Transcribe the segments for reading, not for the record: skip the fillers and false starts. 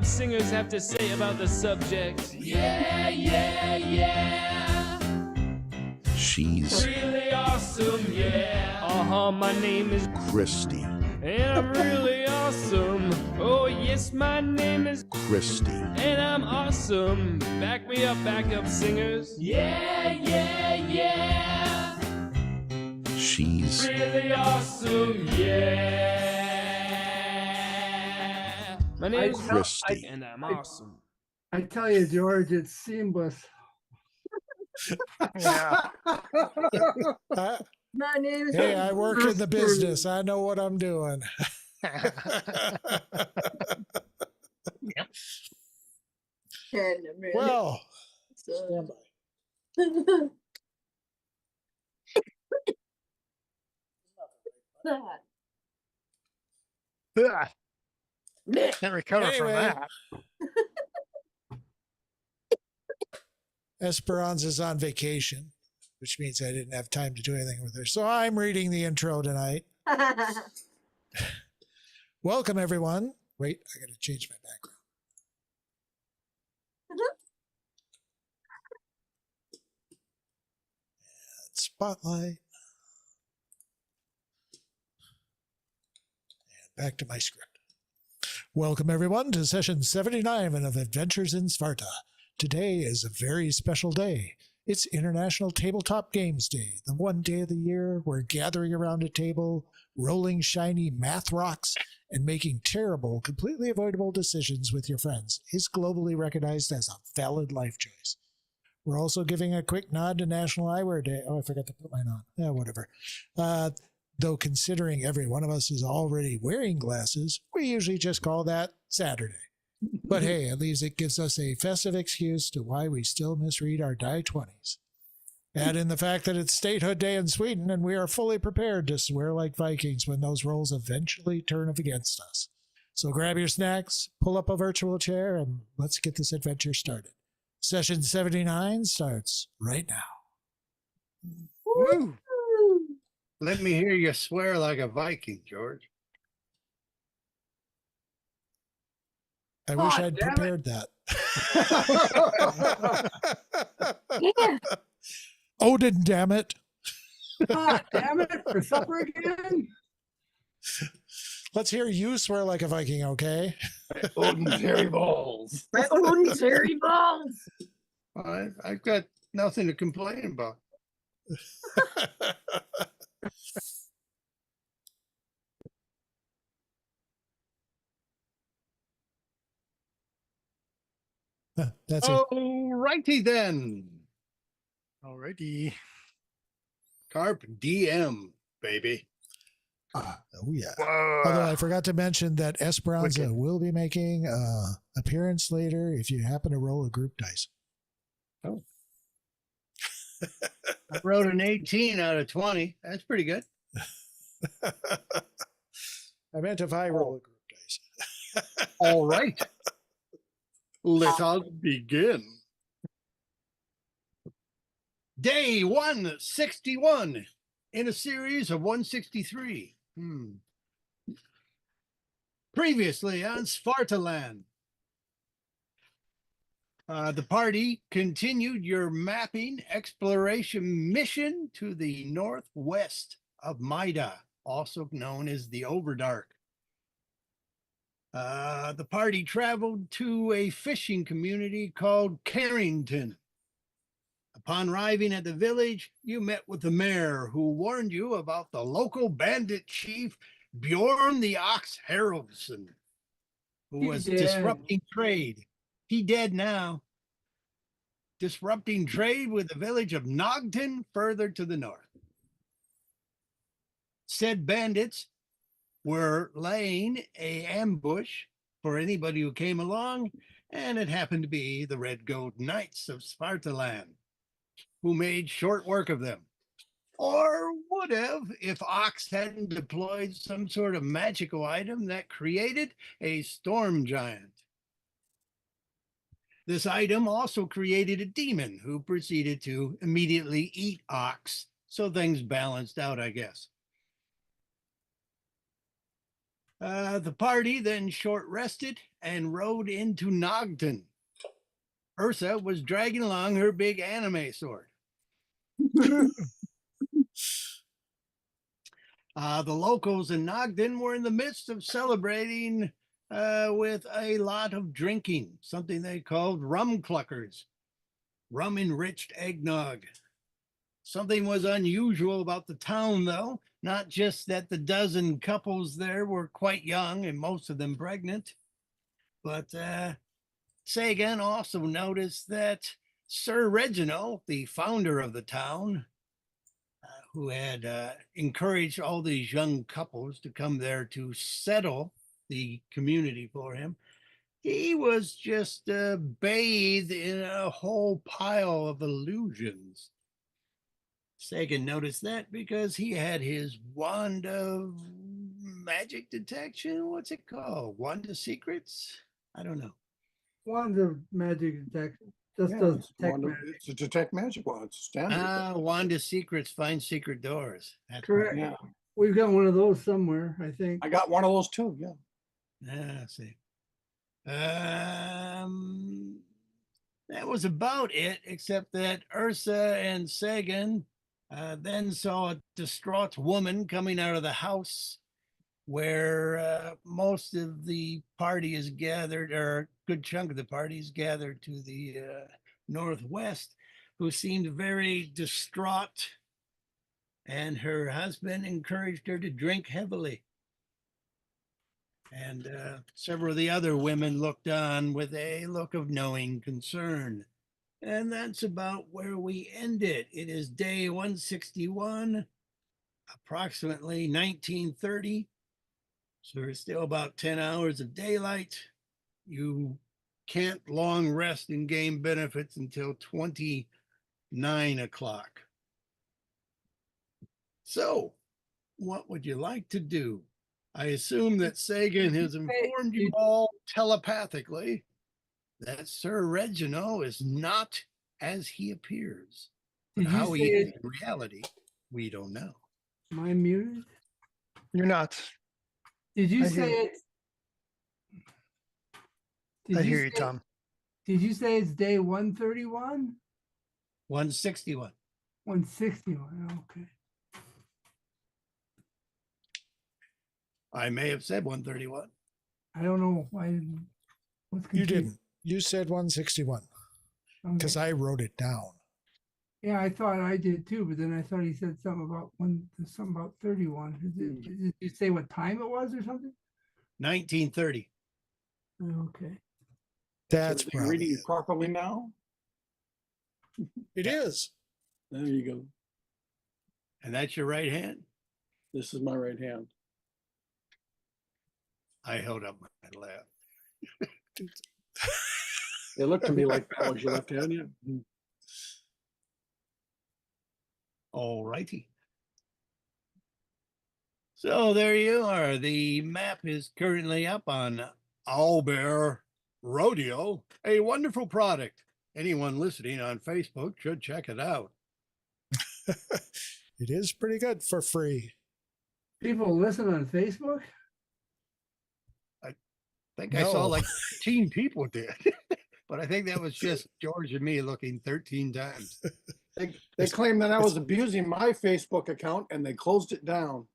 Singers have to say about the subject. Yeah, yeah, yeah. She's really awesome, yeah. My name is Christy. and I'm really awesome. Oh, yes, my name is Christy. and I'm awesome. Back me up, backup singers. Yeah, yeah, yeah. She's Really awesome, yeah. My name is Christy. and I'm awesome. I tell you, George, it's seamless. Yeah. My name is. Hey, I work in the Christy. business. I know what I'm doing. Yep. Well, So- stand by. Can't recover from Anyway. that. Esperanza's on vacation, which means I didn't have time to do anything with her. So I'm reading the intro tonight. Welcome, everyone. Wait, I got to change my background. And spotlight. And back to my script. Welcome, everyone, to session 79 of Adventures in Svarta. Today is a very special day. It's International Tabletop Games Day, the one day of the year we're gathering around a table, rolling shiny math rocks, and making terrible, completely avoidable decisions with your friends is globally recognized as a valid life choice. We're also giving a quick nod to National Eyewear Day. Oh, I forgot to put mine on. Yeah, whatever. Though considering every one of us is already wearing glasses, we usually just call that Saturday. But hey, at least it gives us a festive excuse to why we still misread our die 20s. Add in the fact that it's Statehood Day in Sweden, and we are fully prepared to swear like Vikings when those rolls eventually turn against us. So grab your snacks, pull up a virtual chair, and let's get this adventure started. Session 79 starts right now. Woo. Let me hear you swear like a Viking, George. I wish Oh, I'd damn it. prepared that. Yeah. Odin, damn it. God damn it, for supper again? Let's hear you swear like a Viking, okay? Odin's hairy balls. Odin's hairy balls. I've got nothing to complain about. That's it. All righty then. Alrighty. Carp DM, baby. Oh, yeah. Whoa. Although I forgot to mention that Esperanza Wicked. will be making an appearance later if you happen to roll a group dice. I wrote an 18 out of 20. That's pretty good. I meant if I roll a group dice. All right. Let us begin. Day 161 in a series of 163. Previously on Svartaland. The party continued your mapping exploration mission to the northwest of Maida, also known as the Overdark. The party traveled to a fishing community called Carrington. Upon arriving at the village, you met with the mayor, who warned you about the local bandit chief, Bjorn the Ox Haraldson, who was disrupting trade. He dead now. Disrupting trade with the village of Nogton further to the north. Said bandits were laying an ambush for anybody who came along, and it happened to be the Red Goat Knights of Svartaland, who made short work of them. Or would have if Ox hadn't deployed some sort of magical item that created a storm giant. This item also created a demon who proceeded to immediately eat Ox, so things balanced out, I guess. The party then short rested and rode into Nogden. Ursa was dragging along her big anime sword. The locals in Nogden were in the midst of celebrating with a lot of drinking, something they called rum cluckers, rum enriched eggnog. Something was unusual about the town, though, not just that the dozen couples there were quite young and most of them pregnant, but Sagan also noticed that Sir Reginald, the founder of the town, who had encouraged all these young couples to come there to settle the community for him, he was just bathed in a whole pile of illusions. Sagan noticed that because he had his wand of magic detection. What's it called? Wand of secrets? I don't know. Wand of magic detection. Just Yeah, does it's, detect one of- magic. it's a detect magic wand. It's standard. Wand of secrets finds secret doors. That's Correct. Yeah, We've got one of those somewhere, I think. I got one of those too. Yeah. Let's see. That was about it, except that Ursa and Sagan then saw a distraught woman coming out of the house where most of the party is gathered, or a good chunk of the party is gathered to the northwest, who seemed very distraught. And her husband encouraged her to drink heavily. And several of the other women looked on with a look of knowing concern. And that's about where we end it. It is day 161, approximately 1930. So there's still about 10 hours of daylight. You can't long rest and gain benefits until 29 o'clock. So what would you like to do? I assume that Sagan has informed you all telepathically that Sir Reginald is not as he appears. But Did you how he say is it? in reality, we don't know. Am I muted? You're not. Did you I say hear- it? Did I hear you, say- Tom. Did you say it's day 131? 161. 161. Okay. I may have said 131. I don't know why. What's You confusing? didn't. You said 161 because Okay. I wrote it down. Yeah, I thought I did too, but then I thought he said something about something about 31. Did you say what time it was or something? 1930. Okay. That's Everything probably reading it. properly now. It is. There you go. And that's your right hand? This is my right hand. I held up my left. It looked to me like that was your left hand. Yeah. All righty. So there you are. The map is currently up on Owlbear Rodeo, a wonderful product. Anyone listening on Facebook should check it out. It is pretty good for free. People listen on Facebook? I think I saw No. like 13 people did, but I think that was just George and me looking 13 times. They claimed that I was abusing my Facebook account and they closed it down.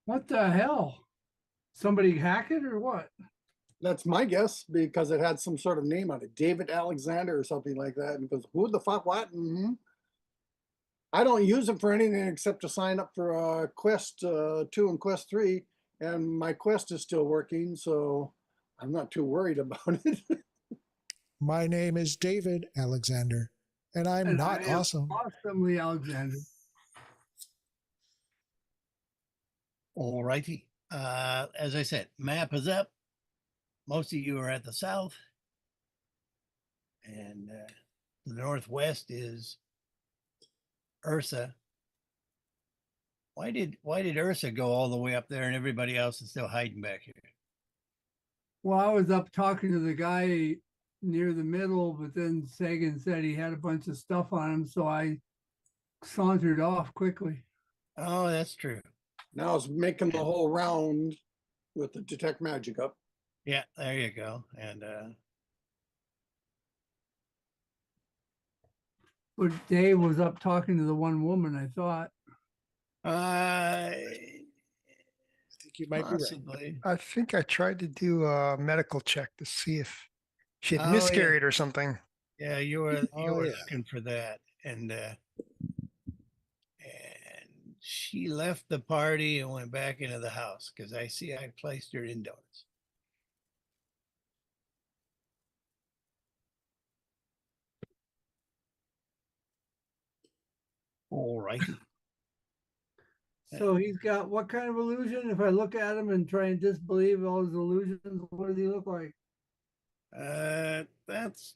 What the hell? Somebody hack it or what? That's my guess because it had some sort of name on it, David Alexander or something like that. And goes, who the fuck, what? I don't use it for anything except to sign up for Quest 2 and Quest 3. And my Quest is still working, so I'm not too worried about it. My name is David Alexander, and I'm And not I am awesome. Awesomely Alexander. All righty. As I said, map is up. Most of you are at the south. And the northwest is Ursa. Why did Ursa go all the way up there and everybody else is still hiding back here? Well, I was up talking to the guy near the middle, but then Sagan said he had a bunch of stuff on him, so I sauntered off quickly. Oh, that's true. Now it's making the whole round with the detect magic up. Yeah, there you go. And But Dave was up talking to the one woman, I thought. I think you might be right. possibly. I think I tried to do a medical check to see if she had Oh, yeah. miscarried or something. Yeah, you were Oh, yeah. looking for that, and she left the party and went back into the house because I see I placed her indoors. All righty. So he's got what kind of illusion? If I look at him and try and disbelieve all his illusions, what does he look like? That's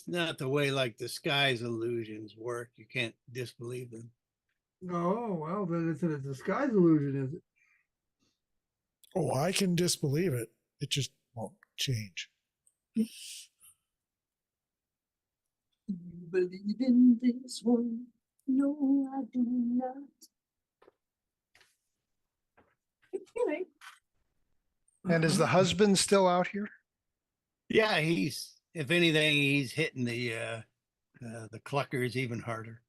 not the way like disguise illusions work. You can't disbelieve them. Oh, well, then it's a disguise illusion, is it? Oh, I can disbelieve it. It just won't change. You believe in this one? No, I do not. Anyway, And is the husband still out here? Yeah, if anything, he's hitting the cluckers even harder.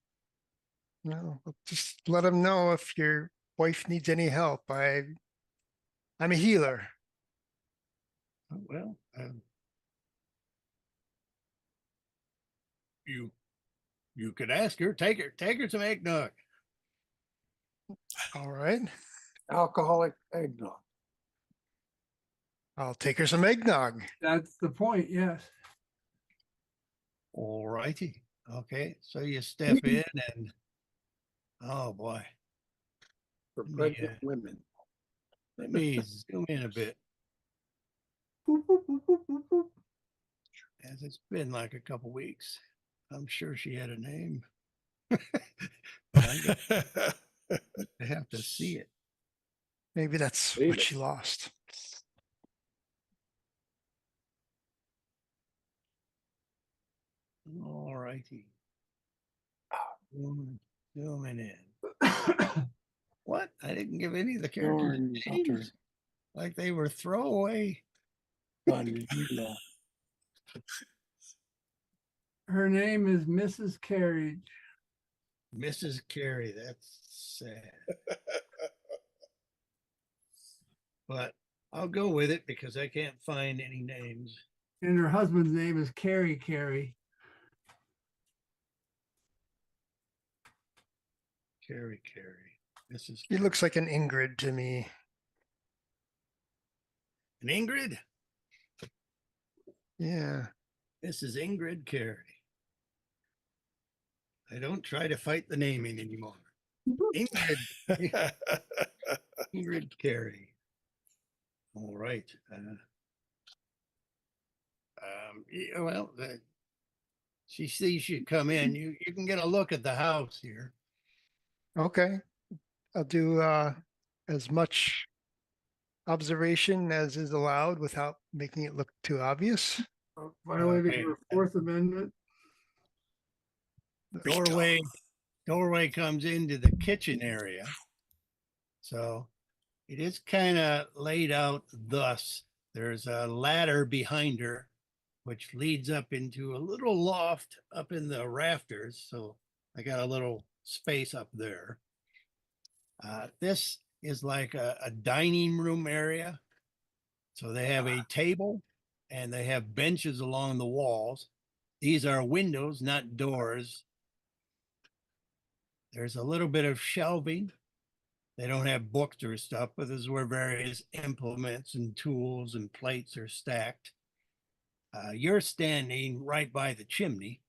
No, just let him know if your wife needs any help. I'm a healer. Well, you could ask her. Take her some eggnog. All right. Alcoholic eggnog. I'll take her some eggnog. That's the point, yes. All righty. Okay, so you step in and oh boy, For Yeah. pregnant women. let me zoom in a bit. Boop, boop, boop, boop, boop, boop. As it's been like a couple weeks. I'm sure she had a name. I have to see it. Maybe that's Leave what it. she lost. All righty. Zooming in. What? I didn't give any of the characters Darn names. Hunter. Like they were throwaway. Vanilla. Her name is Mrs. Carriage. Mrs. Carey, that's sad. But I'll go with it because I can't find any names. And her husband's name is Carrie Carey. Carey. Mrs. He looks like an Ingrid to me. And Ingrid? Yeah. This is Ingrid Carey. I don't try to fight the naming anymore. Ingrid. Ingrid Carey. All right. Well, she sees you come in. You can get a look at the house here. Okay. I'll do as much observation as is allowed without making it look too obvious. Violating Okay. her Fourth Amendment. Doorway comes into the kitchen area. So it is kind of laid out thus. There's a ladder behind her, which leads up into a little loft up in the rafters. So I got a little space up there. This is like a dining room area. So they have a table and they have benches along the walls. These are windows, not doors. There's a little bit of shelving. They don't have books or stuff, but this is where various implements and tools and plates are stacked. You're standing right by the chimney.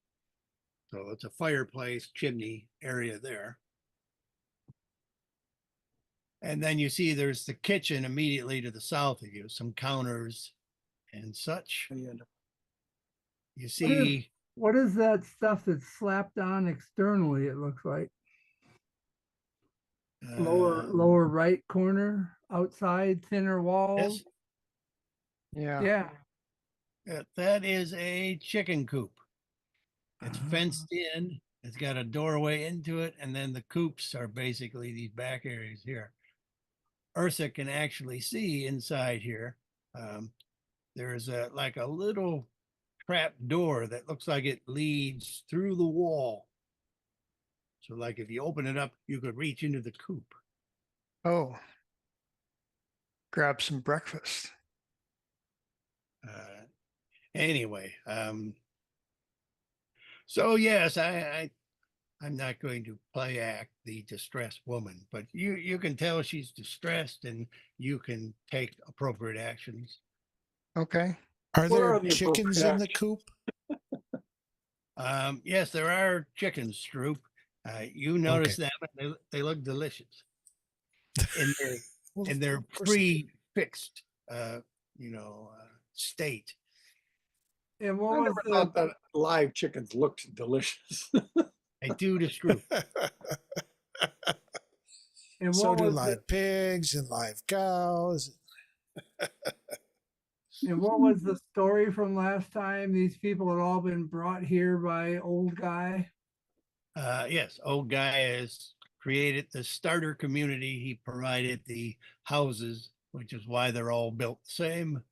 So it's a fireplace chimney area there. And then you see there's the kitchen immediately to the south of you, some counters and such. You see, What is that stuff that's slapped on externally, it looks like? Lower right corner, outside, thinner walls. Yeah. Yeah. that is a chicken coop. It's fenced in. It's got a doorway into it, and then the coops are basically these back areas here. Ursa can actually see inside here. There's like a little trap door that looks like it leads through the wall. So like if you open it up, you could reach into the coop. Oh, grab some breakfast. Anyway, so yes, I'm not going to play act the distressed woman, but you can tell she's distressed and you can take appropriate actions. Okay. Are What there are the chickens appropriate in the actions? coop? Yes, there are chickens, Stroop. You notice them, and they look delicious. In their Well, in their of course they do. pre-fixed, state. And I what was never the, thought that live chickens looked delicious. They do to Stroop. and So what do was the, live pigs and live cows. and what was the story from last time? These people had all been brought here by old guy. Yes, old guy has created the starter community. He provided the houses, which is why they're all built the same.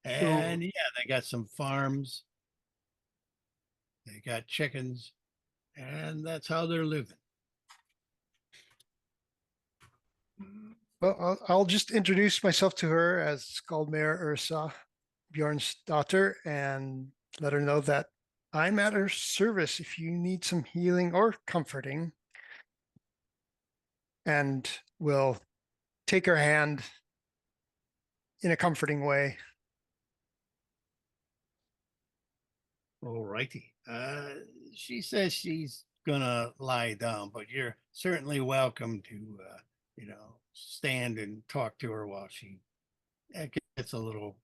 And yeah, they got some farms. They got chickens, and that's how they're living. Well, I'll just introduce myself to her as Skaldmare Ursa, Bjorn's daughter, and let her know that I'm at her service if you need some healing or comforting. And will take her hand in a comforting way. All righty. She says she's gonna lie down, but you're certainly welcome to, stand and talk to her while she gets a little,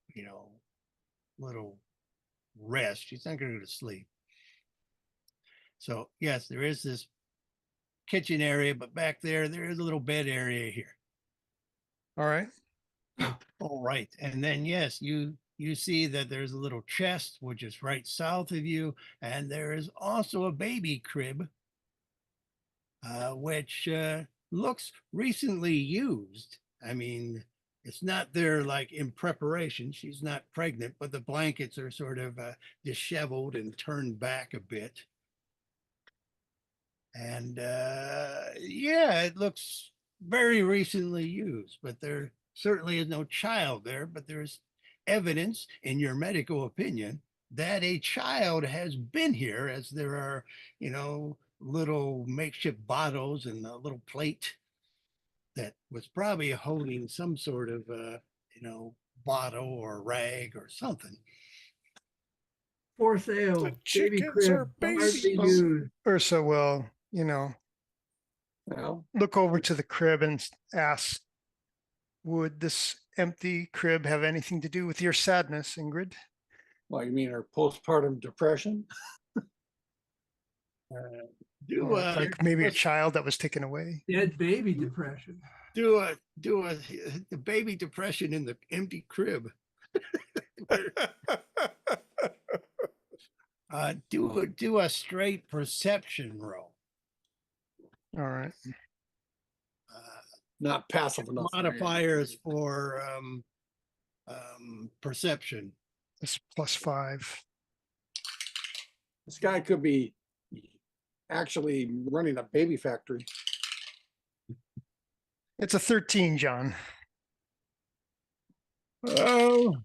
little rest. She's not gonna go to sleep. So yes, there is this kitchen area, but back there is a little bed area here. All right. All right. And then yes, you see that there's a little chest which is right south of you, and there is also a baby crib, which looks recently used. I mean, it's not there like in preparation. She's not pregnant, but the blankets are sort of disheveled and turned back a bit. And yeah, it looks very recently used, but there certainly is no child there. But there's evidence in your medical opinion that a child has been here, as there are, little makeshift bottles and a little plate that was probably holding some sort of, bottle or rag or something. For sale, The baby chickens are crib, hardly babies. used. Ursa will, Well, look over to the crib and ask, would this empty crib have anything to do with your sadness, Ingrid? well, you mean her postpartum depression? Do Or a like maybe a child that was taken away? Dead baby depression. do a the baby depression in the empty crib. Do a straight perception roll. All right. Not passive enough. Modifiers for perception. It's +5. This guy could be actually running a baby factory. It's a 13, John. Oh,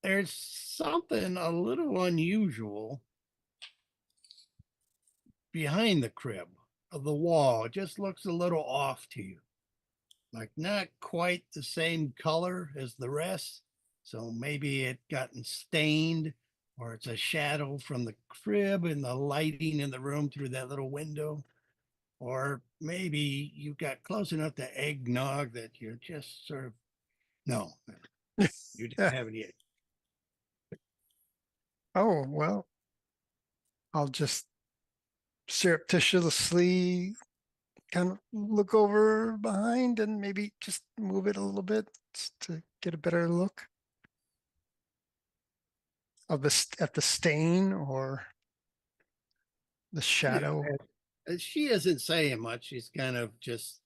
there's something a little unusual behind the crib of the wall. It just looks a little off to you, like not quite the same color as the rest. So maybe it gotten stained, or it's a shadow from the crib and the lighting in the room through that little window. Or maybe you got close enough to eggnog that you're just sort of, no, you didn't have any. Oh, well, I'll just surreptitiously kind of look over behind and maybe just move it a little bit to get a better look of at the stain or the shadow. She isn't saying much. She's kind of just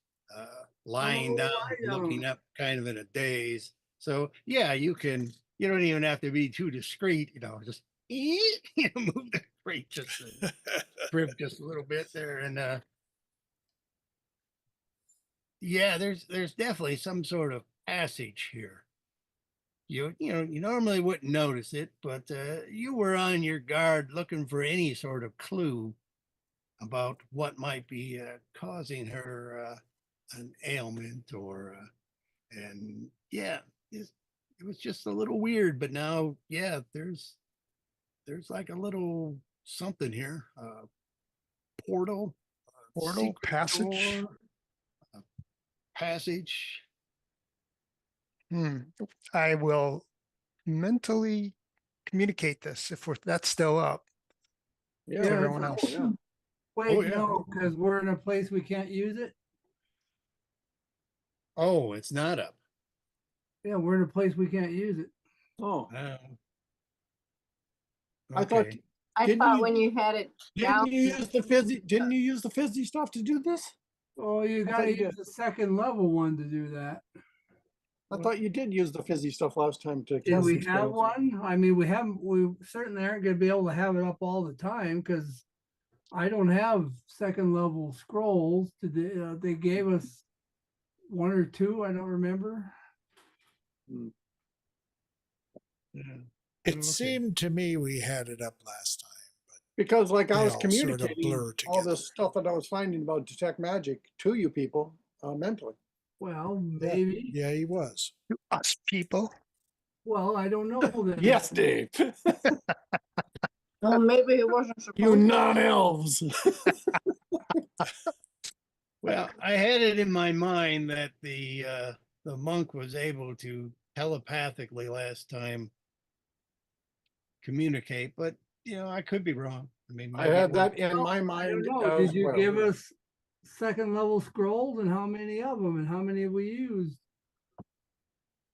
lying down, looking up, kind of in a daze. So yeah, you don't even have to be too discreet, just move the crate just a crib just a little bit there. And yeah, there's definitely some sort of passage here. You normally wouldn't notice it, but you were on your guard looking for any sort of clue about what might be causing her an ailment and yeah, it was just a little weird. But now, yeah, there's like a little something here, portal, secret passage. door, passage. I will mentally communicate this if that's still up to Yeah, everyone else. Yeah. Wait, yeah. no, because we're in a place we can't use it. Oh, it's not up. Yeah, we're in a place we can't use it. Oh, Oh. I thought, Okay. I Didn't thought you- when you had it down. didn't you use the fizzy? Didn't you use the fizzy stuff to do this? Oh, you I gotta thought you use the second level one to do that. I thought you did use the fizzy stuff last time to Did cast we some have spells. one? I mean, we certainly aren't gonna be able to have it up all the time because I don't have second level scrolls to do. They gave us one or two, I don't remember. Yeah. It Okay. seemed to me we had it up last time. Because like I They was all sort of communicating blur all together. this stuff that I was finding about detect magic to you people mentally. Well, maybe. Yeah, he was. Us people. Well, I don't know that. Yes, Dave. Well, maybe it wasn't supposed You to. non-elves. Well, I had it in my mind that the monk was able to telepathically last time communicate, but I could be wrong. I mean, I maybe had it that was- in my I mind. don't know. as Did you well. give us second level scrolls and how many of them and how many have we used?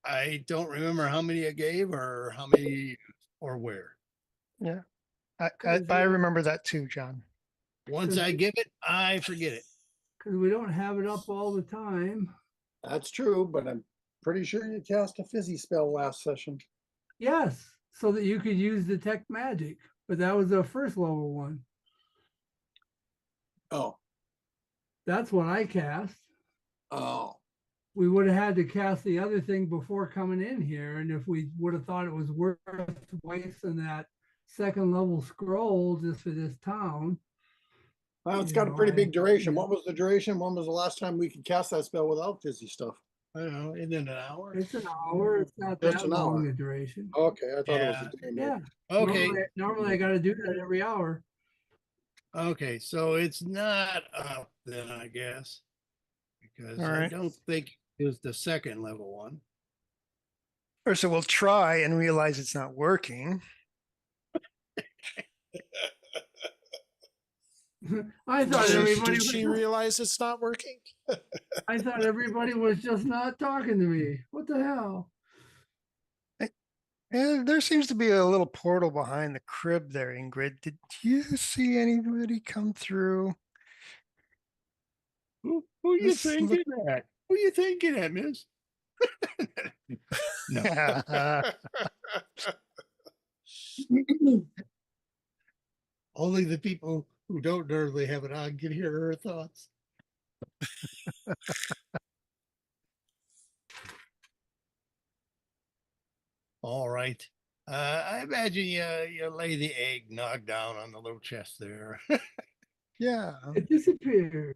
I don't remember how many I gave or how many or where. I remember that too, John. Once I give it, I forget it. Because we don't have it up all the time. That's true, but I'm pretty sure you cast a fizzy spell last session. Yes, so that you could use detect magic, but that was the first level one. Oh, That's what I cast. oh. We would have had to cast the other thing before coming in here, and if we would have thought it was worth wasting that second level scroll just for this town. Well, it's You got a know, pretty I- big duration. yeah. What was the duration? When was the last time we could cast that spell without fizzy stuff? I don't know, in an hour. It's an hour. It's not Just that an long hour. a duration. Okay, I thought it Yeah. was a day. Yeah. Okay. Normally I got to do that every hour. Okay, so it's not up then, I guess, because All I right. don't think it was the second level one. Or so we'll try and realize it's not working. I thought Did everybody was she just, realize it's not working? I thought everybody was just not talking to me. What the hell? And there seems to be a little portal behind the crib there, Ingrid. Did you see anybody come through? Who you This thinking at? Who you thinking at, miss? No, only the people who don't normally have it on can hear her thoughts. All right. I imagine you lay the eggnog down on the little chest there. Yeah. It disappeared.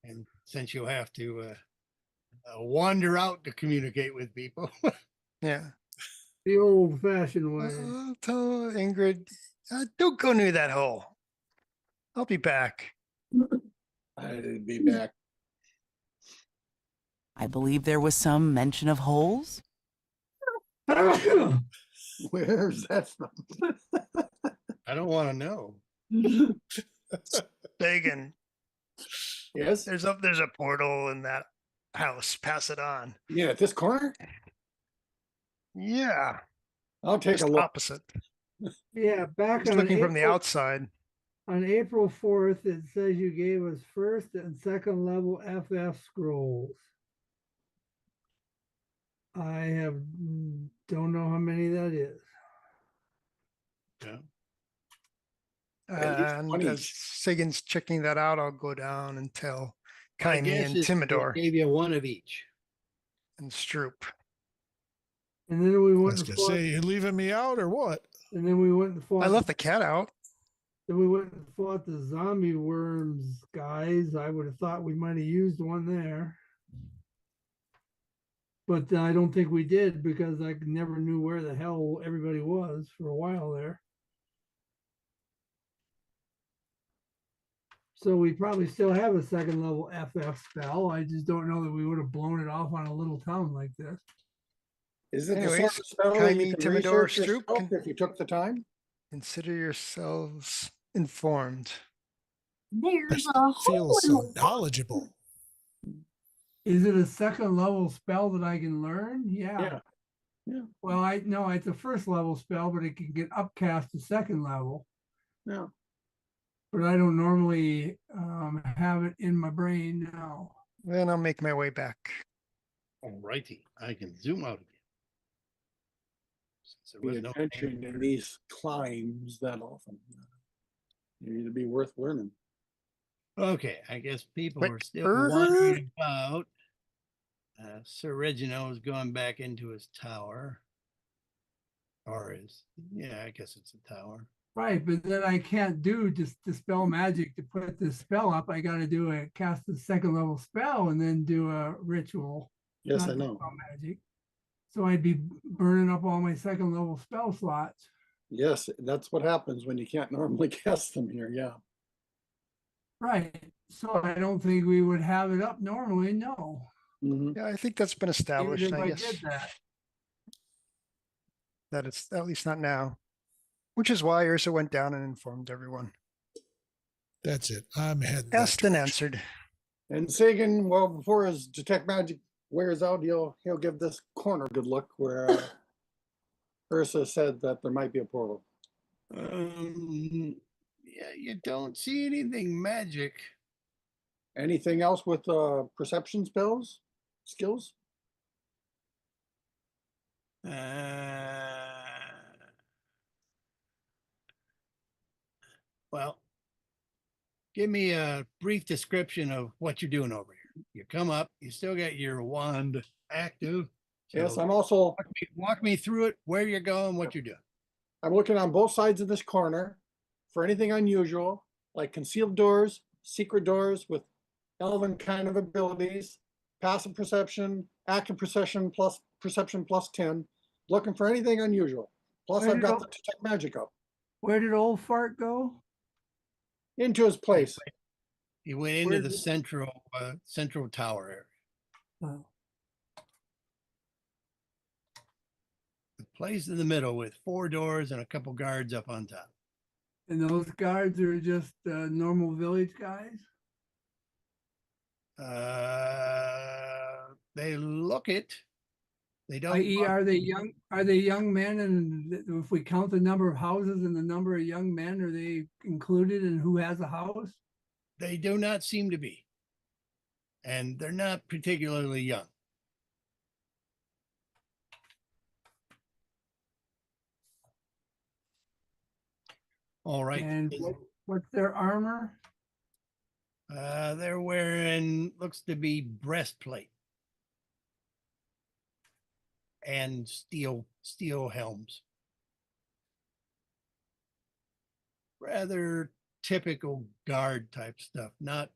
And since you have to wander out to communicate with people, Yeah. The old fashioned way. I'll tell Ingrid, don't go near that hole. I'll be back. I'd be back. I believe there was some mention of holes. Where's that from? I don't want to know. Megan, Yes. there's a portal in that house. Pass it on. Yeah, at this corner. Yeah. I'll take Just a look. opposite. Yeah, back Just on looking from the April, outside. On April 4th, it says you gave us first and second level FF scrolls. I don't know how many that is. Yeah. At least And 20. as Sagan's checking that out, I'll go down and tell My Kaimi guess and is they Timidor gave you one of each. and Stroop. And then we I went was and gonna fought, say, you leaving me out or what? and then we went and fought. I left the cat out. Then we went and fought the zombie worms guys. I would have thought we might have used one there. But I don't think we did because I never knew where the hell everybody was for a while there. So we probably still have a second level FF spell. I just don't know that we would have blown it off on a little town like this. Is it the Anyways, sort of spell that you Kaimi, can Timidor, research Stroop, yourself if you took the time? consider yourselves informed. There's a Feel hole in so the knowledgeable. Is it a second level spell that I can learn? Yeah. Yeah. Well, I know it's a first level spell, but it can get upcast to second level. Yeah. But I don't normally have it in my brain now. Then I'll make my way back. All righty. I can zoom out again. Since there Be was no adventuring in these climbs that often. You need to be worth learning. Okay, I guess people Quick are still burger. wandering about. Sir Reginald has gone back into his tower. Or yeah, I guess it's a tower. Right, but then I can't do just dispel magic to put this spell up. I got to cast a second level spell and then do a ritual. Yes, not I know. dispel magic. So I'd be burning up all my second level spell slots. Yes, that's what happens when you can't normally cast them here. Yeah. Right. So I don't think we would have it up normally. No. Mhm. Yeah, I think that's been Even established. if I I guess did that. that it's at least not now, which is why Ursa went down and informed everyone. That's it. I'm heading that Asked and direction. answered. And Sagan, well, before his detect magic wears out, he'll give this corner a good look where Ursa said that there might be a portal. Yeah, you don't see anything magic. Anything else with perception skills? Well, give me a brief description of what you're doing over here. You come up, you still got your wand active. Yes, so I'm also walk me through it, where you're going, what you're doing. I'm looking on both sides of this corner for anything unusual, like concealed doors, secret doors with elven kind of abilities, passive perception, active perception plus 10. Looking for anything unusual. Plus, Where I've did got all- the detect magic up Where did old fart go? into his place. He went into Where's the it? central tower area. Oh. The place in the middle with 4 doors and a couple guards up on top. And those guards are just normal village guys? They look it. They don't. I.e., are they young men? And if we count the number of houses and the number of young men, are they included in who has a house? They do not seem to be. And they're not particularly young. All right. And what's their armor? They're wearing, looks to be breastplate and steel helms. Rather typical guard type stuff, not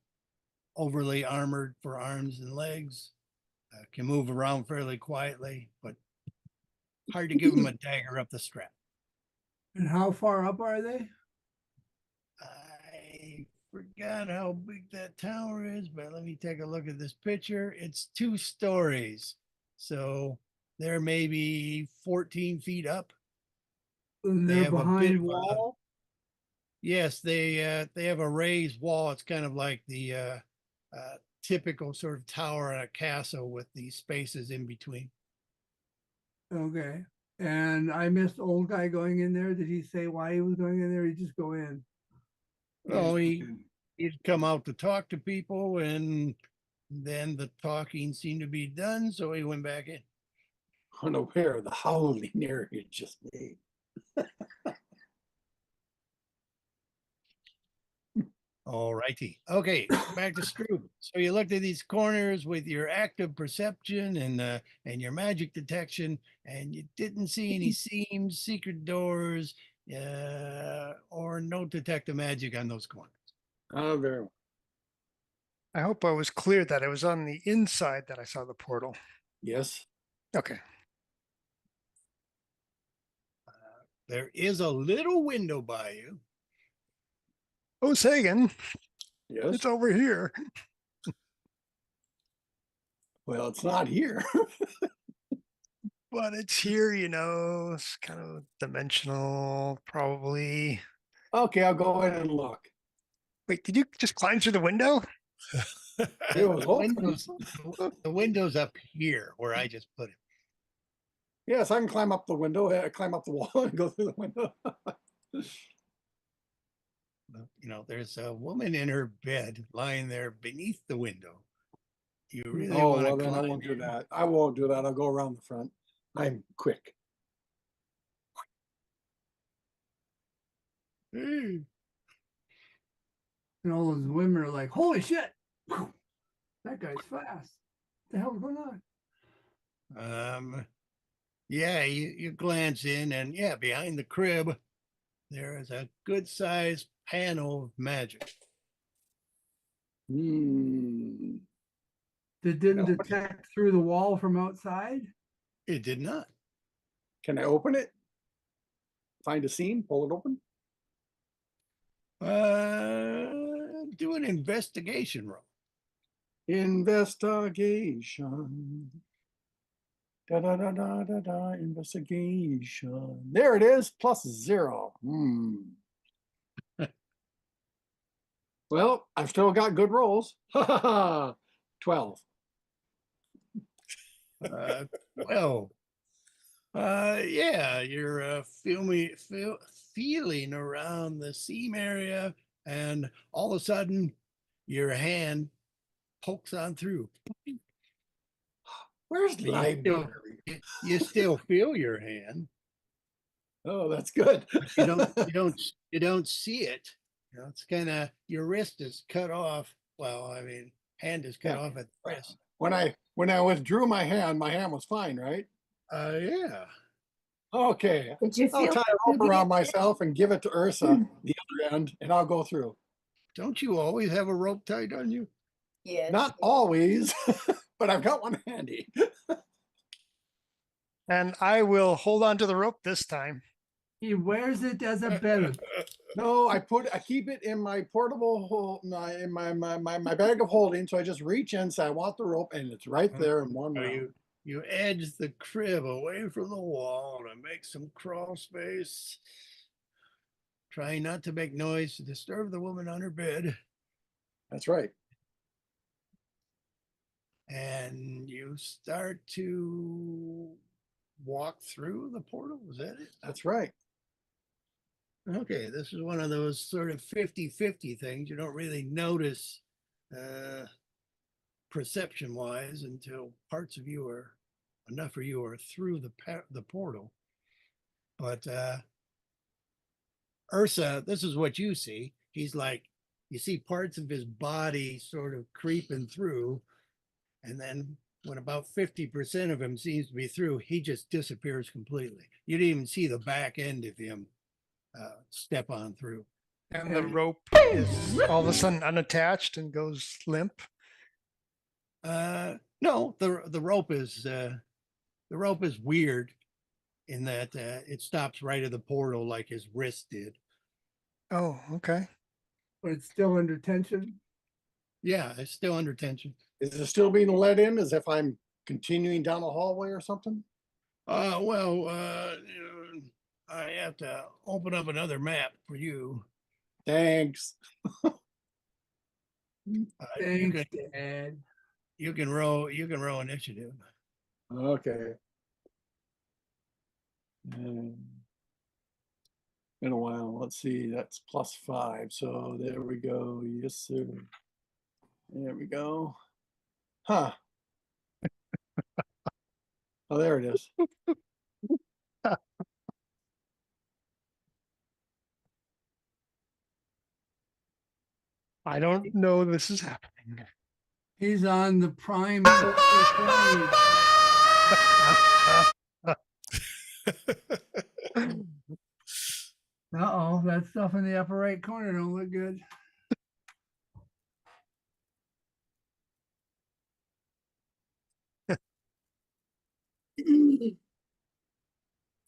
overly armored for arms and legs. Can move around fairly quietly, but hard to give them a dagger up the strap. And how far up are they? I forgot how big that tower is, but let me take a look at this picture. It's 2 stories. So they're maybe 14 feet up. And They they're have a bit behind of a- wall? Yes, they have a raised wall. It's kind of like the typical sort of tower in a castle with these spaces in between. Okay. And I missed old guy going in there. Did he say why he was going in there? He just go in. Oh, he'd come out to talk to people, and then the talking seemed to be done, so he went back in. Unaware of the howling air you just made. All righty. Okay, back to Scroob. So you looked at these corners with your active perception and your magic detection, and you didn't see any seams, secret doors, or no detective magic on those corners. Oh, very well. I hope I was clear that it was on the inside that I saw the portal. Yes. Okay. There is a little window by you. Oh, Sagan, Yes. it's over here. Well, it's not here. But it's here, it's kind of dimensional, probably. Okay, I'll go in and look. Wait, did you just climb through the window? It was The open. the window's up here where I just put it. Yes, I can climb up the window, climb up the wall and go through the window. There's a woman in her bed lying there beneath the window. You really Oh, want to well, then I climb won't do in? that. I won't do that. I'll go around the front. I'm quick. Hey. And all those women are like, holy shit, that guy's fast. What the hell's going on? Yeah, you glance in, and yeah, behind the crib, there is a good sized panel of magic. Hmm. That didn't detect through the wall from outside? It did not. Can I open it? Find a scene, pull it open? Do an investigation roll. Investigation. Da da da da da da. Investigation. There it is, +0. Well, I've still got good rolls. 12. Well, yeah, you're feeling around the seam area, and all of a sudden, your hand pokes on through. Where's But library? you still feel your hand. Oh, that's good. But you don't see it. It's kind of, your wrist is cut off. Well, I mean, hand is cut Yeah. off at the wrist. When I withdrew my hand was fine, right? Yeah. Okay. Did you I'll feel tie a rope around myself and give it to Ursa, the other end, and I'll go through. Don't you always have a rope tied on you? Yes. Not always, but I've got one handy. And I will hold on to the rope this time. He wears it as a belt. No, I keep it in my portable hole, in my bag of holding. So I just reach in, say I want the rope, and it's right there in one round. You edge the crib away from the wall to make some crawl space. Trying not to make noise to disturb the woman on her bed. That's right. And you start to walk through the portal. Is that it? That's right. Okay, this is one of those sort of 50-50 things. You don't really notice perception-wise until enough of you are through the portal. But Ursa, this is what you see. He's like, you see parts of his body sort of creeping through, and then when about 50% of him seems to be through, he just disappears completely. You didn't even see the back end of him step on through. And the rope is all of a sudden unattached and goes limp. No, the rope is weird in that it stops right at the portal like his wrist did. Oh, okay. But it's still under tension. Yeah, it's still under tension. Is it still being let in as if I'm continuing down the hallway or something? I have to open up another map for you. Thanks. Thanks, Dad. You can roll initiative. Okay. Been a while. Let's see, that's +5. So there we go. Yes, sir. There we go. Huh. Oh, there it is. I don't know this is happening. He's on the prime. Uh-oh, that stuff in the upper right corner don't look good.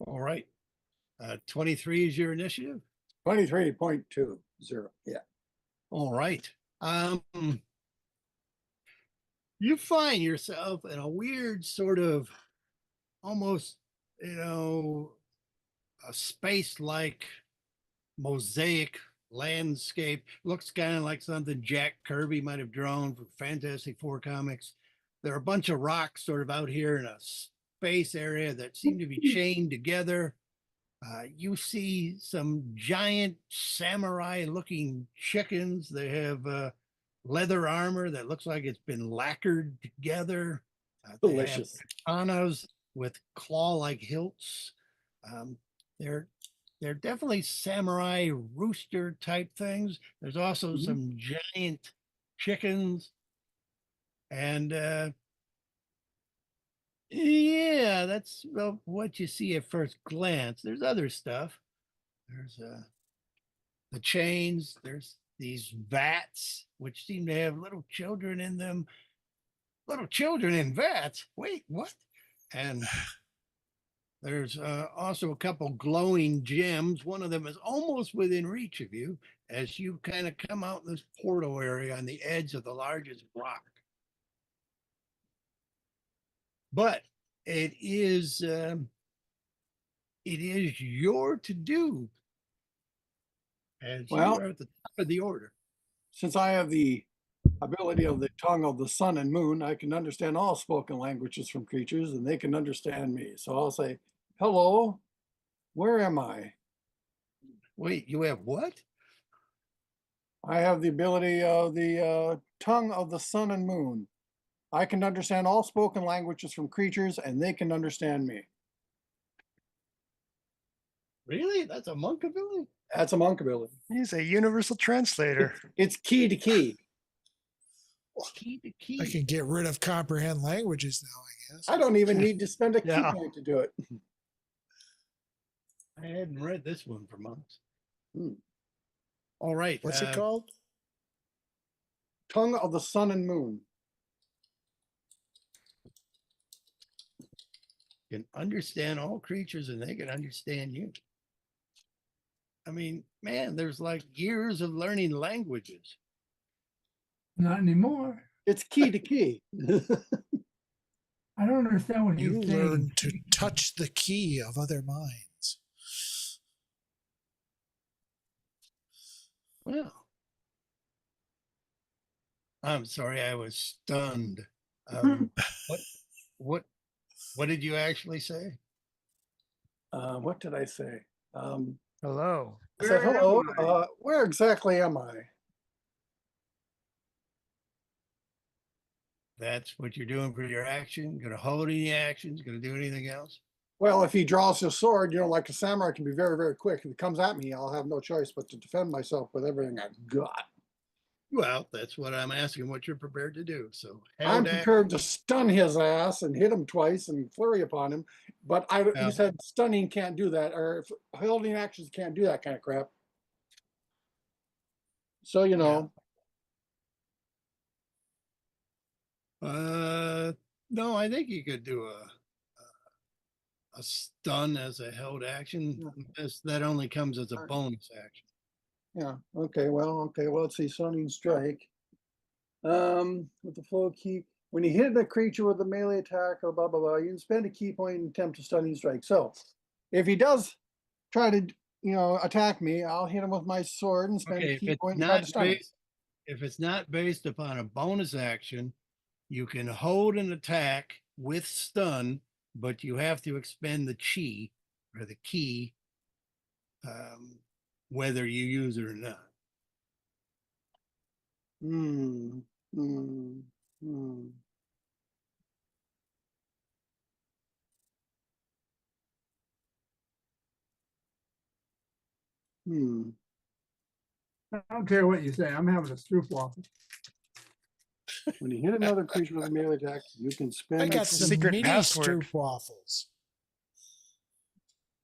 All right. 23 is your initiative. 23.20. Yeah. All right. You find yourself in a weird sort of almost, a space like mosaic landscape. Looks kind of like something Jack Kirby might have drawn for Fantastic Four comics. There are a bunch of rocks sort of out here in a space area that seem to be chained together. You see some giant samurai looking chickens. They have leather armor that looks like it's been lacquered together. They have Delicious. katanas with claw-like hilts. They're definitely samurai rooster type things. There's also some giant chickens. And yeah, that's what you see at first glance. There's other stuff. There's the chains. There's these vats, which seem to have little children in them. Little children in vats? Wait, what? And there's also a couple glowing gems. One of them is almost within reach of you as you kind of come out in this portal area on the edge of the largest rock. But it is your to do as you Well, are at the top of the order. since I have the ability of the tongue of the sun and moon, I can understand all spoken languages from creatures and they can understand me. So I'll say, hello, where am I? Wait, you have what? I have the ability of the tongue of the sun and moon. I can understand all spoken languages from creatures and they can understand me. Really? That's a monk ability? That's a monk ability. He's a universal translator. It's key to key. Key to key. I can get rid of comprehend languages now, I guess. I don't even need to spend a key Yeah. point to do it. I hadn't read this one for months. Hmm. All right. What's it called? Tongue of the sun and moon. Can understand all creatures and they can understand you. I mean, man, there's like years of learning languages. Not anymore. It's key to key. I don't understand what You he's saying. learn to touch the key of other minds. Well, I'm sorry, I was stunned. What did you actually say? What did I say? Hello. I said, Where hello, am I?" where exactly am I? That's what you're doing for your action? Gonna hold any actions? Gonna do anything else? Well, if he draws his sword, like a samurai can be very, very quick. If he comes at me, I'll have no choice but to defend myself with everything I've got. Well, that's what I'm asking, what you're prepared to do. So I'm held action. prepared to stun his ass and hit him twice and flurry upon him. But Yeah. you said stunning can't do that, or if holding actions can't do that kind of crap. So, No, I think you could do a stun as a held action. That only comes as a bonus action. yeah. Okay. Well, let's see. Stunning strike. With the flow key, when you hit a creature with a melee attack or blah, blah, blah, you can spend a key point and attempt a stunning strike. So if he does try to, attack me, I'll hit him with my sword and spend Okay, a key point and try to stun him. if it's not based upon a bonus action, you can hold an attack with stun, but you have to expend the chi or the key whether you use it or not. Hmm. Hmm. Hmm. Hmm. I don't care what you say. I'm having a stroopwafel. When you hit another creature with a melee attack, you can I spend. got its- some secret mini password. stroop waffles.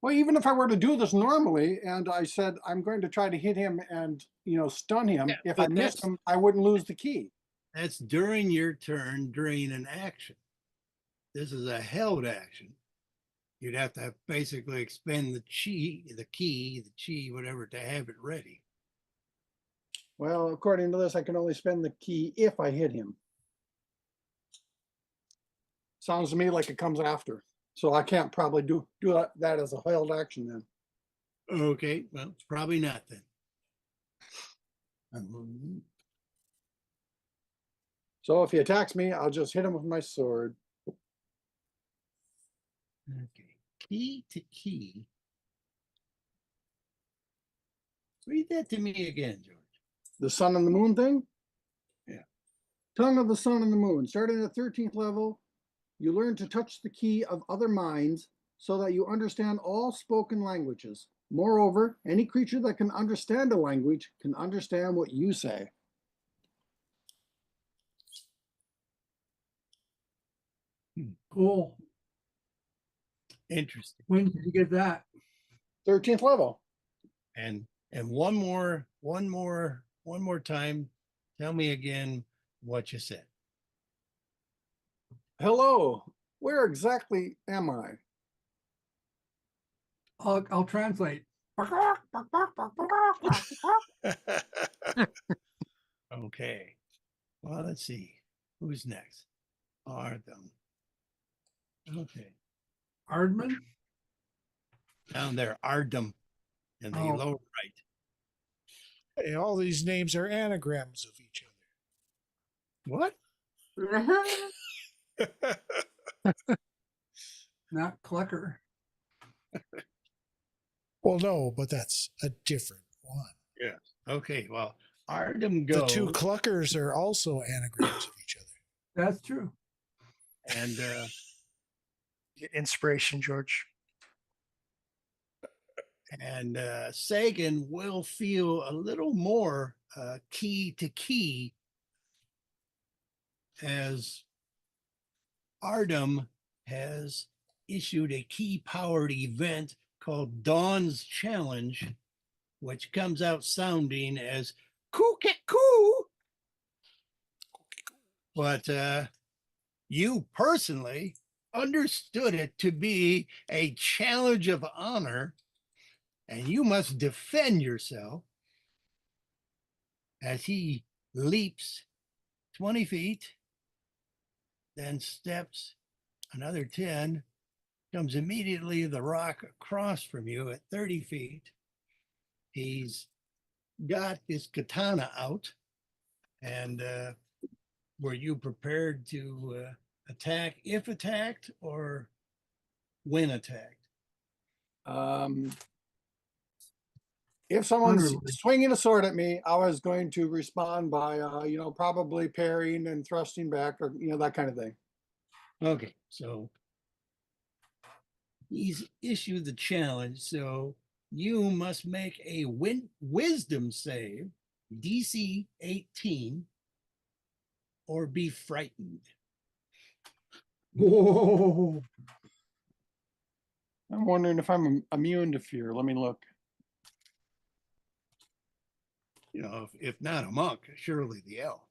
Well, even if I were to do this normally, and I said I'm going to try to hit him and stun him, Yeah, if I but miss that's- him, I wouldn't lose the key. That's during your turn during an action. This is a held action. You'd have to basically expend the key, whatever, to have it ready. Well, according to this, I can only spend the key if I hit him. Sounds to me like it comes after. So I can't probably do that as a held action then. Okay, well, it's probably not then. Um, So if he attacks me, I'll just hit him with my sword. Okay, key to key. Read that to me again, George. The sun and the moon thing? Yeah. Tongue of the sun and the moon. Starting at 13th level, you learn to touch the key of other minds so that you understand all spoken languages. Moreover, any creature that can understand a language can understand what you say. Cool. Interesting. When did you get that? 13th level. And one more time. Tell me again what you said. Hello, where exactly am I? I'll translate. Okay. Well, let's see. Who's next? Artham. Okay. Ardman? Down there, Ardum in the Oh. lower right. Hey, all these names are anagrams of each What? other. Not Clucker. Well, no, but that's a different one. Yes. Okay. Well, Ardum The goes. two cluckers are also anagrams of each other. That's true. And Get inspiration, George. Sagan will feel a little more key to key as Ardum has issued a key powered event called Dawn's Challenge, which comes out sounding as coo. But you personally understood it to be a challenge of honor, and you must defend yourself as he leaps 20 feet, then steps another 10, comes immediately the rock across from you at 30 feet. He's got his katana out. And were you prepared to attack if attacked or when attacked? If someone's Honorably. swinging a sword at me, I was going to respond by, probably parrying and thrusting back, or that kind of thing. Okay, so he's issued the challenge. So you must make a wisdom save, DC 18, or be frightened. Whoa. I'm wondering if I'm immune to fear. Let me look. If not a monk, surely the elf.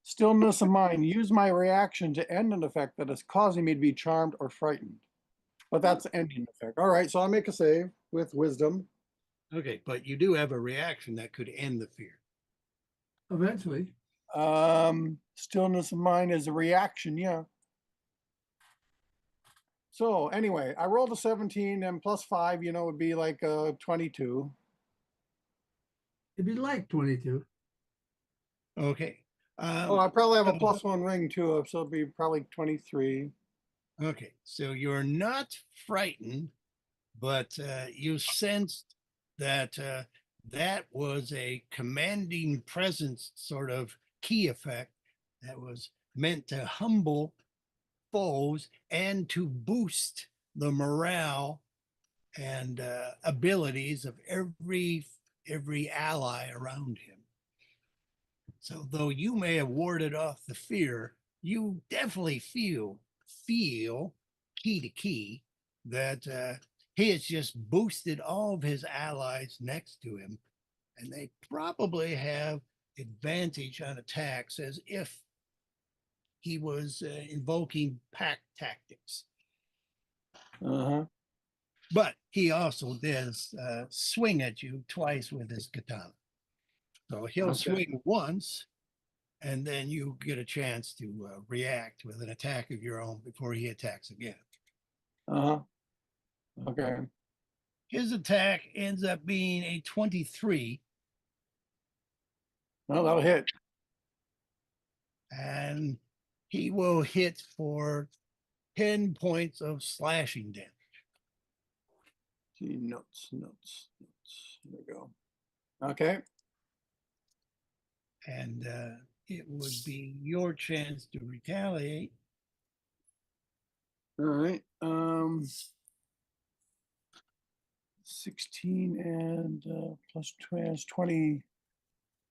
Stillness of mind. Use my reaction to end an effect that is causing me to be charmed or frightened. But that's the ending effect. All right, so I make a save with wisdom. Okay, but you do have a reaction that could end the fear. Eventually. Stillness of mind is a reaction, yeah. So anyway, I rolled a 17 and plus 5, would be like 22. It'd be like 22. Okay. Oh, I probably have a plus 1 ring too, so it'd be probably 23. Okay, so you're not frightened, but you sensed that that was a commanding presence sort of key effect that was meant to humble foes and to boost the morale and abilities of every ally around him. So though you may have warded off the fear, you definitely feel key to key that he has just boosted all of his allies next to him, and they probably have advantage on attacks as if he was invoking pack tactics. Uh-huh. But he also does swing at you twice with his katana. So he'll Okay. swing once, and then you get a chance to react with an attack of your own before he attacks again. Uh-huh. Okay. His attack ends up being a 23, Well, that'll hit. and he will hit for 10 points of slashing damage. See, notes. There we go. Okay. And it would be your chance to retaliate. All right. 16 and plus 20,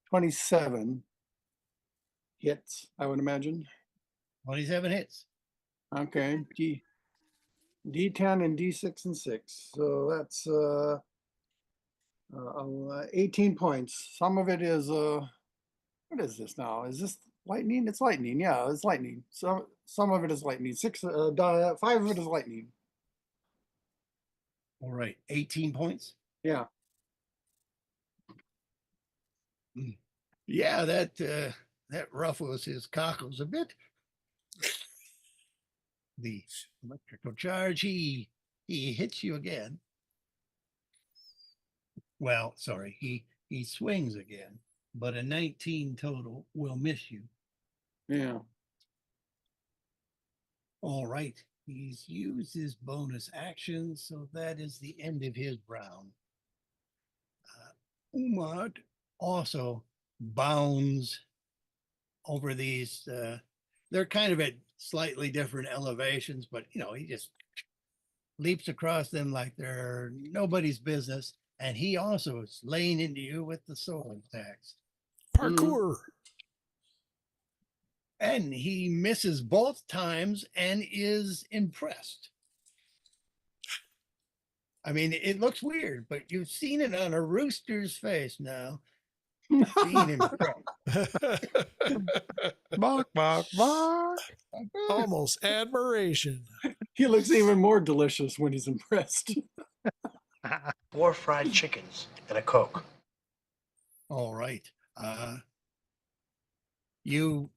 27 hits, I would imagine. 27 hits. Okay. D10 and D6 and 6. So that's 18 points. Some of it is what is this now? Is this lightning? It's lightning. Yeah, it's lightning. Some of it is lightning. 5 of it is lightning. All right, 18 points. Yeah. Yeah, that ruffles his cockles a bit. The electrical charge, he hits you again. Well, sorry, he swings again, but a 19 total will miss you. Yeah. All right, he's used his bonus action, so that is the end of his round. Umad also bounds over these. They're kind of at slightly different elevations, but he just leaps across them like they're nobody's business. And he also is laying into you with the sword attacks. Parkour. And he misses both times and is impressed. I mean, it looks weird, but you've seen it on a rooster's face now. Being impressed. Bark, bark, bark. Almost admiration. He looks even more delicious when he's impressed. 4 fried chickens and a Coke. All right. You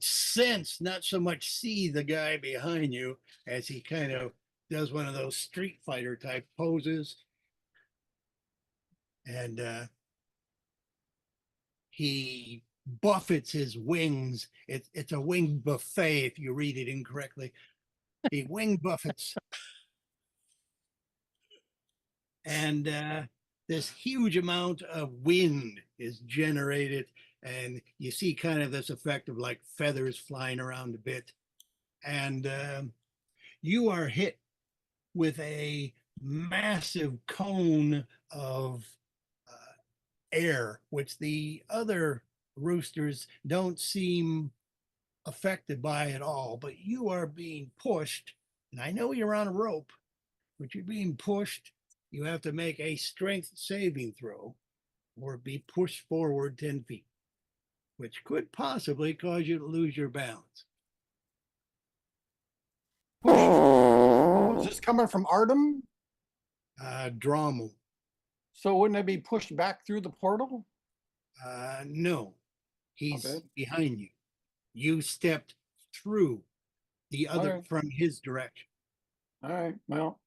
sense, not so much see the guy behind you as he kind of does one of those Street Fighter type poses. And he buffets his wings. It's a wing buffet if you read it incorrectly. He wing buffets. And this huge amount of wind is generated, and you see kind of this effect of like feathers flying around a bit. And you are hit with a massive cone of air, which the other roosters don't seem affected by at all, but you are being pushed. And I know you're on a rope, but you're being pushed. You have to make a strength saving throw or be pushed forward 10 feet, which could possibly cause you to lose your balance. Is this coming from Artem? Drommel. So wouldn't it be pushed back through the portal? No, he's Okay. behind you. You stepped through the other Alright. from his direction. All right. Well,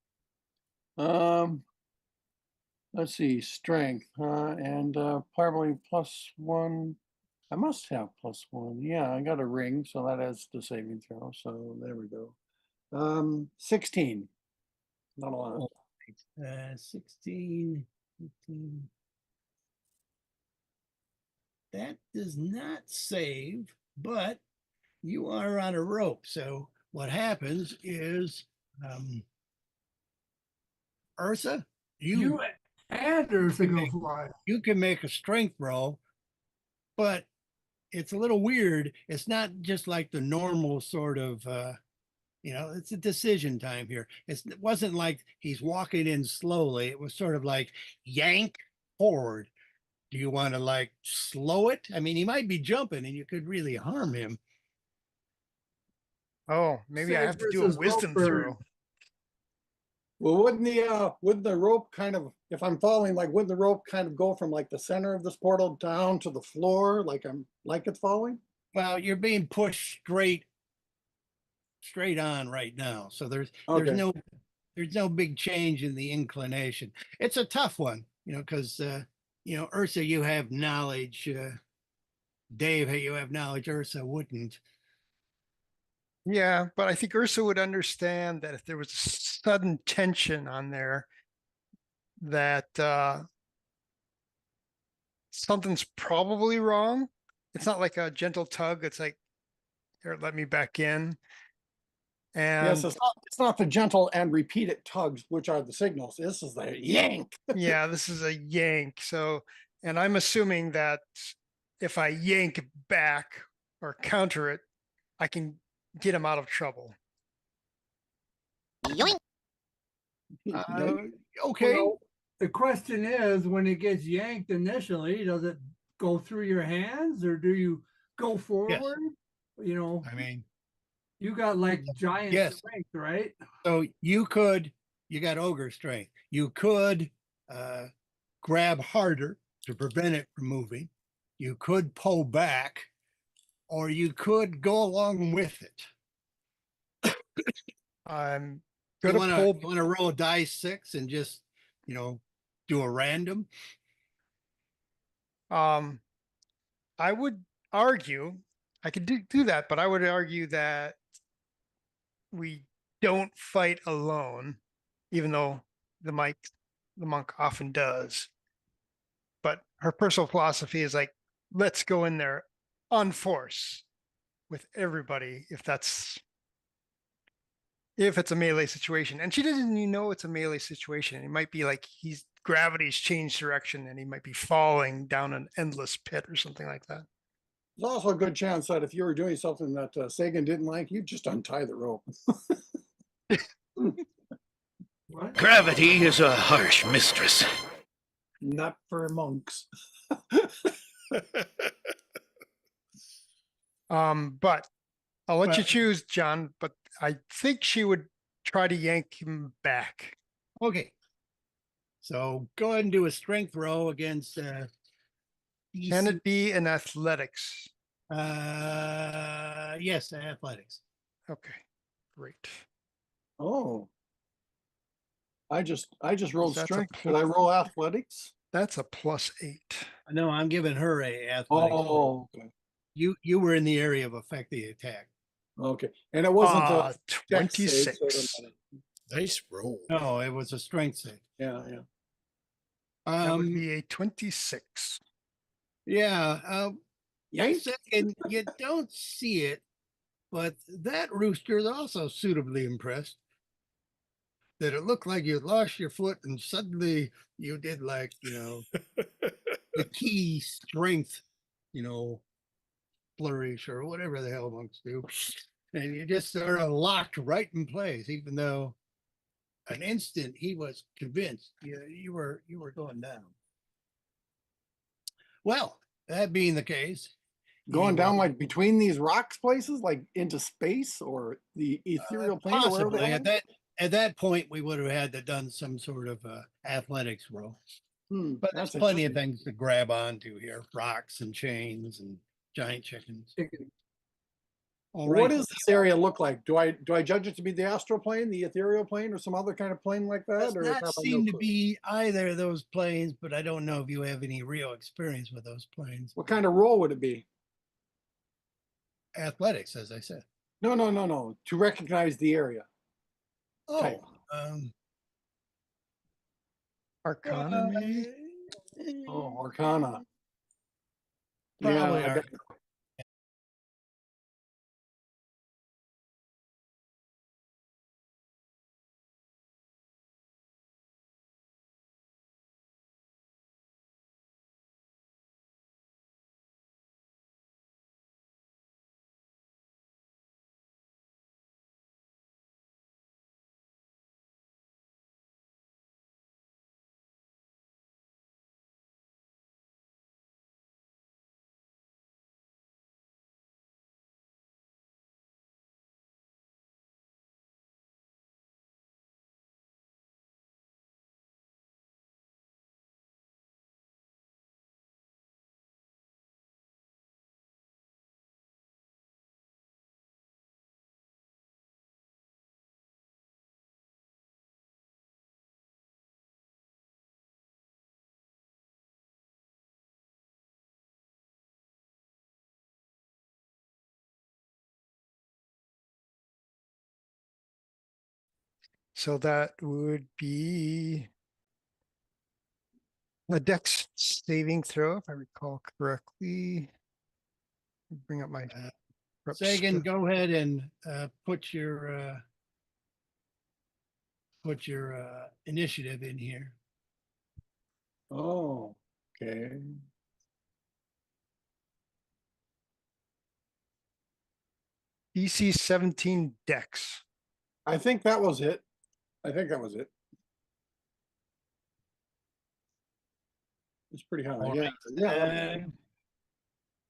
let's see, strength, and probably +1. I must have +1. Yeah, I got a ring, so that adds the saving throw. So there we go. 16. Not a lot. 16, 15. that does not save, but you are on a rope. So what happens is, Ursa, You and Ursa go fly. you can make a strength roll, but it's a little weird. It's not just like the normal sort of, it's a decision time here. It wasn't like he's walking in slowly. It was sort of like yank forward. Do you want to like slow it? I mean, he might be jumping and you could really harm him. Oh, maybe I Save have to do a versus wisdom rope throw. burn. Well, wouldn't the rope kind of, if I'm falling, like, wouldn't the rope kind of go from like the center of this portal down to the floor, like it's falling? Well, you're being pushed straight on right now. So there's Okay. no big change in the inclination. It's a tough one, because Ursa, you have knowledge. Dave, you have knowledge. Ursa wouldn't. Yeah, but I think Ursa would understand that if there was a sudden tension on there, that something's probably wrong. It's not like a gentle tug. It's like, here, let me back in. And Yes, it's not the gentle and repeated tugs, which are the signals. This is the yank. yeah, this is a yank. So, and I'm assuming that if I yank back or counter it, I can get him out of trouble. Okay. Well, the question is, when it gets yanked initially, does it go through your hands or do you go forward? I mean, You got like giant Yes. strength, right? so you got ogre strength. You could grab harder to prevent it from moving. You could pull back, or you could go along with it. I'm You gonna want pull. to roll a dice 6 and just, do a random? I would argue I could do that, but I would argue that we don't fight alone, even though the monk often does. But her personal philosophy is like, let's go in there on force with everybody if it's a melee situation. And she doesn't even know it's a melee situation. It might be like gravity's changed direction and he might be falling down an endless pit or something like that. There's also a good chance that if you were doing something that Sagan didn't like, you'd just untie the rope. What? Gravity is a harsh mistress. Not for monks. But I'll let you Well- choose, John, but I think she would try to yank him back. Okay. So go ahead and do a strength roll against Can it be an athletics? yes, athletics. Okay, great. Oh. I just rolled That's a strength. Could I roll athletics? That's a +8. No, I'm giving her a athletics. roll. Oh, okay. You were in the area of effective attack. Okay. And it wasn't a dex save, so it 26. doesn't matter. Nice roll. No, it was a strength save. Yeah, yeah. That would be a 26. Yeah. Yank? And you don't see it, but that rooster is also suitably impressed that it looked like you lost your foot and suddenly you did like, the key strength, flourish or whatever the hell monks do. And you just sort of locked right in place, even though an instant he was convinced you were going down. Well, that being the case, Going he down will- like between these rocks places, like into space or the ethereal plane or wherever possibly they at that point we would have had to done some sort of athletics roll. But there's that's plenty of interesting. things to grab onto here: rocks and chains and giant chickens. All What right. does this area look like? Do I judge it to be the astral plane, the ethereal plane, or some other kind of plane like that? Does Or not have I no seem to clue? be either of those planes, but I don't know if you have any real experience with those planes. What kind of role would it be? Athletics, as I said. No. To recognize the area. Type. Arcana, maybe? Oh, Arcana. Probably I are. bet- So that would be a dex saving throw, if I recall correctly. Bring up my prep Sagan, stuff. go ahead and put your initiative in here. Oh, okay. DC 17 dex. I think that was it. I think that was it. It's pretty high. All Yeah. right.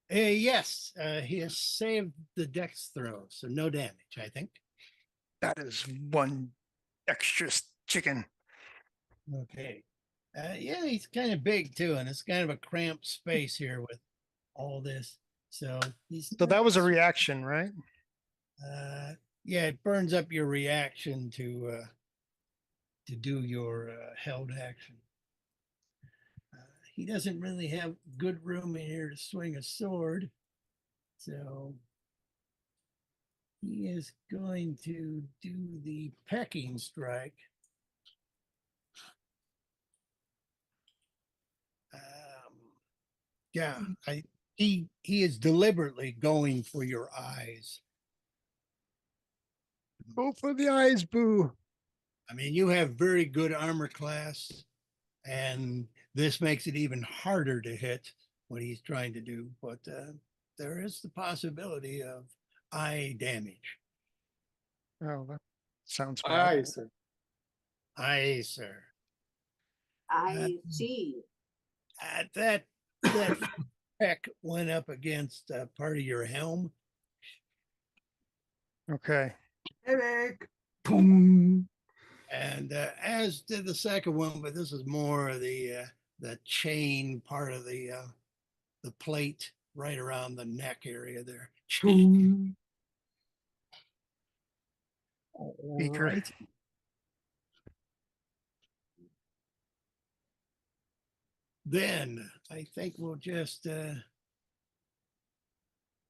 Yeah. Yes, he has saved the dex throw, so no damage, I think. That is one extra chicken. Okay. Yeah, he's kind of big too, and it's kind of a cramped space here with all this. So he's So that was a reaction, right? yeah, it burns up your reaction to do your held action. He doesn't really have good room in here to swing a sword, so he is going to do the pecking strike. Yeah, he is deliberately going for your eyes. Go for the eyes, boo. I mean, you have very good armor class, and this makes it even harder to hit what he's trying to do. But there is the possibility of eye damage. Oh, that sounds bad. Aye, sir. Aye, sir. I see. That peck went up against part of your helm. Okay. Headache. Boom. And as did the second one, but this is more of the chain part of the plate right around the neck area there. Boom. All Beaker. right. Then I think we'll just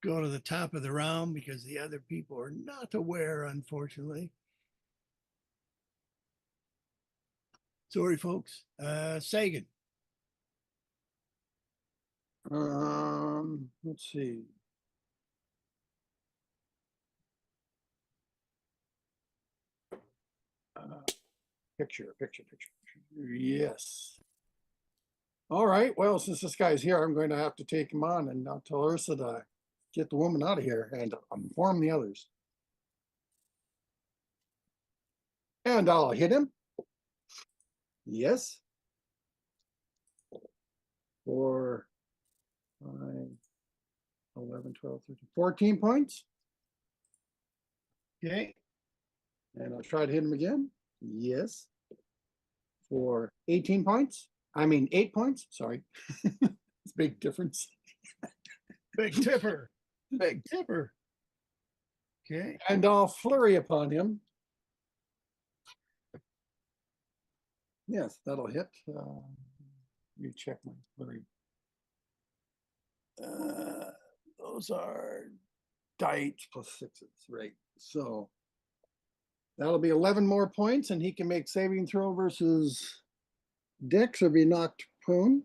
go to the top of the round because the other people are not aware, unfortunately. Sorry, folks. Sagan. Let's see. Picture. Yes. All right. Well, since this guy's here, I'm going to have to take him on and not tell Ursa to get the woman out of here and inform the others. And I'll hit him. Yes. For 5, 11, 12, 13, 14 points. Okay. And I'll try to hit him again. Yes. For 18 points. I mean, 8 points. Sorry. It's a big difference. Big tipper. Big tipper. Okay. And I'll flurry upon him. Yes, that'll hit. Let me check my flurry. Those are dice plus 6s, right? So that'll be 11 more points, and he can make saving throw versus Dex or be knocked prone.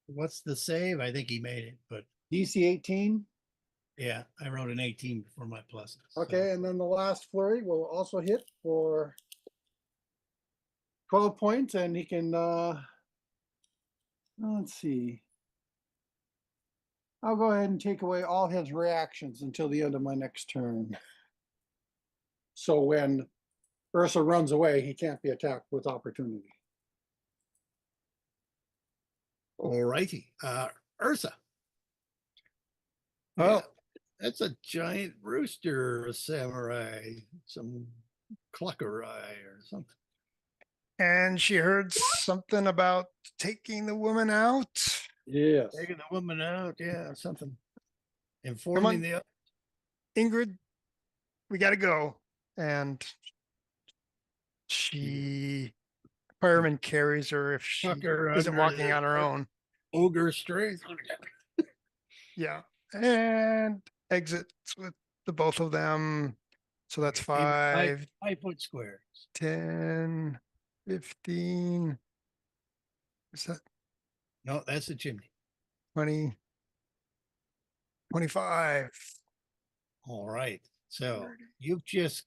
What's the save? I think he made it, but DC 18. yeah, I wrote an 18 before my pluses. Okay, and then the last flurry will also hit for 12 points, and he can, let's see. I'll go ahead and take away all his reactions until the end of my next turn. So when Ursa runs away, he can't be attacked with opportunity. All righty. Ursa. Well, Yeah, that's a giant rooster, a samurai, some cluckerai or something. and she heard something about taking the woman out. Yes. Taking the woman out, yeah, something. Come Informing on, the Ingrid, we got to go. And she, fireman carries her if she fucker isn't under walking the on her own. ogre strength. Yeah. And exits with the both of them. So that's 5, 5 foot squares. 10, 15. Is that No, that's the chimney. 20, 25? All right. So you've just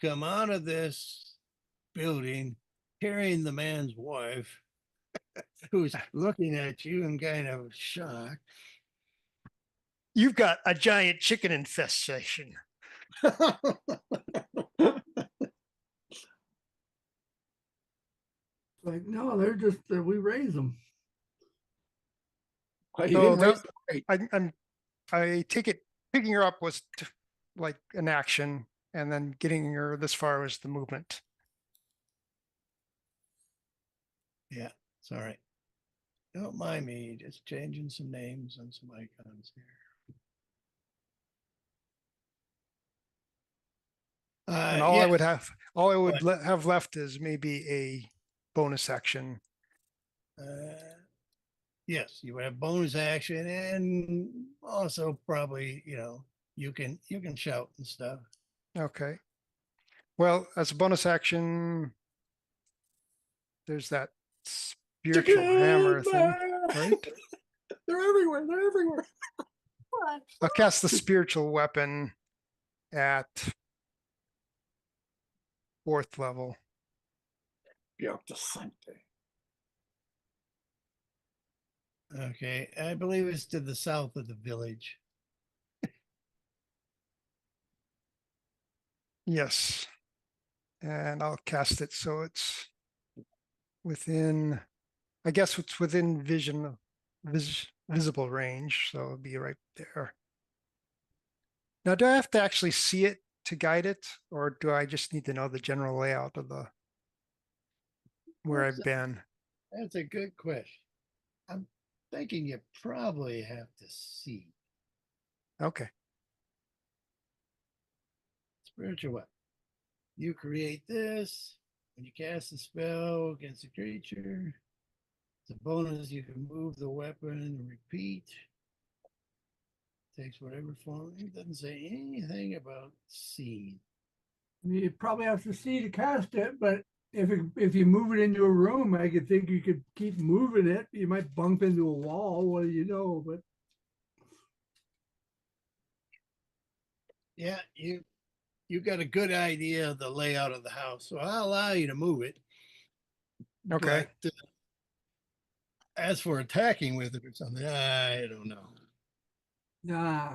come out of this building carrying the man's wife who's looking at you in kind of shock. You've got a giant chicken infestation. Like, no, they're just, we raise them. Well, you So didn't raise that, the rate. I take it picking her up was like an action, and then getting her this far was the movement. Yeah, it's all right. Don't mind me, just changing some names and some icons here. And all I would have, have left is maybe a bonus action. Yes, you would have bonus action, and also probably, you can shout and stuff. Okay. Well, as a bonus action, there's that spiritual hammer thing, right? They're everywhere. They're everywhere. I'll cast the spiritual weapon at 4th level. Be up to Sunday. Okay, I believe it's to the south of the village. Yes. And I'll cast it so it's within, I guess it's within visible range. So it'll be right there. Now, do I have to actually see it to guide it, or do I just need to know the general layout of the where I've been? That's a good question. I'm thinking you probably have to see. Okay. Spiritual weapon. You create this when you cast a spell against a creature. It's a bonus. You can move the weapon and repeat. Takes whatever form. It doesn't say anything about seeing. You probably have to see to cast it, but if you move it into a room, I could think you could keep moving it. You might bump into a wall. What do you know? But Yeah, you got a good idea of the layout of the house, so I'll allow you to move it. Okay. But, as for attacking with it or something, I don't know. nah.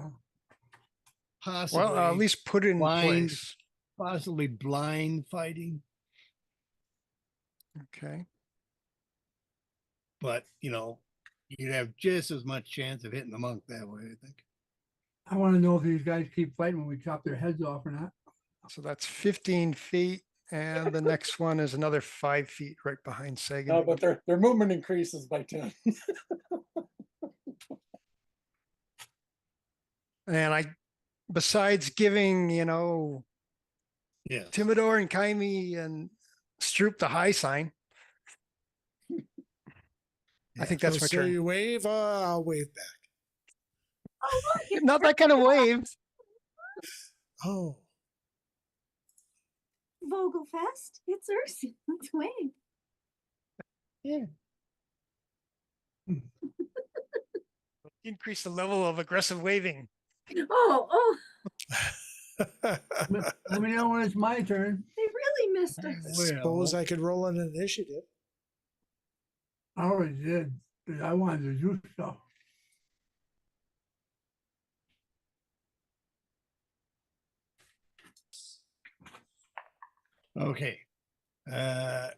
Possibly. Well, I'll at least put it in blind, place. possibly blind fighting, Okay. but you'd have just as much chance of hitting the monk that way, I think. I want to know if these guys keep fighting when we chop their heads off or not. So that's 15 feet. And the next one is another 5 feet right behind Sagan. No, but their movement increases by 10. And I, besides giving, Yeah. Timidor and Kaimi and Stroop the high sign, I think that's my So turn. you wave, I'll wave back. Not that kind of wave. Oh, Vogelfest, it's Ursi. Let's wave. Yeah. Increase the level of aggressive waving. Oh, Let me know when it's my turn. they really missed I us. suppose I could roll an initiative. I already did. But I wanted to do stuff. Okay.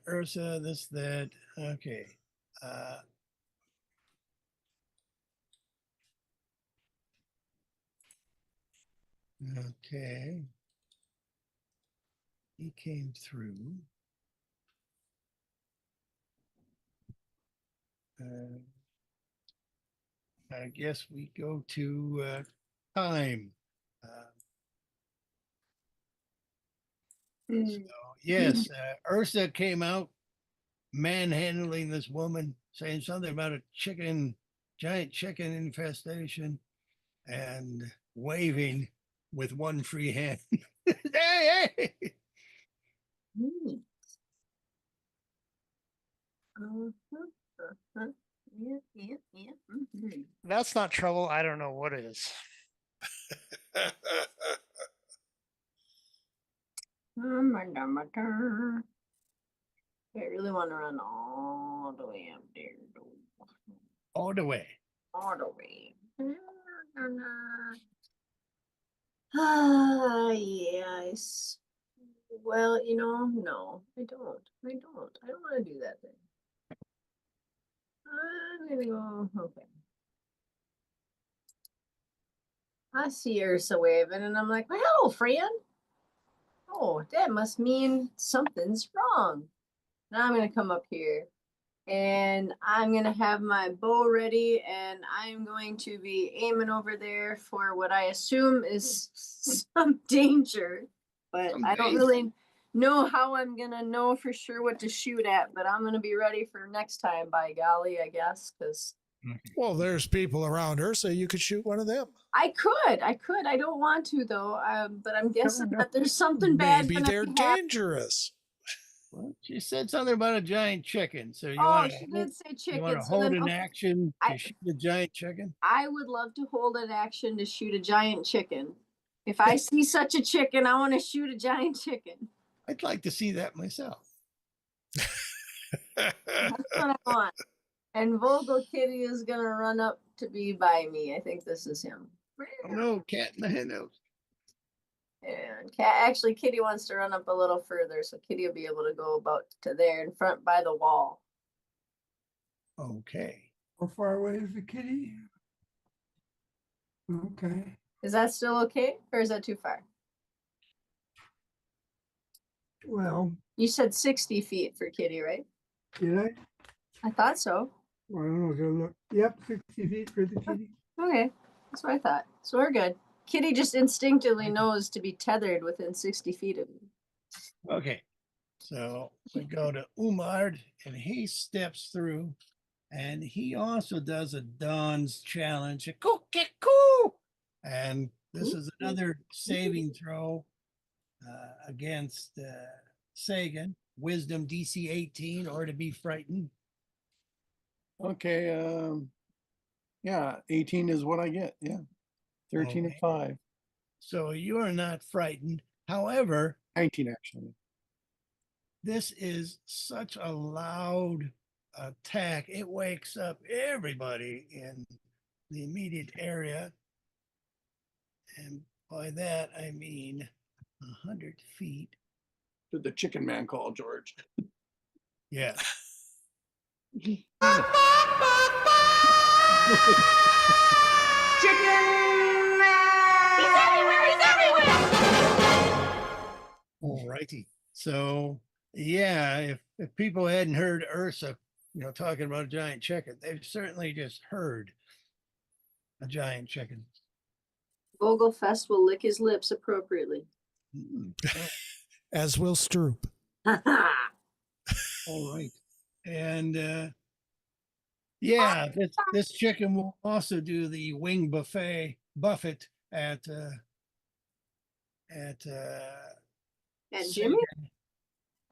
Ursa, this, that. Okay. Okay. He came through. I guess we go to time. So, yes, Ursa came out manhandling this woman, saying something about a giant chicken infestation, and waving with one free hand. Hey, hey! Yeah. Mhm. That's not trouble. I don't know what is. My turn. I really want to run all the way up there. All the way. All the way. Ah, yes. Well, no, I don't. I don't want to do that thing. I'm gonna go. Okay. I see Ursa waving, and I'm like, well, hello, friend. Oh, that must mean something's wrong. Now I'm gonna come up here, and I'm gonna have my bow ready, and I'm going to be aiming over there for what I assume is some danger, but I don't really know how I'm gonna know for sure what to shoot at. But I'm gonna be ready for next time. By golly, I guess, because Well, there's people around her, so you could shoot one of them. I could. I don't want to though. But I'm guessing that there's something bad. Maybe gonna they're be happening. dangerous. Well, she said something about a giant chicken. So you Oh, want she to did say chicken. you want to so hold then, an okay, action to shoot a giant chicken? I would love to hold an action to shoot a giant chicken. If I see such a chicken, I want to shoot a giant chicken. I'd like to see that myself. That's what I want. And Vogel Kitty is gonna run up to be by me. I think this is him. Oh no, cat in the henhouse. And actually, Kitty wants to run up a little further, so Kitty will be able to go about to there in front by the wall. Okay. How far away is the kitty? Okay. Is that still okay, or is that too far? Well, You said 60 feet for Kitty, right? did I? I thought so. I don't know. Gotta look. Yep, 60 feet for the kitty. Okay, that's what I thought. So we're good. Kitty just instinctively knows to be tethered within 60 feet of me. Okay. So we go to Umard, and he steps through, and he also does a Dawn's challenge. Coo! And this is another saving throw against Sagan. Wisdom DC 18 or to be frightened. Okay, yeah, 18 is what I get. Yeah. 13 and Okay. 5. So you are not frightened. However, 19 actually. this is such a loud attack. It wakes up everybody in the immediate area. And by that, I mean 100 feet. Did the chicken man call, George? Yeah. All righty. So yeah, if people hadn't heard Ursa, talking about a giant chicken, they've certainly just heard a giant chicken. Vogelfest will lick his lips appropriately. As will Stroop. All right. And yeah, this chicken will also do the wing buffet at And Sagan. Jimmy?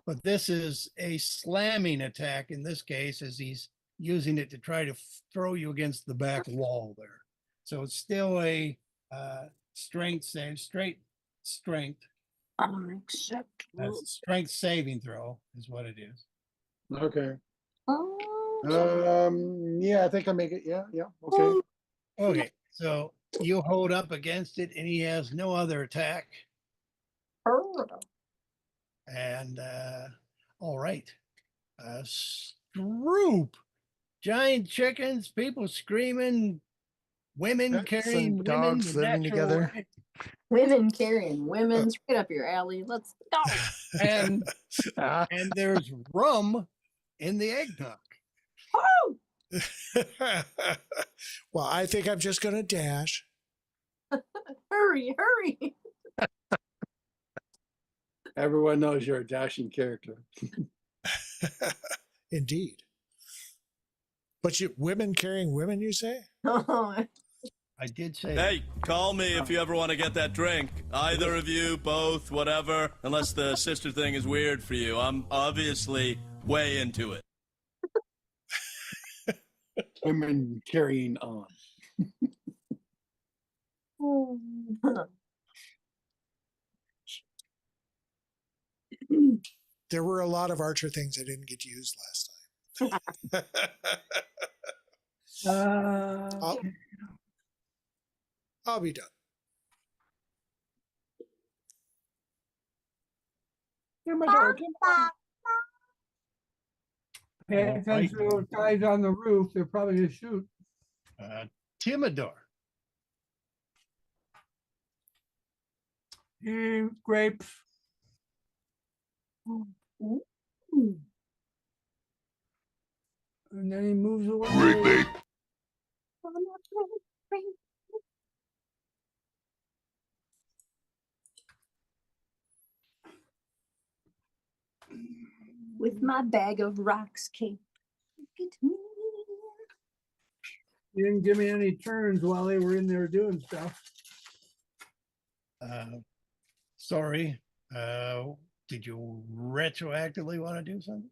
But this is a slamming attack in this case, as he's using it to try to throw you against the back wall there. So it's still a strength save, strength. Strength saving throw is what it is. Okay. Oh, Yeah, I think I make it. Yeah, yeah. Okay. Okay, so you hold up against it, and he has no other attack. And all right, Stroop, giant chickens, people screaming, women Cats carrying and women dogs the living natural together. way. women carrying women, straight up your alley. Let's go. And Ah, and there's rum in the eggnog. Oh, Well, I think I'm just going to dash. hurry, hurry. Everyone knows you're a dashing character. Indeed. But women carrying women, you say? Oh, I did say Hey, call me if you ever want to get that drink. Either of you, both, whatever. Unless the sister thing is weird for you. I'm obviously way into it. Women carrying on. There were a lot of Archer things I didn't get to use last time. I'll, I'll be done. Pay attention to those guys on the roof. They're probably gonna shoot. Timidor. Grapes. And then he moves away. Great bait. With my bag of rocks, Kate. Look at me. He didn't give me any turns while they were in there doing stuff. Sorry. Did you retroactively want to do something?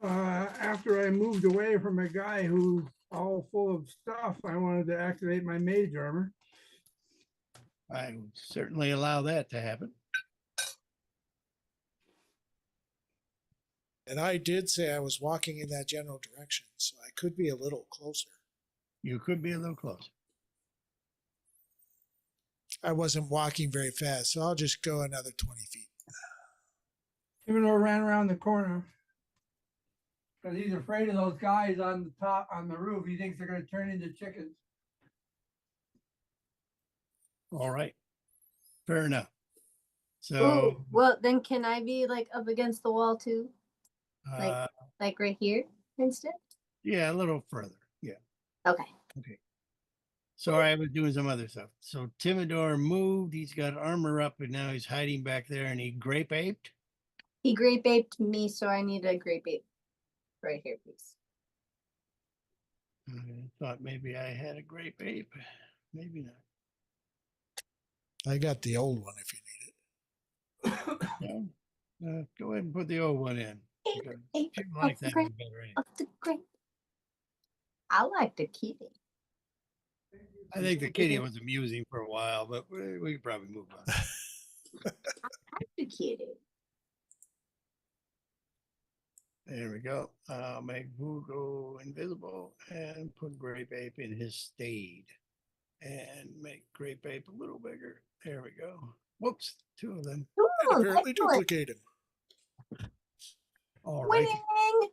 After I moved away from a guy who's all full of stuff, I wanted to activate my mage armor. I would certainly allow that to happen. And I did say I was walking in that general direction, so I could be a little closer. You could be a little closer. I wasn't walking very fast, so I'll just go another 20 feet. Even though I ran around the corner. Because he's afraid of those guys on the top, on the roof. He thinks they're going to turn into chickens. All right. Fair enough. So, Oh, well, then can I be like up against the wall too? Like right here instead? yeah, a little further. Yeah. Okay. Okay. Sorry, I was doing some other stuff. So Timidor moved. He's got armor up, and now he's hiding back there, and he grape aped. He grape aped me, so I need a grape ape right here, please. I thought maybe I had a grape ape. Maybe not. I got the old one if you need it. No? Go ahead and put the old one in. because Ape you of like the that grape, one better anyway. of the grape. I like the kitty. I think the kitty was amusing for a while, but we could probably move on. I like the kitty. There we go. I'll make Boo go invisible and put Grape Ape in his stead. And make Grape Ape a little bigger. There we go. Whoops, two of them. Ooh, And apparently excellent. duplicate him. All right. Winning.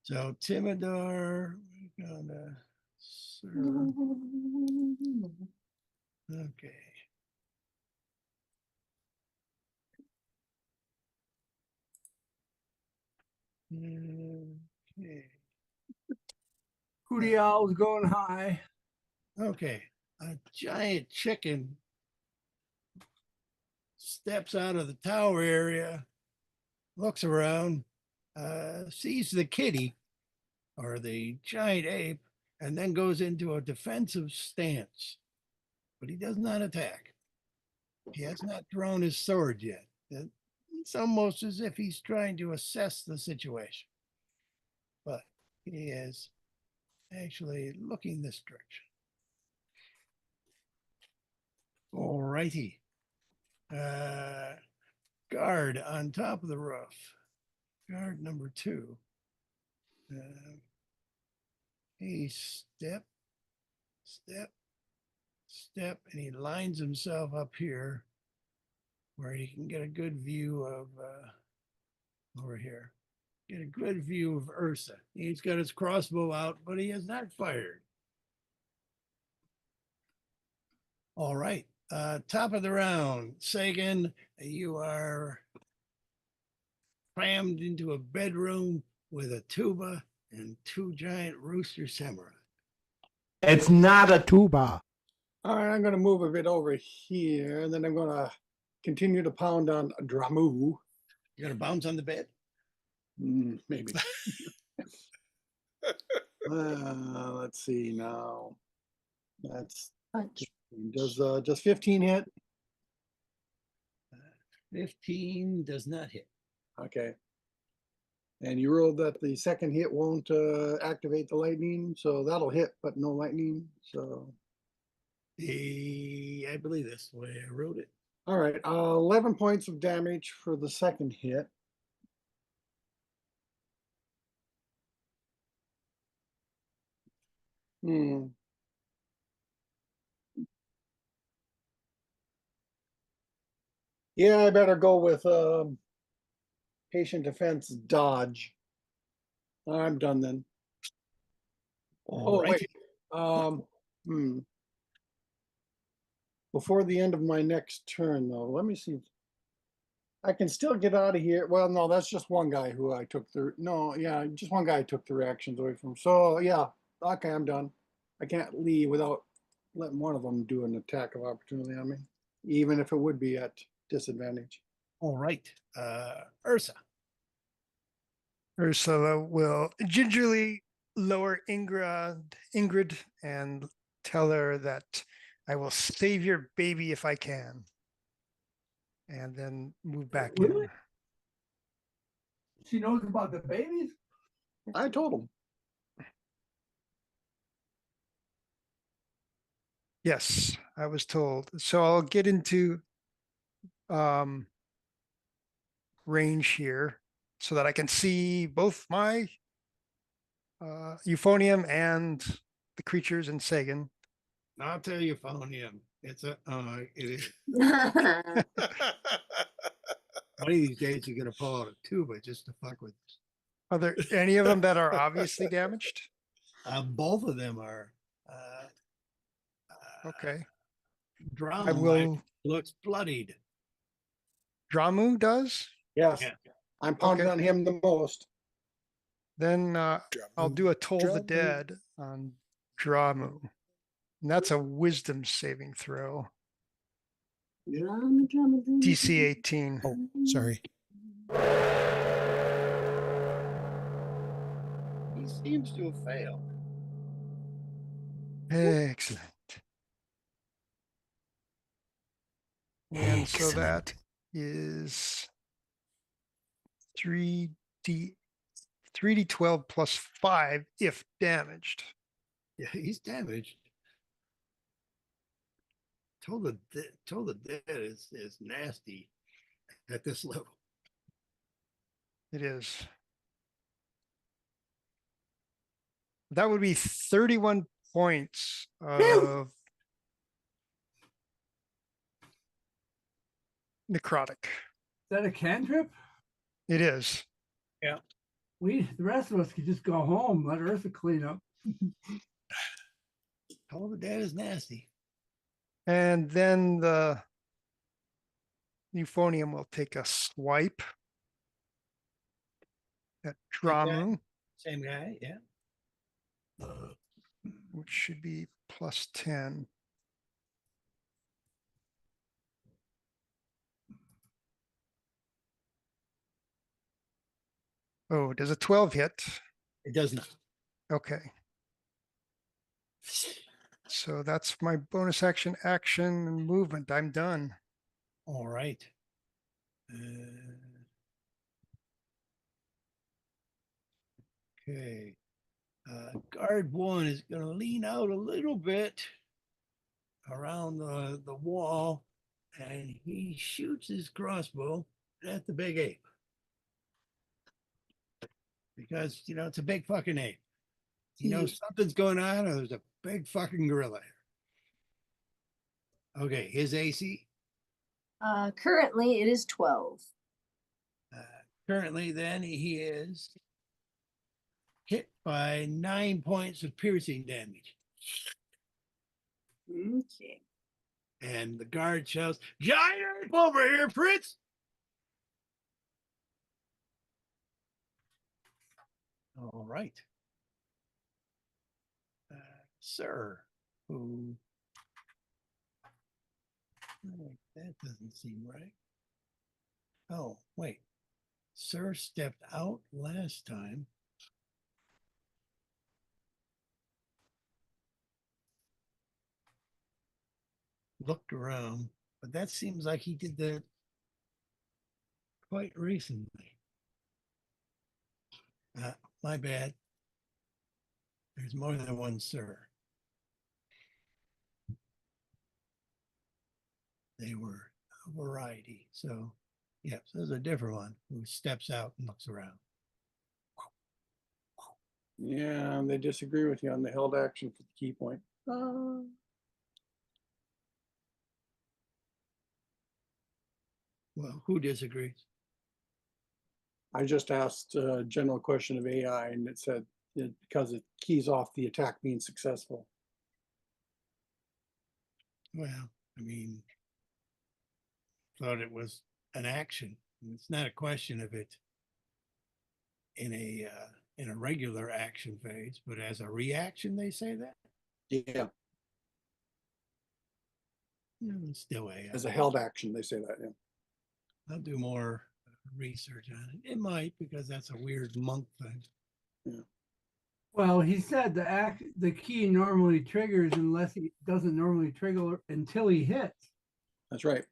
So Timidor, we're gonna serve. Okay. Okay. Hootie Owl's going high. Okay. A giant chicken steps out of the tower area, looks around, sees the kitty or the giant ape, and then goes into a defensive stance. But he does not attack. He has not drawn his sword yet. It's almost as if he's trying to assess the situation. But he is actually looking this direction. All righty. Guard on top of the roof. Guard number 2. He step, and he lines himself up here where he can get a good view of over here. Get a good view of Ursa. He's got his crossbow out, but he has not fired. All right. Top of the round. Sagan, you are crammed into a bedroom with a tuba and 2 giant rooster samurai. It's not a Tuba. All right, I'm going to move a bit over here, and then I'm going to continue to pound on Dramu. You're going to bounce on the bed? Maybe. Let's see now. That's Punch. does 15 hit? 15 does not hit. Okay. And you rolled that the second hit won't activate the lightning, so that'll hit, but no lightning. So I believe that's the way I wrote it. all right, 11 points of damage for the second hit. Yeah, I better go with patient defense dodge. I'm done then. All right. Wait. Before the end of my next turn, though, let me see. I can still get out of here. Well, no, that's just one guy who I took the. No, yeah, just one guy I took the reactions away from. So yeah, okay, I'm done. I can't leave without letting one of them do an attack of opportunity on me, even if it would be at disadvantage. All right. Ursa. Ursula will gingerly lower Ingrid and tell her that I will save your baby if I can. And then move back Really? in. She knows about the babies? I told him. Yes, I was told. So I'll get into range here so that I can see both my euphonium and the creatures in Sagan. I'll tell you, Euphonium. It's it is. One of these days you're gonna pull out a tuba just to fuck with us. Are there any of them that are obviously damaged? Both of them are. Okay. Drama I will. looks bloodied. Dramu does? Yes, Yeah. I'm pounding Okay. on him the most. Then I'll do a Toll the Dead on Dramu. And that's a wisdom saving throw. Drama, drama, drama. DC 18. Oh, sorry. He seems to have failed. Excellent. And so Excellent. that is 3d12 plus 5 if damaged. Yeah, he's damaged. Toll the Dead is nasty at this level. It is. That would be 31 points of necrotic. Is that a cantrip? It is. The rest of us could just go home, let Ursa clean up. Toll the Dead is nasty. And then the euphonium will take a swipe at Dramu, Same guy, yeah. which should be plus 10. Oh, does a 12 hit? It does not. Okay. So that's my bonus action and movement. I'm done. All right. Okay. Guard 1 is going to lean out a little bit. around the wall, and he shoots his crossbow at the big ape. Because, you know, it's a big fucking ape. You know, something's going on, or there's a big fucking gorilla here. Okay, his AC. Currently it is 12. Currently, then, he is hit by 9 points of piercing damage. Okay. And the guard shouts, "Giant ape over here, Fritz!" All right. Sir, who... Oh, that doesn't seem right. Oh, wait. Sir stepped out last time. Looked around, but that seems like he did that quite recently. My bad. There's more than one sir. They were a variety. So, yeah, so there's a different one who steps out and looks around. Yeah, and they disagree with you on the held action for the key point. Well, who disagrees? I just asked a general question of AI, and it said because it keys off the attack being successful. Well, I mean, thought it was an action. It's not a question of it in a regular action phase, but as a reaction, they say that. Yeah, Still AI. as a held action, they say that. Yeah. I'll do more research on it. It might, because that's a weird monk thing. Well, he said the key normally triggers unless he doesn't normally trigger until he hits. That's right.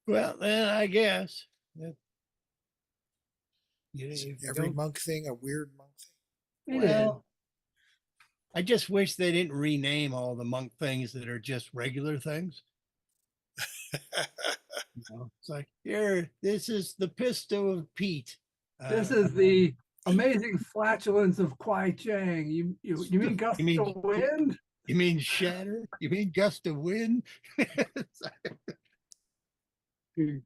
Well, then I guess that Is if you every don't- monk thing a weird monk thing? It is. well, I just wish they didn't rename all the monk things that are just regular things. You know, it's like, here, this is the pistol of Pete. This is the amazing flatulence of Kwai Chang. You mean gust mean- of wind? You mean shatter? You mean gust of wind?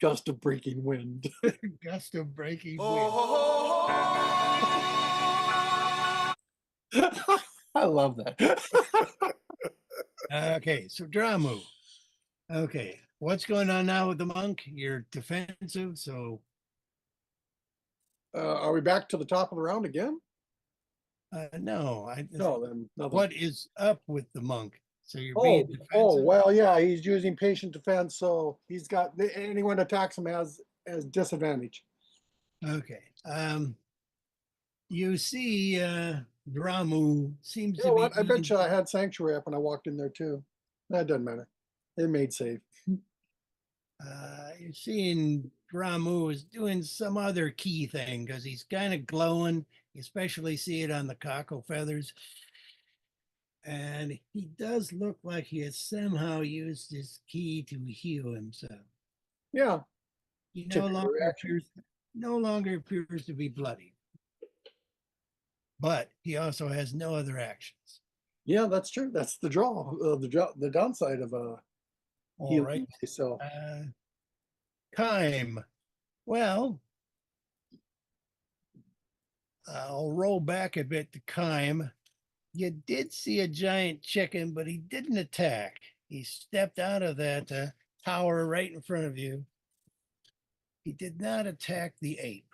Gust of breaking wind. Gust of breaking wind. I love that. Okay, so Dramu. Okay, what's going on now with the monk? You're defensive, so Are we back to the top of the round again? no. No, then nothing. What is up with the monk? So you're Oh, being defensive. well, yeah, he's using patient defense, so he's got anyone attacks him as disadvantage. Okay. You see, Dramu seems You to know be. what? I bet you I had sanctuary up when I walked in there too. That doesn't matter. It made safe. You're seeing Dramu is doing some other key thing because he's kind of glowing. You especially see it on the cockle feathers. And he does look like he has somehow used his key to heal himself. Yeah. He Typical reaction. no longer appears to be bloody. But he also has no other actions. Yeah, that's true. That's the draw. The downside of All healing right. myself. Kime. Well, I'll roll back a bit to Kime. You did see a giant chicken, but he didn't attack. He stepped out of that tower right in front of you. He did not attack the ape.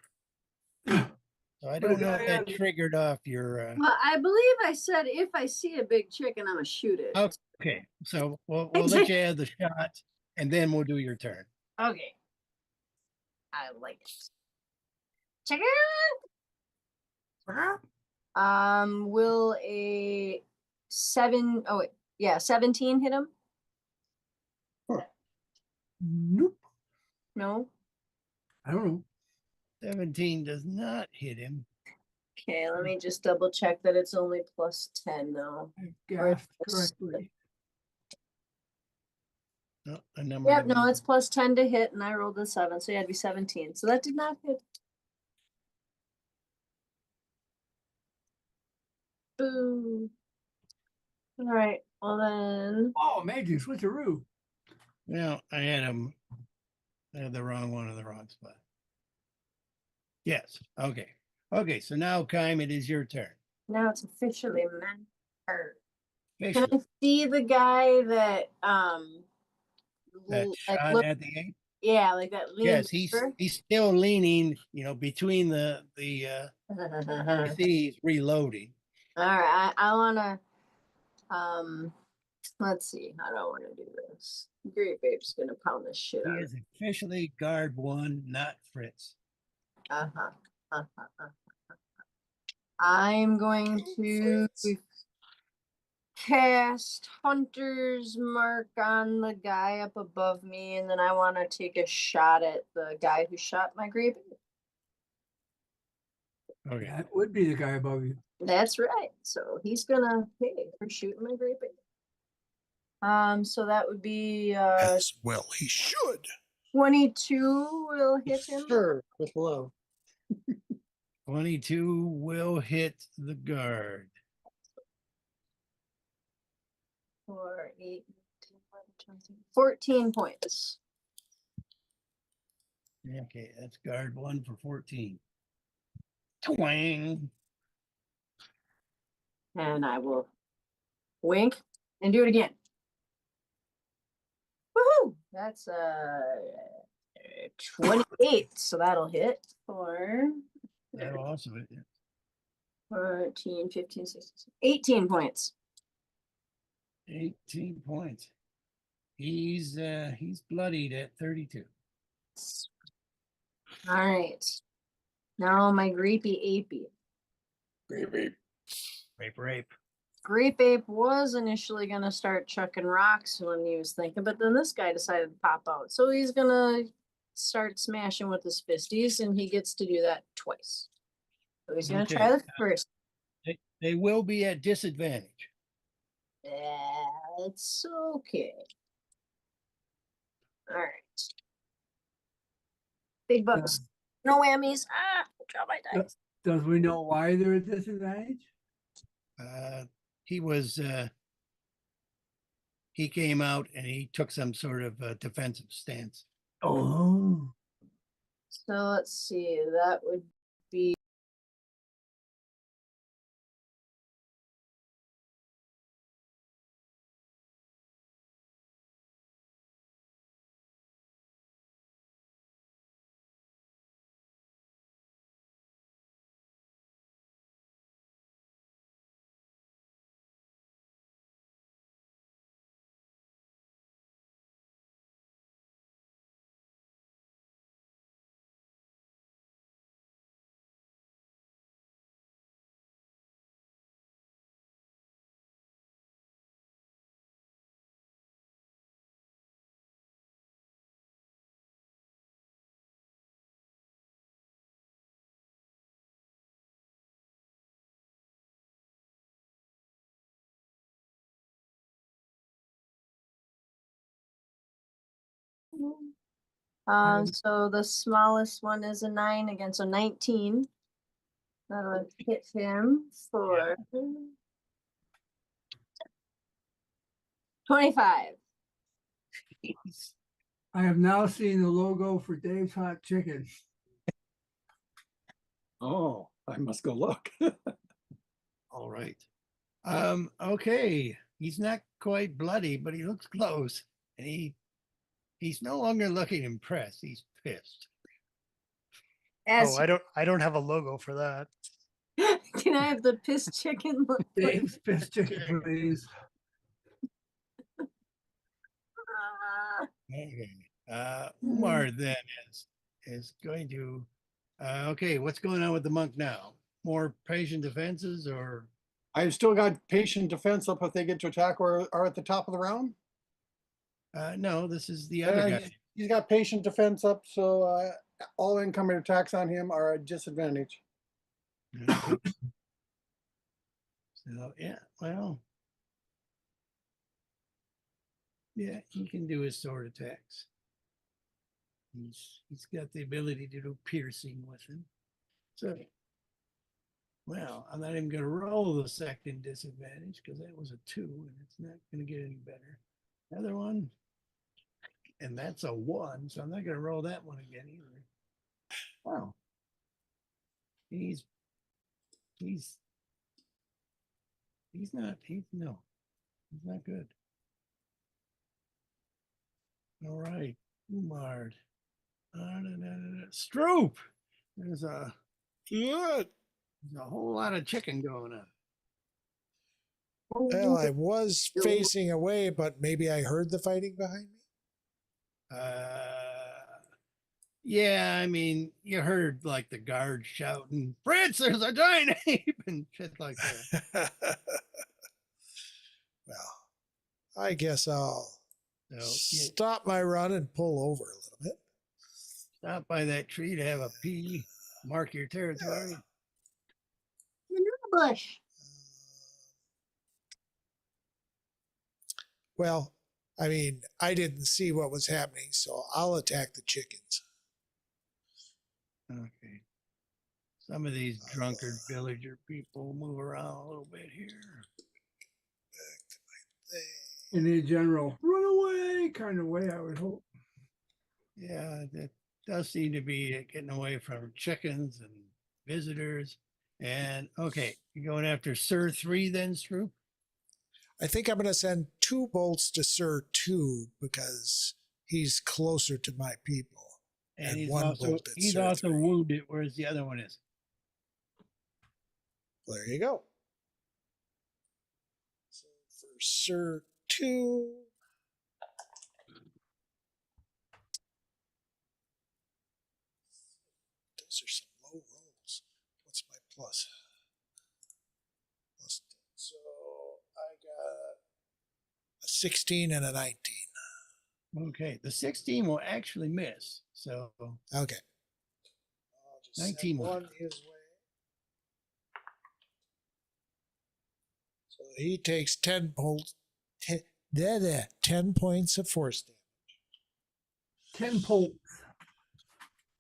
So I don't know if that triggered off your. Well, I believe I said if I see a big chicken, I'm gonna shoot it. Okay, so we'll let you have the shot, and then we'll do your turn. Okay. I like it. Chicken. Will a 17 hit him? Nope. No. I don't know. 17 does not hit him. Okay, let me just double check that it's only +10 now. I guessed correctly. No, a number Yep, that no, we- it's +10 to hit, and I rolled a 7, so yeah, it'd be 17. So that did not hit. Boo. All right, well then, Oh, amazing switcheroo. Well, I had the wrong one in the wrong spot. Yes. Okay. Okay. So now, Kime, it is your turn. now it's officially my turn. Can Officially, I see the guy that that like shot look, at the eight. yeah, like that leaned Yes, over? he's still leaning. Between the. You see, he's reloading. All right, I wanna let's see, how do I wanna do this? Great Babe's gonna pound this shit He out of is officially guard one, not Fritz. uh-huh. I'm going to cast Hunter's Mark on the guy up above me, and then I want to take a shot at the guy who shot my Great Babe. Okay. That would be the guy above you. That's right. So he's gonna pay for shooting my Great Babe. So that would be As well he should. 22 will hit him. Sure, with love. 22 will hit the guard. For 8, 14 points. Okay, that's guard one for 14. Twang. And I will wink and do it again. Woohoo! That's 28, so that'll hit for That'll also hit. Yeah. 14, 15, 16, 18 points. 18 points. He's bloodied at 32. All right. Now my Grapey Apey. Rape. Grape Ape was initially gonna start chucking rocks when he was thinking, but then this guy decided to pop out. So he's gonna start smashing with his fisties, and he gets to do that twice. So he's gonna try Okay. the first. They will be at disadvantage. That's okay. All right. Big bucks. No whammies. Drop my dice. Does we know why they're at disadvantage? He came out and he took some sort of defensive stance. Oh. So let's see. That would be so the smallest one is a 9 against a 19. That'll hit him for 25. I have now seen the logo for Dave's Hot Chicken. Oh, I must go look. All right. Okay. He's not quite bloody, but he looks close. And he's no longer looking impressed. He's pissed. As I don't have a logo for that. can I have the piss chicken look? Dave's Piss Chicken, please. Okay. Umar then is going to okay, what's going on with the monk now? More patient defenses or I've still got patient defense up if they get to attack or are at the top of the round. no, this is the other guy. He's got patient defense up, so all incoming attacks on him are at disadvantage. So yeah, well, yeah, he can do his sword attacks. He's got the ability to do piercing with him. So, well, I'm not even going to roll the second disadvantage because that was a 2, and it's not going to get any better. Another one, and that's a 1, so I'm not going to roll that one again either. Wow, he's not good. All right, Umard. Stroop. There's a whole lot of chicken going on. Well, I was facing away, but maybe I heard the fighting behind me. Yeah, I mean, you heard like the guard shouting, "Fritz, there's a giant ape," and shit like that. Well, I guess I'll So stop my run and pull over a little bit. stop by that tree to have a pee, mark your territory. Bush. Well, I mean, I didn't see what was happening, so I'll attack the chickens. Okay. Some of these drunkard villager people move around a little bit here. Back to my thing. In a general run away kind of way, I would hope. Yeah, that does seem to be getting away from chickens and visitors. And okay, you're going after Sir 3 then, Stroop? I think I'm going to send 2 bolts to Sir 2 because he's closer to my people. And he's 1 also, bolt at he's Sir also 3. wounded, whereas the other one is. There you go. So for Sir 2. Those are some low rolls. What's my plus? Plus 10. So I got a 16 and a 19. Okay, the 16 will actually miss. So Okay. I'll just 19 send will. one his way. So he takes 10 bolts. 10 points of force damage. 10 polls.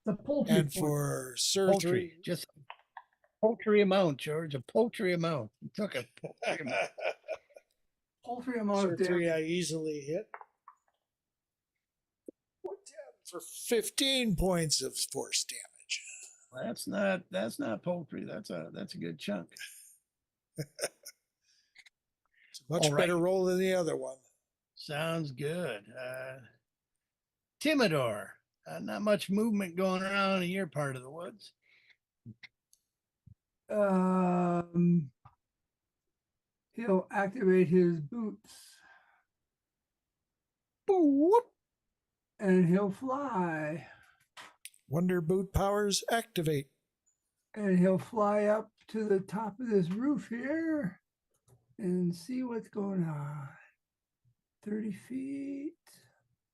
The poultry. And for Sir Poultry, 3, just a poultry amount, George, a poultry amount. You took a poultry amount. poultry amount Sir of 3 damage. I easily hit. 10 for 15 points of force damage. That's not poultry. That's a good chunk. It's a much All right. better roll than the other one. Sounds good. Timidor, not much movement going around in your part of the woods. He'll activate his boots. Boop. And he'll fly. Wonder boot powers activate. And he'll fly up to the top of this roof here and see what's going on. 30 feet,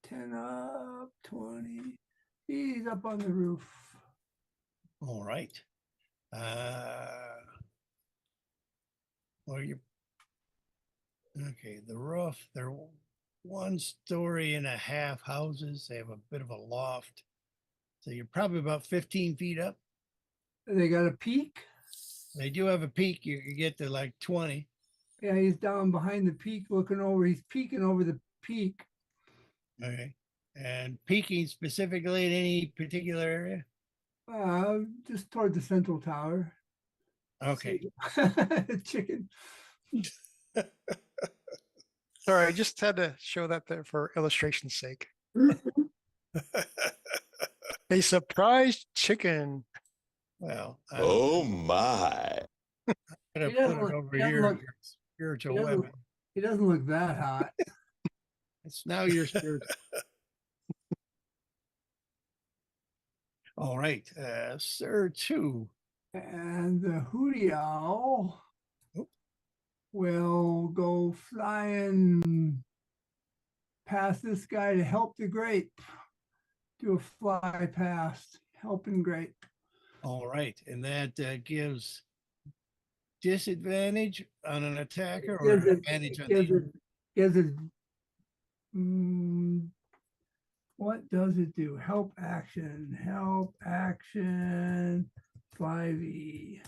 10 up, 20. He's up on the roof. All right. Well, you okay? The roof. They're 1.5-story houses. They have a bit of a loft, so you're probably about 15 feet up. They got a peak. They do have a peak. You can get to like 20. Yeah, he's down behind the peak looking over. He's peeking over the peak. Okay. And peaking specifically in any particular area? Just toward the central tower. Okay. Chicken. Sorry, I just had to show that there for illustration's sake. A surprise chicken. Well, Oh my. I'm gonna He put doesn't it look- over he doesn't here. look- Your spiritual he doesn't weapon. He doesn't look that hot. It's now your spiritual. All right, Sir 2. And the hootie owl Oop. will go flying past this guy to help the grape. Do a fly past, helping grape. All right, and that gives disadvantage on an attacker or Gives it- advantage on gives the it, gives it, what does it do? Help action, 5E.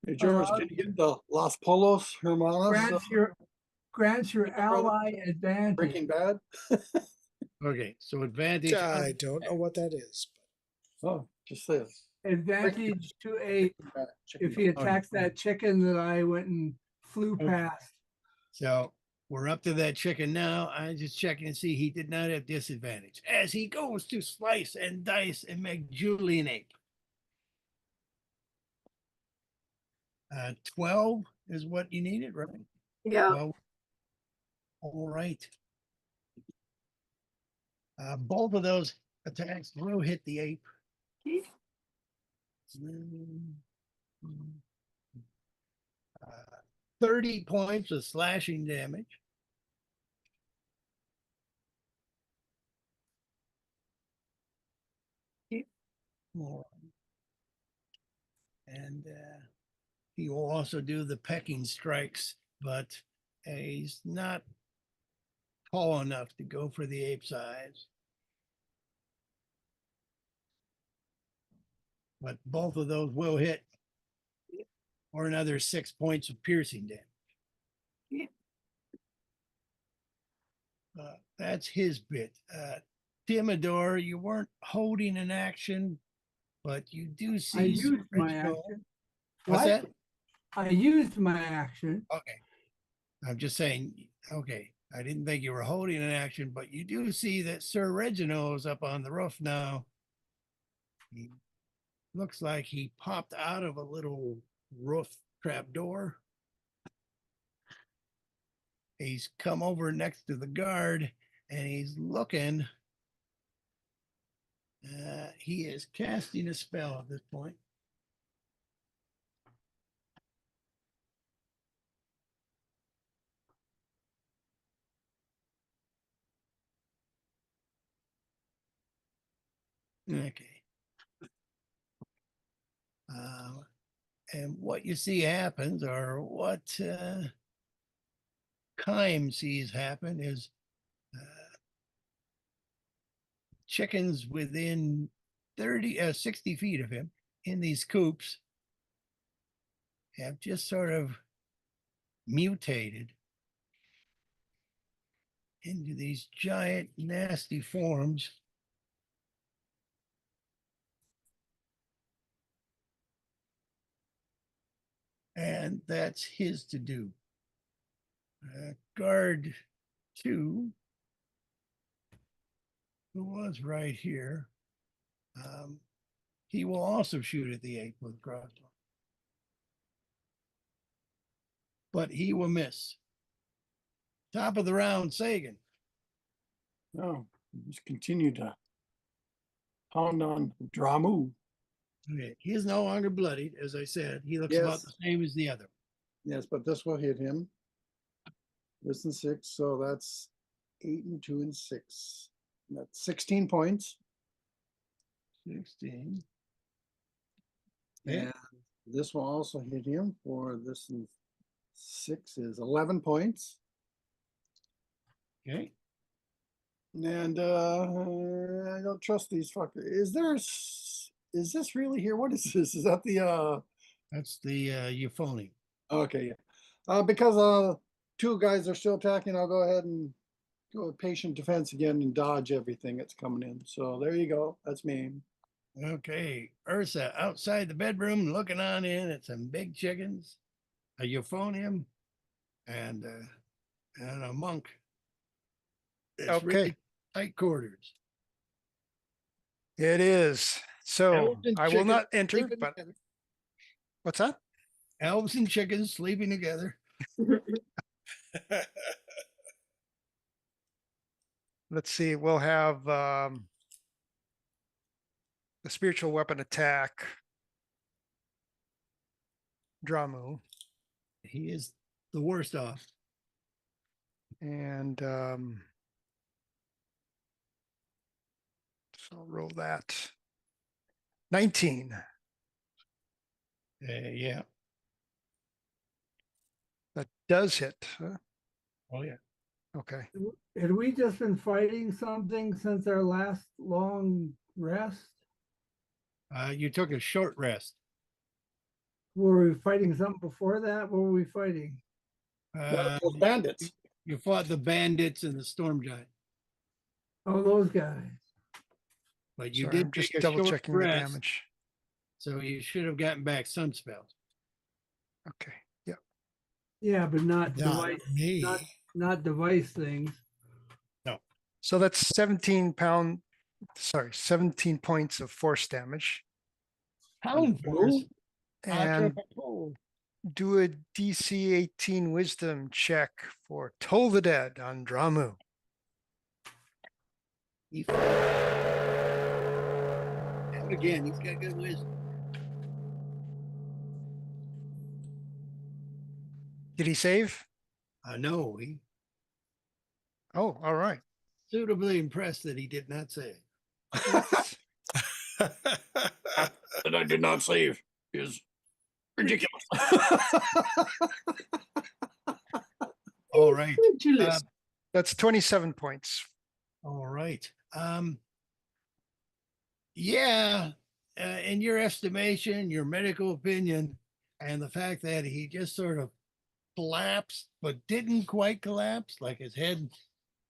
Hey, George, can you get the Las Polos Hermanos? Grants your ally advantage. Breaking Bad? Okay, so advantage. I don't know what that is. Oh, just this. Advantage to a, if he attacks that chicken that I went and flew past. So we're up to that chicken now. I'm just checking to see he did not have disadvantage as he goes to slice and dice and make Julian ape. 12 is what you needed, right? Yeah. Well, all right. Both of those attacks will hit the ape. 30 points of slashing damage. More. And he will also do the pecking strikes, but he's not tall enough to go for the ape's eyes. But both of those will hit, or another 6 points of piercing damage. That's his bit. Timidor, you weren't holding an action, but you do see. I used my Reginald. action. What's What? that? I used my action. Okay. I'm just saying, okay. I didn't think you were holding an action, but you do see that Sir Reginald is up on the roof now. He looks like he popped out of a little roof trap door. He's come over next to the guard and he's looking. He is casting a spell at this point. Okay. And what you see happens, or what Kime sees happen, is chickens within 60 feet of him in these coops have just sort of mutated into these giant, nasty forms. And that's his to do. Guard 2, who was right here, he will also shoot at the ape with crossbow. But he will miss. Top of the round, Sagan. No, just continue to pound on Dramu. Okay. He is no longer bloodied, as I said. He looks about Yes. the same as the other. Yes, but this will hit him. This and 6, so that's 8 and 2 and 6. That's 16 points. 16. And this will also hit him for this and 6 is 11 points. Okay. And I don't trust these fuckers. Is this really here? What is this? Is that the That's the euphony. okay, yeah. Because 2 guys are still attacking, I'll go ahead and go with patient defense again and dodge everything that's coming in. So there you go. That's me. Okay. Ursa outside the bedroom looking on in at some big chickens, a euphonium, and a monk. It's Okay. really tight quarters. It is. So Elves and I will chickens not enter, sleeping but together. what's that? Elves and chickens sleeping together. Let's see. We'll have the spiritual weapon attack. Dramu. He is the worst off. And so I'll roll that. 19. Yeah. That does hit. Huh? Oh, yeah. Okay. Had we just been fighting something since our last long rest? You took a short rest. Were we fighting something before that? What were we fighting? Those bandits. You fought the bandits and the storm giant, Oh, those guys. but you Sorry, did I'm just take a double short checking the rest, damage. so you should have gotten back some spells. Okay. Yep. Yeah, but not Not device, me. not device things. So that's 17 points of force damage. Pound force. And do a DC 18 wisdom check for Toll the Dead on Dramu. And again, he's got good wisdom. Did he save? No, he Oh, all right. suitably impressed that he did not say. That I did not save is ridiculous. All right. That's 27 points. All right. Yeah, in your estimation, your medical opinion, and the fact that he just sort of collapsed, but didn't quite collapse, like his head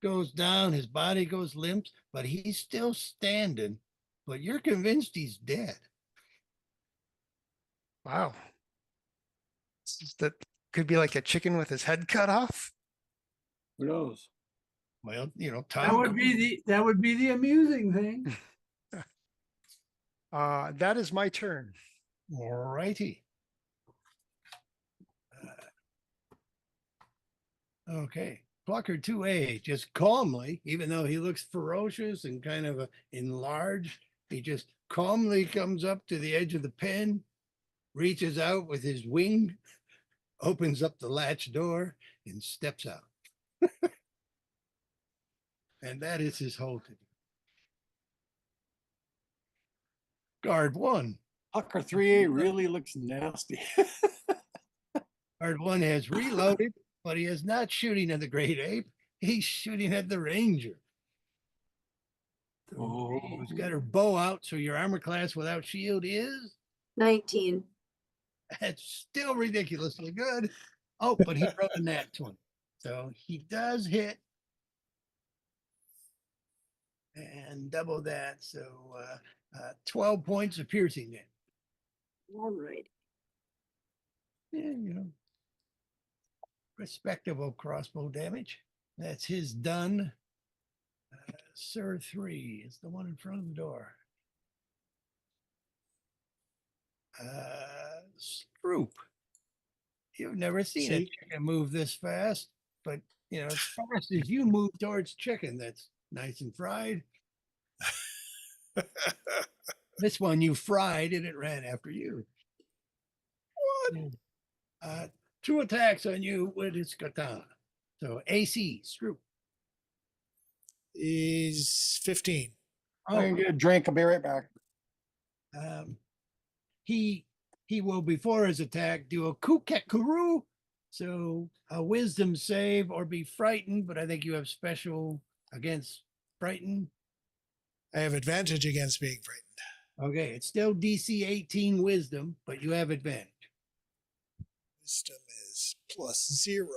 goes down, his body goes limp, but he's still standing. But you're convinced he's dead. Wow. That could be like a chicken with his head cut off. Who knows? Well, you know, That Tom. would be the amusing thing. That is my turn. All righty. Okay. Plucker 2A, just calmly, even though he looks ferocious and kind of enlarged, he just calmly comes up to the edge of the pen, reaches out with his wing, opens up the latch door, and steps out. And that is his whole to do. Guard 1. Pucker 3A really looks nasty. Guard 1 has reloaded, but he is not shooting at the great ape. He's shooting at the ranger. Oh. Who's got her bow out, so your armor class without shield is 19. that's still ridiculously good. Oh, but he rolled a nat 20. So he does hit. And double that. So 12 points of piercing then. All right. Yeah, you know, respectable crossbow damage. That's his done. Sir 3 is the one in front of the door. Stroop. You've never seen a chicken move this fast, but you know, as fast as you move towards chicken, that's nice and fried. This one you fried and it ran after you. What? 2 attacks on you with its katana. So AC, Stroop. Is 15. I'm gonna get a drink. I'll be right back. He will, before his attack, do a kukekuru. So a wisdom save or be frightened, but I think you have special against frightened. I have advantage against being frightened. Okay, it's still DC 18 wisdom, but you have advantage. Wisdom is +0.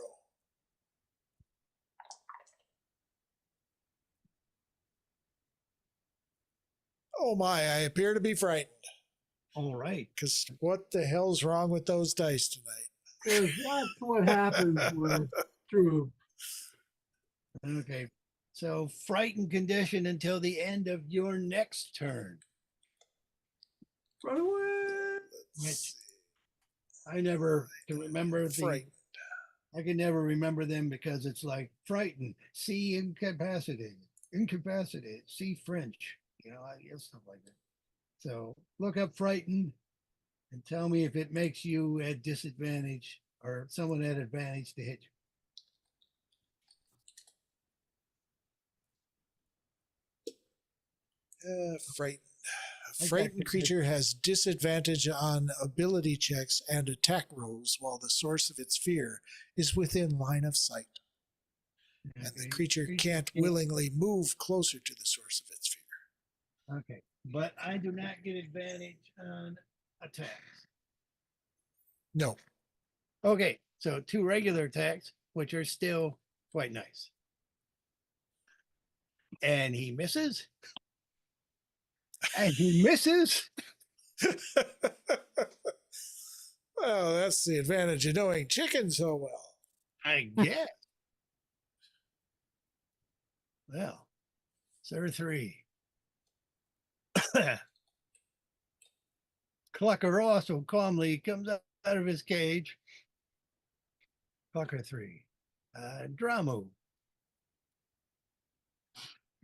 Oh my, I appear to be frightened. All right. Because what the hell's wrong with those dice tonight? Because that's what happens with Drew. Okay. So frightened condition until the end of your next turn. Run away. Which I never can remember Frightened. I can never remember them because it's like frightened, see incapacitated, see French, you know, I guess stuff like that. So look up frightened and tell me if it makes you at disadvantage or someone at advantage to hit you. Frightened. frightened creature has disadvantage on ability checks and attack rolls while the source of its fear is within line of sight. And the creature can't willingly move closer to the source of its fear. Okay, but I do not get advantage on attacks. No. Okay, so 2 regular attacks, which are still quite nice. And he misses. And he misses. Well, that's the advantage of knowing chicken so well. I guess. Well, Sir 3. Clucker also calmly comes out of his cage. Clucker 3. Dramu.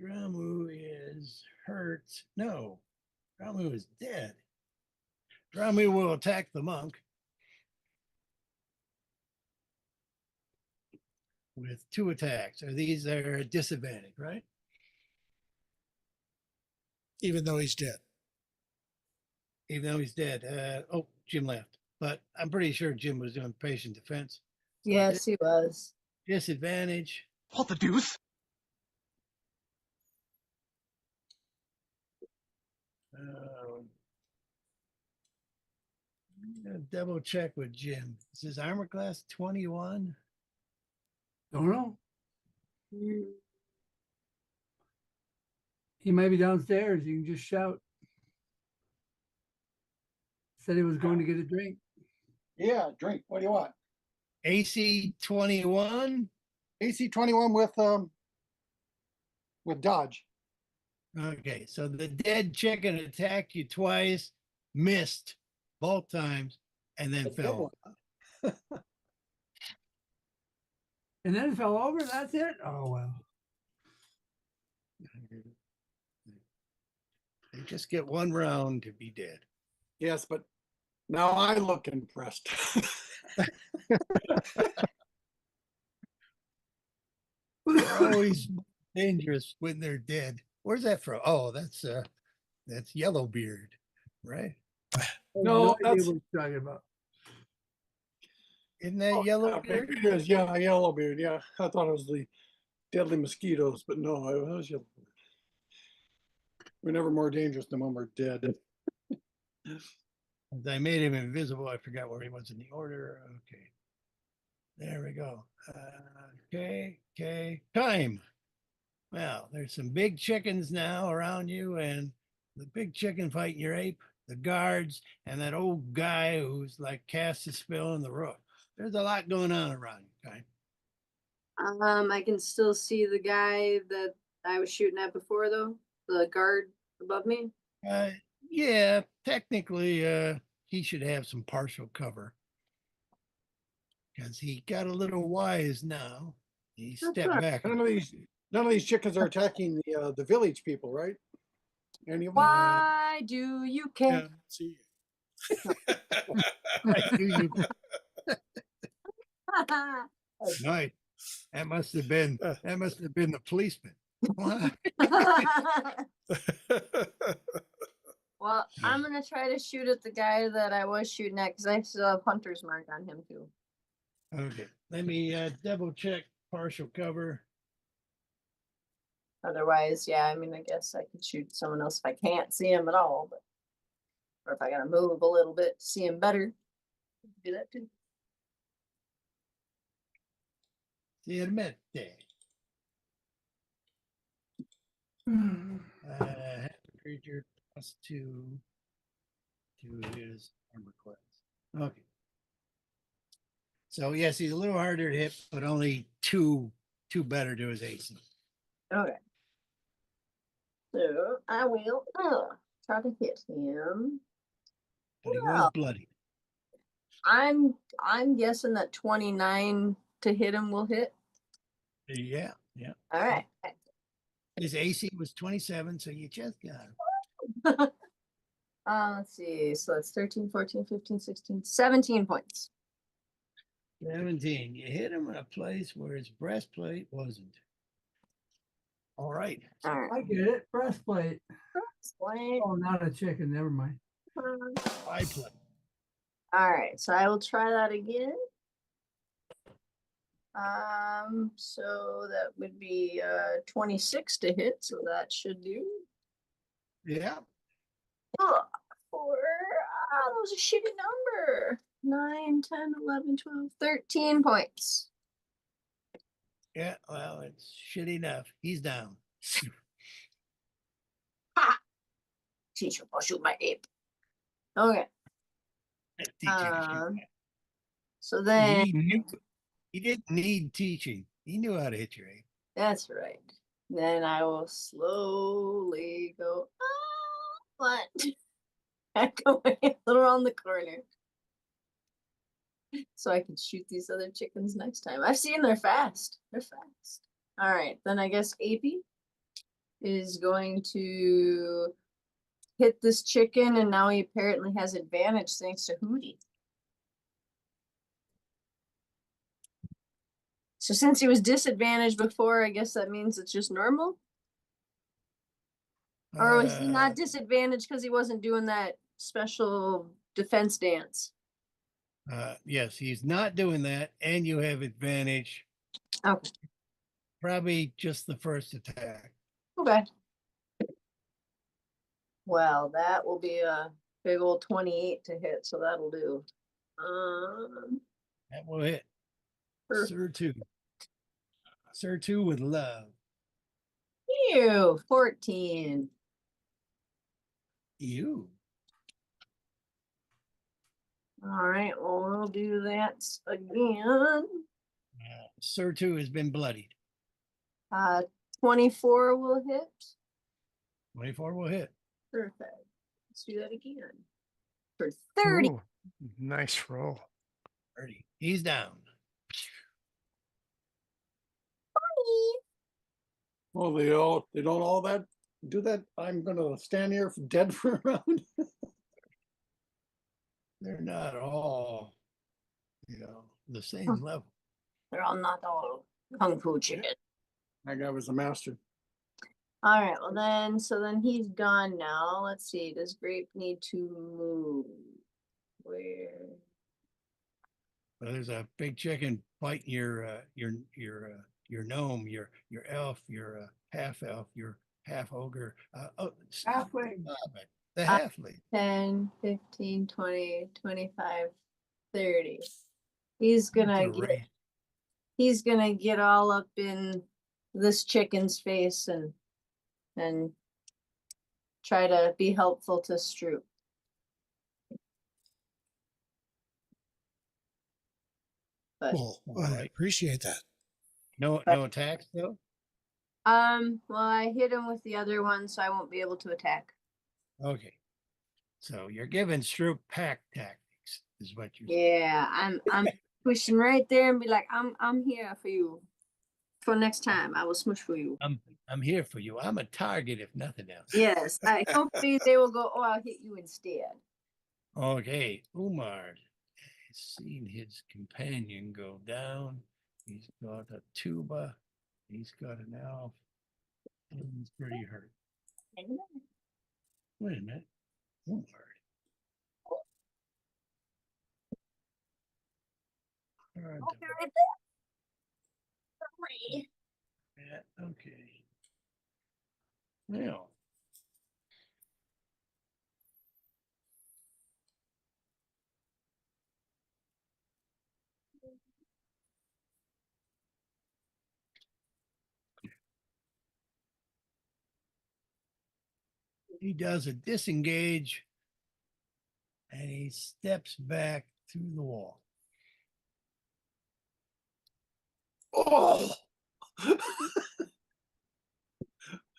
Dramu is hurt. No, Dramu is dead. Dramu will attack the monk with 2 attacks. These are disadvantage, right? Even though he's dead. Even though he's dead. Oh, Jim left. But I'm pretty sure Jim was doing patient defense. So Yes, he was. Disadvantage. What the deuce? I'm gonna double check with Jim. Is his armor class 21? Don't know. He may be downstairs. You can just shout. Said he was going to get a drink. Yeah, drink. What do you want? AC 21. AC 21 with dodge. Okay, so the dead chicken attacked you twice, missed both times, and then fell. And then it fell over. That's it. Oh well. They just get 1 round to be dead. Yes, but now I look impressed. They're always dangerous when they're dead. Where's that from? Oh, that's Yellowbeard, right? No, idea that's what you're talking about. Isn't that Yellowbeard? It is, yeah, Yellowbeard. Yeah, I thought it was the deadly mosquitoes, but no, it was Yellowbeard. We're never more dangerous than when we're dead. I made him invisible. I forgot where he was in the order. Okay. There we go. Okay. Time. Well, there's some big chickens now around you, and the big chicken fighting your ape, the guards, and that old guy who's like cast a spell on the roof. There's a lot going on around you, okay? I can still see the guy that I was shooting at before, though. The guard above me. Yeah, technically, he should have some partial cover because he got a little wise now. He stepped back. None of these chickens are attacking the village people, right? Any of them? Why do you care? Yeah, see. Why do you? Nice. That must have been the policeman. Well, I'm gonna try to shoot at the guy that I was shooting at because I still have hunter's mark on him too. Okay, let me double check partial cover. Otherwise, yeah, I mean, I guess I could shoot someone else if I can't see him at all, but or if I gotta move a little bit to see him better, do that too. Creature +2 to his armor class. Okay. So yes, he's a little harder to hit, but only two better to his AC. Okay. So I will try to hit him. But he was Well, bloody. I'm guessing that 29 to hit him will hit. Yeah. All right. His AC was 27, so you just got him. Let's see. So that's 13, 14, 15, 16, 17 points. 17. You hit him in a place where his breastplate wasn't. All right. All right. I get it. Breastplate. Wait. Oh, not a chicken. Never mind. I play. All right, so I will try that again. So that would be 26 to hit, so that should do. Yeah. Ugh, 4. That was a shitty number. 9, 10, 11, 12, 13 points. Yeah. Well, it's shit enough. He's down. Ha! Teacher, I'll shoot my ape. Okay. So then He didn't need teaching. He knew how to hit your aim. that's right. Then I will slowly go what? Back away a little around the corner. So I can shoot these other chickens next time. I've seen they're fast. They're fast. All right, then I guess AP is going to hit this chicken, and now he apparently has advantage thanks to Hootie. So since he was disadvantaged before, I guess that means it's just normal? Or was he not disadvantaged because he wasn't doing that special defense dance? Yes, he's not doing that, and you have advantage. Okay. Probably just the first attack. Okay. Well, that will be a big old 28 to hit, so that'll do. That will hit. Perfect. Sir 2. Sir 2 with love. Ew, 14. You. All right, well, we'll do that again. Sir 2 has been bloodied. 24 will hit. 24 will hit. Perfect. Let's do that again. For 30. Ooh, nice roll. 30. He's down. Well, they don't all that do that. I'm gonna stand here dead for a round. They're not all, the same level. They're all not all kung fu chicken. That guy was a master. All right, well then, so then he's gone now. Let's see, does Grape need to move? Where? Well, there's a big chicken biting your gnome, your elf, your half elf, your half ogre. Halfway. Stop it. The halfling. 10, 15, 20, 25, 30. He's gonna get all up in this chicken's face and try to be helpful to Stroop. But Well, I appreciate that. No attacks though. well, I hit him with the other one, so I won't be able to attack. Okay. So you're giving Stroop pack tactics, is what you're Yeah, I'm pushing right there and be like, I'm here for you. For next time, I will smush for you. I'm here for you. I'm a target, if nothing else. Yes, hopefully they will go, oh, I'll hit you instead. Okay, Umar has seen his companion go down. He's got a tuba. He's got an elf. And he's pretty hurt. Wait a minute. Umar. Okay, right there. Yeah, okay. Now. He does a disengage and he steps back through the wall. Oh,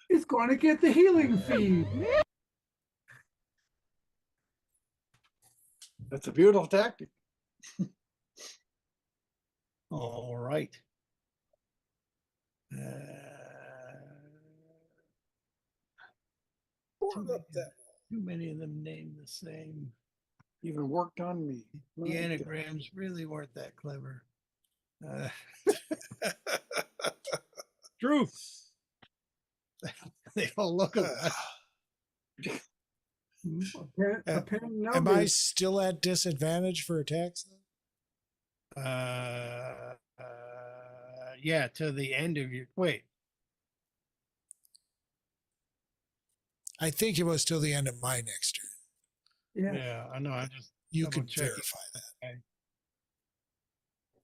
He's going to get the healing feed. that's a beautiful tactic. All right. Too many of them named the same. Even worked on me. The anagrams really weren't that clever. True. They all look alike. Apparently Am I still at disadvantage for attacks? Then? Yeah, to the end of your wait. I think it was till the end of my next turn. Yeah. Yeah, I know. I just You double can checking. verify that.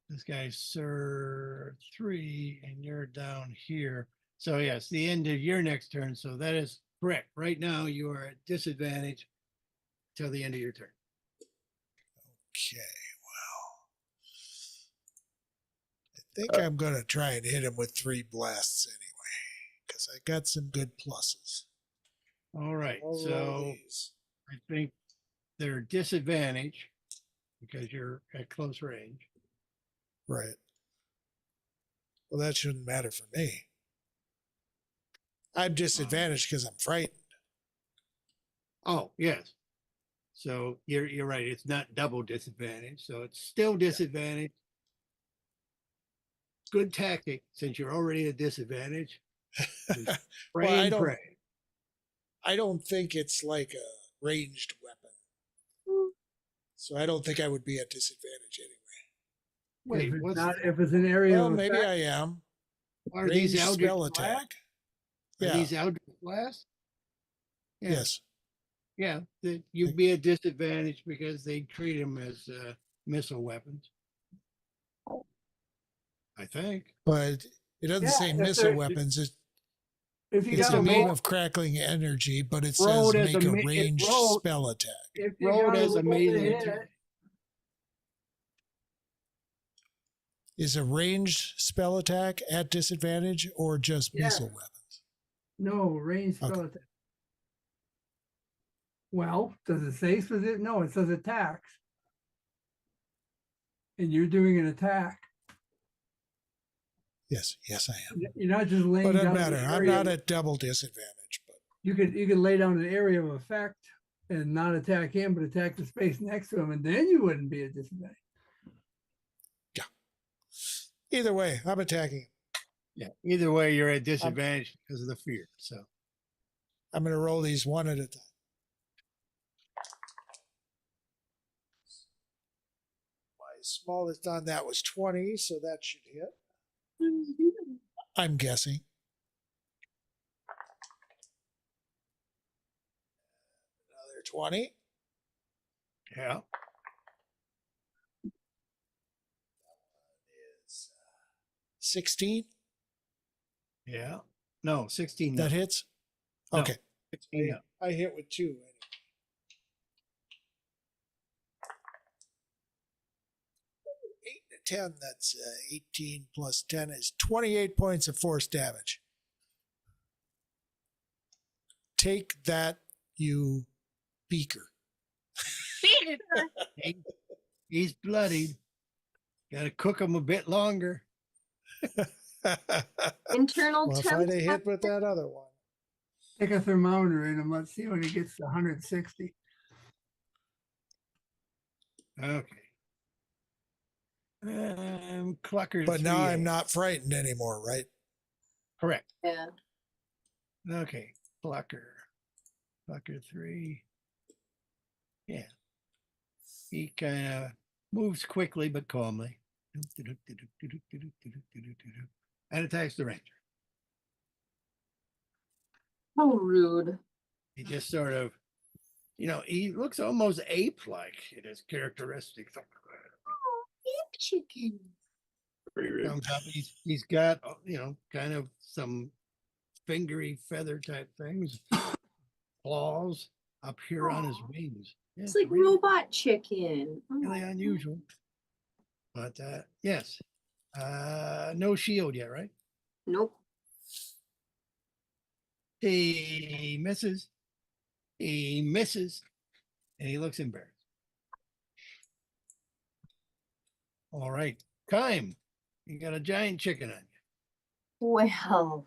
This guy's Sir 3, and you're down here. So yes, the end of your next turn. So that is correct. Right now you are at disadvantage till the end of your turn. Okay, well, I think I'm going to try and hit him with 3 blasts anyway, because I got some good pluses. All right. I'll roll So these. I think they're disadvantage because you're at close range. Right. Well, that shouldn't matter for me. I'm disadvantaged because I'm frightened. Oh, yes. So you're right. It's not double disadvantage. So it's still disadvantage. Good tactic since you're already at disadvantage. Just pray Well, and pray. I don't think it's like a ranged weapon. So I don't think I would be at disadvantage anyway. Wait, if it's what's not, if it's an area Well, of maybe effect, I am. are these Ranged Eldritch spell Blast? attack. Are Yeah. these Eldritch Blast? Yeah. Yes. Yeah, you'd be at disadvantage because they treat them as missile weapons. I think. But it doesn't Yeah, say if missile they're- weapons. if you It's got a a beam roll, of crackling energy, but it says Rolled as make a a ma- it ranged rolled- spell attack. if you rolled got as a roll to melee hit, attack. Is a ranged spell attack at disadvantage or just Yeah. missile weapons? no range spell Okay. attack. Well, does it say specific? No, it says attacks. And you're doing an attack. Yes, I am. You're not just laying But it down. doesn't an matter. I'm area. not at double disadvantage, but You could lay down an area of effect and not attack him, but attack the space next to him, and then you wouldn't be at disadvantage. either way, I'm attacking. Yeah. Either way, you're at disadvantage because of the fear. So I'm going to roll these one at a time. My smallest on that was 20, so that should hit. I'm guessing. Another 20. yeah. Is 16. Yeah. No, 16. That No. hits. No. Okay. 16. No. I hit with 2. 8 to 10, that's 18 plus 10 is 28 points of force damage. Take that, you beaker. He's bloodied. Got to cook him a bit longer. Internal Well, if temp. I'd have hit with that other one. Take a thermometer in him. Let's see when he gets to 160. Okay. Clucker. But now 3A. I'm not frightened anymore, right? Correct. Yeah. Okay. Clucker. Clucker 3. Yeah. He kind of moves quickly but calmly. And attacks the ranger. How rude. He just sort of, he looks almost ape-like in his characteristics. Ape chicken. Comes up, he's got, kind of some fingery feather type things, claws up here on his wings. Yeah, It's like really, robot chicken. Oh really my unusual. But yes, no shield yet, right? God. Nope. He misses. He misses, and he looks embarrassed. All right, Kime, you got a giant chicken on you. Well,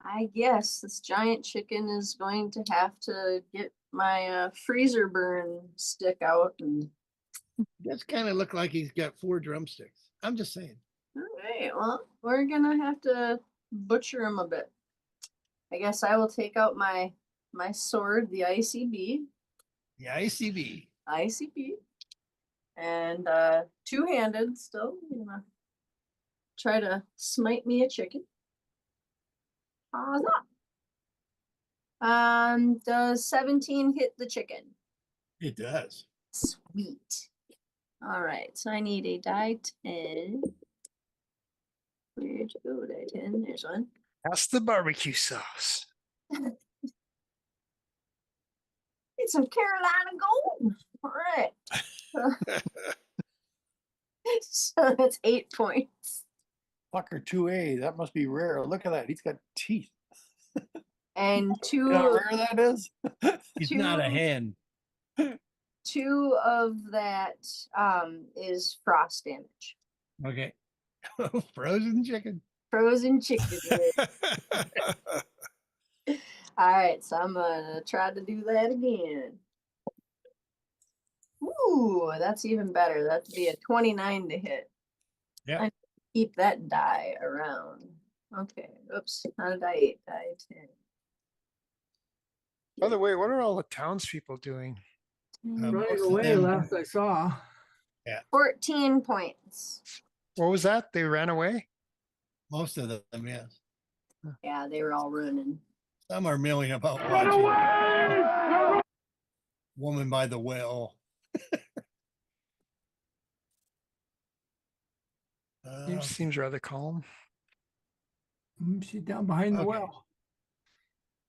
I guess this giant chicken is going to have to get my freezer burn stick out and. Does kind of look like he's got 4 drumsticks. I'm just saying. All right, well, we're gonna have to butcher him a bit. I guess I will take out my my sword, the ICB, The ICB. and two-handed still. I'm gonna try to smite me a chicken. How's that? Does 17 hit the chicken? It does. Sweet. All right, so I need a die 10. Where'd you go, die 10? There's one. That's the barbecue sauce. Get some Carolina gold. All right. So that's 8 points. Fucker 2A, that must be rare. Look at that. He's got teeth. And You know how rare that is? He's not a hen. 2 of that is frost damage. Okay. Frozen chicken. Frozen chicken. All right, so I'm gonna try to do that again. Ooh, that's even better. That'd be a 29 to hit. Yeah. I keep that die around. Okay, oops, not a die 8, die 10. By the way, what are all the townspeople doing? Running Most of away them- last I saw. 14 points. What was that? They ran away? Most of them, yes. Yeah, they were all running. Some are milling about watching. Woman by the well. Seems rather calm. She's down behind the Okay. well.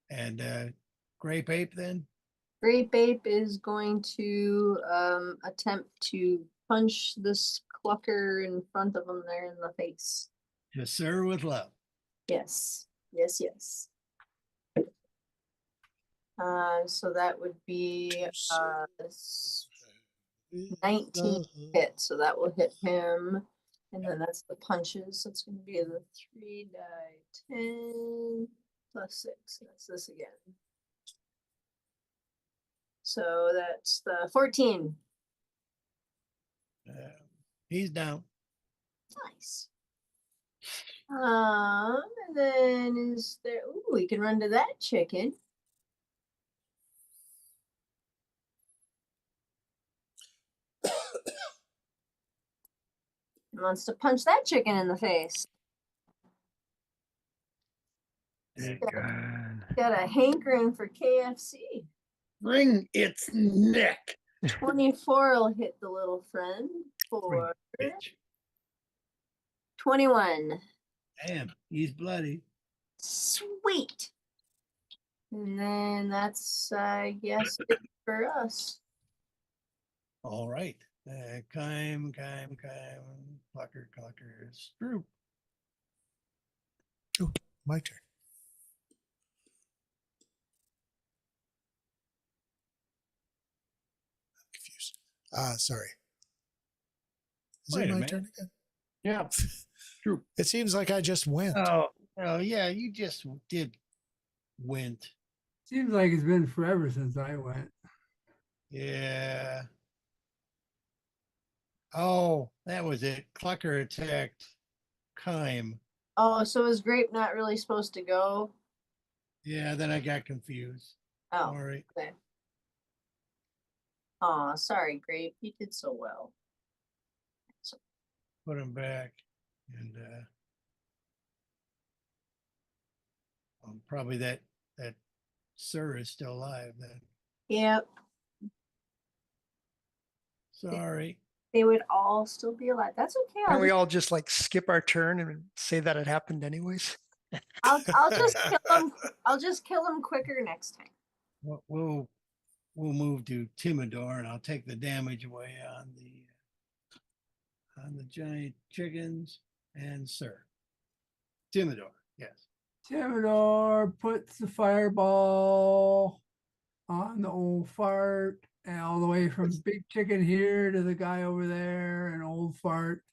And grape ape then? Grape Ape is going to attempt to punch this clucker in front of him there in the face. Yes, sir, with love. Yes, yes, yes. So that would be 19 hit, so that will hit him. And then that's the punches. So it's going to be the 3 die 10 plus 6. That's this again. So that's the 14. He's down. Nice. And then is there? Ooh, we can run to that chicken. He wants to punch that chicken in the face. Got a hankering for KFC. Wring its neck. 24 will hit the little friend for Bitch. 21. Damn, he's bloody. Sweet. And then that's, I guess, it for us. All right. Kime, clucker, Stroop. Oh, my turn. I'm confused. Sorry. Is Wait it a my minute. turn again? Yeah. It seems like I just went. Oh, yeah, you just did went. Seems like it's been forever since I went. Yeah. Oh, that was it. Clucker attacked Kime. Oh, so is Grape not really supposed to go? Yeah, then I got confused. Oh, All right. okay. Oh, sorry, Grape. You did so well. Put him back. And probably that Sir is still alive then. Yep. Sorry. They would all still be alive. That's okay. Can we all just like skip our turn and say that it happened anyways? I'll just kill them. I'll just kill them quicker next time. We'll move to Timidor, and I'll take the damage away on the giant chickens and Sir. Timidor, yes. Timidor puts the fireball on the old fart and all the way from Big Chicken here to the guy over there and old fart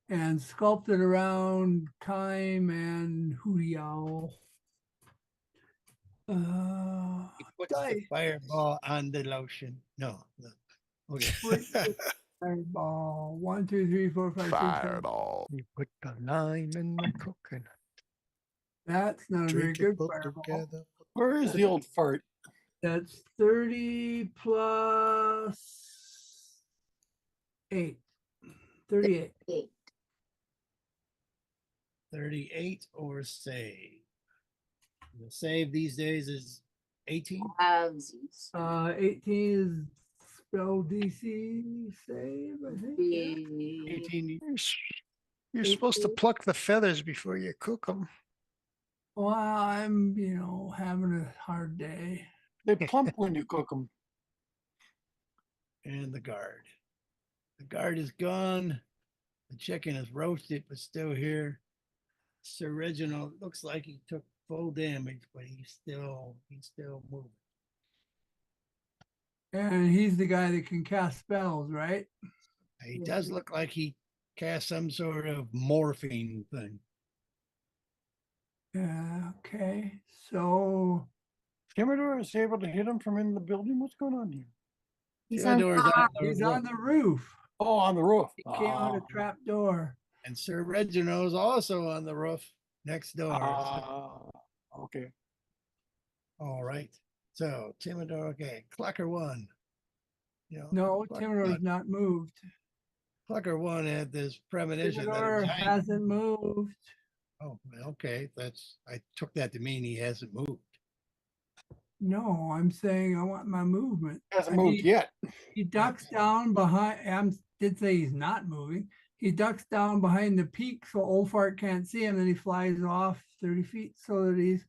and sculpted around Kime and Hootie Owl. He puts the fireball on the lotion. No. Okay. Fireball. 1, 2, 3, 4, 5, 6, 7. Fireball. You put the lime in the coconut. That's not a very Drink it good both fireball. together. Where is the old fart? That's 30 plus 8. 38. 8. 38 or save. The save these days is 18. Halvesies. 18 is spell DC save, I think. Yeah. 18. You're supposed to pluck the feathers before you cook them. Well, I'm, having a hard day. They plump when you cook them. And the guard. The guard is gone. The chicken is roasted, but still here. Sir Reginald looks like he took full damage, but he's still moving. And he's the guy that can cast spells, right? He does look like he cast some sort of morphine thing. Yeah, okay. So Timidor is able to hit him from in the building. What's going on here? He's on Theodore's top. he's on the roof. Oh, on the roof. He came out a trap door. And Sir Reginald's also on the roof next door. Okay. All right. So Timidor, okay. Clucker 1. No, Clucker Timidor's 1. not moved. Clucker 1 had this premonition that a Timidor giant- hasn't moved. Oh, okay. I took that to mean he hasn't moved. No, I'm saying I want my movement. Hasn't I moved need- yet. He ducks down behind. Did say he's not moving. He ducks down behind the peak so old fart can't see him. Then he flies off 30 feet so that he's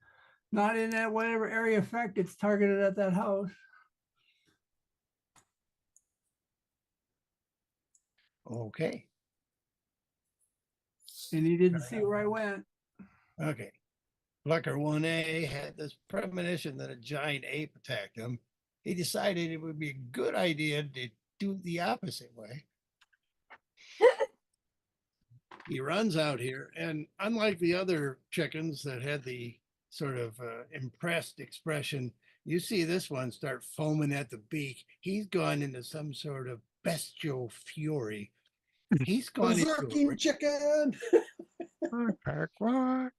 not in that whatever area effect it's targeted at that house. Okay. And he didn't see where I went. Okay. Clucker 1A had this premonition that a giant ape attacked him. He decided it would be a good idea to do the opposite way. He runs out here, and unlike the other chickens that had the sort of impressed expression, you see this one start foaming at the beak. He's gone into some sort of bestial fury. He's gone into a Berserking chicken. Quack, quack.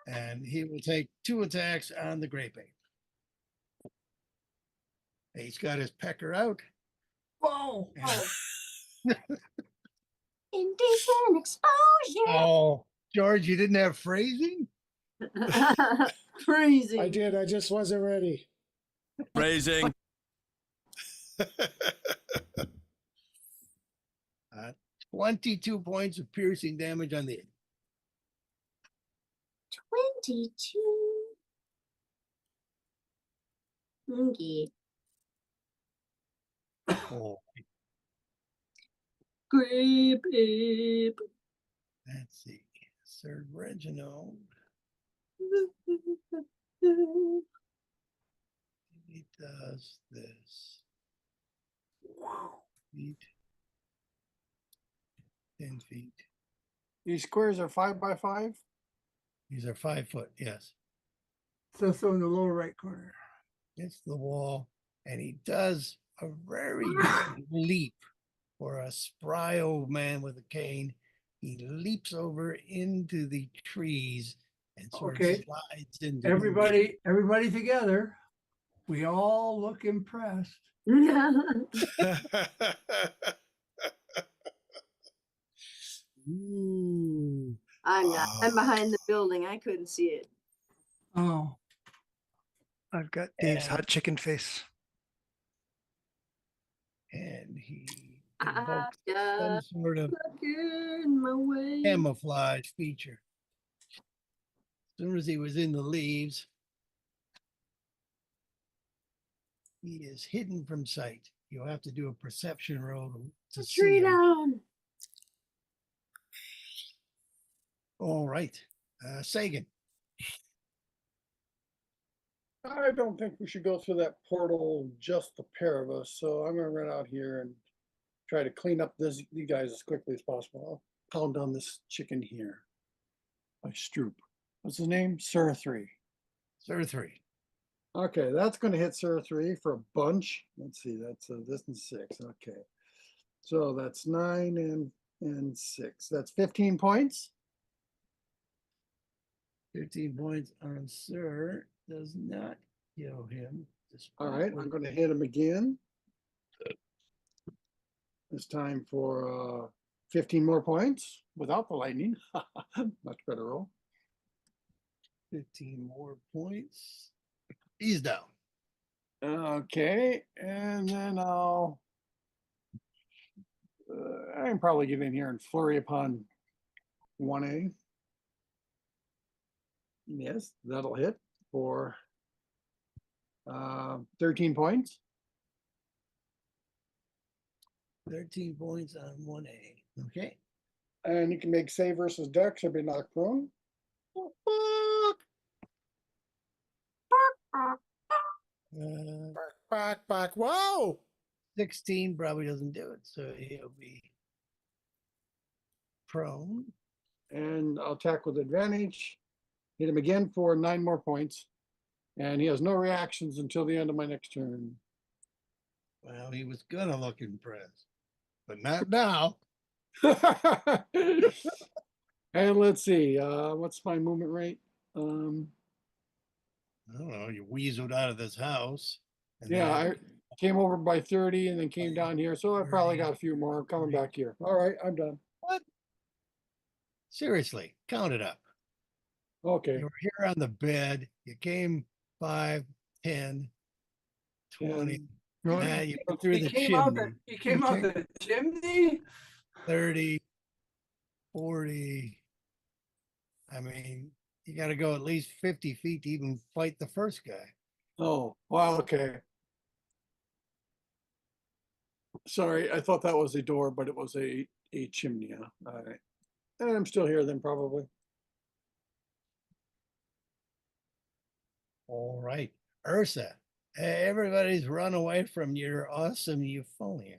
and he will take 2 attacks on the grape ape. He's got his pecker out. Whoa! and- Indecent exposure. oh, George, you didn't have phrasing? Freezing. I did. I just wasn't ready. Phrasing. 22 points of piercing damage on the 22. Okay. oh, Grape ape. let's see. Sir Reginald. He does this. Feet. 10 feet. These squares are 5 by 5. These are 5 foot, yes. So in the lower right corner. Hits the wall, and he does a very big leap for a spry old man with a cane. He leaps over into the trees and sort Okay. of slides into Everybody together. We all look impressed. Ooh. I'm not. I'm behind the building. I couldn't see it. Oh, I've got Dave's And- hot chicken face. and he I invokes some got sort of in my way. camouflage feature. As soon as he was in the leaves, he is hidden from sight. You'll have to do a perception roll to see Tree him. down. All right. Sagan. I don't think we should go through that portal, just the pair of us. So I'm gonna run out here and try to clean up you guys as quickly as possible. I'll pound on this chicken here. By Stroop. What's his name? Sir 3. Sir 3. Okay, that's gonna hit Sir 3 for a bunch. Let's see, that's this and 6. Okay. So that's 9 and 6. That's 15 points. 15 points on Sir does not kill him. All right, I'm gonna hit him again. It's time for 15 more points without the lightning. Much better roll. 15 more points. He's down. Okay, and then I can probably get in here and flurry upon 1A. Yes, that'll hit for 13 points. 13 points on 1A. Okay. And you can make save versus dex or be knocked prone. Back. Whoa! 16 probably doesn't do it, so he'll be prone. And I'll attack with advantage. Hit him again for 9 more points. And he has no reactions until the end of my next turn. Well, he was gonna look impressed, but not now. And let's see, what's my movement rate? I don't know. You weaseled out of this house. and Yeah, I then- came over by 30 and then came down here, so I probably got a few more. I'm coming back here. All right, I'm done. What? Seriously, count it up. Okay. You were here on the bed. You came 5, 10, 20. Now you go through the chimney. He came out the chimney? 30, 40. I mean, you got to go at least 50 feet to even fight the first guy. Oh, wow, okay. Sorry, I thought that was a door, but it was a chimney. Huh? All right. And I'm still here then, probably. All right. Ursa, everybody's run away from your awesome euphonia.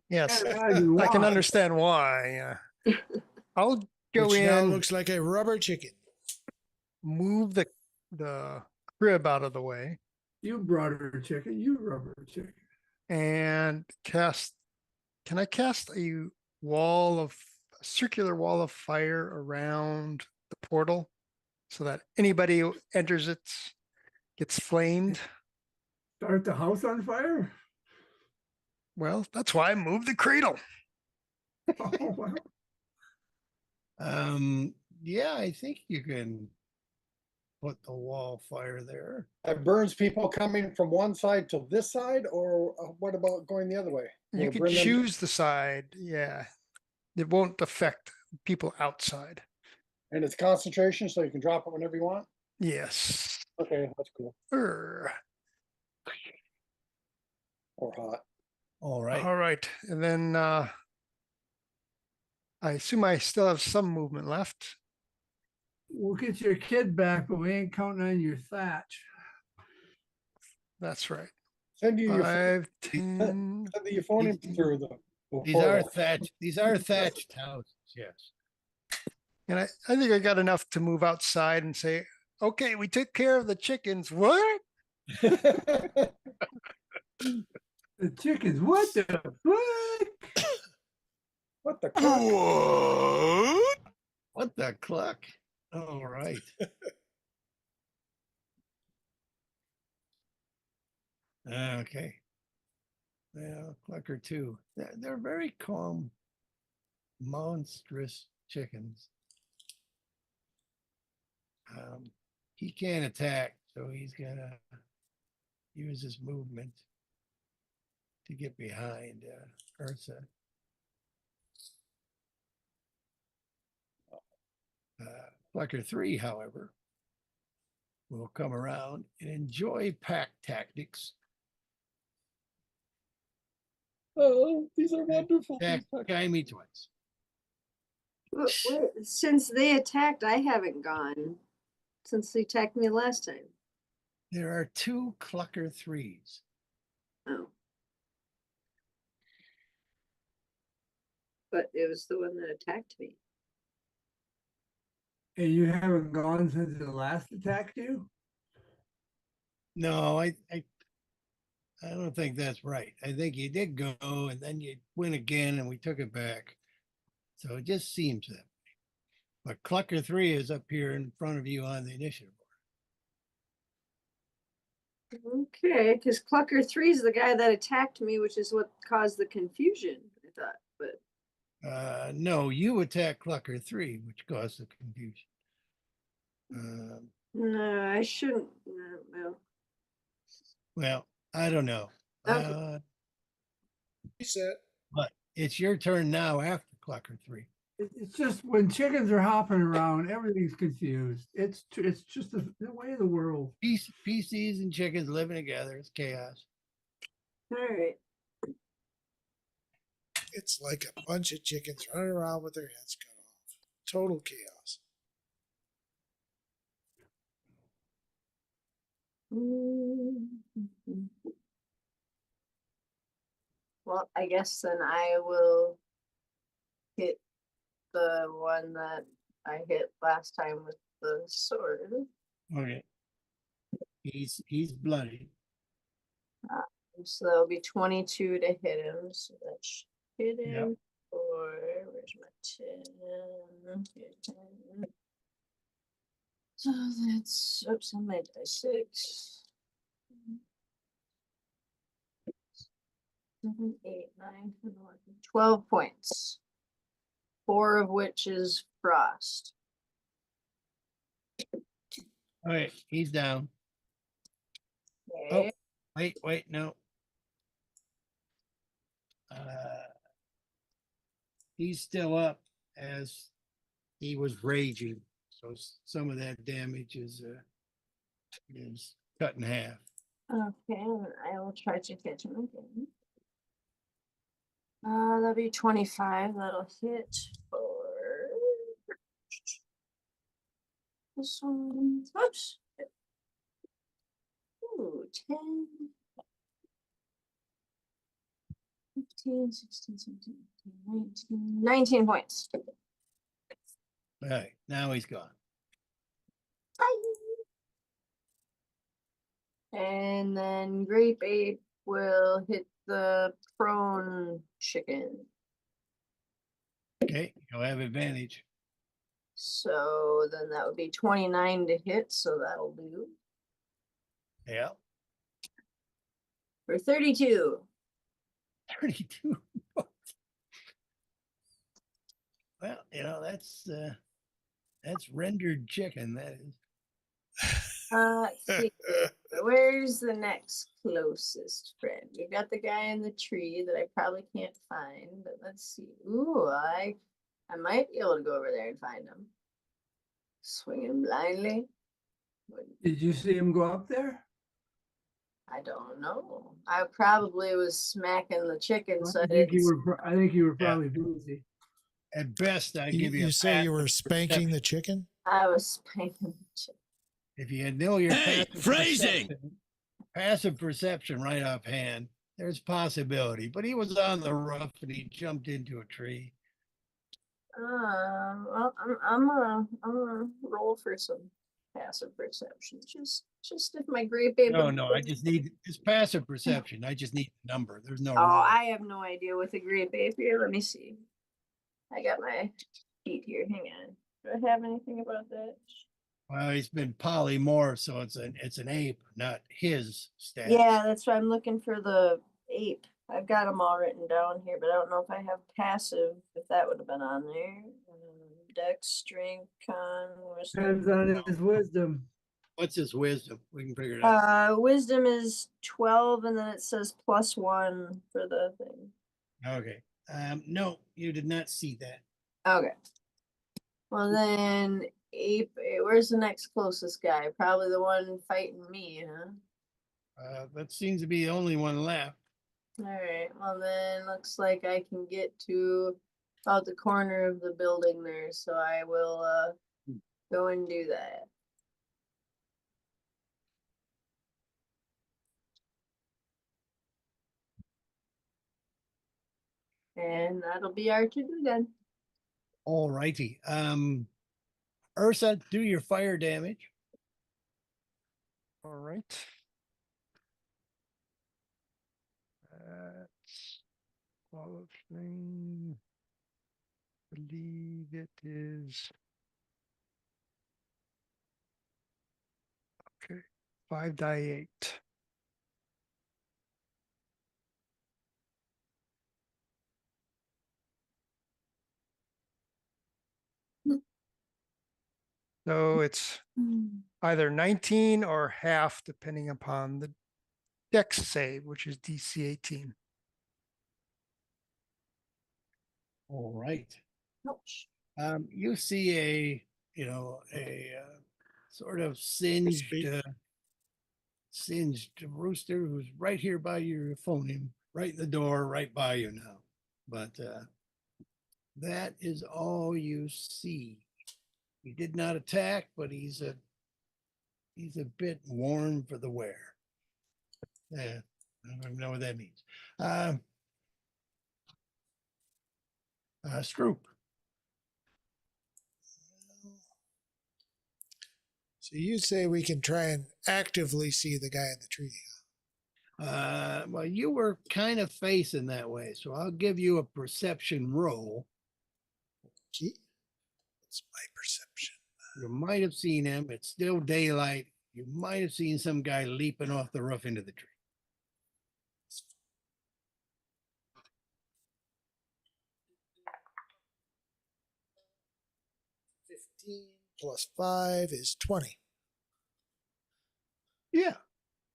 Yes, Yeah, I can why? understand why. I'll go Which now in, looks like a rubber chicken. move the crib out of the way, You brought her chicken, you rubber chicken. and cast. Can I cast a circular wall of fire around the portal so that anybody who enters it gets flamed? Start the house on fire? Well, that's why I moved the cradle. Oh, wow. Yeah, I think you can put the wall fire there. That burns people coming from one side to this side, or what about going the other way? Will You it could burn them- choose the side. Yeah, it won't affect people outside. And it's concentration, so you can drop it whenever you want? Yes. Okay, that's cool. Err. Or hot. All right. All right, and then I assume I still have some movement left. We'll get your kid back, but we ain't counting on your thatch. That's right. Send you your 5, send 10. the euphonium through the These are portal. thatched. These are thatched houses. Yes. And I think I got enough to move outside and say, okay, we took care of the chickens. What? The chickens, what the fuck? What the fuck? What the cluck? All right. Okay. Well, clucker too. They're very calm, monstrous chickens. He can't attack, so he's gonna use his movement to get behind Ursa. Clucker 3, however, will come around and enjoy pack tactics. Oh, these are wonderful. Attack Gaimi twice. Since they attacked, I haven't gone. Since they attacked me last time. There are 2 Clucker 3s. Oh. But it was the one that attacked me. And you haven't gone since the last attacked you? No, I don't think that's right. I think you did go and then you went again and we took it back. So it just seems that way. But Clucker 3 is up here in front of you on the initiative Okay, because Clucker 3 is the guy that attacked me, which is what caused the confusion, I thought. But No, you attack Clucker 3, which caused the confusion. no, I shouldn't. No, well, Well, I don't know. Okay. Reset. But it's your turn now after Clucker 3. It's just when chickens are hopping around, everything's confused. It's just the way of the world. PCs and chickens living together. It's chaos. all right. It's like a bunch of chickens running around with their heads cut off. Total chaos. Well, I guess then I will hit the one that I hit last time with the sword. Okay. He's bloody. So that'll be 22 to hit him. So that should hit him. Yep. Or where's my 10? Here, 10. So that's oops, I made die 6. 7, 8, 9, 10, 11, 12 points. 4 of which is frost. All right, he's down. Okay. Oh, wait, no. He's still up as he was raging. So some of that damage is cut in half. Okay, and I will try to hit him again. That'll be 25. That'll hit for this one. Oops. Ooh, 10, 15, 16, 17, 18, 19 points. All right, now he's gone. And then Grape Ape will hit the prone chicken. Okay, you'll have advantage. So then that would be 29 to hit, so that'll do. Yeah. For 32. 32. Well, that's rendered chicken, that is. Let's see. Where's the next closest friend? We've got the guy in the tree that I probably can't find, but let's see. Ooh, I might be able to go over there and find him. Swinging blindly. Did you see him go up there? I don't know. I probably was smacking the chicken, so I think didn't. I think you were probably busy. At best, I You, give you. you say you were spanking the chicken? I was spanking the chicken. If you know your Hey, phrasing! Passive perception right offhand, there's possibility. But he was on the roof and he jumped into a tree. Well, I'm gonna roll for some passive perception. Just if my grape ape. No, I just need it's passive perception. I just need the number. There's no. Oh, rule. I have no idea with the grape ape here. Let me see. I got my sheet here. Hang on. Do I have anything about that? Well, he's been polymorphed, so it's an ape, not his stats. Yeah, that's why I'm looking for the ape. I've got them all written down here, but I don't know if I have passive, if that would have been on there. Dex, strength, con, Depends on his wisdom. What's his wisdom? We can figure it out. Wisdom is 12, and then it says +1 for the thing. Okay. No, you did not see that. Okay. Well then, ape. Where's the next closest guy? Probably the one fighting me, huh? That seems to be the only one left. All right. Well then, looks like I can get to about the corner of the building there, so I will go and do that. And that'll be our to-do then. All righty. Ursa, do your fire damage. All right. That's qualifying. Believe it is. Okay. 5 die 8. So it's either 19 or half, depending upon the dex save, which is DC 18. All right. Ouch. You see a sort of singed rooster who's right here by your phone, him right in the door, right by you now. But that is all you see. He did not attack, but he's a bit worn for the wear. Yeah, I don't even know what that means. Stroop. So you say we can try and actively see the guy in the tree. Well, you were kind of facing that way, so I'll give you a perception roll. Okay. What's my perception? You might have seen him. It's still daylight. You might have seen some guy leaping off the roof into the tree. 15 plus 5 is 20. Yeah,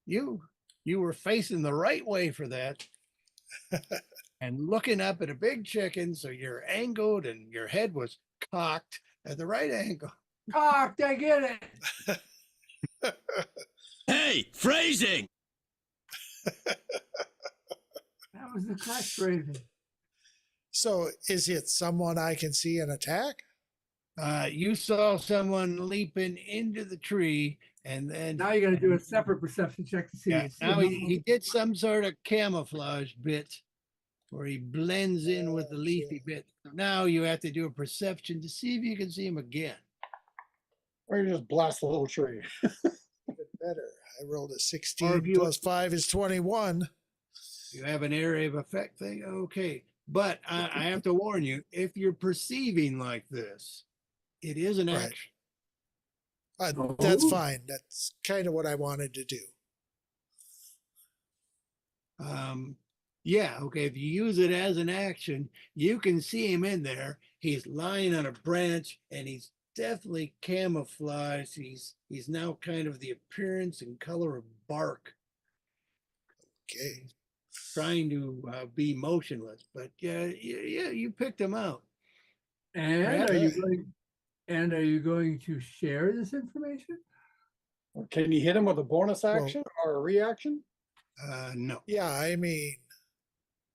you were facing the right way for that. And looking up at a big chicken, so you're angled and your head was cocked at the right angle. Cocked, I get it. Hey, phrasing! That was the correct phrasing. So is it someone I can see and attack? You saw someone leaping into the tree, and then Now you got to do a separate perception check to see. yeah, now he did some sort of camouflage bit where he blends in with the leafy bit. Now you have to do a perception to see if you can see him again. Or you just blast the little tree. Even better. I rolled a Or 16 if you- plus 5 is 21. You have an area of effect thing, okay. But I have to warn you, if you're perceiving like this, it is an Right. action. That's Oh. fine. That's kind of what I wanted to do. Yeah, okay. If you use it as an action, you can see him in there. He's lying on a branch and he's definitely camouflaged. He's now kind of the appearance and color of bark, Okay. trying to be motionless. But yeah, you picked him out. And are you going to share this information? Or can you hit him with a bonus action or a reaction? No. Yeah, I mean,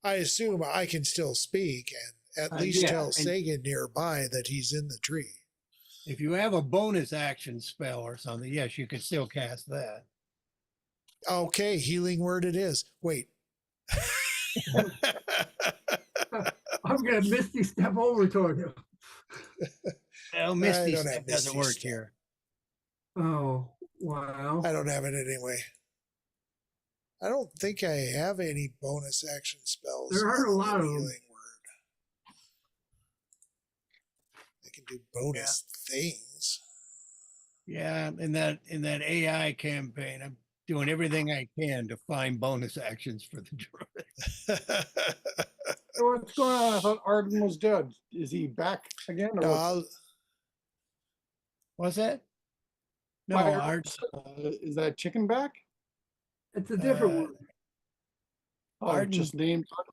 I assume I can still speak and at least yeah, tell and- Sagan nearby that he's in the tree. If you have a bonus action spell or something, yes, you can still cast that. Okay, healing word it is. Wait. I'm going to misty step over toward him. Well, Misty don't Step have doesn't Misty work Step. here. Oh, wow. I don't have it anyway. I don't think I have any bonus action spells. There aren't a other lot than of them. healing word. I can do bonus things. Yeah, in that AI campaign, I'm doing everything I can to find bonus actions for the druid. So what's going on? I thought Arden was dead. Is he back again? Or No, what's- What's that? No, Fire- Art. is that chicken back? It's a different Uh, one. Oh, Arden- just named. Or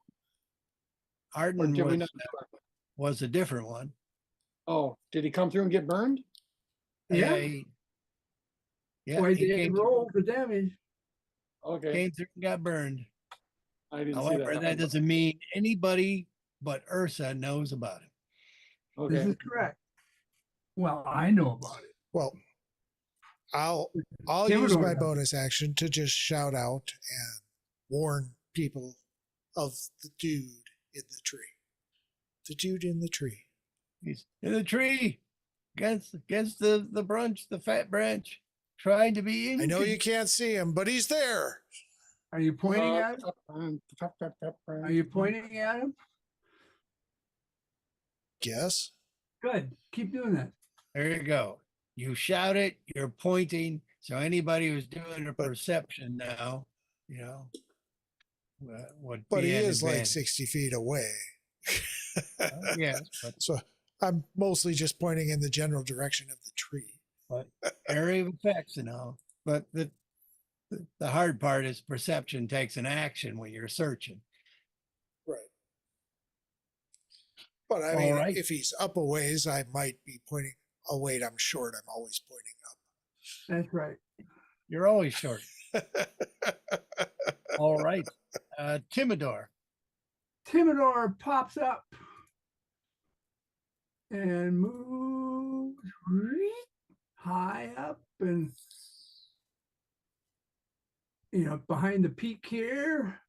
Arden did we was, not? was a different one. Oh, did he come through and get burned? Yeah. Yeah, Why he they came, roll the damage? Okay, came through and got burned. I didn't see However, that. that doesn't mean anybody but Ursa knows about him. This Okay, is correct. Well, I know about it. well, I'll Give it use my over. bonus action to just shout out and warn people of the dude in the tree. The dude in the tree. He's in the tree against the branch, the fat branch, trying to be in. I know you can't see him, but he's there. Are you pointing at him? Are you pointing at him? Guess. Good. Keep doing that. There you go. You shout it, you're pointing. So anybody who's doing a perception now, would But be he an is like advantage. 60 feet away. Yes, but So I'm mostly just pointing in the general direction of the tree. but area of effects and all. But the hard part is perception takes an action when you're searching. Right. But I All mean, right. if he's up a ways, I might be pointing. Oh, wait, I'm short. I'm always That's right. You're always short. All right. Timidor. Timidor pops up and moves high up and behind the peak here,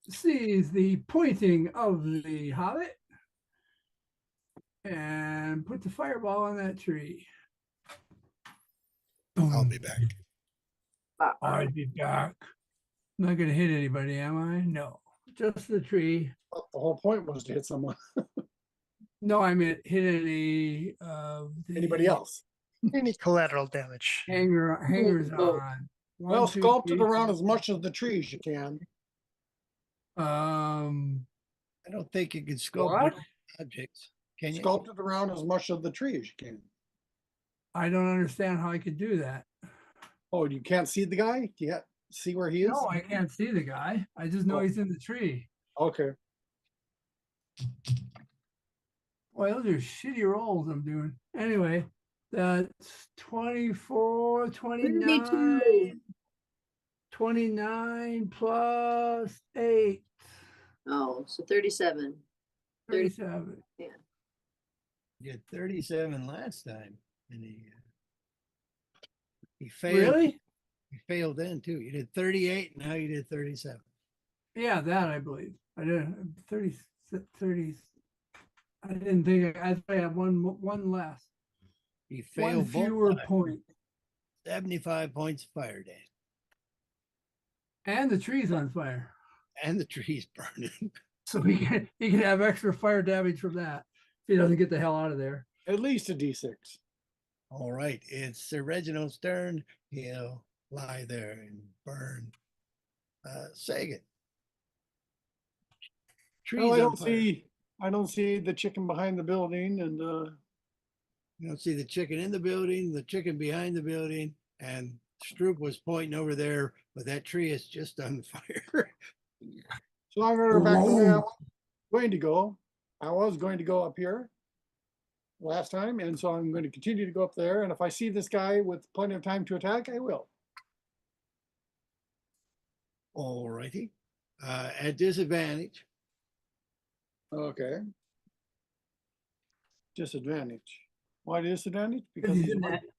sees the pointing of the hobbit and puts a fireball on that tree. I'll be back. I'll be back. I'm not going to hit anybody, am I? No, just the tree. Well, the whole point was to hit someone. No, I meant hit Anybody else? Any collateral damage. hangers Oh. on. Well, One, two, sculpt it three, around four. as much of the trees you can. I don't think you can sculpt What? objects. Can you? Sculpt it around as much of the tree as you can. I don't understand how I could do that. Oh, you can't see the guy? Do you see where he is? No, I can't see the guy. I just know Oh. he's in the tree. Okay. Well, those are shitty rolls I'm doing. Anyway, that's 24, 29, 32. 29 plus 8, Oh, so 37. 37. You had 37 last time, and he failed. Really? He failed then too. You did 38, and now you did 37. Yeah, that I believe. I did 30. I didn't think I thought I had one less. He One failed both fewer times. point. 75 points of fire damage, And the tree's on fire. and the tree's burning. So he can have extra fire damage from that if he doesn't get the hell out of there. At least a D6. All right, it's Sir Reginald's turn. He'll lie there and burn. Sagan. Trees No, on I fire. don't see the chicken behind the building, and You don't see the chicken in the building, the chicken behind the building, and Stroop was pointing over there, but that tree is just on fire. so I'm going back the way I Whoa. was going to go. I was going to go up here last time, and so I'm going to continue to go up there. And if I see this guy with plenty of time to attack, I will. All righty. At disadvantage. Okay. Disadvantage. Why disadvantage? Because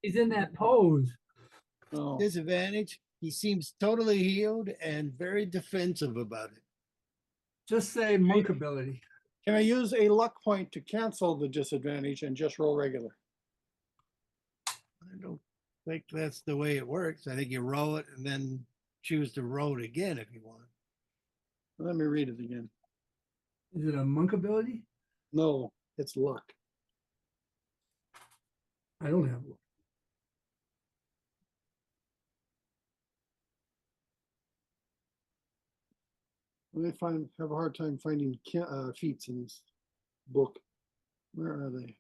he's in that pose. Oh. Disadvantage. He seems totally healed and very defensive about it. Just say monk ability. Can I use a luck point to cancel the disadvantage and just roll regular? I don't think that's the way it works. I think you roll it and then choose to roll it again if you want. Let me read it again. Is it a monk ability? No, it's luck. I don't have one. I have a hard time finding feats in this book. Where are they?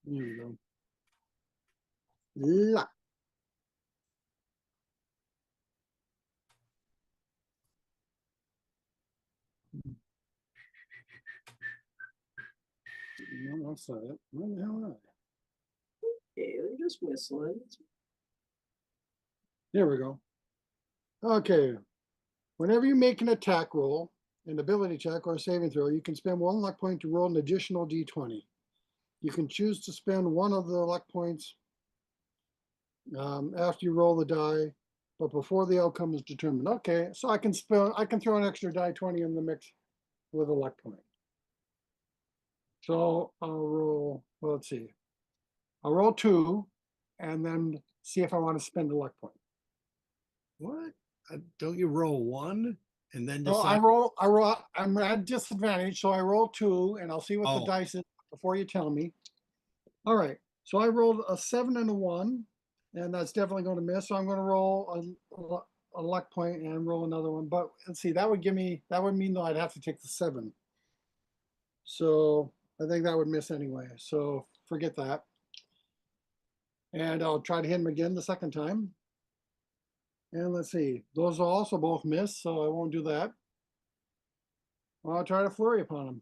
There we go. Luck. No, that's not it. Where the hell are they? Okay, they're just whistling. There we go. Okay. Whenever you make an attack roll, an ability check or a saving throw, you can spend one luck point to roll an additional d20. You can choose to spend one of the luck points after you roll the die, but before the outcome is determined. Okay, so I can throw an extra die 20 in the mix with a luck point. So I'll roll, well, let's see. I'll roll 2 and then see if I want to spend a luck point. What? Don't you roll 1 and then No, decide? I'm at disadvantage, so I roll 2 and I'll see what the Oh. dice is before you tell me. All right, so I rolled a 7 and a 1, and that's definitely going to miss. So I'm going to roll a luck point and roll another one. But let's see, that would mean though I'd have to take the 7. So I think that would miss anyway. So forget that. And I'll try to hit him again the second time. And let's see, those will also both miss, so I won't do that. I'll try to flurry upon him.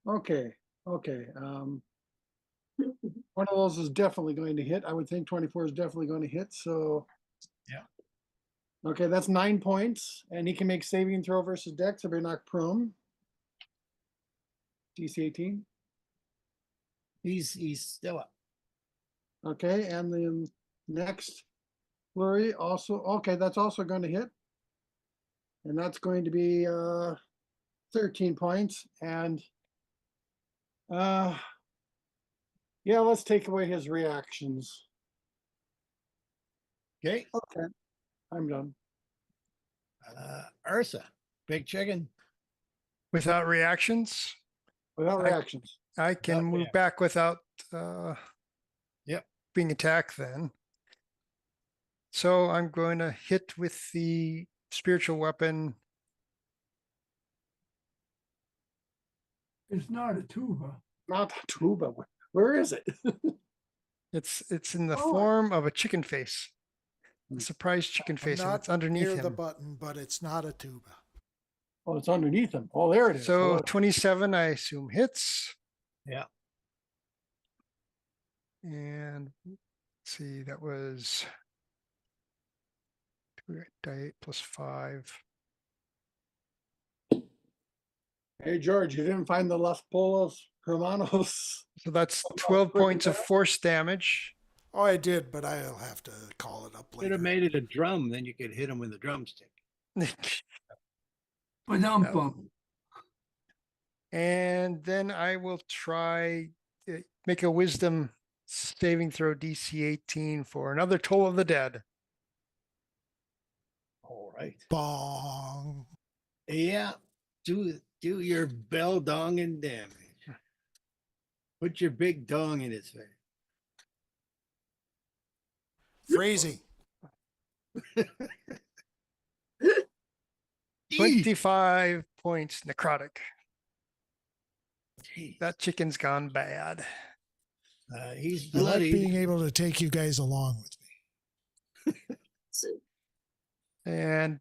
Okay, okay. One of those is definitely going to hit. I would think 24 is definitely going to hit, so. Yeah. Okay, that's 9 points, and he can make saving throw versus dex or be knocked prone. DC 18. He's still up. Okay, and then next flurry also, okay, that's also going to hit. And that's going to be 13 points. And yeah, let's take away his reactions. Okay. Okay, I'm done. Ursa, big chicken. Without reactions, Without I- reactions. I can Without move back without Yep. being attacked then. So I'm going to hit with the spiritual weapon. It's not a tuba. Not a tuba. Where is it? It's in the Oh. form of a chicken face. A surprise chicken I'm face, and not it's underneath near the him. button, but it's not a tuba. Oh, it's underneath him. Oh, there it is. So Oh, 27, I assume, hits. Yeah. And let's see, that was 2d8 plus 5. hey, George, you didn't find the Las Polos Hermanos? So that's Oh, 12 break points it of down. force damage. Oh, I did, but I'll have to call it up Should have later. made it a drum, then you could hit him with a drumstick. But bump. And then I will try make a wisdom saving throw DC 18 for another Toll of the Dead. All right. Bong. Yeah. Do your bell donging damage. Put your big dong in his face. Phrasing. 25 points necrotic. Jeez. That chicken's gone bad. He's I like bloody. being able to take you guys along with me. And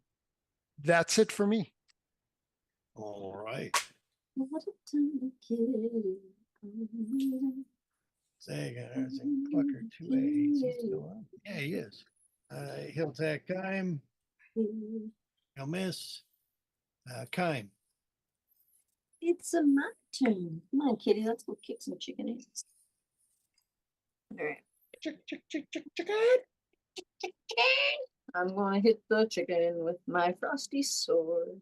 that's it for me. All right. Second, Clucker 2A. Is he still on? Yeah, he is. He'll attack Kime. He'll miss. Kime. It's my turn. Come on, kitty. Let's go kick some chicken ass. All right. Chicken. I'm gonna hit the chicken with my frosty sword.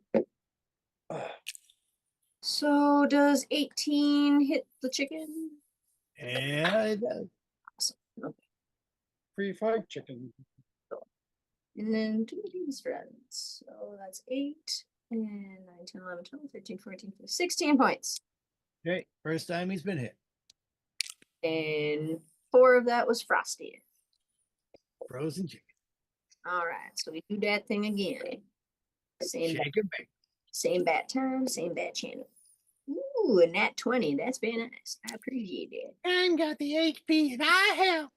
So does 18 hit the chicken? Yeah, it does. Awesome. Okay. Free fried chicken. And then two of these friends. So that's 8 and 9, 10, 11, 12, 13, 14, 15, 16 points. Okay, first time he's been hit. And 4 of that was frosty. Frozen chicken. All right, so we do that thing again. Same bat, Shake and bake. same bat time, same bat channel. Ooh, and that 20, that's very nice. I appreciate it. I got the HP that I have.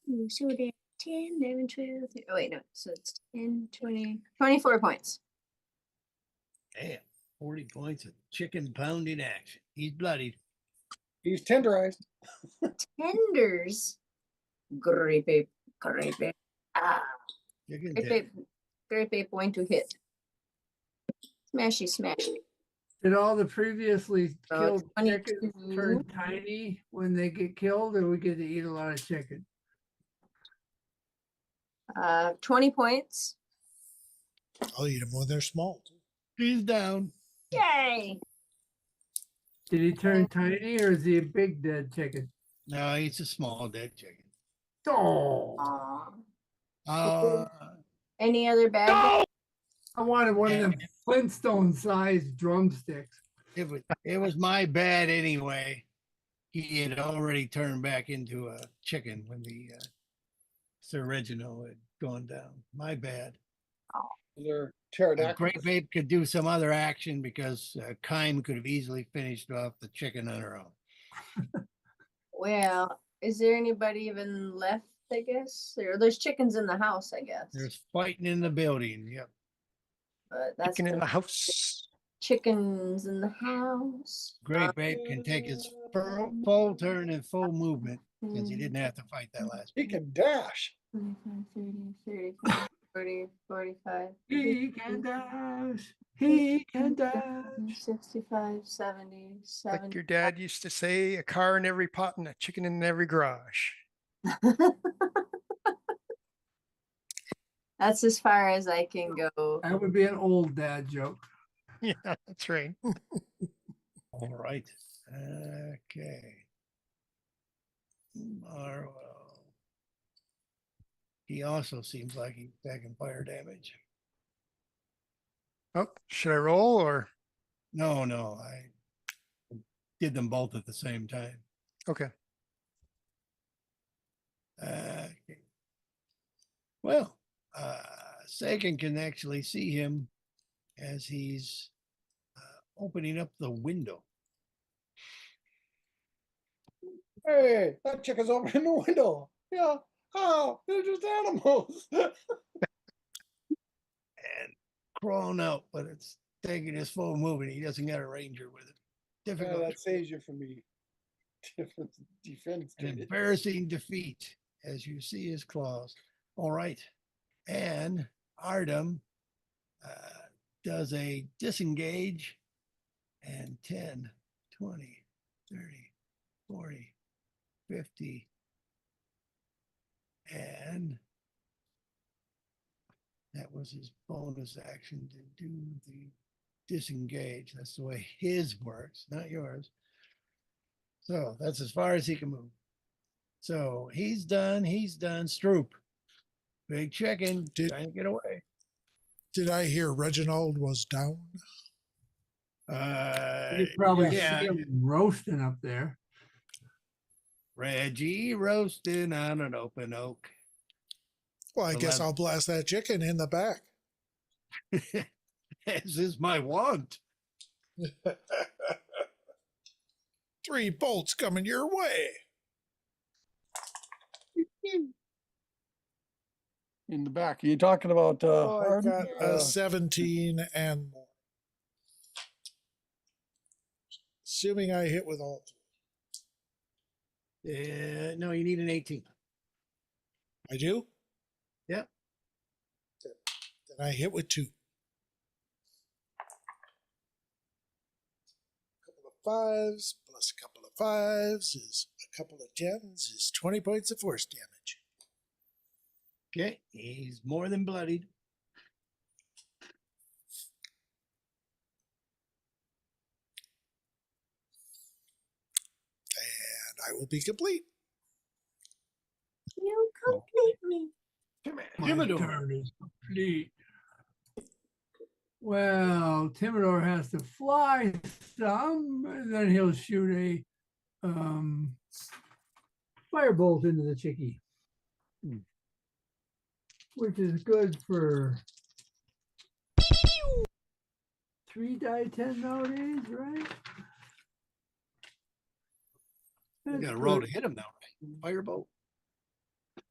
Ooh, so that's 10, 11, 12, 13. Oh, wait, no. So it's 10, 20, 24 points. Damn, 40 points of chicken pounding action. He's bloodied. He's tenderized. Tenders. Gripe, gripe. Ah, Chicken gripe, gripe going to hit. Smashy, smashy. Did all the previously So killed chickens 22. turn tiny when they get killed, or we get to eat a lot of chicken? 20 points. I'll eat them when they're small. He's down. Yay! Did he turn tiny, or is he a big dead chicken? No, he's a small dead chicken. Oh, Aw. Uh, Any other bad guys? I wanted one of them Flintstone-sized drumsticks. it was my bad anyway. He had already turned back into a chicken when the Sir Reginald had gone down. My bad. They're Pterodactyls. Great Ape could do some other action because Kime could have easily finished off the chicken on her own. Well, is there anybody even left? I guess there's chickens in the house. I guess. There's fighting in the building. Yep. But that's Chicken in the the house. chickens in the house. Great Ape can take his full turn and full movement since he didn't have to fight that last. He can dash. 25, 30, 35, 40, 45. He can dash. He can dash. 65, 70, Like 70. your dad used to say, a car in every pot and a chicken in every garage. That's as far as I can go. That would be an old dad joke. Yeah, that's right. All right. Okay. Marwell. He also seems like he's taking fire damage. Oh, should I roll or? No, I did them both at the same time. Okay. Okay. Well, Sagan can actually see him as he's opening up the window. Hey, that chicken's opening the window. Yeah. Oh, they're just animals. And crawling out, but it's taking his full movement. He doesn't got a ranger with it. Yeah, Difficult. that saves you from me. Defense. An embarrassing defeat as you see his claws. All right. And Artem does a disengage and 10, 20, 30, 40, 50. And that was his bonus action to do the disengage. That's the way his works, not yours. So that's as far as he can move. So he's done. Stroop. Big chicken trying to get away. Did I hear Reginald was down? You probably yeah. see him roasting up there. Reggie roasting on an open oak. Well, I guess I'll blast that chicken in the back. As is my want. 3 bolts coming your way. In the back. Are you talking about Oh, I Harden? got a 17 and more. Assuming I hit with all 3. No, you need an 18. I do? Yep. Then I hit with 2. A couple of 5s plus a couple of 5s is a couple of 10s is 20 points of force damage. Okay, he's more than bloodied. And I will be complete. You complete me. My Timidor. turn is complete. Well, Timidor has to fly some, and then he'll shoot a firebolt into the chickie, which is good for 3 die 10 nowadays, right? You That's got to roll good. to hit him now, right? Firebolt.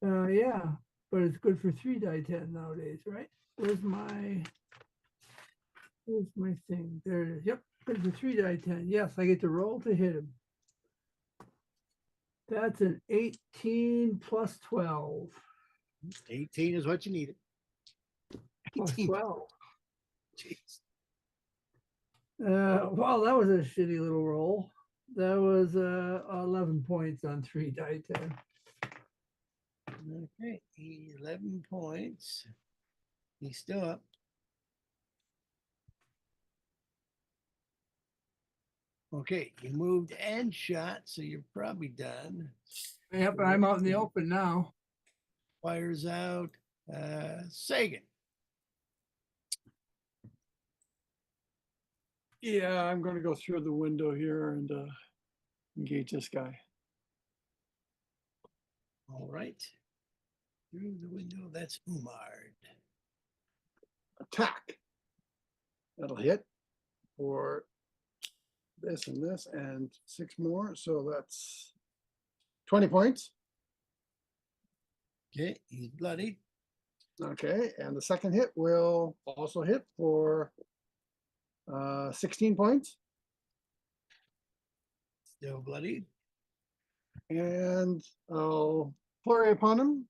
Yeah, but it's good for 3 die 10 nowadays, right? Where's my thing? There it is. Yep, good for 3 die 10. Yes, I get to roll to hit him. That's an 18 plus 12. 18 is what you needed. Plus 18. 12. Jeez. Well, that was a shitty little roll. That was 11 points on 3 die 10. Okay, 11 points. He's still up. Okay, you moved and shot, so you're probably done. Yep, I'm out in the open now. Fires out. Sagan. Yeah, I'm going to go through the window here and engage this guy. All right. Through the window, that's Umard. Attack. That'll hit for this and 6 more. So that's 20 points. Okay, he's bloodied. Okay, and the second hit will also hit for 16 points. Still bloodied. And I'll flurry upon him.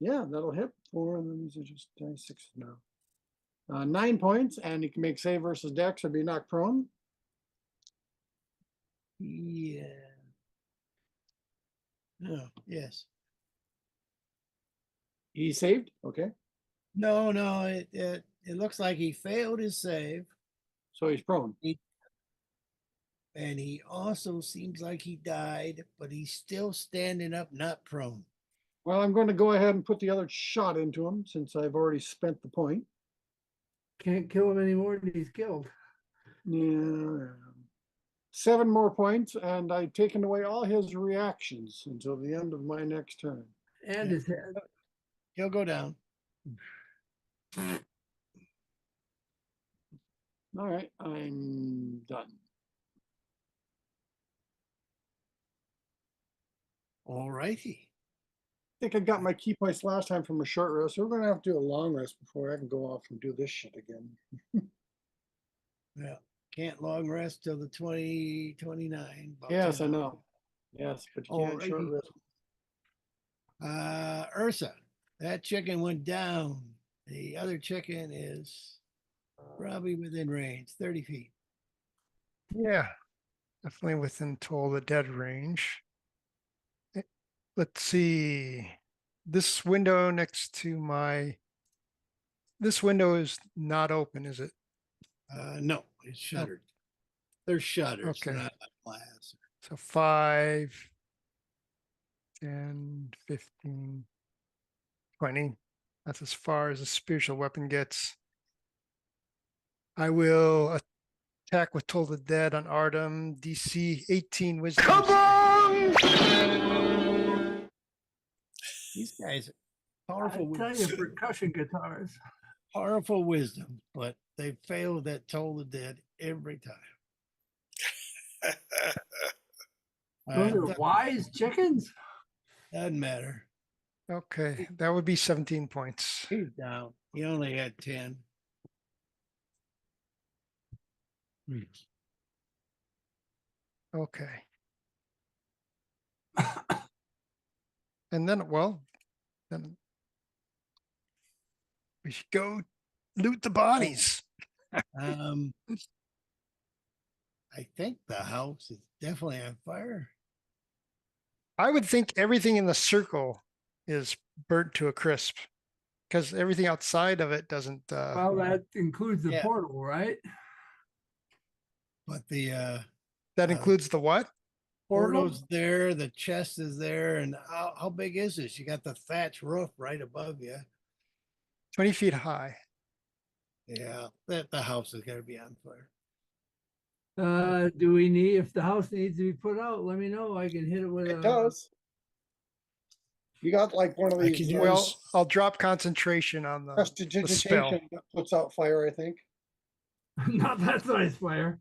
Yeah, that'll hit for, these are just 6 now. 9 points, and he can make save versus Dex or be knocked prone. Yeah. No, yes. He saved. Okay, No, it looks like he failed his save. so he's prone. And he also seems like he died, but he's still standing up, not prone. Well, I'm going to go ahead and put the other shot into him since I've already spent the point. Can't kill him anymore than he's killed. Yeah. 7 more points, and I've taken away all his reactions until the end of my next turn. And his head. He'll go down. All right, I'm done. All righty. I think I got my key points last time from a short rest, so we're going to have to do a long rest before I can go off and do this shit again. Yeah. Can't long rest till the 2029. Yes, I know. Yes, but you can't Alrighty. short rest. Ursa, that chicken went down. The other chicken is probably within range, 30 feet. Yeah, definitely within Toll the Dead range. Let's see. This window next to this window is not open, is it? No, it's shuttered. There's shutters, Okay. not glass. So 5, 10, 15, 20. That's as far as a spiritual weapon gets. I will attack with Toll the Dead on Artem, DC 18 wisdom. Come on! These guys, I powerful tell you, percussion guitars. powerful wisdom, but they fail that Toll the Dead every time. Those are wise chickens. Doesn't matter. Okay, that would be 17 points. He's down. He only had 10. Okay. And then, well, then we should go loot the bodies. I think the house is definitely on fire. I would think everything in the circle is burnt to a crisp because everything outside of it doesn't. Well, that includes the Yeah. portal, right? But the That includes the what? portal's there, the chest is there, and how big is this? You got the thatch roof right above you. 20 feet high. Yeah, the house is gonna be on fire. Do we need, if the house needs to be put out, let me know. I can hit it with It a. does. You got like one of I these can use- Well, I'll drop concentration on the spell. prestidigitation that puts out fire, I think. Not that size fire.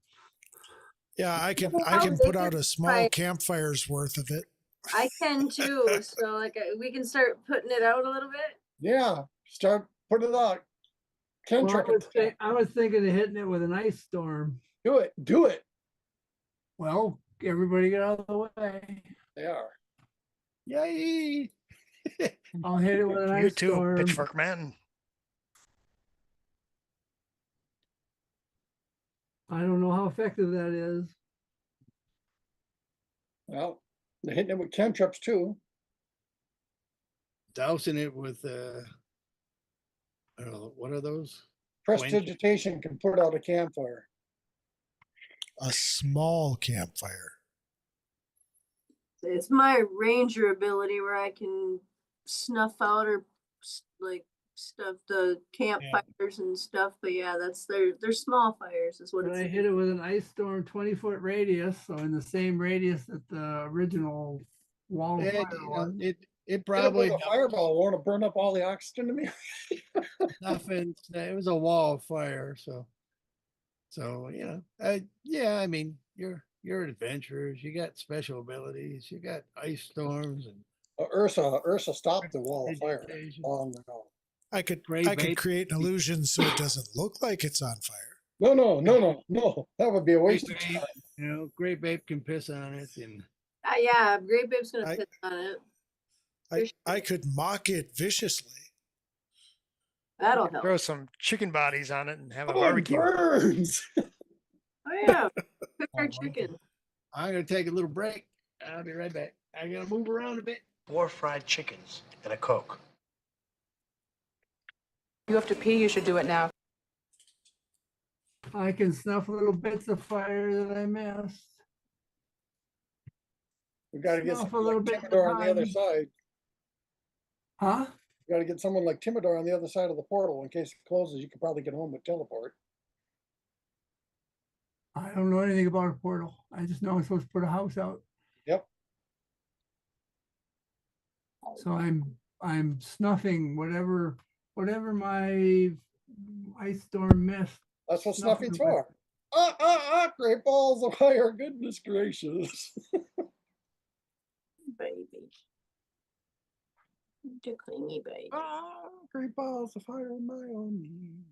Yeah, I can Well, put they out could a small try- campfire's worth of it. I can too. So like we can start putting it out a little bit. Yeah, start putting it out. Well, Cantrip. I was thinking of hitting it with an ice storm. Do it. Do it. Well, everybody get out of the way. They are. Yay! I'll hit it with an You ice too, storm. Pitchfork Man. I don't know how effective that is. Well, they're hitting it with cantrips too. Dousing it with I don't know, what are those? Prestidigitation can put out a campfire. A small campfire. It's my ranger ability where I can snuff out or like stuff the campfires and stuff. But yeah, that's they're small fires is what But I it's. hit it with an ice storm 20-foot radius, so in the same radius that the original wall of It, fire was. It Hit it probably with a fireball, won't it burn up all the oxygen to me? nothing. It was a wall of fire, so yeah. I mean, you're adventurers. You got special abilities. You got ice storms and Ursa stopped the wall of fire vegetation. long ago. I could Great I could bait. create an illusion so it doesn't look like it's on fire. No. That would be a waste of Great time. babe, Great Babe can piss on it, and Yeah, Great Babe's gonna I- piss on it. I could mock it viciously. That'll help. Throw some chicken bodies on it and have a Oh, it barbecue. burns. Oh yeah, cook our chicken. I'm gonna take a little break. I'll be right back. I gotta move around a bit. 4 fried chickens and a Coke. You have to pee, you should do it now. I can snuff little bits of fire that I missed. We gotta get Snuff a someone little like bit at a Timidor on the other time. side. Huh? You gotta get someone like Timidor on the other side of the portal in case it closes. You could probably get home with teleport. I don't know anything about a portal. I just know I'm supposed to put a house out. Yep. So I'm snuffing whatever my ice storm missed. That's what Snuffing snuffing's away. for. Great balls of fire. Goodness gracious. Baby. The clingy baby. Great balls of fire in my own knee.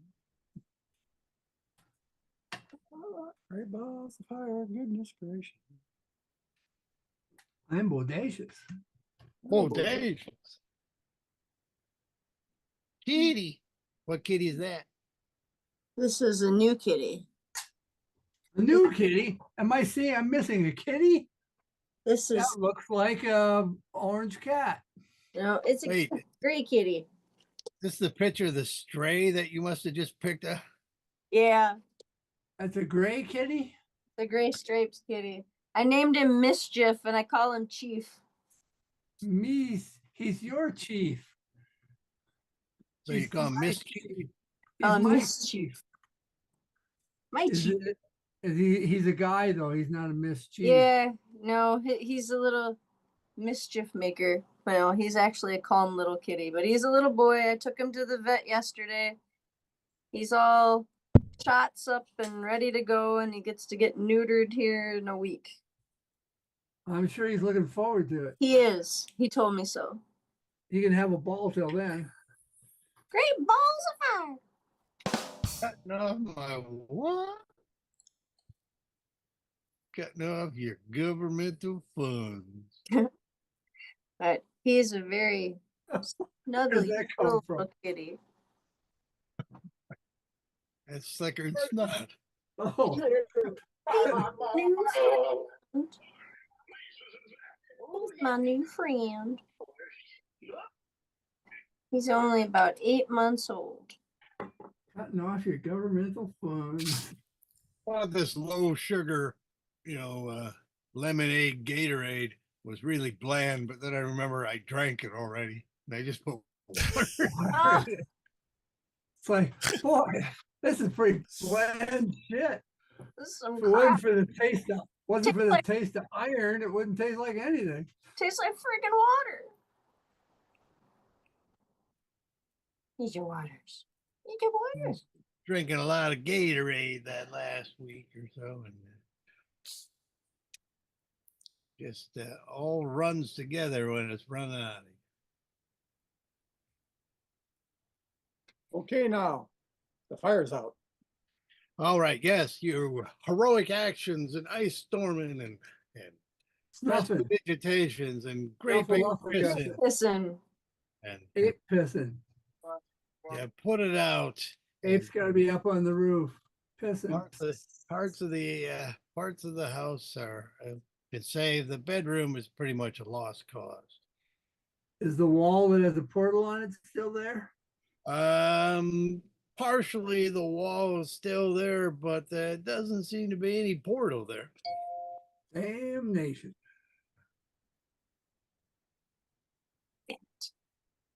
Great balls of fire. Goodness gracious. I'm bodacious. Oh, Dave. Kitty. What kitty is that? This is a new kitty. A new kitty? Am I seeing I'm missing a kitty? This is That looks like a orange cat. no, it's a Wait, gray kitty. this is the picture of the stray that you must have just picked up. Yeah, That's a gray kitty? the gray stripes kitty. I named him Mischief and I call him Chief. He's your chief. So you He's call him my Miss. chief. He's Oh, my mischief. chief. My Is Chief. he's a guy though, he's not a mischief. Yeah, no, he's a little mischief maker. Well, he's actually a calm little kitty, but he's a little boy. I took him to the vet yesterday. He's all shots up and ready to go, and he gets to get neutered here in a week. I'm sure he's looking forward to it. He is. He told me so. He can have a ball till then. Great balls of fire. Cutting off my what? Cutting off your governmental funds. But he's a very snuggly that come little from? kitty. That's slicker and snot. Oh, He's my new friend. He's only about 8 months old. cutting off your governmental funds. Well, this low sugar, lemonade Gatorade was really bland, but then I remember I drank it already. And I just put water. Ah. It's like, boy, this is pretty bland shit. This is some If it wasn't crap. for the taste of Tastes like- taste of iron, it wouldn't taste like anything. Tastes like freaking water. Need your waters. Need your waters. Drinking a lot of Gatorade that last week or so, and just all runs together when it's running out. Okay, now the fire's out. All right, yes, your heroic actions and ice storming and special Snuffing, vegetations and great big Snuffleupagus. pissing Listen, and ape pissing. yeah, put it out. Ape's got to be up on the roof pissing. Parts of the house are been saved. The bedroom is pretty much a lost cause. Is the wall that has a portal on it still there? Partially the wall is still there, but there doesn't seem to be any portal there. Damnation.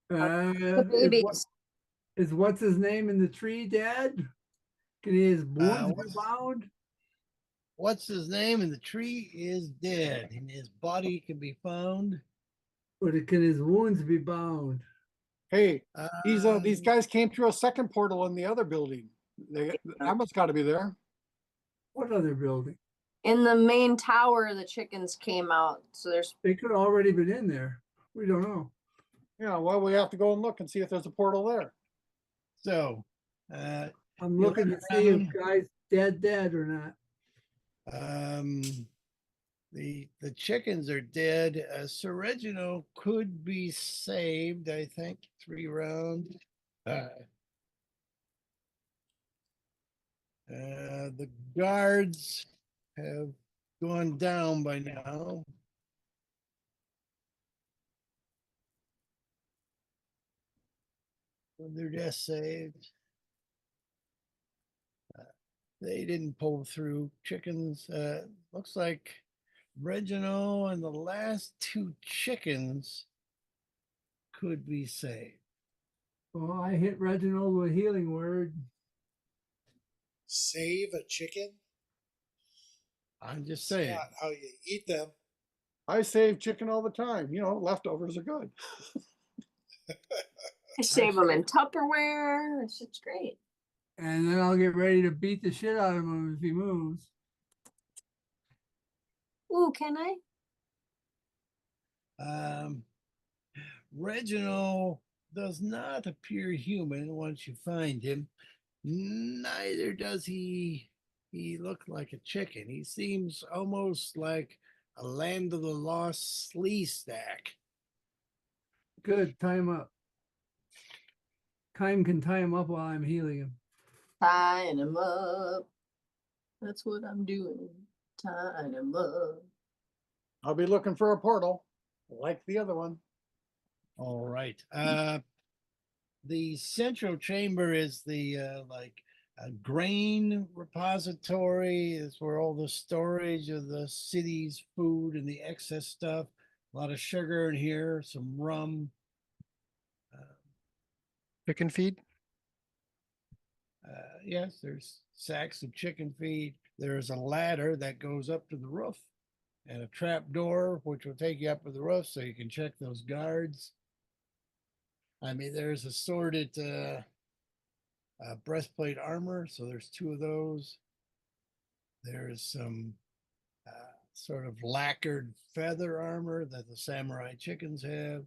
the Is babies. what's his name in the tree, Dad? Can his wounds be what's- bound? What's his name? And the tree is dead, and his body can be found. But can his wounds be bound? Hey, these Um, guys came through a second portal in the other building. That one's got to be there. What other building? In the main tower, the chickens came out. So there's They could have already been in there. We don't know. Yeah, well, we have to go and look and see if there's a portal there. so, I'm You looking to look see if around. guy's dead or not. The chickens are dead. Sir Reginald could be saved, I think. 3 rounds. The guards have gone down by now. With their death saved. They didn't pull through. Chickens, looks like Reginald and the last 2 chickens could be saved. Well, I hit Reginald with a healing word. Save a chicken? I'm just It's saying. not how you eat them. I save chicken all the time. Leftovers are good. I save them in Tupperware. It's just great. And then I'll get ready to beat the shit out of him if he moves. Ooh, can I? Reginald does not appear human once you find him. Neither does he look like a chicken. He seems almost like a Land of the Lost slee stack. Good, tie him up. Kime can tie him up while I'm healing him. Tying him up. That's what I'm doing. Tying him up. I'll be looking for a portal, like the other one. All right. The central chamber is the a grain repository. Is where all the storage of the city's food and the excess stuff. A lot of sugar in here, some rum. Chicken feed. Yes, there's sacks of chicken feed. There's a ladder that goes up to the roof and a trap door, which will take you up to the roof so you can check those guards. I mean, there's assorted breastplate armor. So there's 2 of those. There's some sort of lacquered feather armor that the samurai chickens have.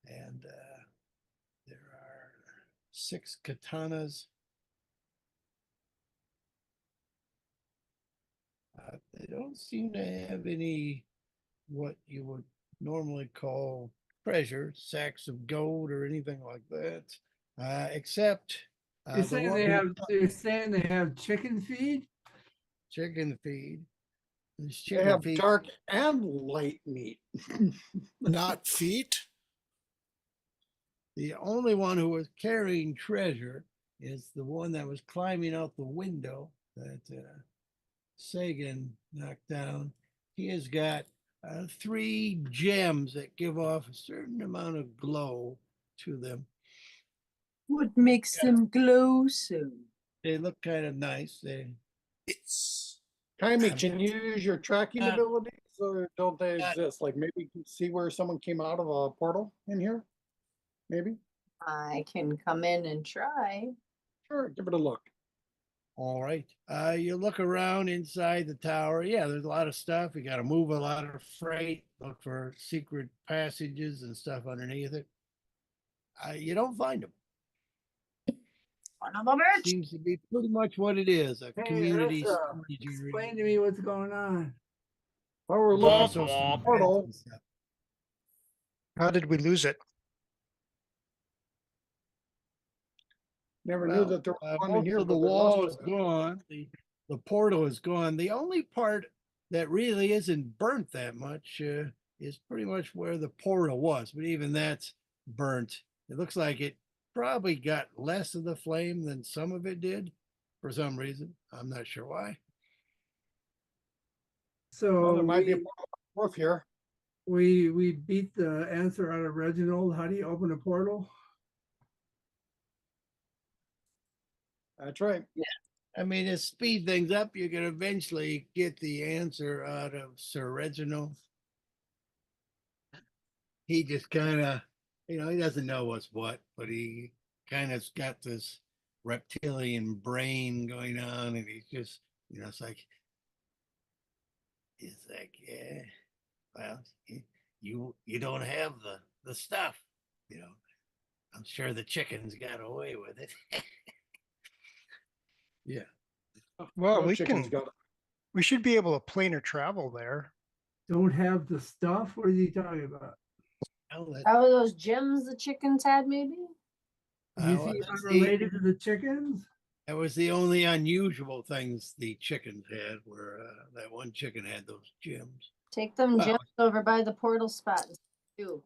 And there are 6 katanas. They don't seem to have any what you would normally call treasure, sacks of gold or anything like that, except You're the saying one they're saying they have chicken feed? chicken feed. There's They chicken have feed. dark and light meat. Not feet? The only one who was carrying treasure is the one that was climbing out the window that Sagan knocked down. He has got 3 gems that give off a certain amount of glow to them. What makes them glow so? They look kind of nice. It's Kimey, can you use your tracking Uh, abilities or don't they exist? Like maybe you can see where someone came out of a portal in here? Maybe? I can come in and try. Sure, give it a look. All right. You look around inside the tower. Yeah, there's a lot of stuff. You got to move a lot of freight, look for secret passages and stuff underneath it. You don't find them. Another bitch. Seems to be pretty much what it is, a Hey, community Ursa, storage explain area. to me what's going on. While we're looking Also for some a portal, vents and stuff. How did we lose it? never knew Well, that there was one in most here. of the but there wall must is have been. gone. The portal is gone. The only part that really isn't burnt that much is pretty much where the portal was, but even that's burnt. It looks like it probably got less of the flame than some of it did for some reason. I'm not sure why. So Well, there might be a portal on the roof here. we beat the answer out of Reginald. How do you open a portal? That's right. I mean, to speed things up, you can eventually get the answer out of Sir Reginald. he just kind of, he doesn't know what's what, but he kind of's got this reptilian brain going on, and he's just, it's like, yeah, well, you don't have the stuff, I'm sure the chickens got away with it. Yeah. Well, No chicken's got we should be able to planar travel there. Don't have the stuff? What is he talking about? Well, How are those gems the chickens had, maybe? Is well, he that's related to the chickens? that was the only unusual things the chickens had, were that one chicken had those gems. Take them Well- gems over by the portal spot. Too.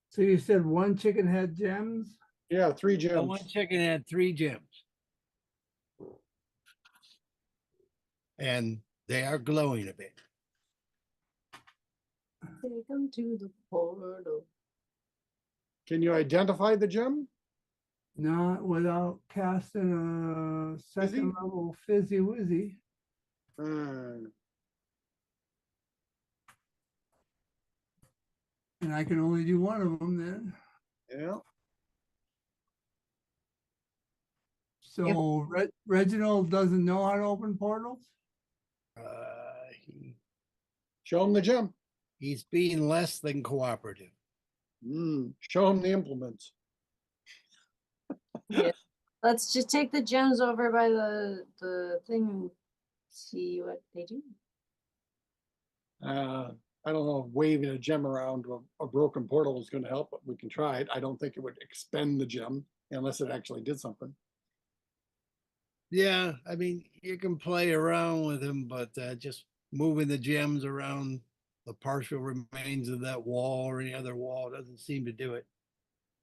So you said one chicken had gems? Yeah, 3 The gems. one chicken had 3 gems. And they are glowing a bit. Take them to the portal. Can you identify the gem? Not without casting a second level fizzy wizzy. And I can only do one of them then. Yeah. So Reginald doesn't know how to open portals? He, Show him the gem. he's being less than cooperative. Show him the implements. Yeah. Let's just take the gems over by the thing and see what they do. I don't know if waving a gem around a broken portal is going to help, but we can try it. I don't think it would expend the gem unless it actually did something. Yeah, I mean, you can play around with him, but just moving the gems around the partial remains of that wall or any other wall doesn't seem to do it.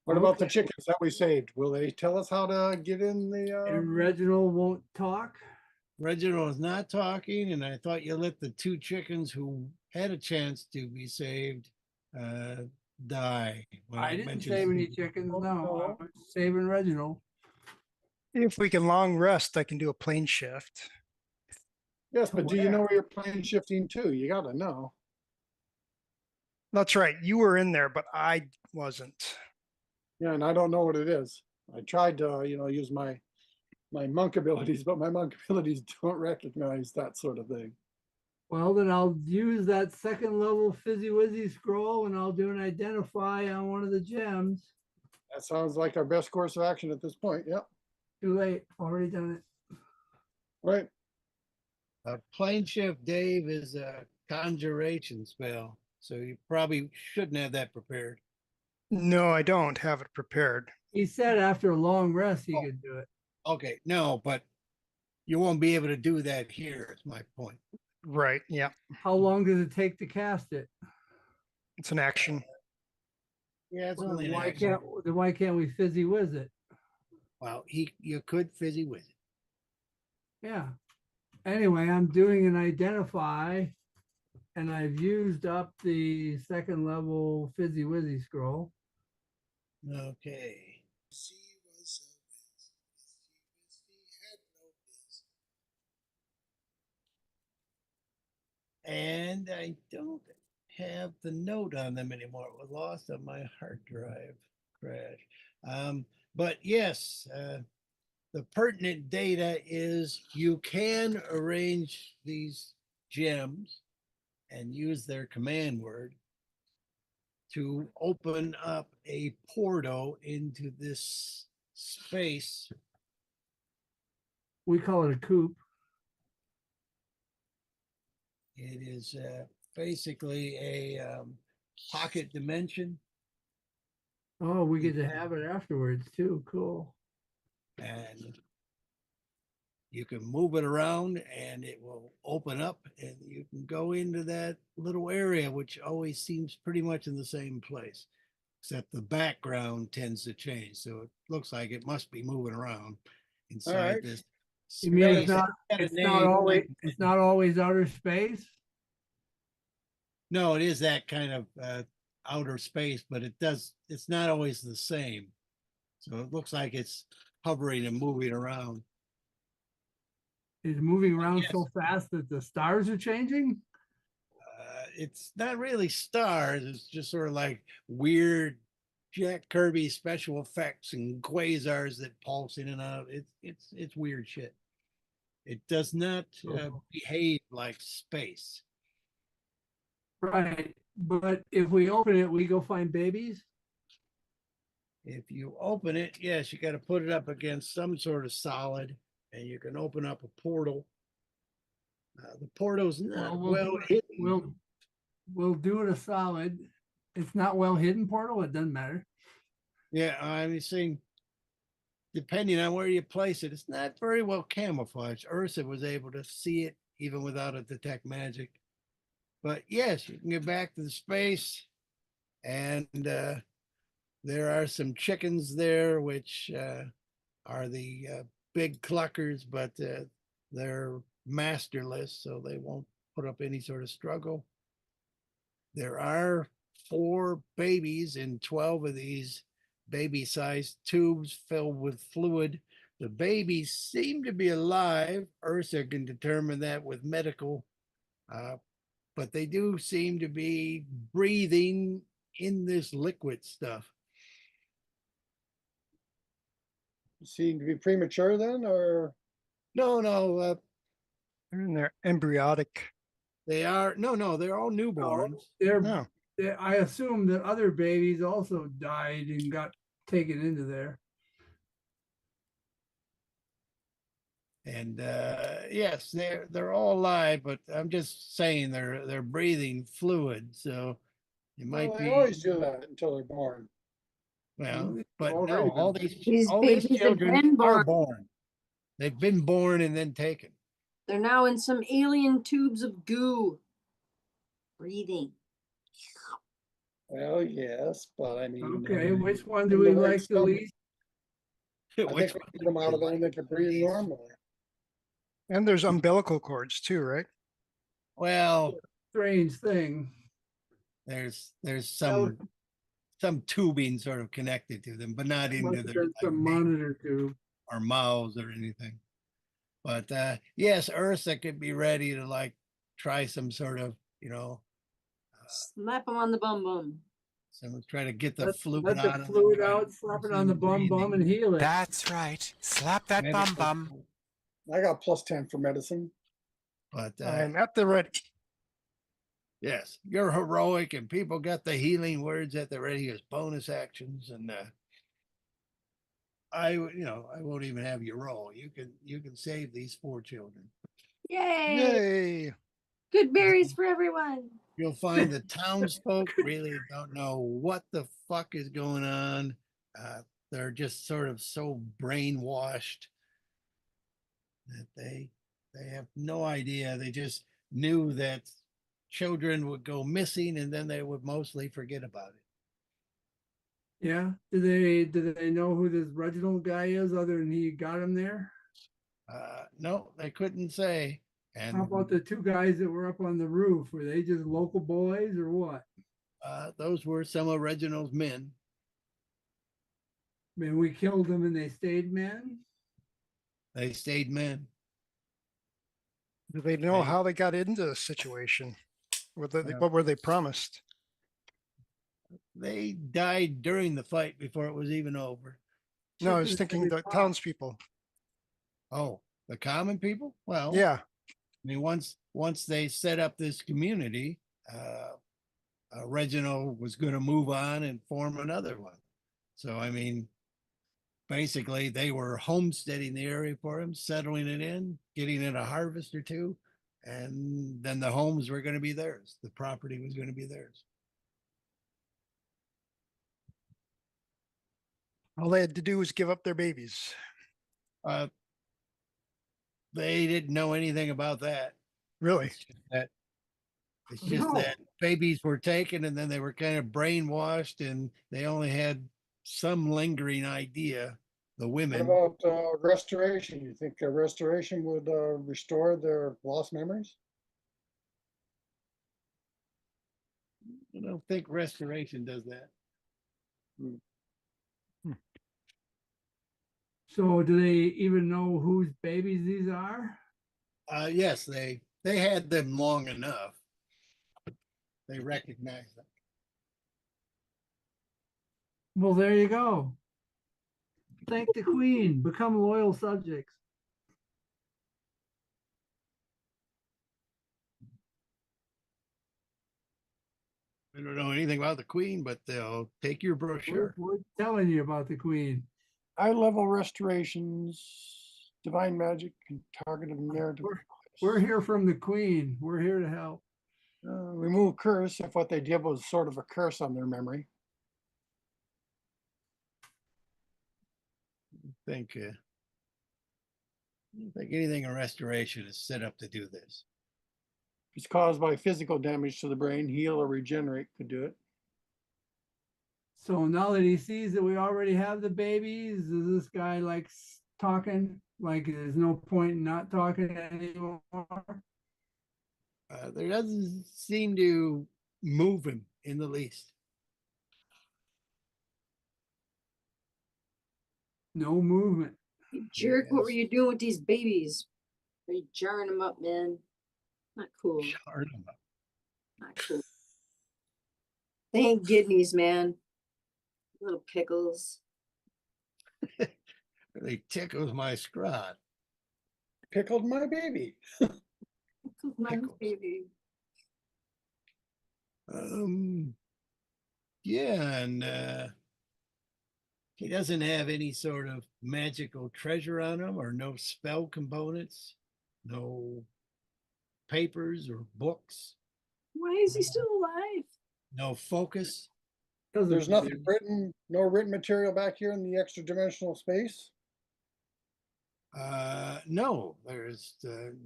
What about the Okay. chickens that we saved? Will they tell us how to get in the? And Reginald won't talk? Reginald is not talking, and I thought you let the 2 chickens who had a chance to be saved die. When I didn't mentioned- save any chickens, no. I was saving Reginald. If we can long rest, I can do a plane shift. Yes, but do you know where you're plane shifting to? You got to know. That's right. You were in there, but I wasn't. Yeah, and I don't know what it is. I tried to, use my monk abilities, but my monk abilities don't recognize that sort of thing. Well, then I'll use that second level fizzy wizzy scroll and I'll do an identify on one of the gems. That sounds like our best course of action at this point. Yep. Too late, already done it. Right. A plane shift, Dave, is a conjuration spell, so you probably shouldn't have that prepared. No, I don't have it prepared. He said after a long rest he could do it. Okay, no, but you won't be able to do that here, is my point. Right. Yeah. How long does it take to cast it? It's an action. Yeah, it's Well, only then an why action. why can't we fizzy whiz it? Well, you could fizzy with it. Yeah. Anyway, I'm doing an identify and I've used up the second level fizzy wizzy scroll. Okay. And I don't have the note on them anymore. It was lost on my hard drive crash. But yes, the pertinent data is you can arrange these gems and use their command word to open up a portal into this space. We call it a coop. It is basically a pocket dimension, Oh, we get to have it afterwards too. Cool. and you can move it around and it will open up and you can go into that little area, which always seems pretty much in the same place, except the background tends to change. So it looks like it must be moving around inside right. this. You mean it's space. not Got a it's not name, always like- it's not always outer space? No, it is that kind of outer space, but it's not always the same. So it looks like it's hovering and moving around. is moving around so fast that the stars are changing? It's not really stars. It's just sort of like weird Jack Kirby special effects and quasars that pulse in and out. It's weird shit. It does not behave like space. Right. But if we open it, we go find babies. If you open it, yes, you got to put it up against some sort of solid, and you can open up a portal. The portal's not well hidden. We'll do it a solid. It's not well hidden portal. It doesn't matter. Yeah, I'm saying, depending on where you place it, it's not very well camouflaged. Ursa was able to see it even without a detect magic. But yes, you can get back to the space, and there are some chickens there, which are the big cluckers, but they're masterless, so they won't put up any sort of struggle. There are 4 babies in 12 of these baby-sized tubes filled with fluid. The babies seem to be alive. Ursa can determine that with medical, but they do seem to be breathing in this liquid stuff. Seem to be premature then, or No, They're in their embryonic. they are they're all newborns. No. I assume that other babies also died and got taken into there. And yes, they're all alive, but I'm just saying they're breathing fluid, so it might well, they be always do that until they're born. well, They've but already no, been all born. these babies have children been are born. born. They've been born and then taken. They're now in some alien tubes of goo, breathing. Well, yes, but I mean, Okay, which one do in we the right like the stomach. least? I Which think we get them out of there and they can breathe normally. And there's umbilical cords too, right? Well, Strange thing. there's That some tubing sort of connected to them, but not must into have their been some monitor tube. or mouths or anything. But yes, Ursa could be ready to like try some sort of, Slap them on the bum bum. some try to get the Let fluid the out of fluid them, out, slap it on the bum and heal it. That's right. Slap that bum bum. I got +10 for medicine. But I'm at the ready. yes, you're heroic, and people got the healing words at the ready as bonus actions, and I won't even have you roll. You can save these 4 children. Yay! Yay. Good berries for everyone. You'll find the townsfolk really don't know what the fuck is going on. They're just sort of so brainwashed that they have no idea. They just knew that children would go missing and then they would mostly forget about it. Yeah. Do they know who this Reginald guy is other than he got him there? No, they couldn't say. And How about the 2 guys that were up on the roof? Were they just local boys or what? those were some of Reginald's men. I mean, we killed them and they stayed men. They stayed men. Do they know Hey. how they got into the situation? What Yeah. were they promised? They died during the fight before it was even over. No, I was Chickens thinking every the pop. townspeople. Oh, the common people? Well, Yeah. I mean, once they set up this community, Reginald was going to move on and form another one. So, I mean, basically, they were homesteading the area for him, settling it in, getting in a harvest or 2, and then the homes were going to be theirs. The property was going to be theirs. All they had to do was give up their babies. They didn't know anything about that. Really? It's just No. that babies were taken and then they were kind of brainwashed and they only had some lingering idea, the What women. about restoration? You think restoration would restore their lost memories? I don't think restoration does that. So do they even know whose babies these are? Yes, they had them long enough. They recognized them. Well, there you go. Thank the Queen. Become loyal subjects. I don't know anything about the Queen, but they'll take your brochure. We're telling you about the Queen. High level restorations, divine magic, and targeted narrative. We're here from the Queen. We're here to help. Remove curse if what they did was sort of a curse on their memory. I don't think anything in restoration is set up to do this. If it's caused by physical damage to the brain, heal or regenerate could do it. So now that he sees that we already have the babies, does this guy like talking? Like there's no point in not talking anymore? There doesn't seem to move him in the least. No movement. You jerk, what were Yes. you doing with these babies? Are you jarring them up, man? Not cool. Shard him up. Not cool. They ain't kidneys, man. Little pickles. Really tickles my scrot. Pickled my baby. My Pickles. baby. Yeah, and he doesn't have any sort of magical treasure on him, or no spell components, no papers or books, Why is he still alive? no focus. There's nothing written, no written material back here in the extra dimensional space. No, there's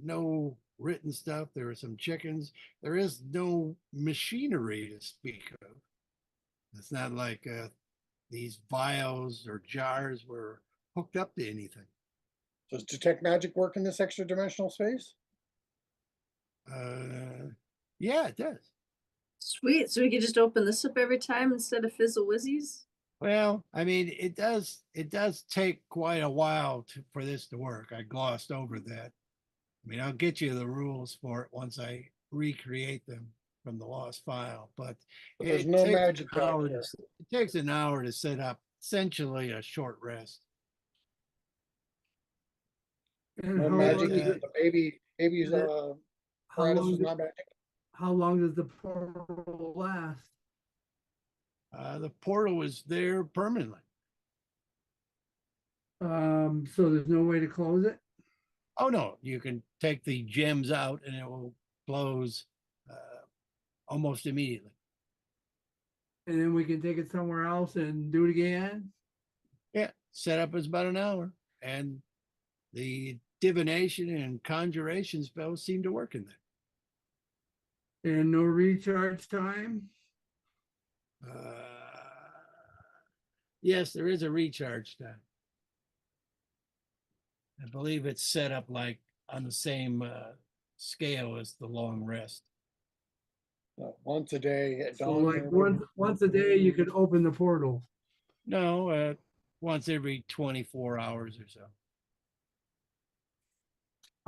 no written stuff. There are some chickens. There is no machinery to speak of. It's not like these vials or jars were hooked up to anything. Does detect magic work in this extra dimensional space? Yeah, it does. Sweet. So we could just open this up every time instead of fizzle whizzies? Well, I mean, it does take quite a while for this to work. I glossed over that. I mean, I'll get you the rules for it once I recreate them from the lost file, but There's it no takes magic an back hour there. it takes an hour to set up essentially a short rest. And No how magic. long is it- The baby's how apparatus long is does- not magic. How long does the portal last? The portal is there permanently. So there's no way to close it? Oh no, you can take the gems out and it will close almost immediately. And then we can take it somewhere else and do it again? Yeah, setup is about an hour, and the divination and conjuration spells seem to work in there. And no recharge time? Yes, there is a recharge time. I believe it's set up like on the same scale as the long rest. Once a day at So dawn. like once a day you could open the portal. No, once every 24 hours or so.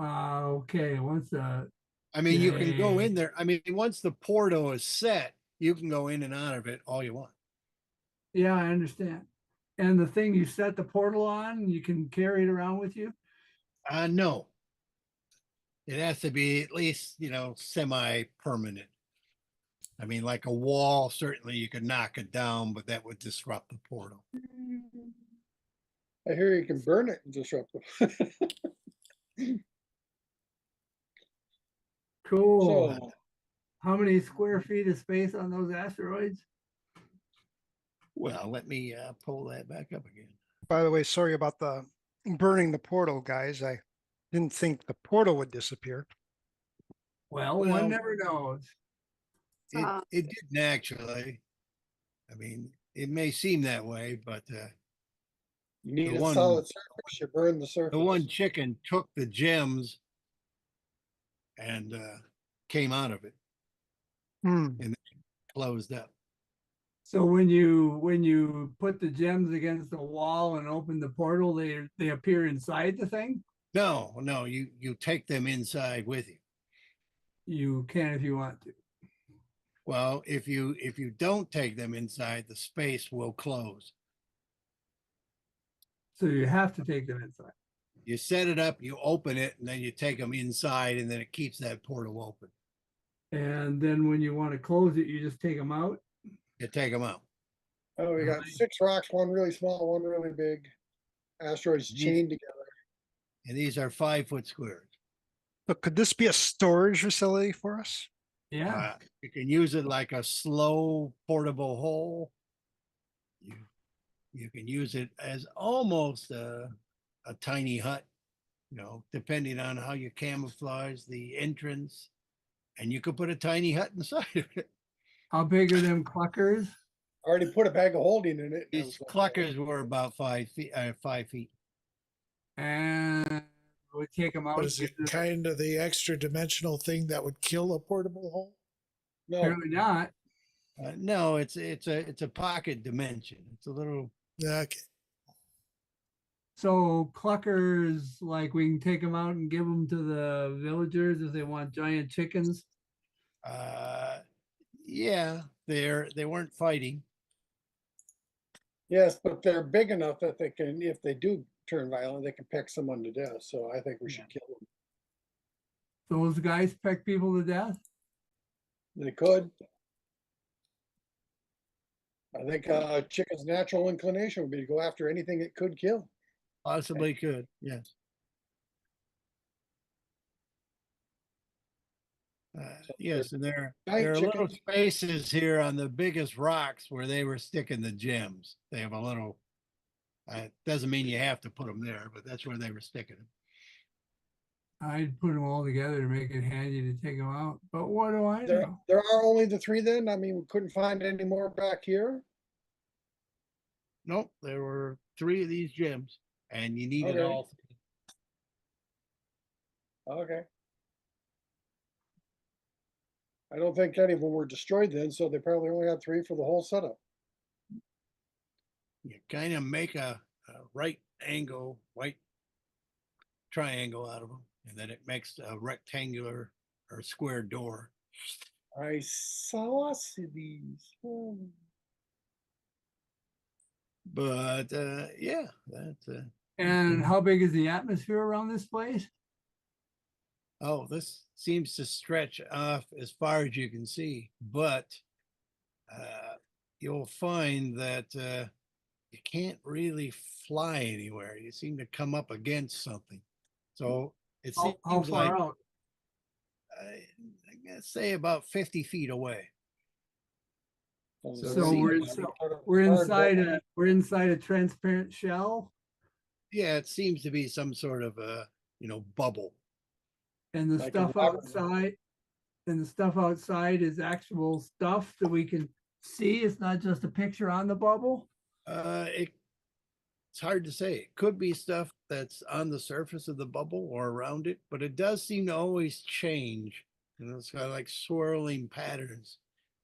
Okay, I mean, you can go Dang. in there. I mean, once the portal is set, you can go in and out of it all you want. yeah, I understand. And the thing you set the portal on, you can carry it around with you? No. It has to be at least, semi-permanent. I mean, like a wall, certainly you could knock it down, but that would disrupt the portal. I hear you can burn it and disrupt it. Cool. So, How many square feet of space on those asteroids? Well, let me pull that back up again. By the way, sorry about the burning the portal, guys. I didn't think the portal would disappear. Well, Well, one never knows. It didn't actually. I mean, it may seem that way, but you need the a one- solid surface, you burn the surface. the one chicken took the gems and came out of it, closed up. So when you put the gems against the wall and open the portal, they appear inside the thing? No, you take them inside with you. You can if you want to. Well, if you don't take them inside, the space will close. So you have to take them inside. You set it up, you open it, and then you take them inside, and then it keeps that portal open. And then when you want to close it, you just take them out. You take them out. Oh, we got 6 rocks, one really small, one really big. Asteroids chained together. And these are 5-foot squares. But could this be a storage facility for us? Yeah. You can use it like a slow portable hole. You can use it as almost a tiny hut, depending on how you camouflage the entrance. And you could put a tiny hut inside of it. How big are them cluckers? I already put a bag of holding in it. These cluckers were about 5 feet. 5 feet. And we take them out. What is it? Kind of the extra dimensional thing that would kill a portable hole? No, Apparently not. No, it's a pocket dimension. It's a little. Okay. So cluckers, like we can take them out and give them to the villagers if they want giant chickens. Yeah, they weren't fighting. yes, but they're big enough that they can, if they do turn violent, they can peck someone to death. So I think we should kill them. Those guys peck people to death. They could. I think a chicken's natural inclination would be to go after anything it could kill. Possibly could, yes. Yes, and there are little spaces here on the biggest rocks where they were sticking the gems. They have a little, doesn't mean you have to put them there, but that's where they were sticking them. I'd put them all together to make it handy to take them out. But what do I There, know? there are only the 3 then? I mean, we couldn't find any more back here? Nope, there were 3 of these gems, and you needed Okay. all 3. Okay. I don't think any of them were destroyed then, so they probably only had 3 for the whole setup. You kind of make a right angle, white triangle out of them, and then it makes a rectangular or square door. I saw these. But yeah, that's And how big is the atmosphere around this place? oh, this seems to stretch off as far as you can see, but you'll find that you can't really fly anywhere. You seem to come up against something. So it seems How far out? I guess say about 50 feet away. So we're inside a transparent shell, Yeah, it seems to be some sort of a bubble. and the Like stuff a water- outside, is actual stuff that we can see. It's not just a picture on the bubble. It's hard to say. It could be stuff that's on the surface of the bubble or around it, but it does seem to always change. It's got like swirling patterns.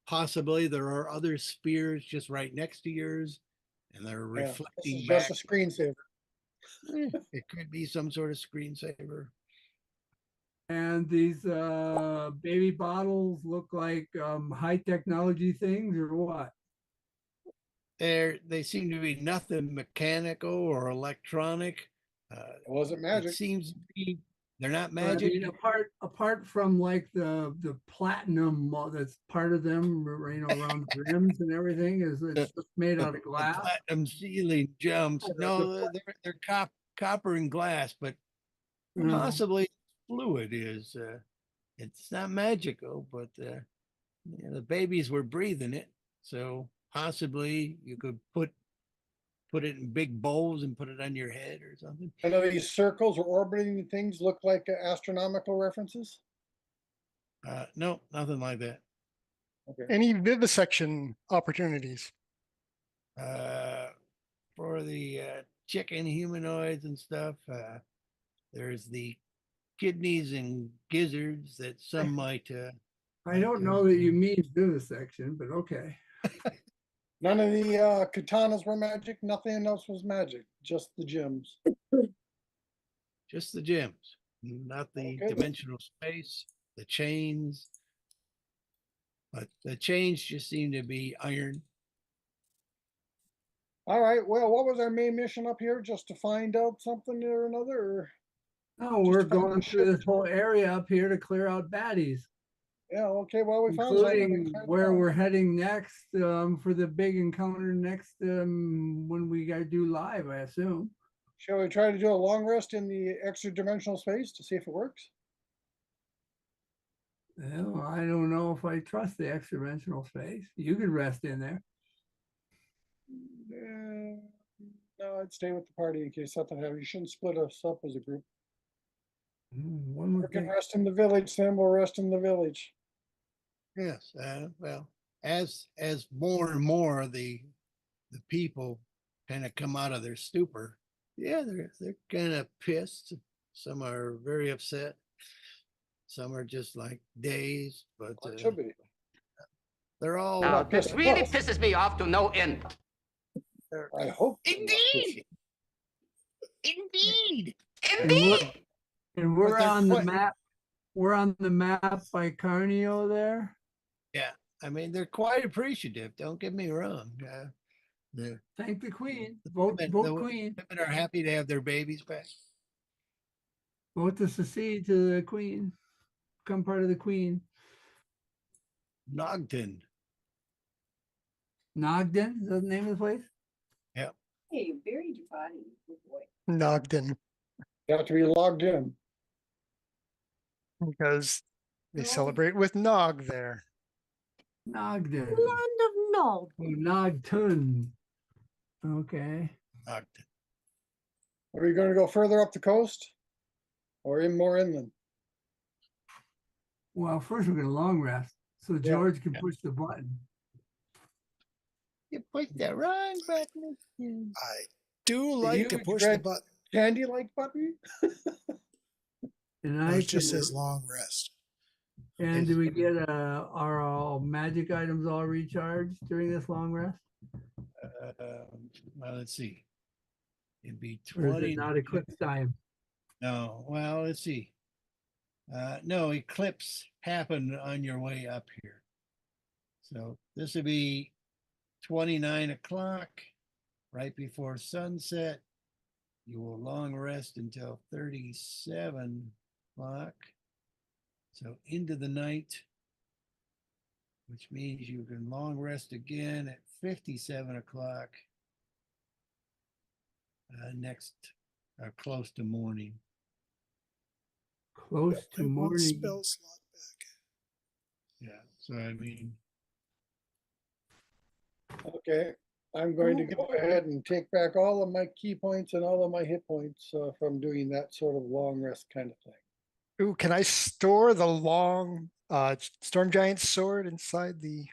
Possibly there are other spheres just right next to yours, and they're Yeah, this reflecting is back. just a screensaver. It could be some sort of screensaver. And these baby bottles look like high technology things or what? They seem to be nothing mechanical or electronic. It wasn't It magic. seems to be they're not But I magic. mean, apart from like the platinum that's part of them, around the rims and everything, it's just made out of The glass. platinum ceiling jumps. Oh, No, they're copper and glass, but Mm. possibly fluid is. It's not magical, but the babies were breathing it, so possibly you could put it in big bowls and put it on your head or something. I know these circles or orbiting things look like astronomical references. No, nothing like that. Okay. Any vivisection opportunities? For the chicken humanoids and stuff, there's the kidneys and gizzards that some might. I don't know that you mean vivisection, but okay. None of the katanas were magic. Nothing else was magic. Just the gems. Just the gems, not the Okay. dimensional space, the chains. But the chains just seem to be iron. All right, well, what was our main mission up here? Just to find out something or another? Or... No, Just we're to find going the through ship. this whole area up here to clear out baddies, Yeah, okay, well, we found something. we including cleared where out. we're heading next, for the big encounter next, when we gotta do live, I assume. Shall we try to do a long rest in the extra dimensional space to see if it works? Well, I don't know if I trust the extra dimensional space. You could rest in there. No, I'd stay with the party in case something happens. You shouldn't split us up as a group. One We would can think. rest in the village, then we'll rest in the village. Yes, well, as more and more of the people kind of come out of their stupor, yeah, they're kind of pissed. Some are very upset. Some are just like dazed, but It should be. they're all Now, this really pisses me off to no end. I hope. Indeed. And we're they're on the quite- map. We're on the map by Carneo there. yeah. I mean, they're quite appreciative. Don't get me wrong. The Thank the queen. Vote, women- vote the queen. women are happy to have their babies back. Vote to secede to the queen. Become part of the queen. Nogden. Nogden is that the name of the place? Hey, you buried your body. Good boy. Nogden, You have to be logged in. because they No. celebrate with Nog there. Nogden. Land of Nod. Oh, Nogtun. Okay. Nogden. Are we gonna go further up the coast? Or in more inland? Well, first we're gonna long rest so Yeah. George can push the button. You pushed the wrong button. I do like to huge push the red- button. Candy like button? And No, I it just can- says long rest. And do we get our all magic items all recharged during this long rest? Well, let's see. It'd be Or is 20. it not eclipse time? No, well, let's see. No, eclipse happened on your way up here. So this would be 29 o'clock, right before sunset. You will long rest until 37 o'clock. So into the night, which means you can long rest again at 57 o'clock. Next, close to morning. Close to Put one morning. spell slot back. Yeah, so I mean, Okay, I'm going to go ahead and take back all of my key points and all of my hit points from doing that sort of long rest kind of thing. Ooh, can I store the long Storm Giant sword inside the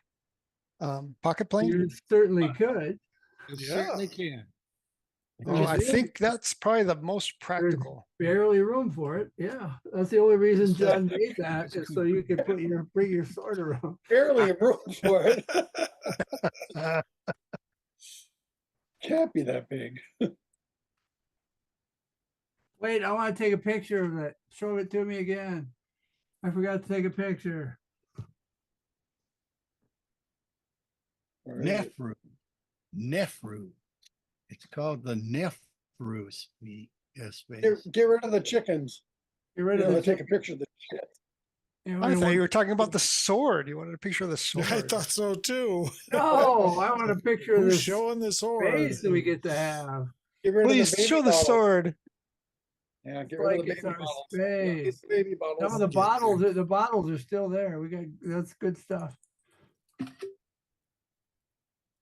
pocket plane? You certainly could. you Yeah. certainly can. Oh, I Just- think that's probably the most There's practical. barely room for it. Yeah, that's the only reason Just that- John made that is so you could bring your sword around. Barely room for it. Uh, Can't be that big. Wait, I want to take a picture of it. Show it to me again. I forgot to take a picture. Or is it? Nefru. Nefru. It's called the Nefru space. Get rid of the chickens. Get rid Yeah, of the let's take a chicken. picture of the shit. Yeah, I we thought want- you were talking about the sword. You wanted a picture of the sword. I thought so too. No, I want a picture of Who's this showing the sword? face that we get to have. Get rid Please of the baby show the bottles. sword. Yeah, get Like rid of the it's baby our bottles. Yeah, get space. the baby bottles. Some of the Get bottles, there. the bottles are still there. That's good stuff.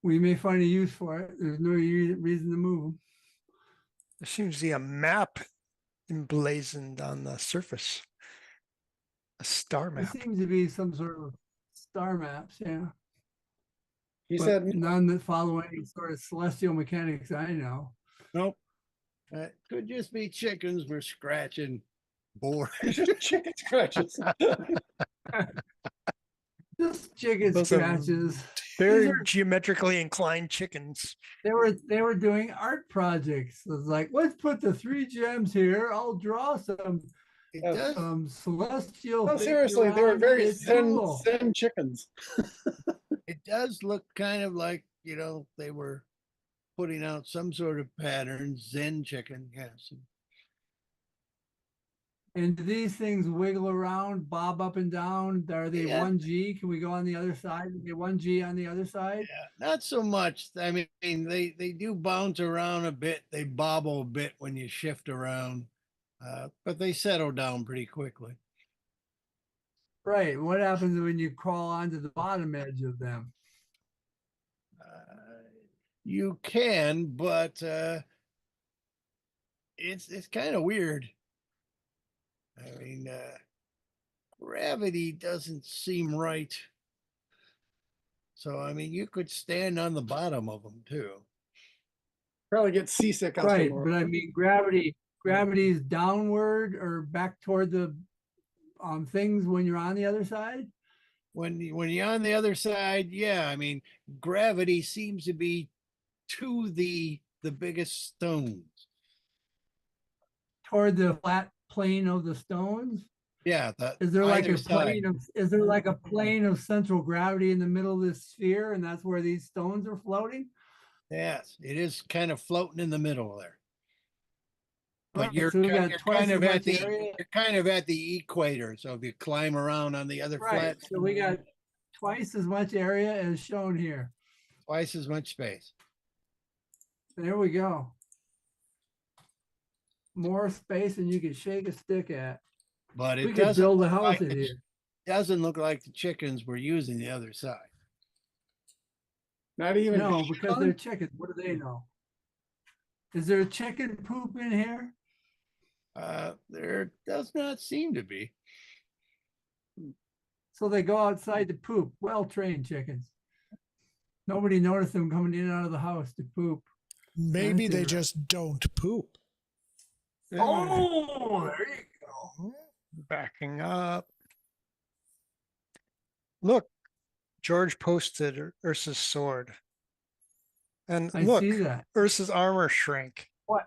We may find a use for it. There's no reason to move. There seems to be a map emblazoned on the surface. A star There map. seems to be some sort of star maps, yeah. He But said, none that follow any sort of celestial mechanics I know. Nope. Could just be chickens were scratching board. just chicken scratches. Just chicken Those are- scratches. Very are- geometrically inclined chickens. They were doing art projects. It was like, let's put the 3 gems here. I'll draw some It Yes. does. celestial. No, things seriously, they were around very it. It's thin, cool. thin chickens. It does look kind of like, they were putting out some sort of pattern, Zen chicken, yes. And do these things wiggle around, bob up and down? Are they Yeah. 1G? Can we go on the other side? Are they 1G on the other side? Yeah, not so much. I mean, they do bounce around a bit. They bobble a bit when you shift around, but they settle down pretty quickly. Right. What happens when you crawl onto the bottom edge of them? You can, but it's kind of weird. I mean, gravity doesn't seem right. So I mean, you could stand on the bottom of them too. Probably get seasick Right. afterward. But I mean, gravity is downward or back toward the things when you're on the other side. When you're on the other side, yeah, I mean, gravity seems to be to the biggest stones. Toward the flat plane of the stones. Yeah, Is there like either a plane side. of is there like a plane of central gravity in the middle of this sphere, and that's where these stones are floating? Yes, it is kind of floating in the middle there. But Right, you're, so we got you're twice kind as of at much the area. you're kind of at the equator. So if you climb around on the other Right, flat, so we got twice as much area as shown here. twice as much space. There we go. More space than you could shake a stick at. But We it could doesn't build a look house like in here. doesn't look like the chickens were using the other side. Not even. No, because they're chickens. What do they know? Is there a chicken poop in here? There does not seem to be. So they go outside to poop. Well-trained chickens. Nobody noticed them coming in and out of the house to poop. Maybe they That's just don't poop. Oh, there you go. Backing up. Look, George posted Ursa's sword. And I look, see that. Ursa's armor shrank. What?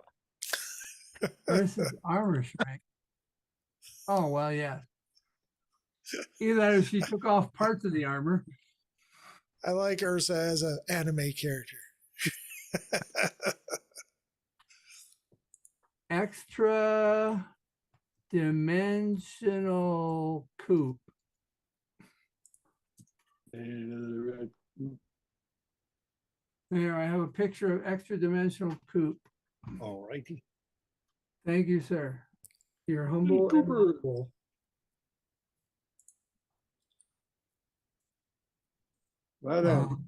Versus armor shrank. Oh, well, yeah. Either that or she took off parts of the armor. I like Ursa as an anime character. Extra dimensional coupe. There, I have a picture of extra dimensional coupe. All righty. Thank you, sir. You're humble and humble. Right on.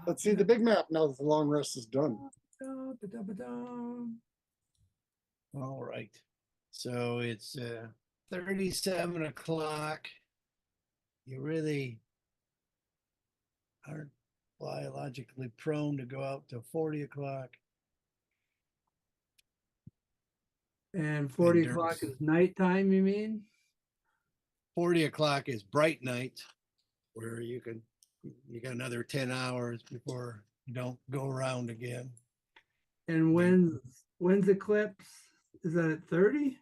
Let's see the big map now that the long rest is done. All right. So it's 37 o'clock. You really aren't biologically prone to go out to 40 o'clock. And 40 And o'clock there's- is nighttime, you mean? 40 o'clock is bright night, where you got another 10 hours before you don't go around again. And when's eclipse? Is that at 30?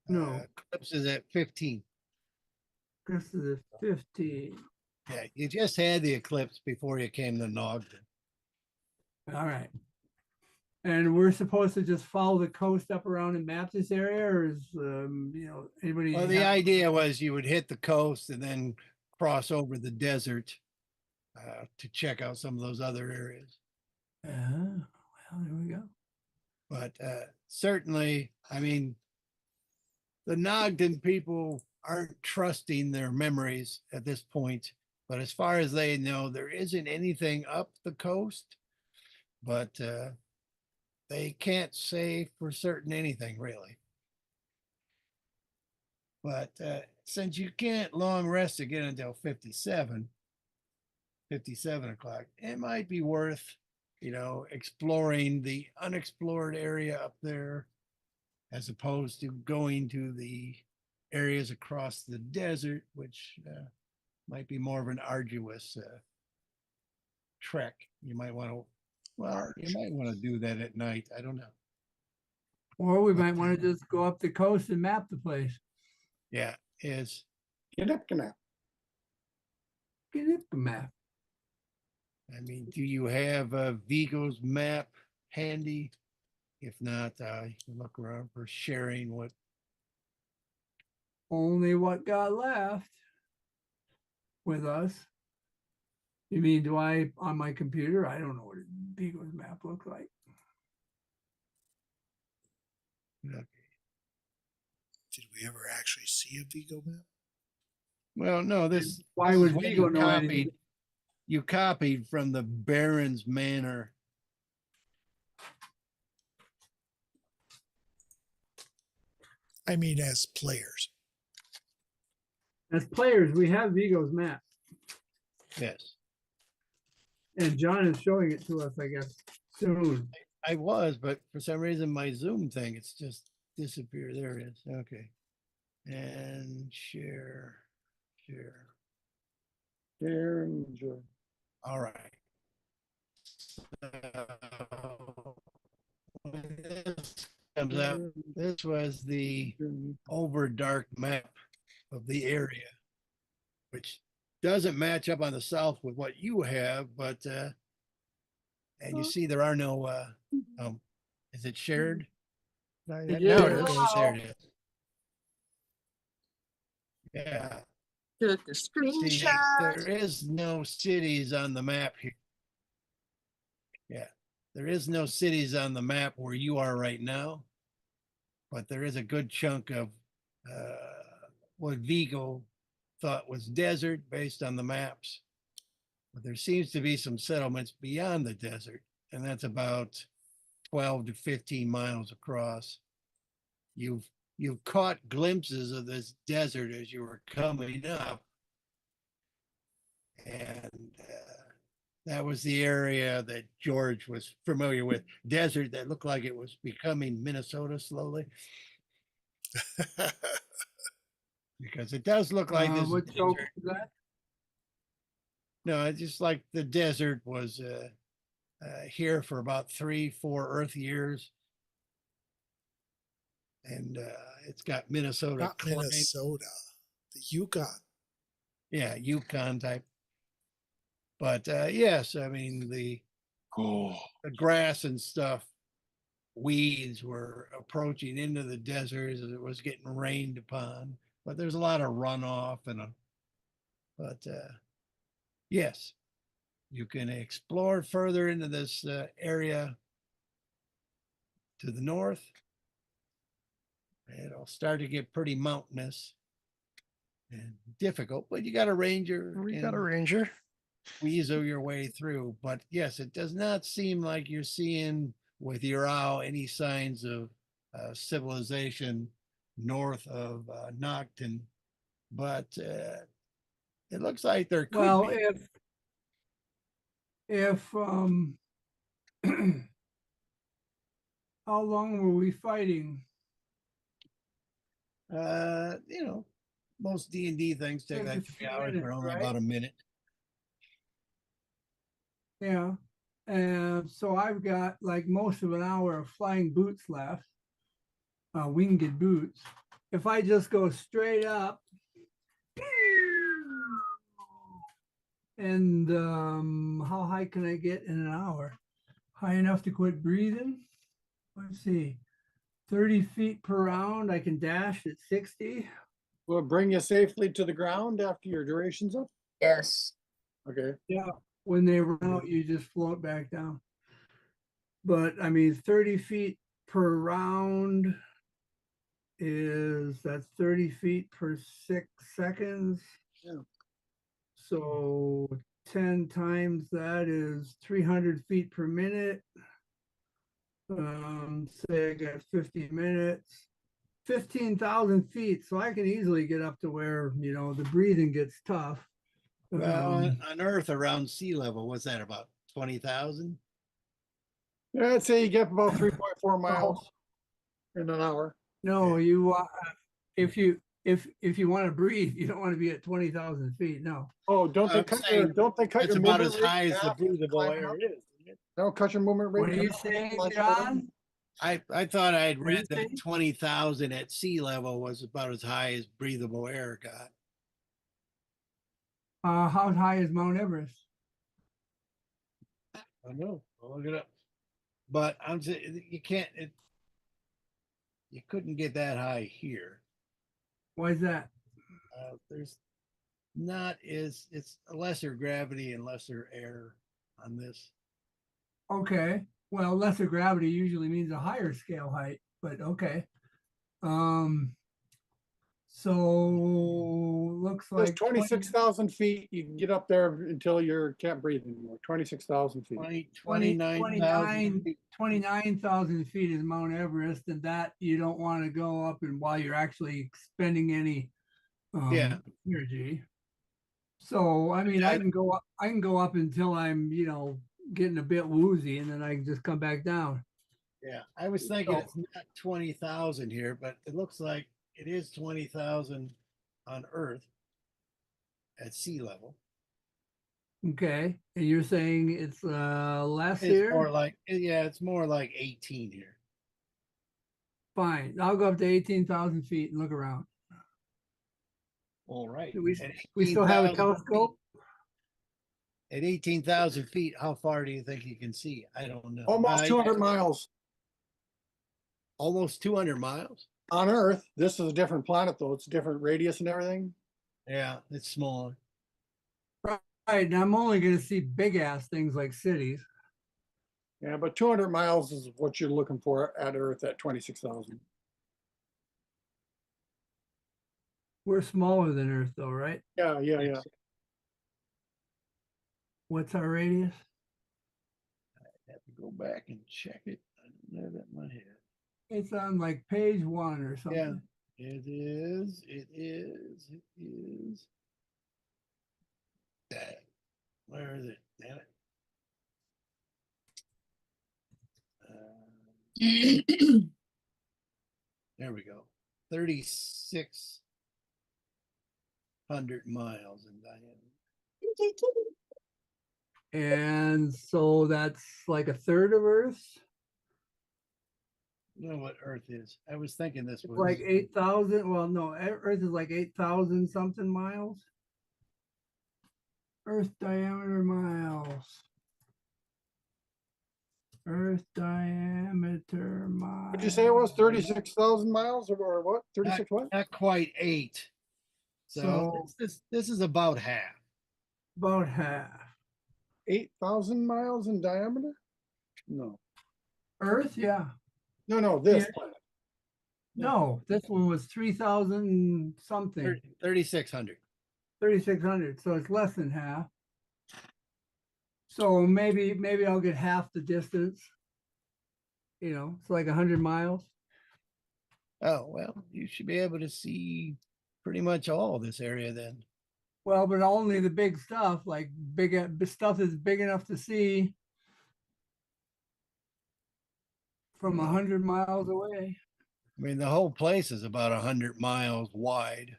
No, Eclipse is at 15. this is at 15. Yeah, you just had the eclipse before you came to Ogden. All right. And we're supposed to just follow the coast up around and map this area, or is anybody? Well, the idea was you would hit the coast and then cross over the desert to check out some of those other areas. Well, there we go. But certainly, I mean, the Nogden people aren't trusting their memories at this point. But as far as they know, there isn't anything up the coast. But they can't say for certain anything, really. But since you can't long rest again until 57 o'clock, it might be worth, exploring the unexplored area up there as opposed to going to the areas across the desert, which might be more of an arduous trek. You might want to, well, you might want to do that at night. I don't know. Or we might want to just go up the coast and map the place. Yeah, is Get up, canal. Get it the map. I mean, do you have Vigo's map handy? If not, you can look around for sharing what. Only what got left with us. You mean, do I, on my computer? I don't know what Vigo's map looks like. Okay. Did we ever actually see a Vigo map? Well, no, this. Why this would is what Vigo know anything? You copied from the Baron's Manor. I mean, as players. As players, we have Vigo's map, Yes, and John is showing it to us, I guess, soon. I was, but for some reason my Zoom thing, it's just disappeared. There it is. Okay. And share. There and enjoy. All right. So, when this comes out, this was the overdark map of the area, which doesn't match up on the south with what you have, but and you see there are no is it shared? Now It now it is. is. There it is. Yeah. Took a See, screenshot. there is no cities on the map here. Yeah, there is no cities on the map where you are right now, but there is a good chunk of what Vigo thought was desert based on the maps. But there seems to be some settlements beyond the desert, and that's about 12 to 15 miles across. You've caught glimpses of this desert as you were coming up. And that was the area that George was familiar with. Desert that looked like it was becoming Minnesota slowly. Because it does look like this. What show desert- is that? No, it's just like the desert was here for about 3-4 Earth years. And it's got Minnesota. Not climate. Minnesota, the Yukon. Yeah, Yukon type. But yes, I mean the grass and stuff, weeds were approaching into the desert as it was getting rained upon. But there's a lot of runoff but yes, you can explore further into this area to the north. It'll start to get pretty mountainous and difficult, but you got a ranger. We got a and ranger. weasel your way through. But yes, it does not seem like you're seeing with your owl any signs of civilization north of Nocton. But it looks like there could Well, be. if how long were we fighting? You know, most D&D things take 10 to like 3 15 hours, but minutes, only right? about a minute. Yeah. And so I've got like most of an hour of flying boots left, winged boots. If I just go straight up, and how high can I get in an hour? High enough to quit breathing? Let's see, 30 feet per round. I can dash at 60. Will it bring you safely to the ground after your duration's up? Yes. Okay. Yeah, when they run out, you just float back down. But I mean, 30 feet per round that's 30 feet per 6 seconds. Yeah. So 10 times that is 300 feet per minute. Say I got 50 minutes, 15,000 feet. So I can easily get up to where, the breathing gets tough. Well, on Earth around sea level, what's that, about 20,000? Yeah, I'd say you get about 3.4 miles in an hour. No, if you if you want to breathe, you don't want to be at 20,000 feet. No. Oh, don't they I'm cut saying your, don't they cut It's your about movement as rate high as the after you're breathable climbing air up? is. Isn't it? Don't cut your movement rate. What are you coming up saying, like John? I thought I had What do you read that think? 20,000 at sea level was about as high as breathable air got. How high is Mount Everest? I know. I'll look it up. But I'm saying you can't. You couldn't get that high here. Why is that? There's not is it's a lesser gravity and lesser air on this. Okay. Well, lesser gravity usually means a higher scale height, but okay. Um, so looks There's like 26,000 feet. You can get up there until you can't breathe anymore. 26,000 feet. 29,000 feet. 29,000 feet is Mount Everest, and that you don't want to go up and while you're actually expending any Yeah. energy. So I mean, I Yeah. can go up. I can go up until I'm, getting a bit woozy, and then I can just come back down. Yeah, I was thinking So- it's not 20,000 here, but it looks like it is 20,000 on Earth at sea level. Okay, and you're saying it's less It's here? more like, yeah, it's more like 18 here. Fine, I'll go up to 18,000 feet and look around. All right. Do we At we still have a 18,000 telescope? At 18,000 feet, how far do you think you can see? I don't know. Almost 200 miles Almost 200 miles? on Earth. This is a different planet, though. It's a different radius and everything. Yeah, it's smaller. Right, and I'm only going to see big ass things like cities. Yeah, but 200 miles is what you're looking for at Earth at 26,000. We're smaller than Earth, though, right? Yeah, yeah, yeah. What's our radius? I have to go back and check it. I don't have that in my head. It's on like page 1 or something. Yeah, it is. It is. It is. That. Where is it? Damn it. There we go. 3,600 miles in diameter. And so that's like a third of Earth. You know what Earth is? I was thinking this It's was like 8,000. Well, no, Earth is like 8,000 something miles. Earth diameter miles. Earth diameter miles. Did you say it was 36,000 miles or what? 36 what? not quite 8. So, this is about half. About half. 8,000 miles in diameter? No. Earth, yeah. No, this Yeah. planet. No, this one was 3,000 something. 3,600. 3,600. So it's less than half. So maybe I'll get half the distance. It's like 100 miles. Oh, well, you should be able to see pretty much all this area then. Well, but only the big stuff, like big stuff that's big enough to see from 100 miles away. I mean, the whole place is about 100 miles wide.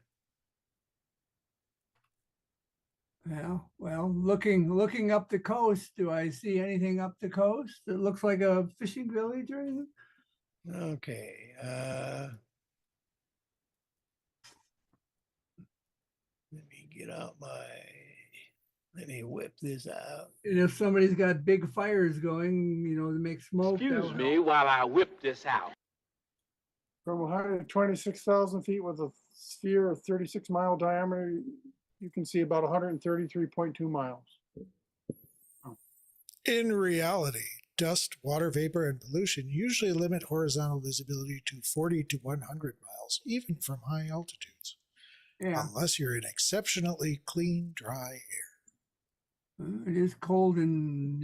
Yeah. Well, looking up the coast, do I see anything up the coast that looks like a fishing village or anything? Okay. Let me get out let me whip this out. And if somebody's got big fires going, to make smoke. Excuse me while I whip this out. From 126,000 feet with a sphere of 36-mile diameter, you can see about 133.2 miles. In reality, dust, water vapor, and pollution usually limit horizontal visibility to 40 to 100 miles, even from high altitudes, Yeah. unless you're in exceptionally clean, dry air. It is cold and,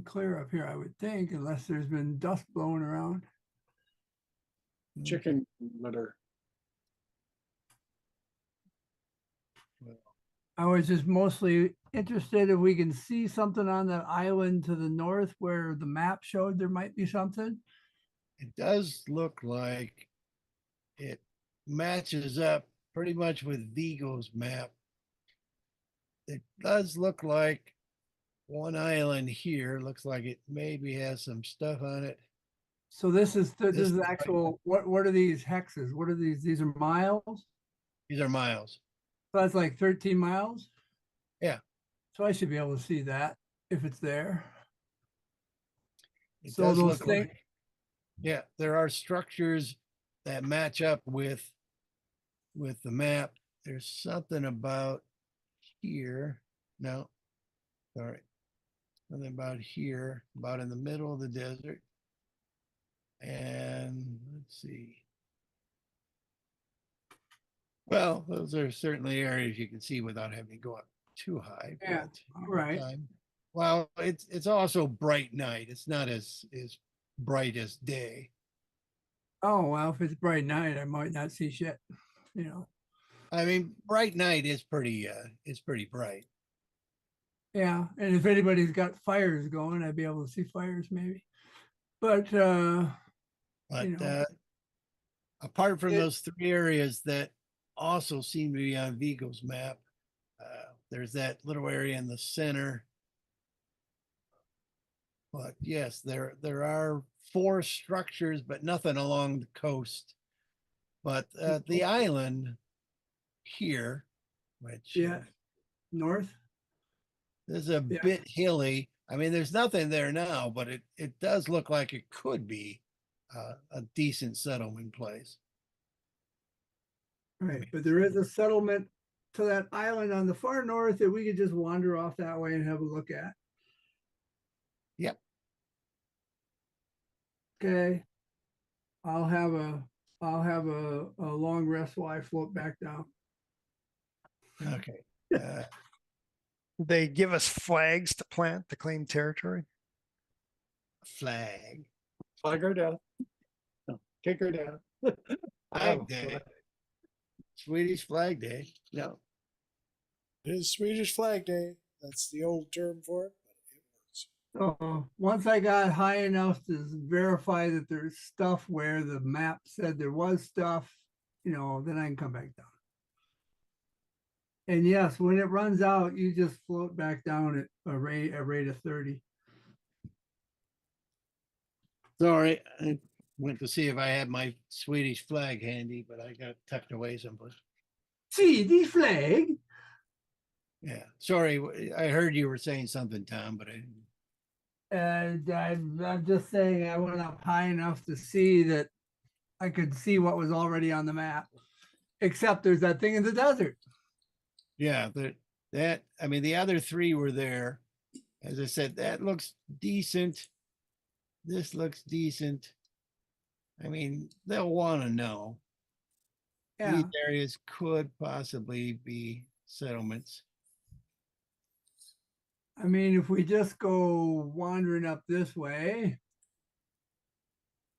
clear up here, I would think, unless there's been dust blowing around. Chicken litter. I was just mostly interested if we can see something on that island to the north where the map showed there might be something. It does look like it matches up pretty much with Vigo's map. It does look like one island here. Looks like it maybe has some stuff on it. So this is This is is right. actual. What are these hexes? What are these? These are miles. These are miles. So that's like 13 miles. Yeah. So I should be able to see that if it's there. It So does those look things. like, yeah, there are structures that match up with the map. There's something about here. No, sorry. Something about here, about in the middle of the desert. And let's see. Well, those are certainly areas you can see without having to go up too high. Yeah, but right. well, it's also bright night. It's not as bright as day. Oh well, if it's bright night, I might not see shit. You know. I mean, bright night is pretty bright. Yeah, and if anybody's got fires going, I'd be able to see fires maybe. But But you know, apart from it- those three areas that also seem to be on Vigo's map, there's that little area in the center. But yes, there are 4 structures, but nothing along the coast. But the island here, which yeah, north. is a Yeah. bit hilly. I mean, there's nothing there now, but it does look like it could be a decent settlement place. Right, but there is a settlement to that island on the far north that we could just wander off that way and have a look at. Yep. Okay. I'll have a long rest while I float back down. Okay. They give us flags to plant to claim territory. Flag. Flag her down. No, kick her down. Flag Day. Swedish Flag Day. No. It is Swedish Flag Day. That's the old term for it, but it works. Once I got high enough to verify that there's stuff where the map said there was stuff, you know, then I can come back down. And yes, when it runs out, you just float back down at a rate of 30. Sorry, I went to see if I had my Swedish flag handy, but I got tucked away someplace. See the flag. Yeah. Sorry, I heard you were saying something, Tom, but I didn't. And I'm just saying I went up high enough to see that I could see what was already on the map. Except there's that thing in the desert. Yeah, that I mean the other 3 were there. As I said, that looks decent. This looks decent. I mean, they'll want to know. Yeah. These areas could possibly be settlements. I mean, if we just go wandering up this way,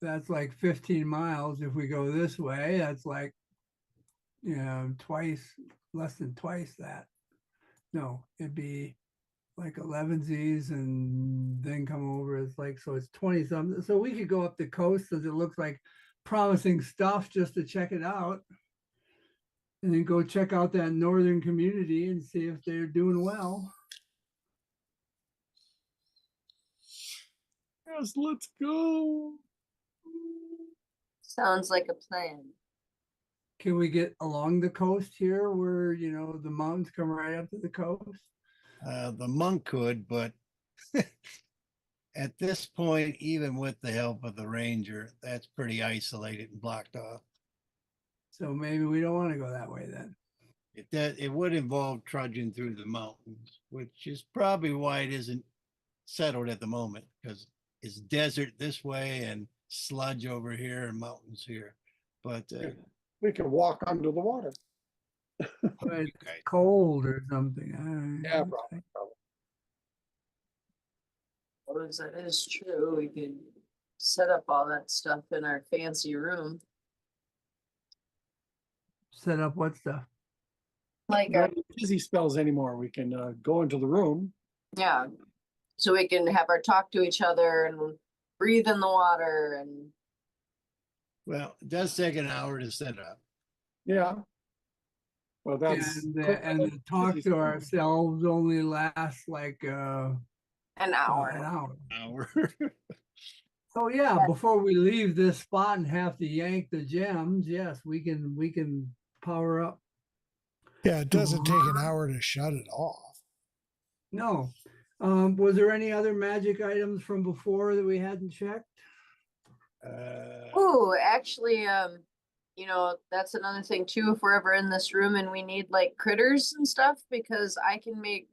that's like 15 miles. If we go this way, that's like, you know, less than twice that. No, it'd be like 11 Z's and then come over. It's like, so it's 20 something. So we could go up the coast because it looks like promising stuff just to check it out. And then go check out that northern community and see if they're doing well. Yes, let's go. Sounds like a plan. Can we get along the coast here where, you know, the mountains come right up to the coast? The monk could, but at this point, even with the help of the ranger, that's pretty isolated and blocked off. So maybe we don't want to go that way then. It would involve trudging through the mountains, which is probably why it isn't settled at the moment, because it's desert this way and sludge over here and mountains here. But We can walk under the water. But it's cold or something. Yeah, probably. Well, that is true. We could set up all that stuff in our fancy room. Set up what stuff? Like, Don't need dizzy spells anymore. We can go into the room. yeah. So we can have our talk to each other and breathe in the water and well, it does take an hour to set up. Yeah. Well, that's. And the talk to ourselves only lasts like An an hour. hour. So yeah, before we leave this spot and have to yank the gems, yes, we can power up. Yeah, it doesn't take an hour to shut it off. No. Was there any other magic items from before that we hadn't checked? Ooh, actually, you know, that's another thing too. If we're ever in this room and we need like critters and stuff, because I can make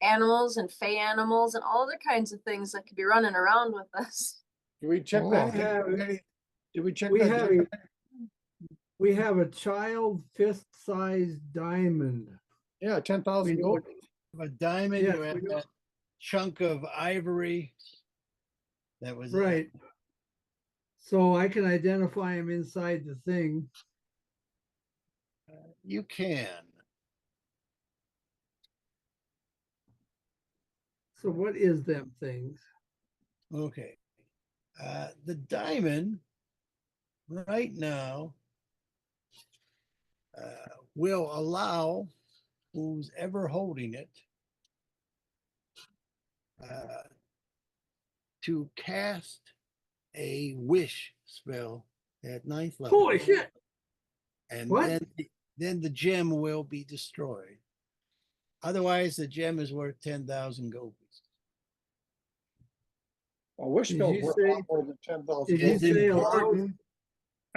animals and fey animals and all other kinds of things that could be running around with us. Do we check Oh, that? yeah. Did we check We that? have we have a child fist-sized diamond. Yeah, 10,000 We gold. know- A diamond, Yes, you have we know. that chunk of ivory. That was Right. So I can identify him inside the thing. You can. So what is them things? Okay. The diamond right now will allow who's ever holding it to cast a wish spell at 9th level. Holy shit! And What? then the gem will be destroyed. Otherwise, the gem is worth 10,000 gold pieces. I wish Did those you were say- a lot more than 10,000 Did you It's gold. say important.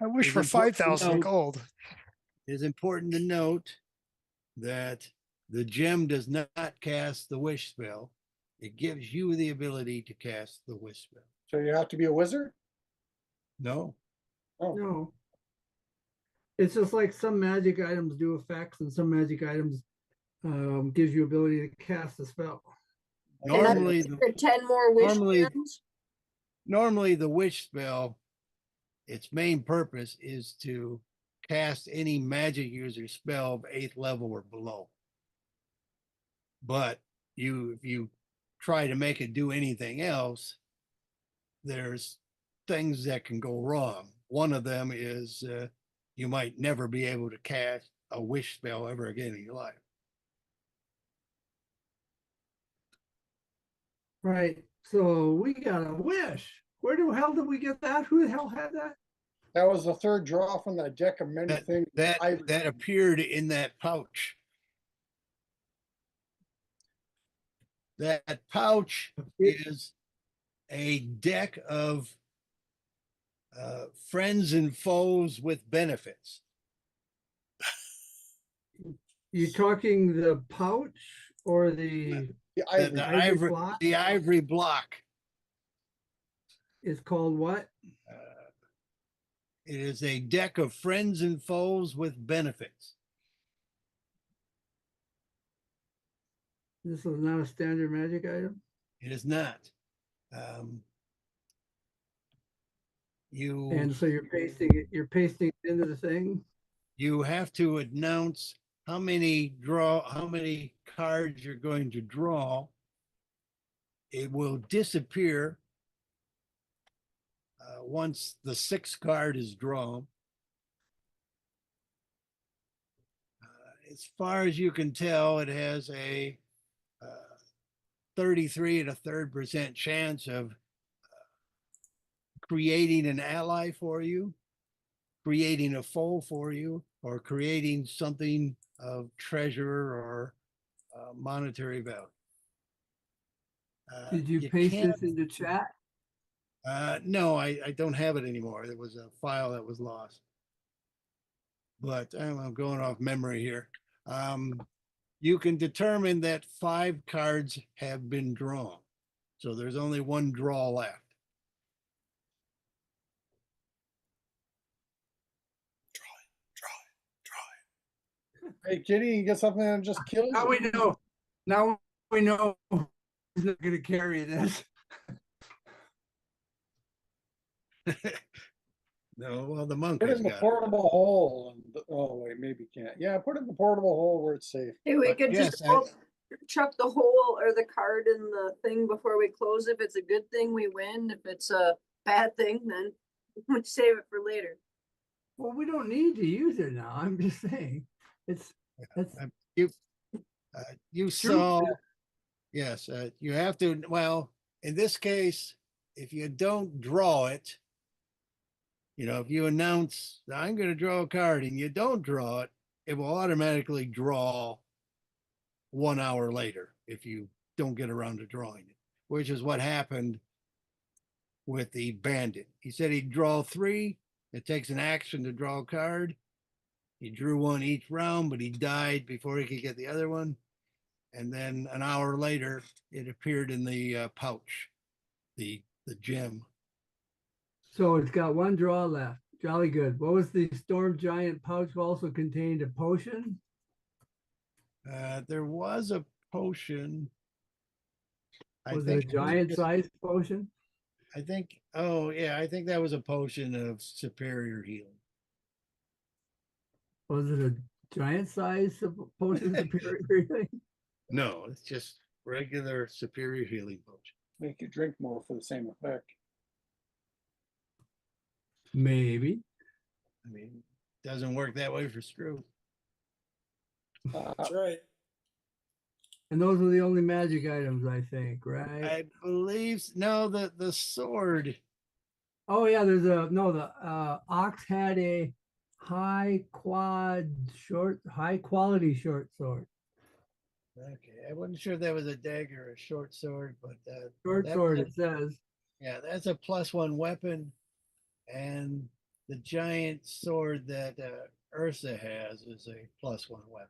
I wish It's for important to 5,000 note- gold. It is important to note that the gem does not cast the wish spell. It gives you the ability to cast the wish spell. So you have to be a wizard? No. Oh, No. It's just like some magic items do effects and some magic items gives you ability to cast a spell. Normally, And that's 10 more wish normally- gems. normally the wish spell, its main purpose is to cast any magic user spell of 8th level or below. But if you try to make it do anything else, there's things that can go wrong. One of them is you might never be able to cast a wish spell ever again in your life. Right. So we got a wish. Where the hell did we get that? Who the hell had that? that was the third draw from that deck of many things. That appeared in that pouch. That pouch is a deck of friends and foes with benefits. You talking the pouch or the The The ivory. block? the ivory block. Is called what? It is a deck of friends and foes with benefits. This is not a standard magic item. It is not. And so you're pasting it into the thing. You have to announce how many cards you're going to draw. It will disappear once the 6th card is drawn. As far as you can tell, it has a 33 1/3% chance of creating an ally for you, creating a foe for you, or creating something of treasure or monetary value. Did you paste this into chat? No, I don't have it anymore. It was a file that was lost. But I'm going off memory here. You can determine that 5 cards have been drawn. So there's only 1 draw left. Hey, Kitty, you get something that just kills Now you. we know. Now we know who's not going to carry this. No, well, the monk Put it has in the got it. portable hole. Oh, wait, maybe can't. Yeah, put it in the portable hole where it's safe. Hey, we But could yes, just chuck the hole or the card in the thing before we close. If it's a good thing, we win. If it's a bad thing, then we save it for later. Well, we don't need to use it now. I'm just saying. It's You, you True. saw, yes, you have to, well, in this case, if you don't draw it, if you announce, I'm going to draw a card and you don't draw it, it will automatically draw 1 hour later if you don't get around to drawing it, which is what happened with the bandit. He said he'd draw 3. It takes an action to draw a card. He drew one each round, but he died before he could get the other one. And then an hour later, it appeared in the pouch, the gem. So it's got 1 draw left. Jolly good. What was the storm giant pouch also contained a potion? There was a potion. Was it a giant sized potion? I think, oh yeah, I think that was a potion of superior healing. Was it a giant size potion superior healing? No, it's just regular superior healing potion. Make you drink more for the same effect. Maybe. I mean, doesn't work that way for Screw. That's right. And those were the only magic items, I think, right? I believe no, the sword. Oh yeah, there's a no. The ox had a high quality short sword. Okay, I wasn't sure if that was a dagger or a short sword, but Short sword, it says. Yeah, that's a +1 weapon, and the giant sword that Ursa has is a +1 weapon.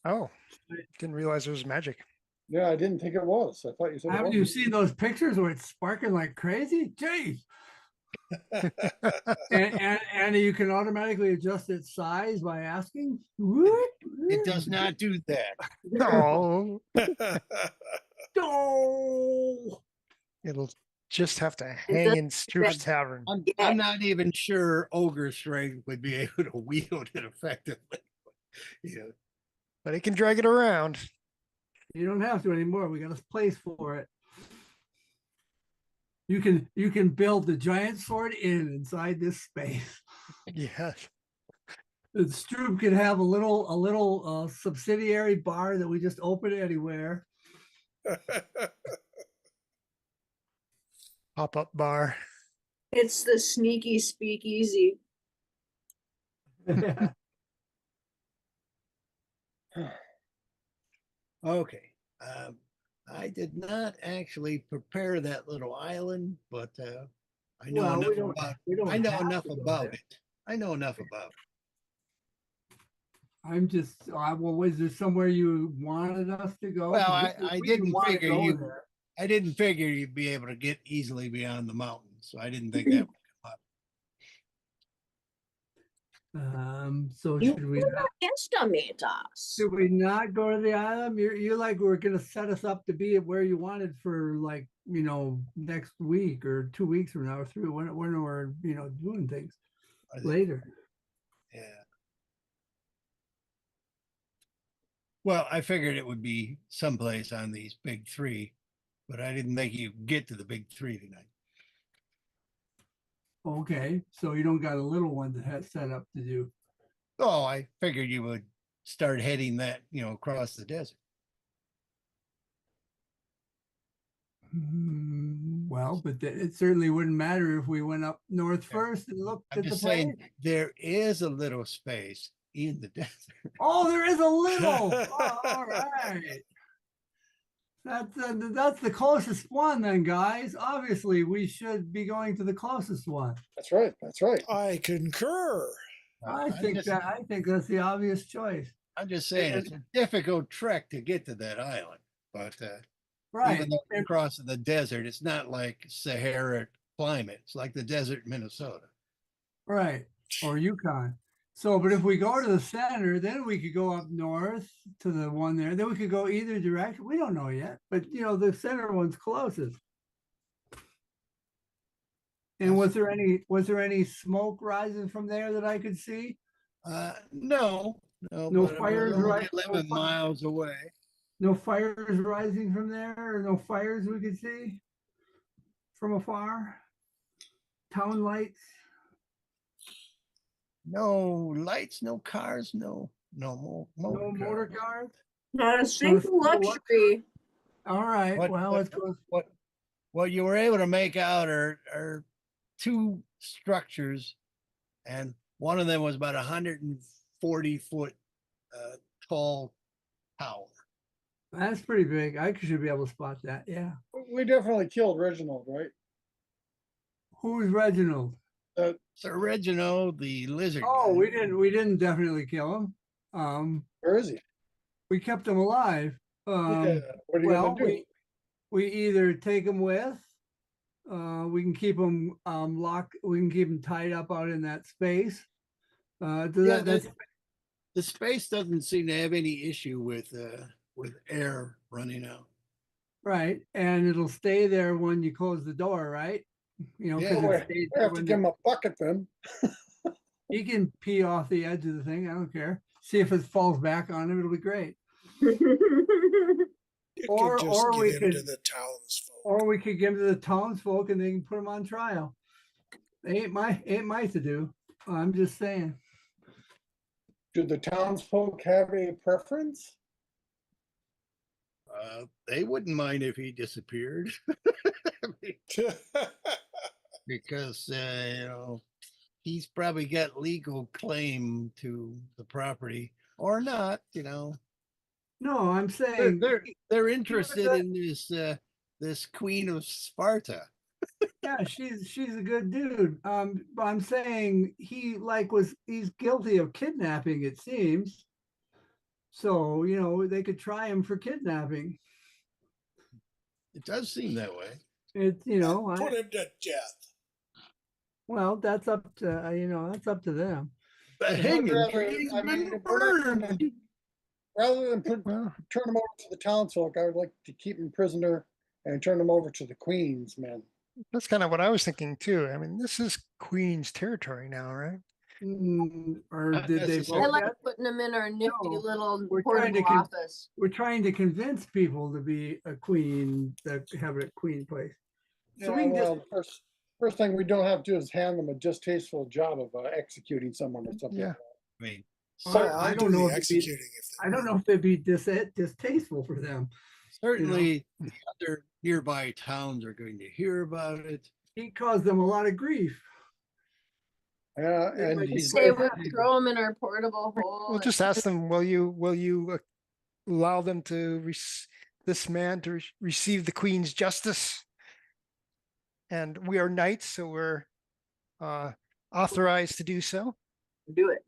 Oh, didn't realize it was magic. Yeah, I didn't think it was. I thought you said it Haven't you was. seen those pictures where it's sparking like crazy? Jeez. and you can automatically adjust its size by asking. What? It does not do that. No, No. it'll just have to hang in Stroop's tavern. I'm not even sure Ogre Strength would be able to wield it effectively. Yeah. But it can drag it around. You don't have to anymore. We got a place for it. You can build the giant sword inside this space. Yes. The Stroop can have a little subsidiary bar that we just open anywhere. Pop-up bar. It's the sneaky speakeasy. Okay. I did not actually prepare that little island, but I know Well, enough about. I know enough about it. I know enough about it. I'm just, well, was there somewhere you wanted us to go? Well, 'Cause I we didn't wanna figure go you. there. I didn't figure you'd be able to get easily beyond the mountains, so I didn't think that would come up. So You should we estimate us. should we not go to the island? You're like we're gonna set us up to be where you wanted for like next week or 2 weeks from now or 3 when we're doing things I think- later. Yeah. Well, I figured it would be someplace on these big 3, but I didn't think you'd get to the big 3 tonight. Okay, so you don't got a little one that has set up to do. Oh, I figured you would start heading that, across the desert. Well, but it certainly wouldn't matter if we went up north Yeah. first and looked I'm at the just place. saying there is a little space in the desert. Oh, there is a little. Oh, all right. That's the closest one then, guys. Obviously, we should be going to the closest one. That's right. That's right. I concur. I think that's the obvious choice. I'm just saying it's a difficult trek to get to that island, but Right. even though you're crossing the desert, it's not like Sahara climate. It's like the desert in Minnesota. Right. Or Yukon. So, but if we go to the center, then we could go up north to the one there. Then we could go either direction. We don't know yet, but the center one's closest. And was there any smoke rising from there that I could see? No, No but fires, we're only right? 11 miles away. No fires rising from there, or no fires we could see from afar? Town lights? No lights, no cars, no No motor cars? Not a single single luxury. All right, What- well, what- let's go. What you were able to make out are two structures, and one of them was about 140-foot tall tower. That's pretty big. I should be able to spot that, yeah. We definitely killed Reginald, right? Who's Reginald? Sir Reginald, the lizard. Oh, guy. we didn't definitely kill him. Where is he? We kept him alive. Yeah, what are you Well, gonna do? we either take him with, we can keep him locked, we can keep him tied up out in that space. Yeah, That's the space doesn't seem to have any issue with air running out. right, and it'll stay there when you close the door, right? You know, Yeah. because We it stays we there have to when give him a bucket then. he can pee off the edge of the thing. I don't care. See if it falls back on him. It'll be great. You Or- could just or give we him could- to the townsfolk. Or we could give it to the townsfolk and they can put him on trial. Ain't my to do. I'm just saying. Do the townsfolk have a preference? They wouldn't mind if he disappeared. Because he's probably got legal claim to the property or not. No, I'm They're saying they're interested in this Queen of Sparta. yeah, she's a good dude. But I'm saying he's guilty of kidnapping, it seems. So, they could try him for kidnapping. It does seem that way. It's, Put him to death. well, that's up to, that's up to them. But I'd hanging, rather- he's I been mean, burned. Rather than Well, turn him over to the townsfolk, I would like to keep him prisoner and turn him over to the Queen's men. that's kind of what I was thinking too. I mean, this is Queen's territory now, right? Or Not did they necessarily. I vote like yet? putting them in our nifty No, little we're trying to portable con- office. We're trying to convince people to be a queen, to have a queen place. So we Yeah, can just, well, first thing we don't have to do is hand them a distasteful job of executing someone or something. Yeah. I mean, I I'll don't do know the if it'd be- executing if they I don't know if it'd be distasteful for them. certainly the other nearby towns are going to hear about it. He caused them a lot of grief. Yeah, They and might he's Say quite we happy. throw them in our portable hole. We'll just ask them, will you allow them to this man to receive the Queen's justice? And we are knights, so we're authorized to do so. do it.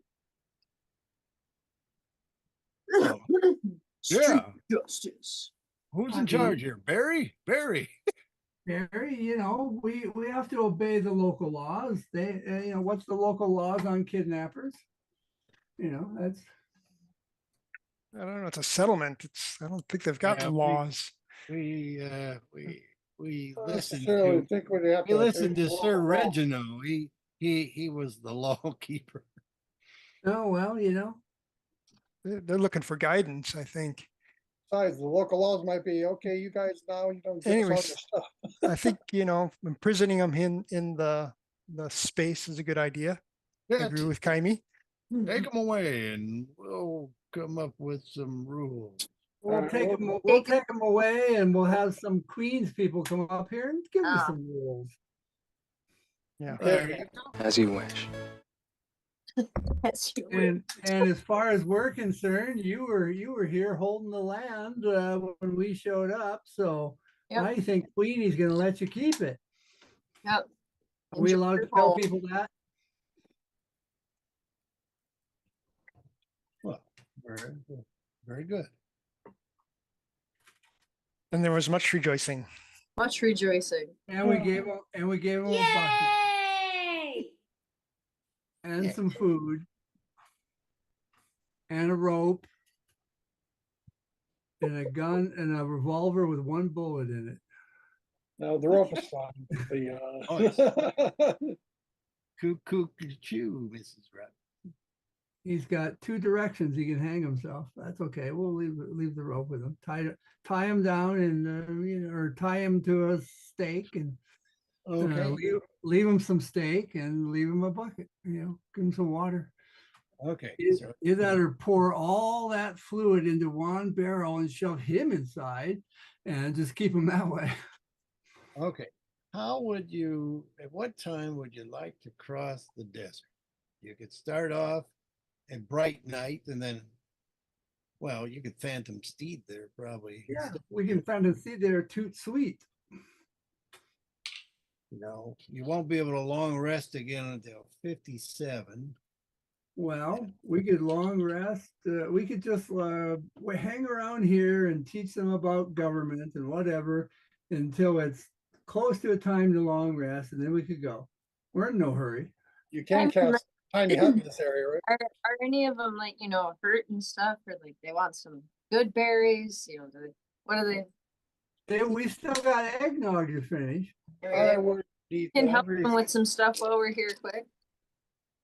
Yeah. Justice. Who's I in mean- charge here? Barry? Barry. Barry, we have to obey the local laws. They, what's the local laws on kidnappers? That's, I don't know. It's a settlement. I don't think they've got Yeah, laws. We not listened necessarily to think we'd have we to listened to obey the Sir law. Reginald. He was the law keeper. oh, well, They're looking for guidance, I think. Besides, the local laws might be, okay, you guys now, you don't get us all your Anyways. stuff. I think, imprisoning them in the space is a good idea. I Yeah, agree with Kaimi. take them away, and we'll come up with some rules. we'll take them away and we'll have some Queens people come up here and give us Ah. some rules. Yeah. Okay. As you wish. That's your way. And as far as we're concerned, you were here holding the land when we showed up. So Yep. I think Queenie's gonna let you keep it. Yep. Are we allowed to tell Enjoy. people that? Well, very good. Very good. And there was much rejoicing. Much rejoicing. And we gave them a bucket and some food and a rope and a gun and a revolver with one bullet in it. No, the rope is fine. Cuckoo, choo, Mrs. Rat. He's got two directions he can hang himself. That's okay. We'll leave the rope with him. Tie him down and or tie him to a stake and Okay. leave them some steak and leave them a bucket, give them some water. Okay. So You either pour all that fluid into one barrel and shove him inside and just keep him that way. okay. At what time would you like to cross the desert? You could start off at bright night and then, well, you could phantom steed there probably. Yeah, we can find a seat there, toot sweet. No, you won't be able to long rest again until 57. Well, we could long rest. We could just hang around here and teach them about government and whatever until it's close to a time to long rest, and then we could go. We're in no hurry. You can cast tiny hut in this area, right? Are any of them like, hurt and stuff, or like they want some good berries? What are they? We still got eggnog to finish. I would eat Can help every- them with some stuff while we're here quick.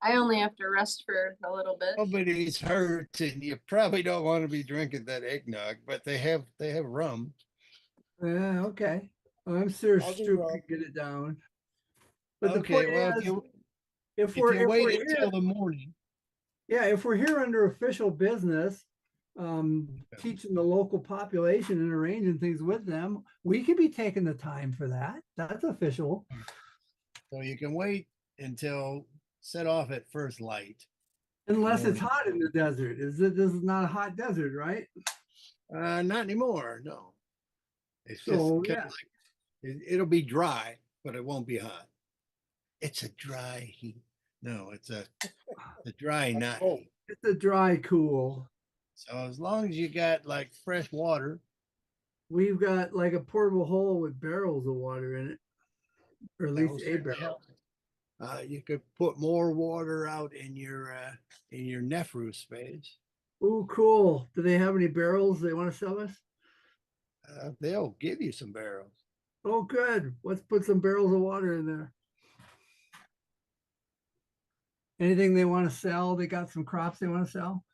I only have to rest for a little bit. Nobody's hurt, and you probably don't want to be drinking that eggnog, but they have rum. Yeah, okay. I'm sure I'll do Stu rum. can get it down. But the Okay, point well, is, if if you we're wait here, until the morning, yeah, if we're here under official business, teaching the local population and arranging things with them, we could be taking the time for that. That's official. so you can wait until set off at first light. Unless it's Morning. hot in the desert. This is not a hot desert, right? Not anymore. No, it's just So, kind yeah. of like it'll be dry, but it won't be hot. It's a dry heat. No, it's a dry not cold. heat. It's a dry cool. So as long as you got like fresh water, We've got like a portable hole with barrels of water in it. Or at that will least a certainly barrel. help. You could put more water out in your Nefru space. Oh, cool. Do they have any barrels they want to sell us? They'll give you some barrels. Oh, good. Let's put some barrels of water in there. Anything they want to sell? They got some crops they want to sell?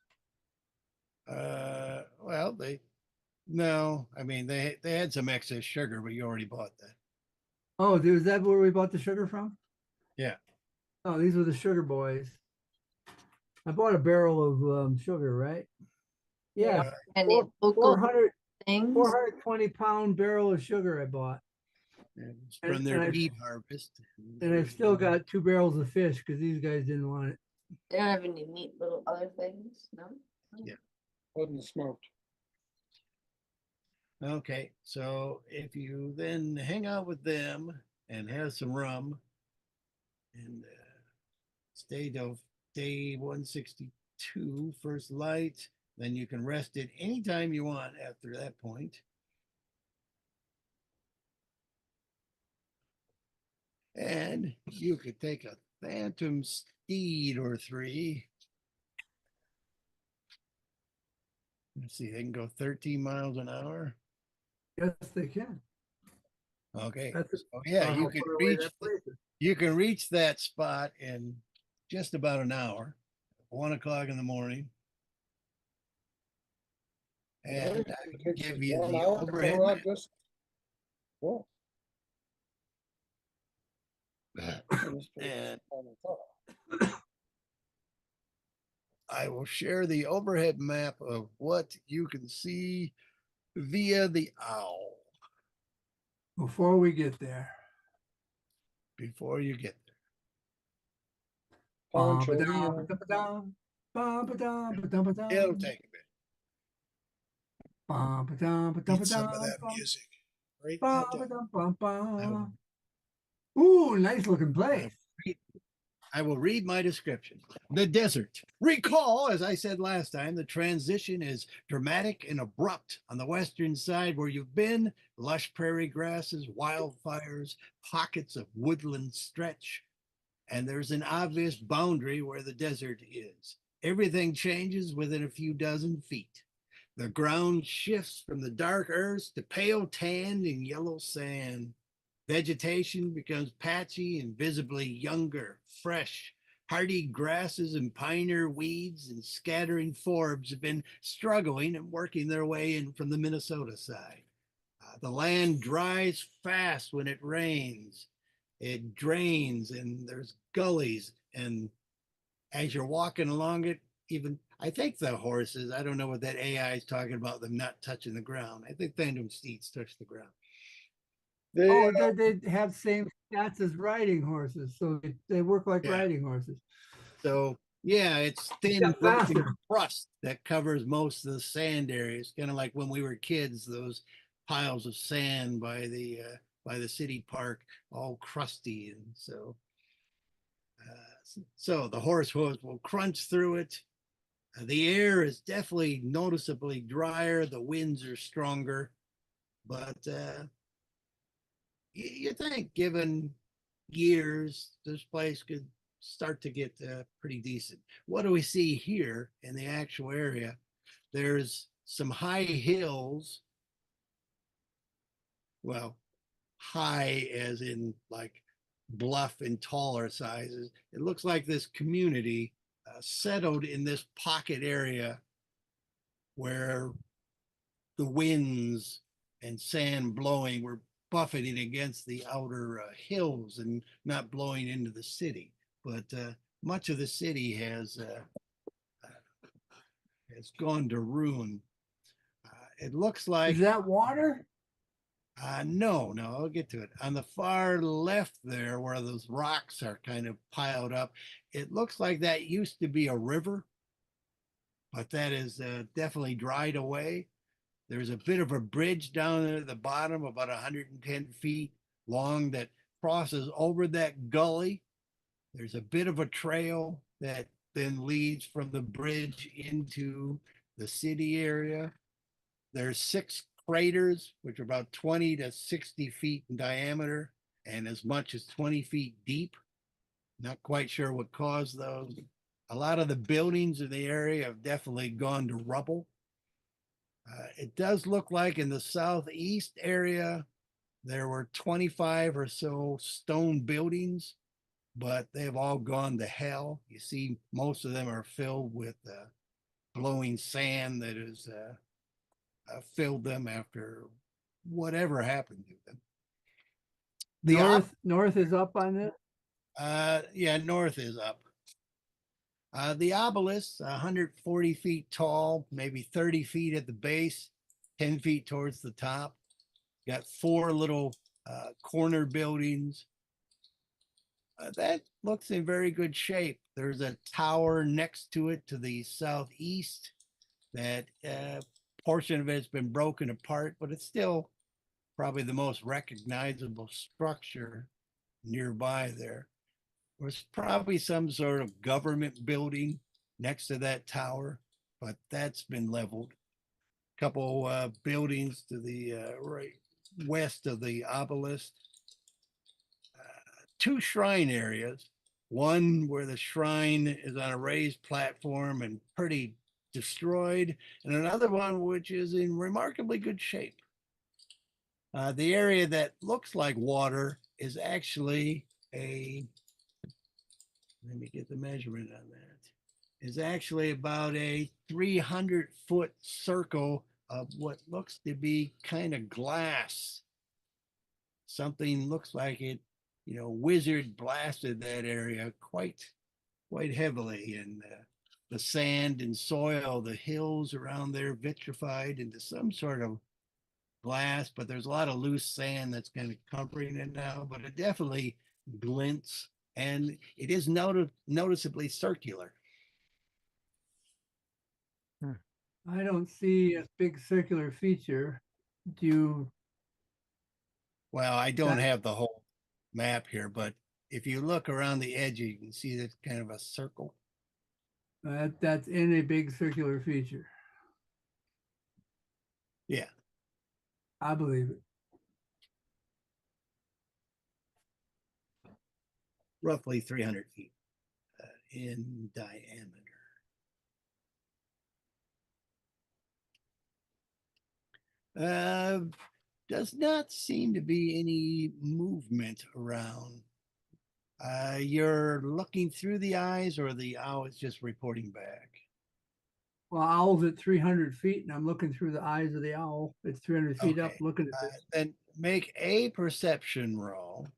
Well, no, I mean they had some excess sugar, but you already bought that. Oh, dude, is that where we bought the sugar from? Yeah. Oh, these were the sugar boys. I bought a barrel of sugar, right? Yeah, Any Four- local 400, things? 420-pound barrel of sugar I bought. And it's And- from their and I- meat harvest. And I've still got 2 barrels of fish because these guys didn't want it. They don't have any neat little other things, no? Yeah. Wasn't smoked. Okay, so if you then hang out with them and have some rum and stay till day 162, first light, then you can rest it anytime you want after that point. And you could take a phantom steed or 3. Let's see, they can go 13 miles an hour. Yes, they can. Okay. That's Oh yeah, how you can far away reach that place is. you can reach that spot in just about an hour, 1 o'clock in the morning. And Really? I It can takes give you 1 the hour to overhead cover that map. distance? Cool. And I will share the overhead map of what you can see via the owl Before we get there. before you get there. Poncho, Bum-ba-dum, bum-ba-dum, bum-ba-dum, It'll take a bit. bum-ba-dum, Need some of bum-ba-dum, that bum- music. Right now. bum-ba-dum, bum-bum. Ooh, nice looking place. I will read my description. The desert. Recall, as I said last time, the transition is dramatic and abrupt. On the western side where you've been, lush prairie grasses, wildfires, pockets of woodland stretch, and there's an obvious boundary where the desert is. Everything changes within a few dozen feet. The ground shifts from the dark earth to pale tan and yellow sand. Vegetation becomes patchy and visibly younger, fresh. Hardy grasses and pioneer weeds and scattering forbs have been struggling and working their way in from the Minnesota side. The land dries fast when it rains. It drains and there's gullies. And as you're walking along it, even I think the horses, I don't know what that AI is talking about, them not touching the ground. I think Phantom steeds touch the ground. Oh, they have same stats as riding horses, so they work like Yeah. riding horses. So yeah, it's thin Yeah, broken faster. crust that covers most of the sand areas, kind of like when we were kids, those piles of sand by the city park, all crusty. And so the horse hooves will crunch through it. The air is definitely noticeably drier. The winds are stronger, but you think, given years, this place could start to get pretty decent. What do we see here in the actual area? There's some high hills. Well, high as in like bluff and taller sizes. It looks like this community settled in this pocket area where the winds and sand blowing were buffeting against the outer hills and not blowing into the city. But much of the city has gone to ruin. It looks like. Is that water? No, I'll get to it. On the far left there, where those rocks are kind of piled up, it looks like that used to be a river, but that is definitely dried away. There's a bit of a bridge down there at the bottom, about 110 feet long, that crosses over that gully. There's a bit of a trail that then leads from the bridge into the city area. There's 6 craters, which are about 20 to 60 feet in diameter and as much as 20 feet deep. Not quite sure what caused those. A lot of the buildings in the area have definitely gone to rubble. It does look like in the southeast area, there were 25 or so stone buildings, but they've all gone to hell. You see, most of them are filled with blowing sand that has filled them after whatever happened to them. North is up on it. Yeah, north is up. The obelisk, 140 feet tall, maybe 30 feet at the base, 10 feet towards the top. Got 4 little corner buildings. That looks in very good shape. There's a tower next to it to the southeast. That portion of it has been broken apart, but it's still probably the most recognizable structure nearby there. There's probably some sort of government building next to that tower, but that's been leveled. A couple buildings to the right west of the obelisk. 2 shrine areas. One where the shrine is on a raised platform and pretty destroyed, and another one which is in remarkably good shape. The area that looks like water is actually let me get the measurement on that, is actually about a 300-foot circle of what looks to be kind of glass. Something looks like it, wizard blasted that area quite heavily, and the sand and soil, the hills around there vitrified into some sort of glass, but there's a lot of loose sand that's kind of covering it now, but it definitely glints, and it is noticeably circular. I don't see a big circular feature. Do you? Well, I don't have the whole map here, but if you look around the edge, you can see that's kind of a circle. That's in a big circular feature. Yeah. I believe it. Roughly 300 feet in diameter. Does not seem to be any movement around. You're looking through the eyes, or the owl is just reporting back? Well, owl's at 300 feet, and I'm looking through the eyes of the owl. It's 300 feet up, Okay. looking at it. Then make a perception roll.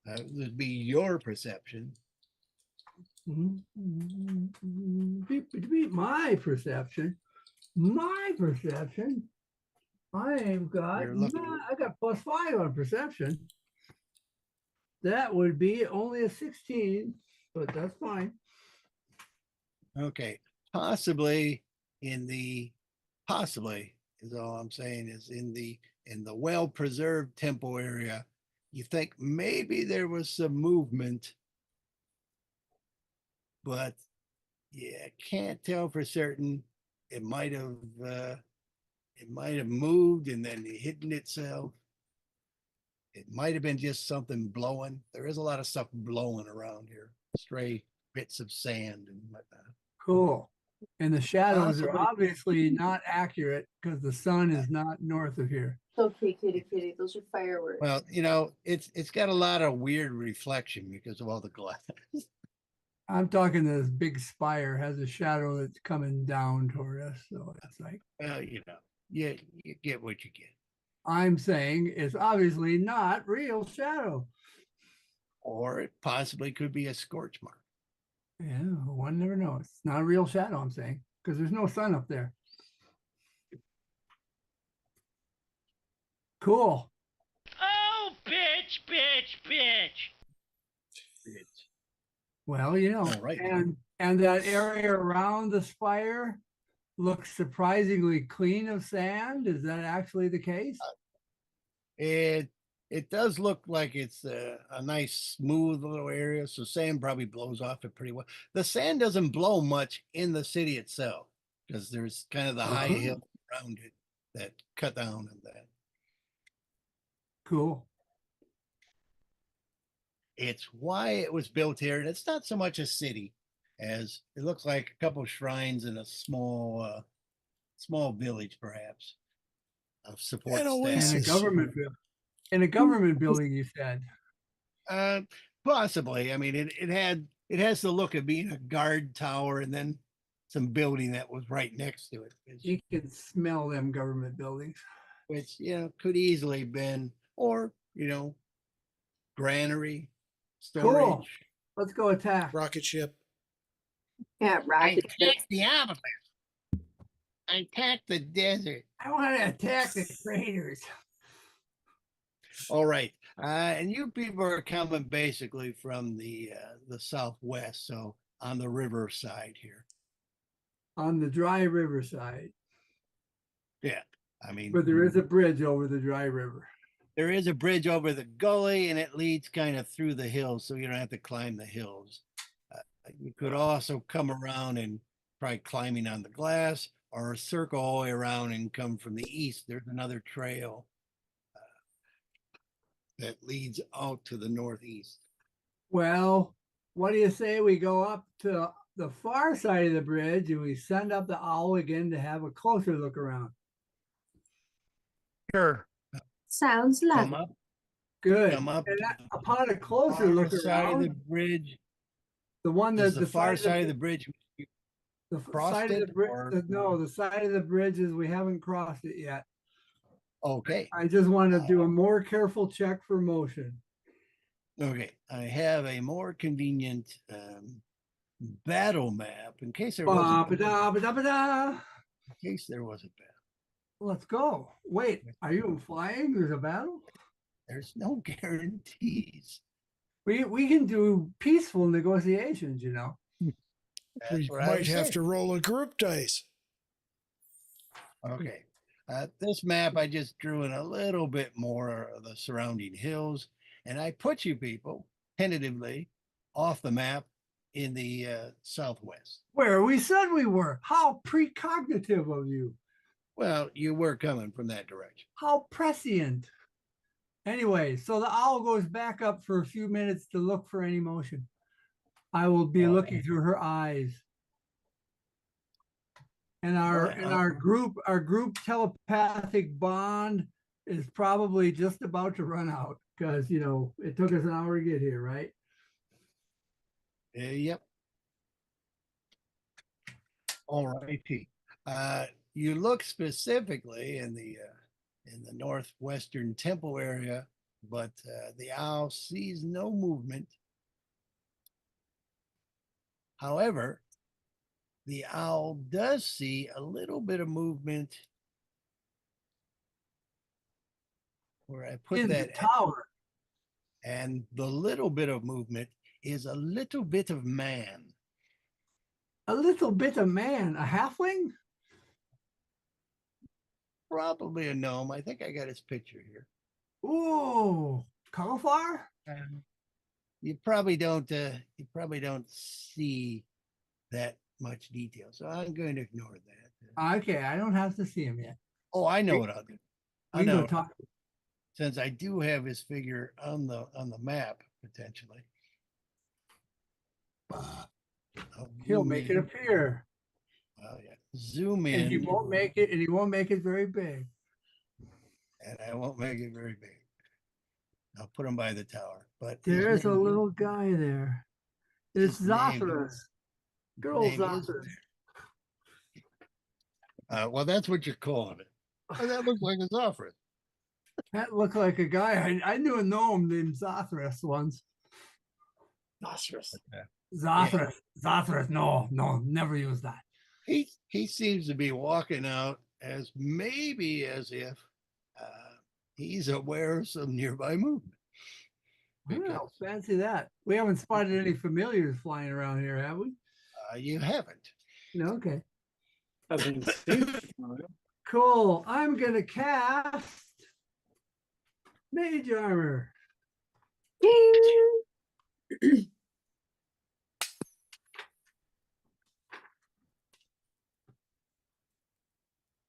This would be your perception. My perception. My perception. I've got You're looking. I got +5 on perception. That would be only a 16, but that's fine. Okay, possibly possibly is all I'm saying is in the well-preserved temple area, you think maybe there was some movement, but yeah, can't tell for certain. It might have moved and then hidden itself. It might have been just something blowing. There is a lot of stuff blowing around here, stray bits of sand and whatnot. Cool. And the shadows are Possibly. obviously not accurate because the sun is not north of here. Okay, kitty. Those are fireworks. Well, it's got a lot of weird reflection because of all the glass. I'm talking this big spire has a shadow that's coming down toward us. So it's like, Well, you get what you get. I'm saying it's obviously not real shadow. Or it possibly could be a scorch mark. Yeah, one never knows. It's not a real shadow, I'm saying, because there's no sun up there. Cool. Oh, bitch. Well, All right. and that area around the spire looks surprisingly clean of sand. Is that actually the case? It does look like it's a nice smooth little area, so sand probably blows off it pretty well. The sand doesn't blow much in the city itself because there's kind of the high hill around it that cut down on that. Cool. It's why it was built here, and it's not so much a city as it looks like a couple of shrines in a small village, perhaps, of support And a staff. And a government building. In a government building, you said. Possibly. I mean, it has the look of being a guard tower and then some building that was right next to it, You can smell them government buildings. which could easily been, or granary, storage. Cool. Let's go attack. Rocket ship. Yeah, rocket ship. The avalanche. Attack the desert. I want to attack the craters. All right, and you people are coming basically from the southwest, so on the river side here. On the dry river side. Yeah, I mean, But there is a bridge over the dry river. there is a bridge over the gully, and it leads kind of through the hills, so you don't have to climb the hills. You could also come around and try climbing on the glass, or circle all the way around and come from the east. There's another trail that leads out to the northeast. Well, what do you say we go up to the far side of the bridge and we send up the owl again to have a closer look around? Sure. Sounds Come lovely. up, Good. come up. And to that- the upon a closer far look side of around, the bridge. the one Is that the far side of the bridge. the crossed side of the it, bridge. or- No, the side of the bridge is we haven't crossed it yet. Okay. I just want to do a more careful check for motion. Okay, I have a more convenient battle map in case there was a battle. Ba-ba-da-ba-da-ba-da. In case there was a battle. Let's go. Wait, are you flying? There's a battle? There's no guarantees. We can do peaceful negotiations, you know. That's We what I might was have saying. to roll a group dice. Okay. This map I just drew in a little bit more of the surrounding hills, and I put you people tentatively off the map in the southwest. Where we said we were. How precognitive of you. Well, you were coming from that direction. How prescient. Anyway, so the owl goes back up for a few minutes to look for any motion. I will be looking through her eyes. And our group telepathic bond is probably just about to run out because it took us an hour to get here, right? Yep. All righty. You look specifically in the northwestern temple area but the owl sees no movement. However, the owl does see a little bit of movement where I put In the that, tower. and the little bit of movement is a little bit of man. A little bit of man, a halfling? Probably a gnome. I think I got his picture here. Ooh, cauliflower? You probably don't see that much detail, so I'm going to ignore that. Okay, I don't have to see him yet. Oh, I know what I'll do. I We can know go talk. since I do have his figure on the map potentially. I'll He'll zoom make it in. appear. Oh yeah, zoom And he in, won't make it, and he won't make it very big. and I won't make it very big. I'll put him by the tower. But his There's a name- little guy there. It's his name Zothras. is- Girl name is Zothras. well, that's what you're calling it. Oh, that looks like a Zothras. That looked like a guy. I knew a gnome named Zothras once. Nostrous. Zothras. Zothras. No, never use that. He seems to be walking out as maybe as if he's aware of some nearby movement. Well, fancy that. We haven't spotted any familiars flying around here, have we? You haven't. No, okay. Hasn't seen it. Cool. I'm gonna cast Mage Armor.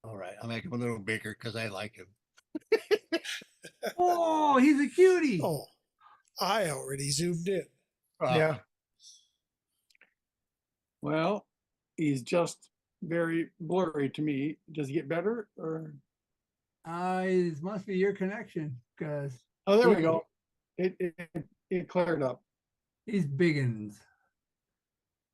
All right, I'll make him a little bigger because I like him. Oh, he's a cutie. Oh, I already zoomed in. Yeah. Well, he's just very blurry to me. Does he get better or? It must be your connection because Oh, there we go. It cleared up. he's biggins.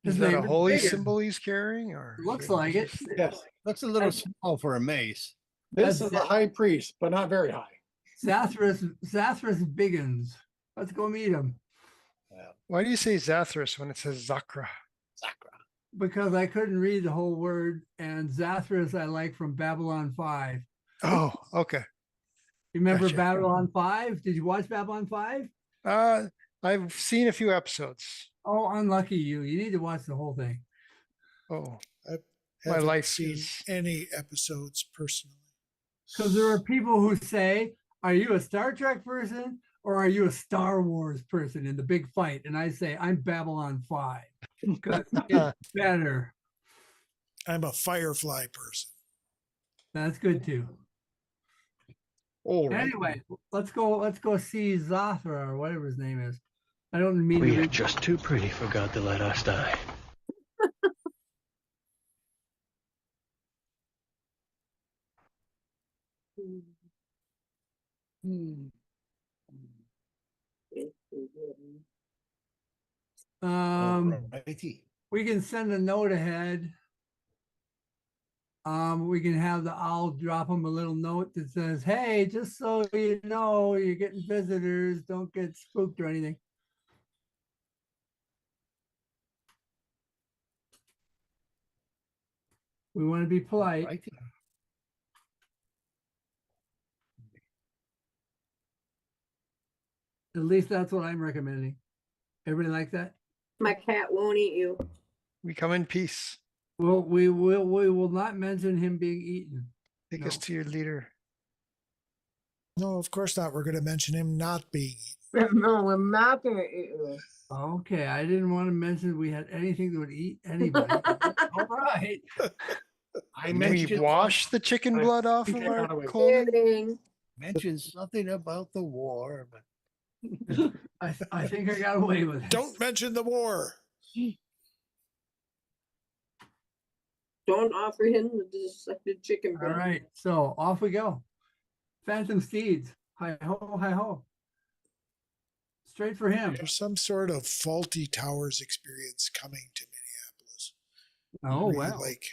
Is His that name a is holy Biggins. symbol he's carrying, or Looks like it. Yes. Looks a little small for a mace. This That's is a high priest, but not very high. Zathras Biggins. Let's go meet him Why do you say Zathras when it says Zakra? Sakura. because I couldn't read the whole word, and Zathras I like from Babylon 5. Oh, okay. Remember Gotcha. Babylon 5? Did you watch Babylon 5? I've seen a few episodes. Oh, unlucky you. You need to watch the whole thing. Oh, My Haven't life seen is- any episodes personally. Because there are people who say, are you a Star Trek person or are you a Star Wars person in the big fight? And I say, I'm Babylon 5 because it's better. I'm a Firefly person. That's good too. All right. Anyway, let's go see Zathra or whatever his name is. I don't mean to We are read. just too pretty for God to let us die. Righty. We can send a note ahead. We can have the owl drop him a little note that says, hey, just so you know, you're getting visitors, don't get spooked or anything. We want to be polite. Righty. At least that's what I'm recommending. Everybody like that? My cat won't eat you. we come in peace. Well, we will not mention him being eaten. Take us No. to your leader. No, of course not. We're going to mention him not being eaten. No, we're not gonna eat you. Okay, I didn't want to mention we had anything that would eat anybody. All right. I We mentioned wash the chicken blood off of think I our got away. colon. Kidding. mentioned something about the war, but I think I got away with it. Don't mention the war. Don't offer him the dissected chicken All breast. right, so off we go. Phantom Steeds. Hi ho, hi ho. Straight for him. There's some sort of faulty towers experience coming to Minneapolis. Oh Where you, wow. Like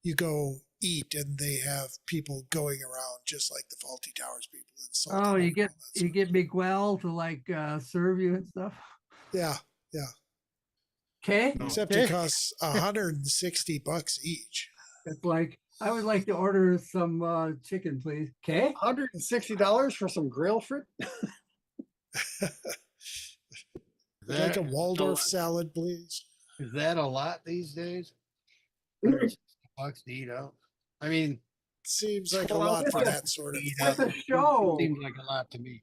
you go eat, and they have people going around just like the Faulty Towers people. Insulting Oh, them you and get all that you sort get Miguel to like serve you and stuff. of- yeah. Okay, No. Except it costs $160 each. it's like I would like to order some chicken, please. Okay, $160 for some grill fruit? Would like a That- Waldorf salad, please? Is that a lot these days? $160 to eat out. I mean, Seems like a Well, lot for it's a- that sort of eat thing. It's a out show. seems like a lot to me.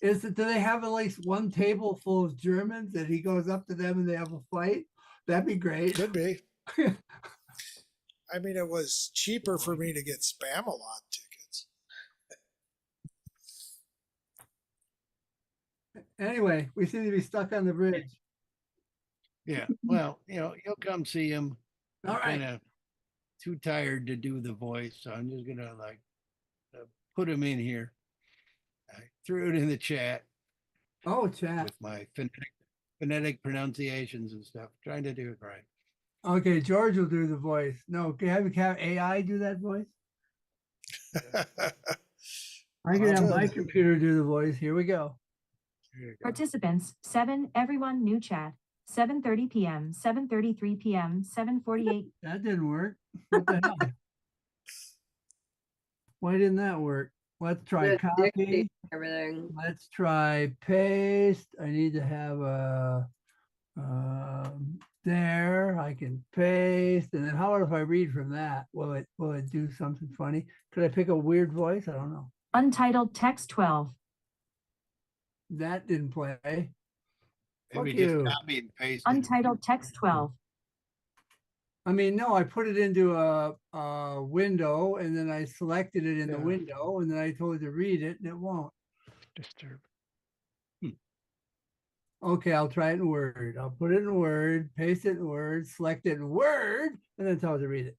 Is it? Do they have at least one table full of Germans and he goes up to them and they have a fight? That'd be great. Could be. I mean, it was cheaper for me to get Spam-A-Lot tickets. Anyway, we seem to be stuck on the bridge. Yeah. Well, you'll come see him. All right. Kind of too tired to do the voice, so I'm just gonna put him in here. I threw it in the chat Oh, chat. with my phonetic pronunciations and stuff, trying to do it right. Okay, George will do the voice. No, have AI do that voice. I can have my computer do the voice. Here we go. Here you go. Participants, 7, everyone, new chat. 7:30 p.m., 7:33 p.m., 7:48. That didn't work. What the hell? Why didn't that work? Let's try The copy. dictate everything. Let's try paste. I need to have a there. I can paste, and then how about if I read from that? Will it do something funny? Could I pick a weird voice? I don't know. Untitled text 12. That didn't play. Fuck Maybe just you. copy and paste. Untitled text 12. I mean, no, I put it into a window and then I selected it in the Yeah. window and then I told it to read it and it won't. Disturb. Okay, I'll try it in Word. I'll put it in Word, paste it in Word, select it in Word, and then tell it to read it.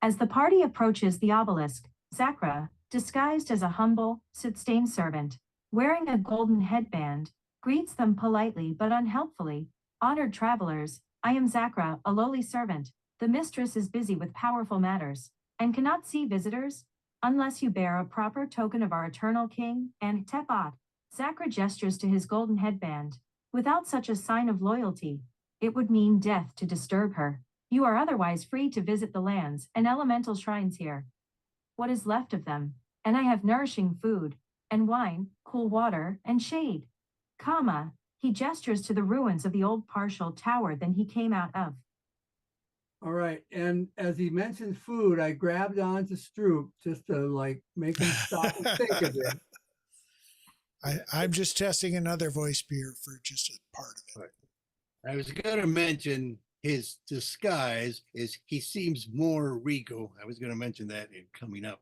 As the party approaches the obelisk, Zakra, disguised as a humble, soot-stained servant, wearing a golden headband, greets them politely but unhelpfully. Honored travelers, I am Zakra, a lowly servant. The mistress is busy with powerful matters and cannot see visitors unless you bear a proper token of our eternal king and Tepat. Zakra gestures to his golden headband. Without such a sign of loyalty, it would mean death to disturb her. You are otherwise free to visit the lands and elemental shrines here. What is left of them? And I have nourishing food and wine, cool water, and shade. Comma, he gestures to the ruins of the old partial tower than he came out of. All right. And as he mentioned food, I grabbed onto Stroop just to like make him stop and think of it. I'm just testing another voice beer for just a part of it. I was going to mention his disguise is he seems more regal. I was going to mention that in coming up.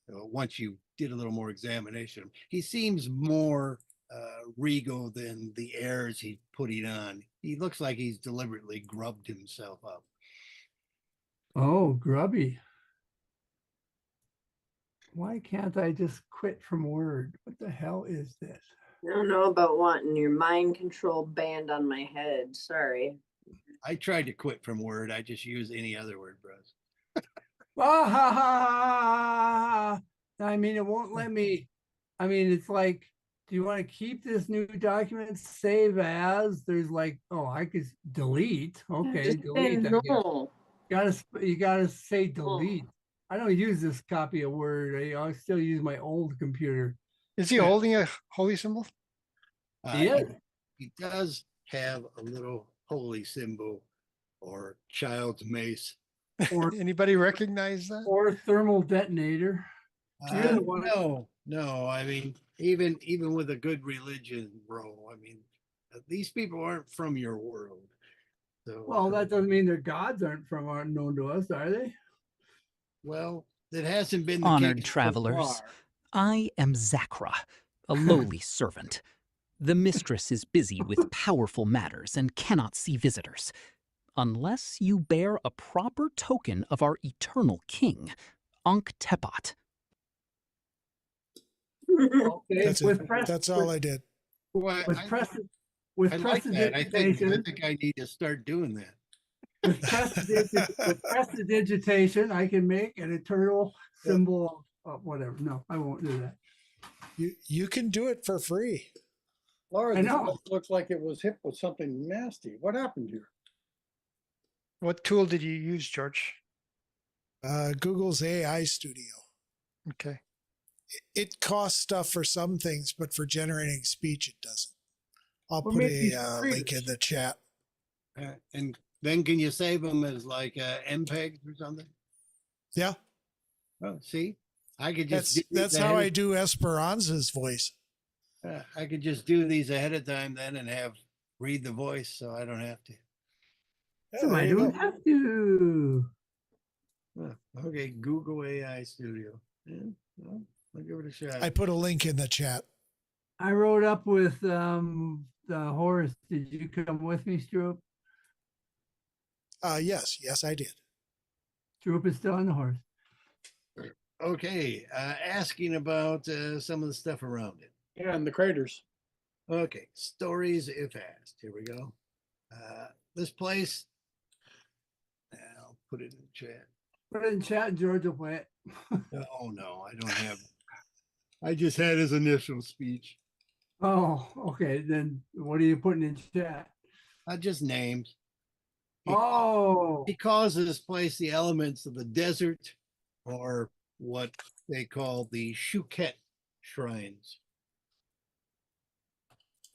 Once you did a little more examination, he seems more regal than the airs he's putting on. He looks like he's deliberately grubbed himself up. Oh, grubby. Why can't I just quit from Word? What the hell is this? I don't know about wanting your mind control banned on my head. Sorry. I tried to quit from Word. I just use any other word browser. Ah, ha, ha, ha, ha. I mean, it won't let me. I mean, it's like, do you want to keep this new document? Save as? There's like, oh, I could delete. Okay, Just say delete. I guess. no. You gotta say delete. I don't use this copy of Word. I still use my old computer. Is he holding a holy symbol? Yeah. He does have a little holy symbol or child's mace. Or Anybody recognize that? or thermal detonator. You're the one- No. I mean, even with a good religion, bro. I mean, these people aren't from your world. So, Well, that doesn't mean their gods aren't known to us, are they? well, it hasn't been the Honored case so travelers, far. I am Zakra, a lowly servant. The mistress is busy with powerful matters and cannot see visitors, unless you bear a proper token of our eternal king, Ankh Tepat. Okay, That's it. That's all I did. Well, with I precedent. With like that. I prestidigitation. think I need to start doing that. With prestidigitation, I can make an eternal symbol of whatever. No, I won't do that. You can do it for free. Laura, I this know. place looks like it was hit with something nasty. What happened here? What tool did you use, George? Google's AI Studio. Okay. It costs stuff for some things, but for generating speech, it doesn't. I'll What put makes these a link in the chat. And then can you save them as like MPEGs or something? Yeah, Oh, see, I could just that's how I do Esperanza's voice. I could just do these ahead of time then and read the voice, so I don't have to. Yeah, So there I you don't go. have to. Okay, Google AI Studio. Yeah, well, I'll give it a shot. I put a link in the chat. I rode up with the horse. Did you come with me, Stroop? Yes, I did. Stroop is still on the horse. Okay, asking about some of the stuff around it. Yeah, and the craters. Okay, stories if asked. Here we go. This place, I'll put it in the chat. Put it in chat and George will play it. Oh no, I don't have. I just had his initial speech. Oh, okay. Then what are you putting in chat? Just names. Oh, He calls this place the elements of the desert, or what they call the Shuket shrines.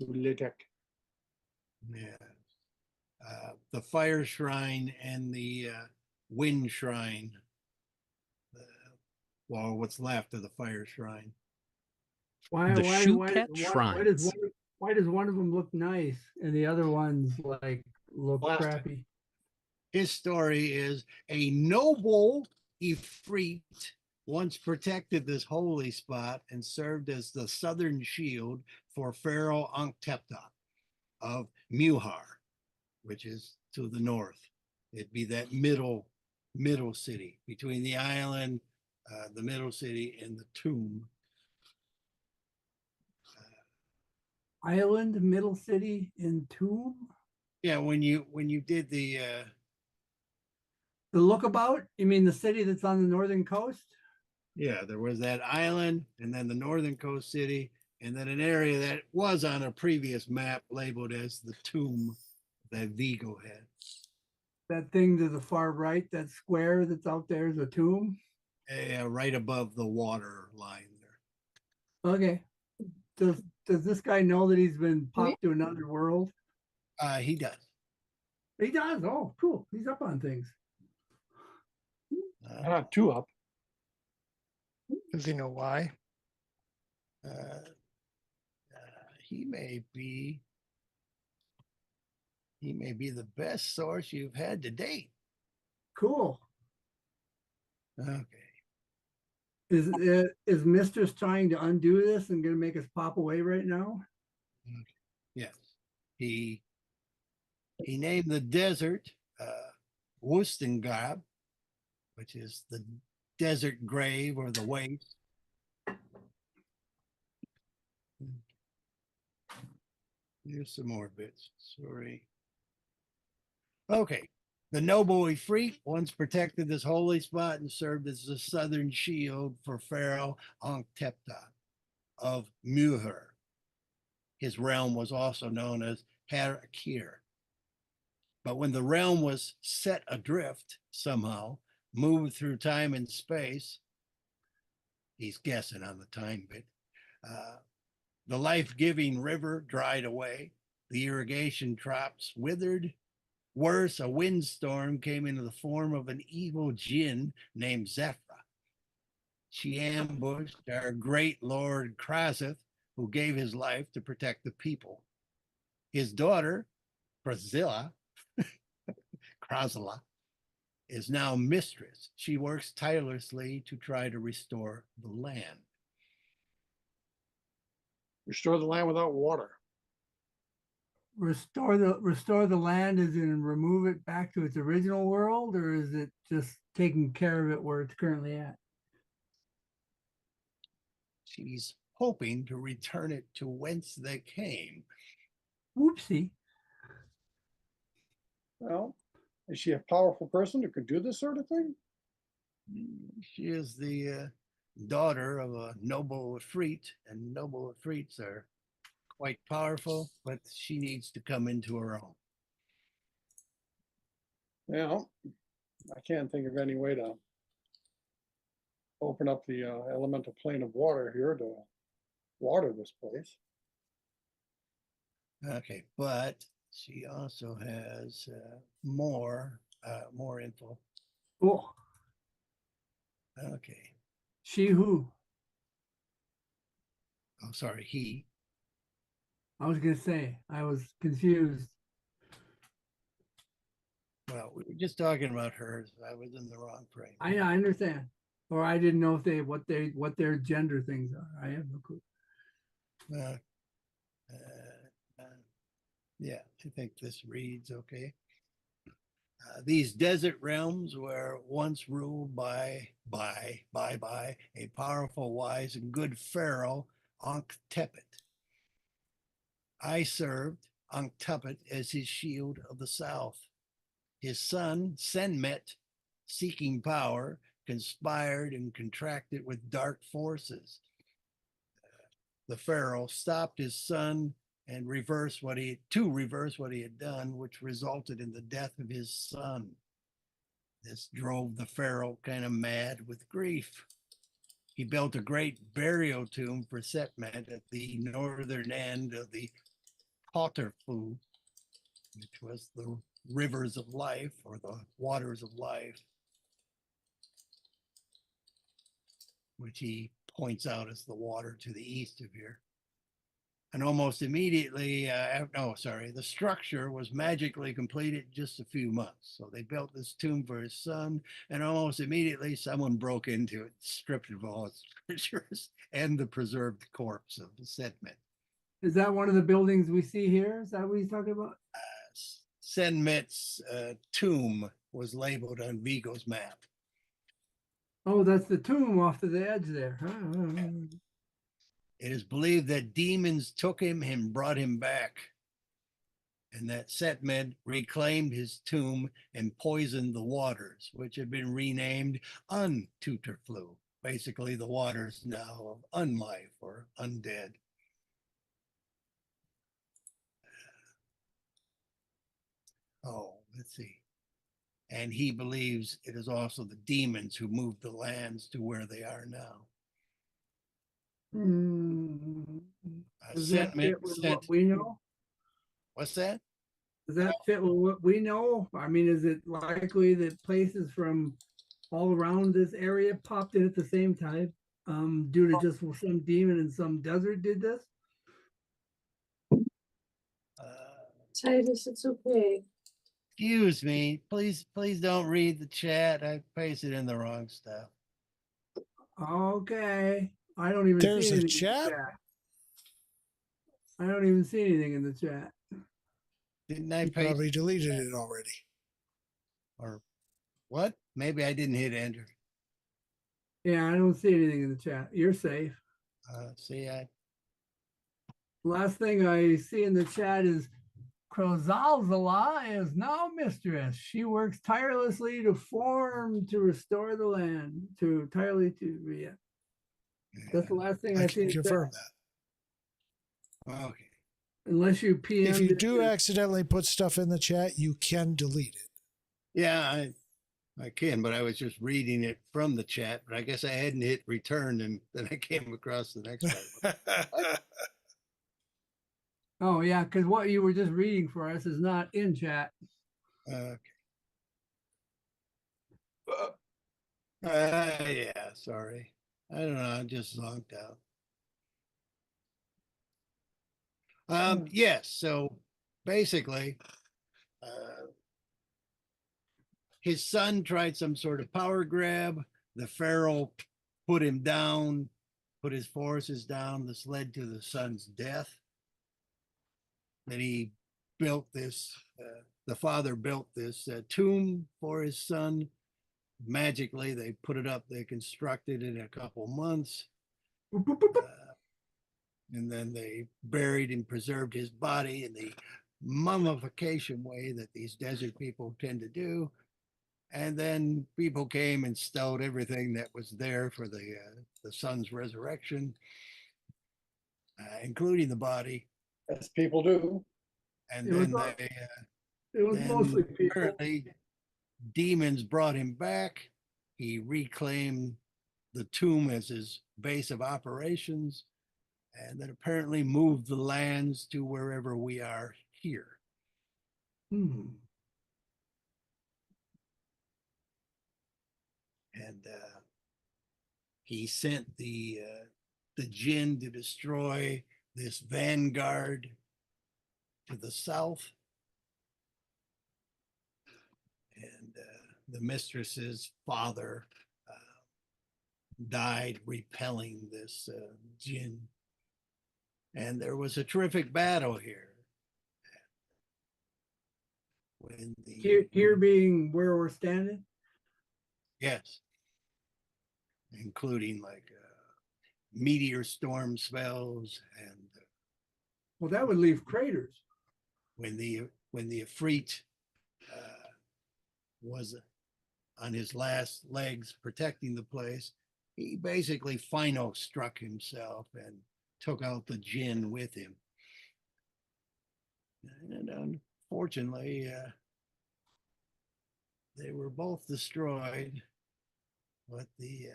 Litek. Yeah. The fire shrine and the wind shrine. Well, what's left of the fire shrine. why The why Shuket why does one of them look nice and the other ones like look Plastic. crappy? His story is a noble Ifrit once protected this holy spot and served as the southern shield for Pharaoh Ankh'tep of Muhar, which is to the north. It'd be that middle city between the island, the middle city, and the tomb. Island, middle city, and tomb. Yeah, when you did the lookabout. You mean the city that's on the northern coast? yeah, there was that island, and then the northern coast city, and then an area that was on a previous map labeled as the tomb that Vigo had. That thing to the far right, that square that's out there is a tomb. Right above the water line there. Okay. Does this guy know that he's been popped to another world? He does. He does. Oh, cool. He's up on things. Not two up. Does he know why? He may be the best source you've had to date. Cool. Okay. Is Mistress trying to undo this and gonna make us pop away right now? Yes. He named the desert Wustengab, which is the desert grave or the waste. Here's some more bits. Sorry. Okay. The noble Ifrit once protected this holy spot and served as the southern shield for Pharaoh Ankh'tep of Muhur. His realm was also known as Harakir. But when the realm was set adrift somehow, moved through time and space, he's guessing on the time bit, the life-giving river dried away, the irrigation crops withered. Worse, a windstorm came into the form of an evil jinn named Zephyra. She ambushed our great Lord Kraseth, who gave his life to protect the people. His daughter, Krasila, is now mistress. She works tirelessly to try to restore the land. Restore the land without water. Restore the land as in remove it back to its original world, or is it just taking care of it where it's currently at? She's hoping to return it to whence they came. Whoopsie. Well, Is she a powerful person who could do this sort of thing? She is the daughter of a noble Efreet, and noble Efreets are quite powerful, but she needs to come into her own. Yeah, I can't think of any way to open up the elemental plane of water here to water this place. Okay, but she also has more info. Oh, Okay. she who? Oh, sorry, he. I was gonna say, I was confused. Well, we were just talking about her. So I was in the wrong frame. I understand. Or I didn't know if what their gender things are. I have no clue. Yeah, I think this reads okay. These desert realms were once ruled by a powerful, wise, and good pharaoh, Ankh-Tepet. I served Ankh-Tepet as his shield of the south. His son, Senmet, seeking power, conspired and contracted with dark forces. The pharaoh stopped his son and reverse what he had done, which resulted in the death of his son. This drove the pharaoh kind of mad with grief. He built a great burial tomb for Setmet at the northern end of the Potterfu, which was the rivers of life or the waters of life, which he points out as the water to the east of here. And almost immediately, the structure was magically completed in just a few months. So they built this tomb for his son, and almost immediately someone broke into it, stripped it of all its treasures and the preserved corpse of the Setmet. Is that one of the buildings we see here? Is that what he's talking about? Senmet's tomb was labeled on Vigo's map. Oh, that's the tomb off to the edge there. It is believed that demons took him and brought him back, and that Setmed reclaimed his tomb and poisoned the waters, which have been renamed Untutorflu, basically the waters now of unlife or undead. Oh, let's see. And he believes it is also the demons who moved the lands to where they are now. Does that fit with what we know? What's that? Does that fit with what we know? I mean, is it likely that places from all around this area popped in at the same time due to just some demon in some desert did this? Titus, it's okay. Excuse me, please don't read the chat. I pasted in the wrong stuff. Okay. I don't even There's see a anything chat? in the chat. I don't even see anything in the chat. Didn't I You paste probably deleted it already. or what? Maybe I didn't hit enter. Yeah, I don't see anything in the chat. You're safe. See, Last thing I see in the chat is Crozalzala is now mistress. She works tirelessly to restore the land. That's the last thing I see. can confirm that. Okay. Unless you PM. If you do accidentally put stuff in the chat, you can delete it. Yeah, I can, but I was just reading it from the chat, but I guess I hadn't hit return and then I came across the next part. Oh yeah, because what you were just reading for us is not in chat. Okay. Yeah, sorry. I don't know. I just zonked out. Yes. So basically, his son tried some sort of power grab. The pharaoh put him down, put his forces down. This led to the son's death. Then he built this, the father built this tomb for his son. Magically, they put it up, they constructed it in a couple months. And then they buried and preserved his body in the mummification way that these desert people tend to do. And then people came and stowed everything that was there for the son's resurrection, including the body. As people do. And It was then not- they It was mostly then people. apparently demons brought him back. He reclaimed the tomb as his base of operations, and then apparently moved the lands to wherever we are here. Hmm. And he sent the jinn to destroy this vanguard to the south. And the mistress's father died repelling this jinn. And there was a terrific battle here. When Here being where we're standing. Yes, including like meteor storm spells, and Well, that would leave craters. when the Ifrit was on his last legs protecting the place, he basically final struck himself and took out the jinn with him. And unfortunately, they were both destroyed, but the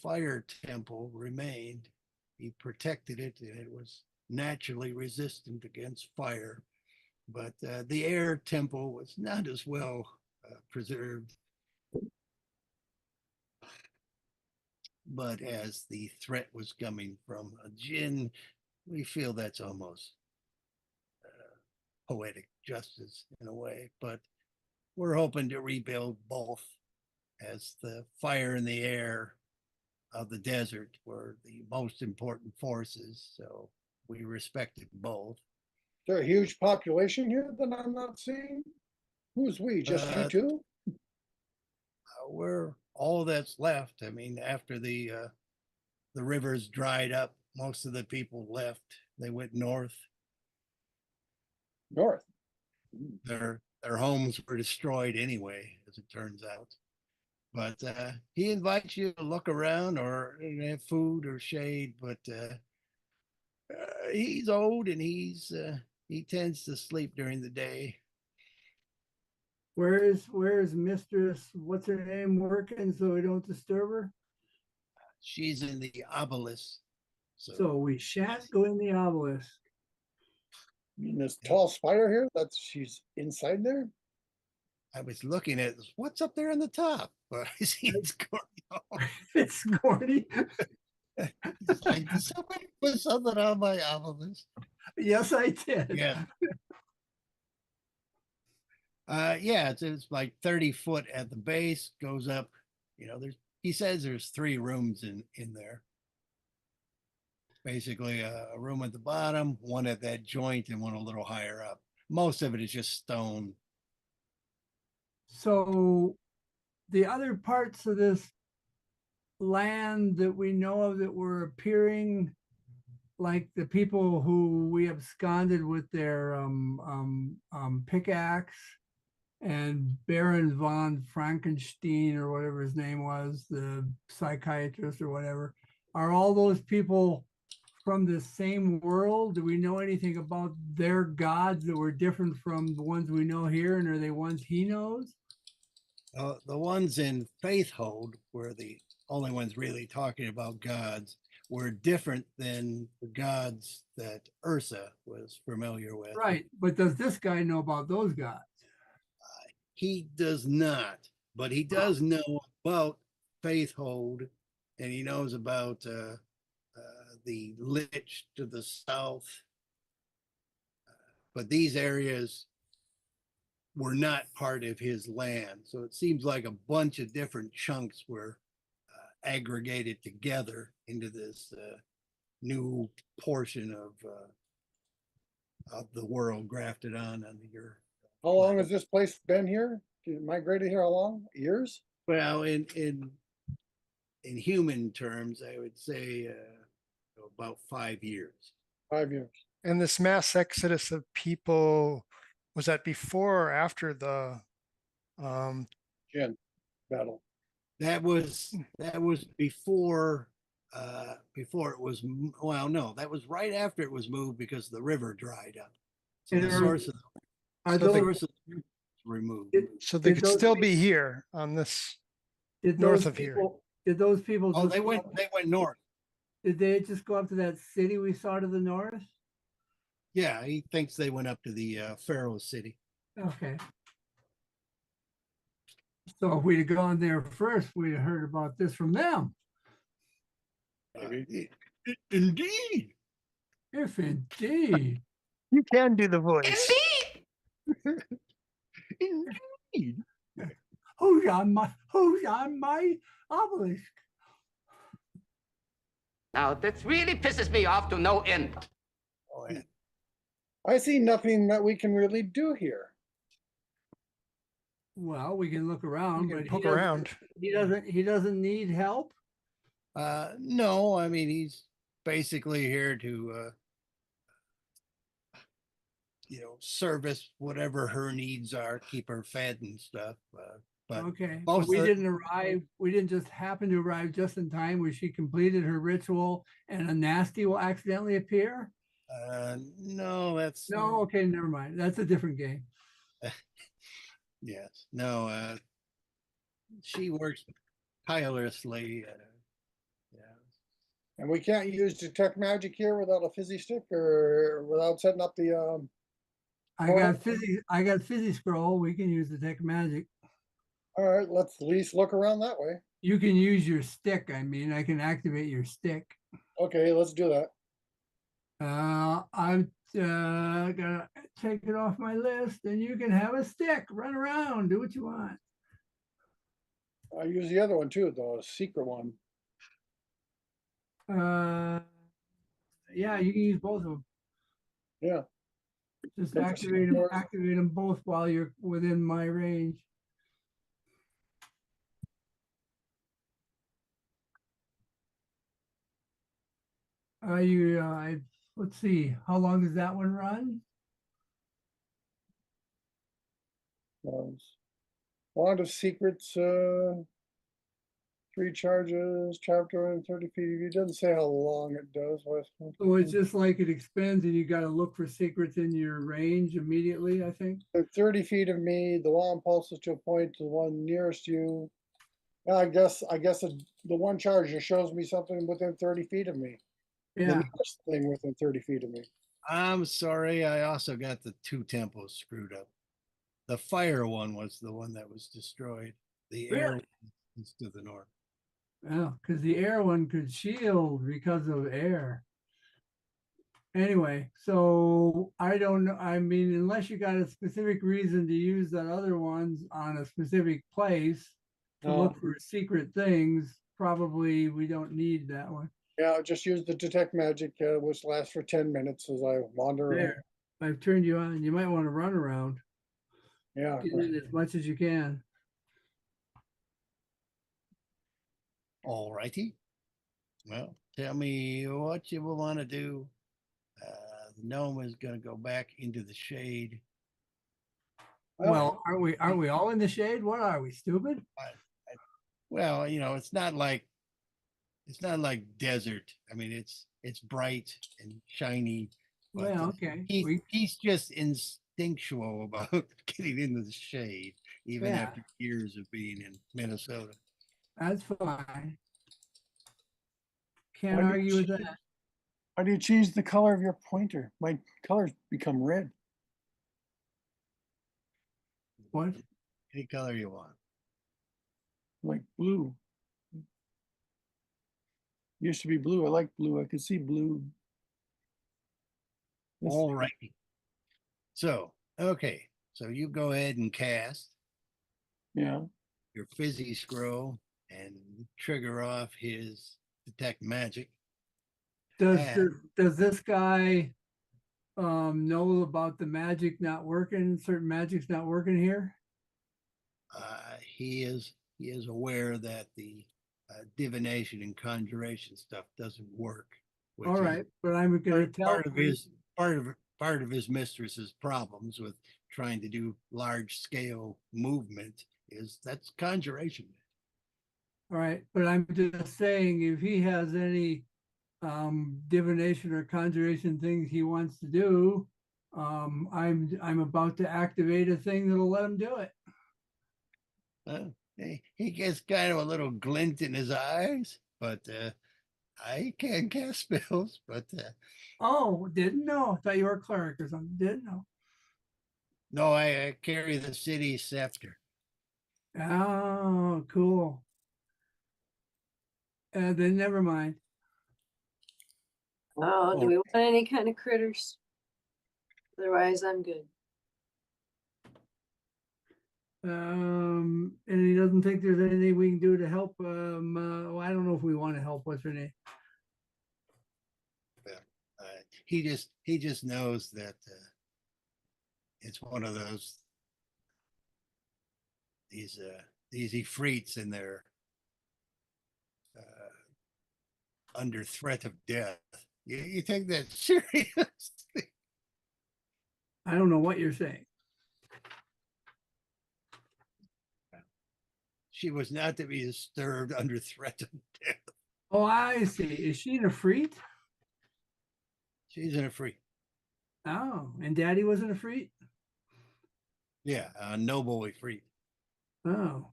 fire temple remained. He protected it, and it was naturally resistant against fire. But the air temple was not as well preserved. But as the threat was coming from a jinn, we feel that's almost poetic justice in a way. But we're hoping to rebuild both, as the fire and the air of the desert were the most important forces. So we respected both. Is there a huge population here that I'm not seeing? Who's we? Just you two? We're all that's left. I mean, after the rivers dried up, most of the people left. They went north. North. Their homes were destroyed anyway, as it turns out. But he invites you to look around or have food or shade. But he's old, and he tends to sleep during the day. Where is Mistress, what's her name, working so we don't disturb her? She's in the obelisk. So we shan't go in the obelisk. You mean this tall spider here? She's inside there? I was looking at what's up there on the top, but I see it's corny. It's corny. It's like, did somebody put something on my obelisk? Yes, I did. Yeah. Yeah, it's like 30 foot at the base, goes up. You know, he says there's 3 rooms in there. Basically, a room at the bottom, one at that joint, and one a little higher up. Most of it is just stone. So the other parts of this land that we know of that were appearing, like the people who we absconded with their pickaxe, and Baron von Frankenstein, or whatever his name was, the psychiatrist or whatever, are all those people from the same world? Do we know anything about their gods that were different from the ones we know here, and are they ones he knows? The ones in Statehood were the only ones really talking about gods, were different than the gods that Ursa was familiar with. Right, but does this guy know about those gods? He does not, but he does know about Statehood, and he knows about the Lich to the south. But these areas were not part of his land. So it seems like a bunch of different chunks were aggregated together into this new portion of the world grafted on the earth. How long has this place been here? Migrated here how long? Years? Well, in human terms, I would say about 5 years. 5 years. And this mass exodus of people, was that before or after the Gin battle. That was before it was well, no, that was right after it was moved because the river dried up. So And the source of Are the those, source of the river was removed. so they Did could those still pe- be here on this did north those of here. people, did those people Oh, just they go went up- they went north. did they just go up to that city we saw to the north? Yeah, he thinks they went up to the Pharaoh city. Okay. So if we'd have gone there first, we'd have heard about this from them. Indeed. If indeed. You can do the voice. Indeed. Who's on my obelisk? Now, this really pisses me off to no end. Oh, yeah. I see nothing that we can really do here. Well, we can look around, You can but poke around. he doesn't need help. No, I mean he's basically here to service whatever her needs are, keep her fed and stuff. But Okay, most we of the- didn't arrive. We didn't just happen to arrive just in time where she completed her ritual and a nasty will accidentally appear. no, that's No, okay, never mind. That's a different game. yes, no. She works tirelessly. Yeah. And we can't use detect magic here without a fizzy stick or without setting up the I got fizzy scroll. We can use the tech magic. all right, let's at least look around that way. You can use your stick. I mean, I can activate your stick. Okay, let's do that. I'm gonna take it off my list, and you can have a stick. Run around, do what you want. I use the other one too, the secret one. Yeah, you can use both of them. Yeah. Just That's a activate them. secret. Activate them both while you're within my range. Let's see. How long does that one run? Wand of Secrets, 3 charges, chapter and 30 feet. It doesn't say how long it does. So it's just like it expends, and you got to look for secrets in your range immediately. I think. 30 feet of me. The wand pulses to a point to the one nearest you. Yeah, I guess the one charge just shows me something within 30 feet of me. The Yeah. nearest thing within 30 feet of me. I'm sorry. I also got the 2 temples screwed up. The fire one was the one that was destroyed. The air Really? one is to the north. Yeah, because the air one could shield because of air. Anyway, so I don't know. I mean, unless you got a specific reason to use that other ones on a specific place to No. look for secret things, probably we don't need that one. Yeah, just use the detect magic, which lasts for 10 minutes as I wander around. There, I've turned you on. You might want to run around. Yeah. Get in as much as you can. All righty. Well, tell me what you will want to do. The gnome is going to go back into the shade. Well, aren't we all in the shade? What are we, stupid? Well, it's not like desert. I mean, it's bright and shiny. But Well, okay. he's just instinctual about getting into the shade, even Yeah. after years of being in Minnesota. That's fine. Can't Why do you argue with choose- that. Why do you change the color of your pointer? My colors become red. What? Any color you want. Like blue. Used to be blue. I like blue. I could see blue. This- All righty. So, okay. So you go ahead and cast Yeah. your fizzy scroll and trigger off his detect magic. Does this guy know about the magic not working? Certain magic's not working here. He is aware that the divination and conjuration stuff doesn't work. which All is right, but I'm going to tell part of his part of his mistress's problems with trying to do large scale movement is that's conjuration. All right, but I'm just saying, if he has any divination or conjuration things he wants to do, I'm about to activate a thing that'll let him do it. He gets kind of a little glint in his eyes, but I can cast spells. But Oh, didn't know. I thought you were a cleric or something. Didn't know. no, I carry the city scepter. Oh, cool. Then never mind. Oh, do we want any kind of critters? Otherwise, I'm good. And he doesn't think there's anything we can do to help. Well, I don't know if we want to help. What's her name? He just knows that it's one of those these ifrits in there under threat of death. You take that seriously? I don't know what you're saying. She was not to be disturbed under threat of death. Oh, I see. Is she an Ifrit? She's an Ifrit. Oh, and Daddy was an Ifrit? Yeah, a noble Ifrit. Oh,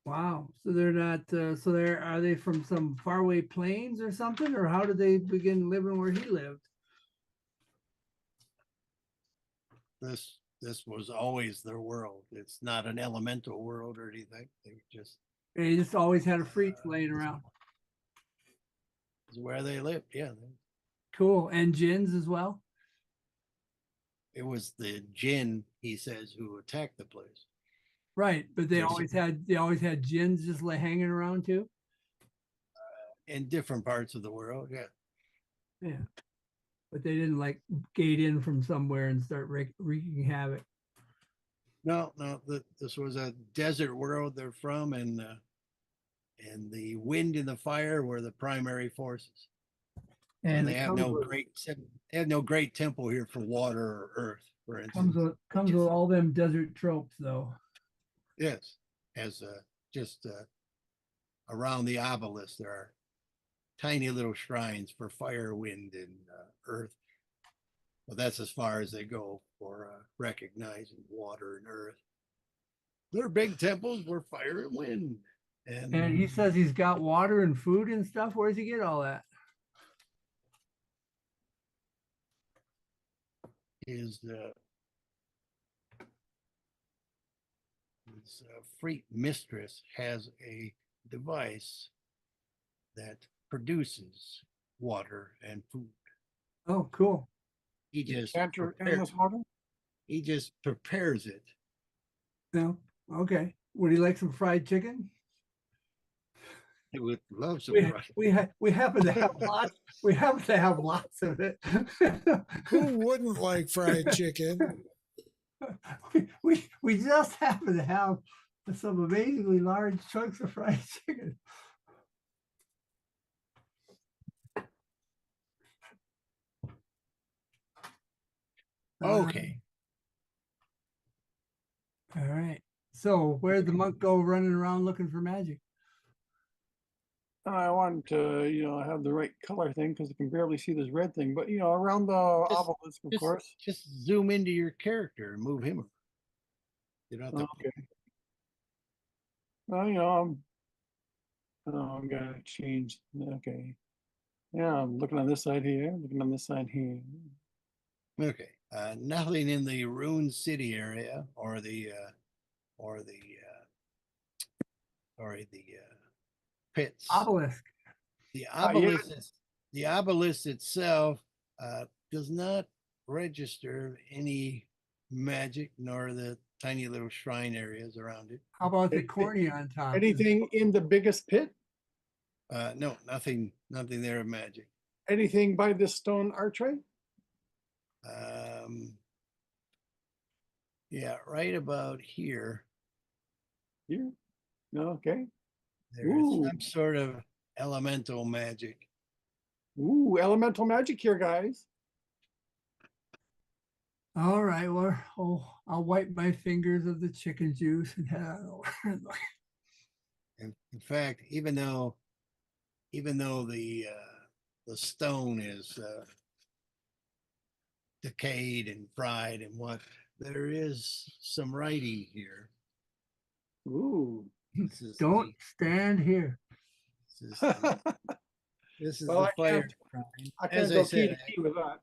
wow. So they're not. Are they from some faraway plains or something, or how did they begin living where he lived? This was always their world. It's not an elemental world or anything. They just always had a Ifrit laying around. Is where they lived. Yeah. Cool. And jinns as well. It was the jinn, he says, who attacked the place. Right, but they always had jinns just like hanging around too. In different parts of the world, yeah. Yeah, but they didn't like gate in from somewhere and start wreaking havoc. No, this was a desert world they're from, and the wind and the fire were the primary forces. And they have no great temple here for water or earth, for instance. Comes with all them desert tropes, though. Yes, as just around the obelisk, there are tiny little shrines for fire, wind, and earth. But that's as far as they go for recognizing water and earth. Their big temples were fire and wind. And he says he's got water and food and stuff. Where does he get all that? His freak mistress has a device that produces water and food. Oh, cool. He just water? He just prepares it. No, okay. Would he like some fried chicken? He would love some fried. We happen to have lots. We happen to have lots of it. Who wouldn't like fried chicken? we just happen to have some amazingly large chunks of fried chicken. Okay. All right. So where'd the monk go running around looking for magic? I want to, have the right color thing because I can barely see this red thing. But around the obelisk, of course. Just zoom into your character and move him. You don't have to. Okay. Well, I'm gonna change. Okay. Yeah, I'm looking on this side here. Looking on this side here. Okay. Nothing in the ruined city area or the pits. Obelisk. The obelisk itself does not register any magic, nor the tiny little shrine areas around it. How about the cornea on top? Anything in the biggest pit? No, nothing there of magic. Anything by this stone archway? Yeah, right about here. Here? No, okay. There's some sort of elemental magic. Ooh, elemental magic here, guys. All right, well, I'll wipe my fingers of the chicken juice and head on over. In fact, even though the stone is decayed and fried and what, there is some writing here. Ooh. This is Don't stand here. this is Well, the fire I shrine. can't As go I said, key with that.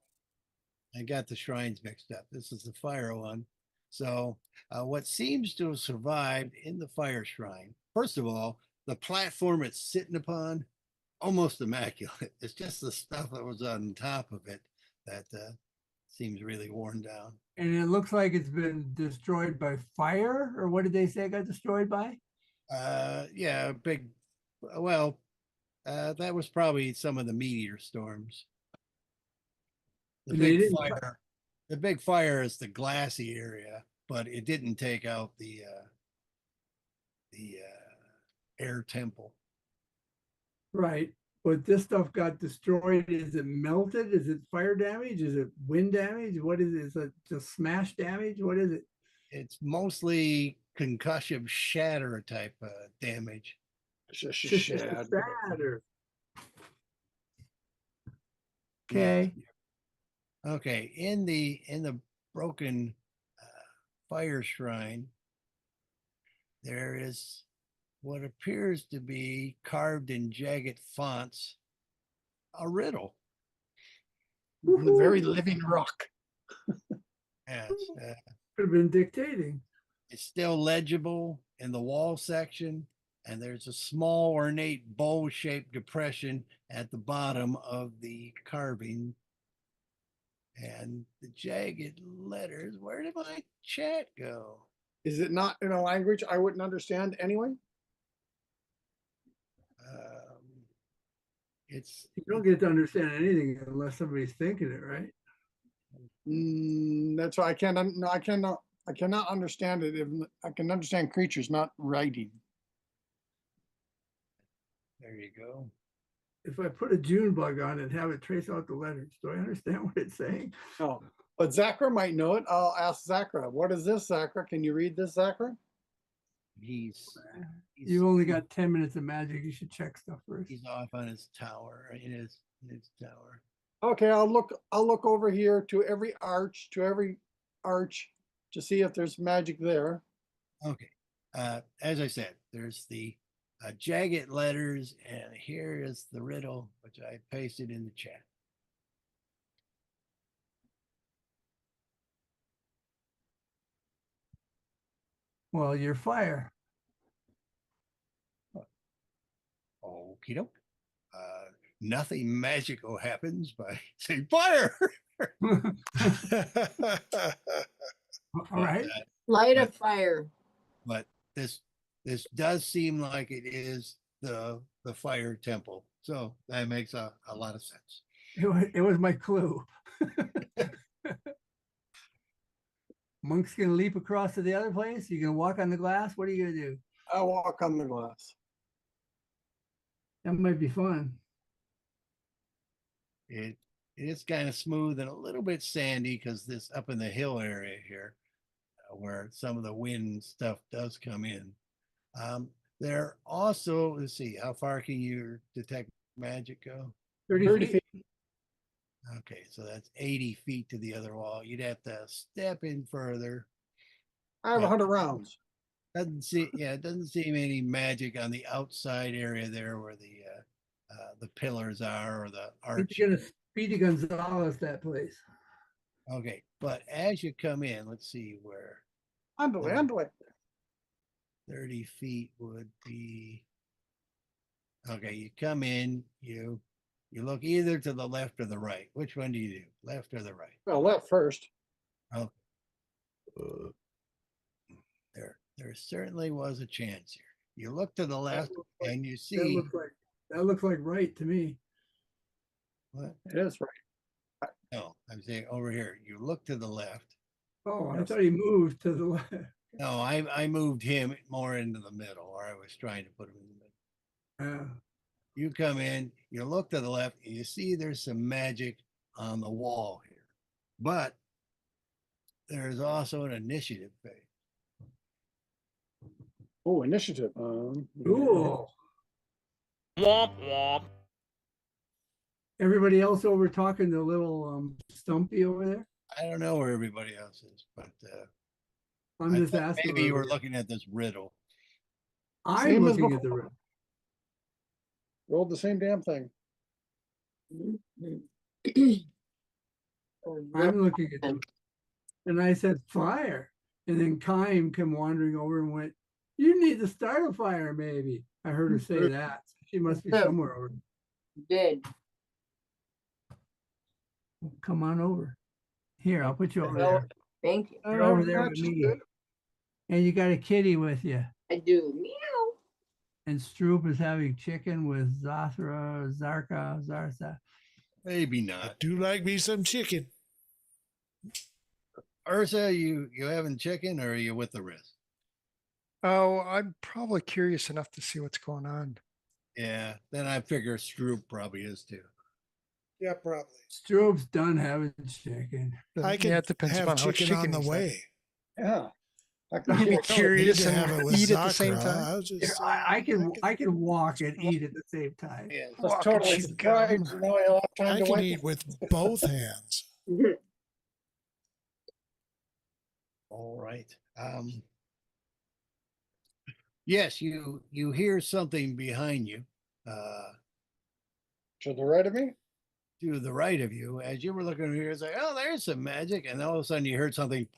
I got the shrines mixed up. This is the fire one. So what seems to have survived in the fire shrine, first of all, the platform it's sitting upon, almost immaculate. It's just the stuff that was on top of it that seems really worn down. And it looks like it's been destroyed by fire, or what did they say it got destroyed by? Yeah, big, well, that was probably some of the meteor storms. The And they big didn't- fire, the big fire is the glassy area, but it didn't take out the air temple. Right, but this stuff got destroyed. Is it melted? Is it fire damage? Is it wind damage? What is it? Is it just smash damage? What is it? It's mostly concussive shatter type damage. Shatter. Okay. Okay, in the broken fire shrine, there is what appears to be carved in jagged fonts a riddle. The very living rock. Yes, Could have been dictating. it's still legible in the wall section, and there's a small ornate bowl-shaped depression at the bottom of the carving. And the jagged letters, where did my chat go? Is it not in a language I wouldn't understand anyway? It's You don't get to understand anything unless somebody's thinking it, right? That's why I can't. No, I cannot understand it. If I can understand creatures, not writing. there you go. If I put a June bug on it and have it trace out the letters, do I understand what it's saying? No, but Zachra might know it. I'll ask Zachra. What is this, Zachra? Can you read this, Zachra? He's You've only got 10 minutes of magic. You should check stuff first. he's off on his tower, in his tower. Okay, I'll look over here to every arch to see if there's magic there. Okay. As I said, there's the jagged letters, and here is the riddle, which I pasted in the chat. Well, you're fire. Okie doke. Nothing magical happens by saying fire. All right. Light a fire. But this does seem like it is the fire temple, so that makes a lot of sense. It was my clue. Monk's gonna leap across to the other place. You gonna walk on the glass. What are you gonna do? I'll walk on the glass. That might be fun. It is kind of smooth and a little bit sandy because this up in the hill area here, where some of the wind stuff does come in. There also, let's see, how far can your detect magic go? 30 feet. Okay, so that's 80 feet to the other wall. You'd have to step in further. I have 100 rounds. Doesn't see, yeah, it doesn't seem any magic on the outside area there where the pillars are or the arch. You're gonna Speedy Gonzalez that place. Okay, but as you come in, let's see where On the way. 30 feet would be. Okay, you come in, you look either to the left or the right. Which one do you do? Left or the right? Well, left first. Oh, there certainly was a chance here. You look to the left and you That see looks like right to me. what? It is right. No, I'm saying over here. You look to the left. Oh, I thought he moved to the left. No, I moved him more into the middle, or I was trying to put him in the middle. Yeah. You come in, you look to the left, and you see there's some magic on the wall here. But there's also an initiative phase. Oh, initiative. Cool. Womp womp. Everybody else over talking to little Stumpy over there? I don't know where everybody else is, but I'm I just thought asking. maybe you were earlier. looking at this riddle. I'm Same as looking at the before. riddle. Rolled the same damn thing. I'm looking at them. And I said, fire. And then Kime came wandering over and went, you need to start a fire, maybe. I heard her say that. She must be somewhere over. Did. Come on over. Here, I'll put you over Oh, there. thank you. You're over there with me. And you got a kitty with you. I do. Meow. And Stroop is having chicken with Zarsa. Maybe not. Do like me some chicken. Ursa, you having chicken or are you with the rest? Oh, I'm probably curious enough to see what's going on. Yeah, then I figure Stroop probably is too. Yeah, probably. Stroop's done having chicken. I can it depends have upon how chicken on the chicken way. Yeah. I You can can be walk out. curious Need to have and it with eat at the same Zakra. time. I was just Here, saying, I can walk and eat at the same time. Yeah, I was Walk and totally chew surprised. gum. You know, I'll have time I to can wipe eat it. with both hands. all right. Yes, you hear something behind you, To the right of me? to the right of you. As you were looking here, it's like, oh, there's some magic, and all of a sudden you heard something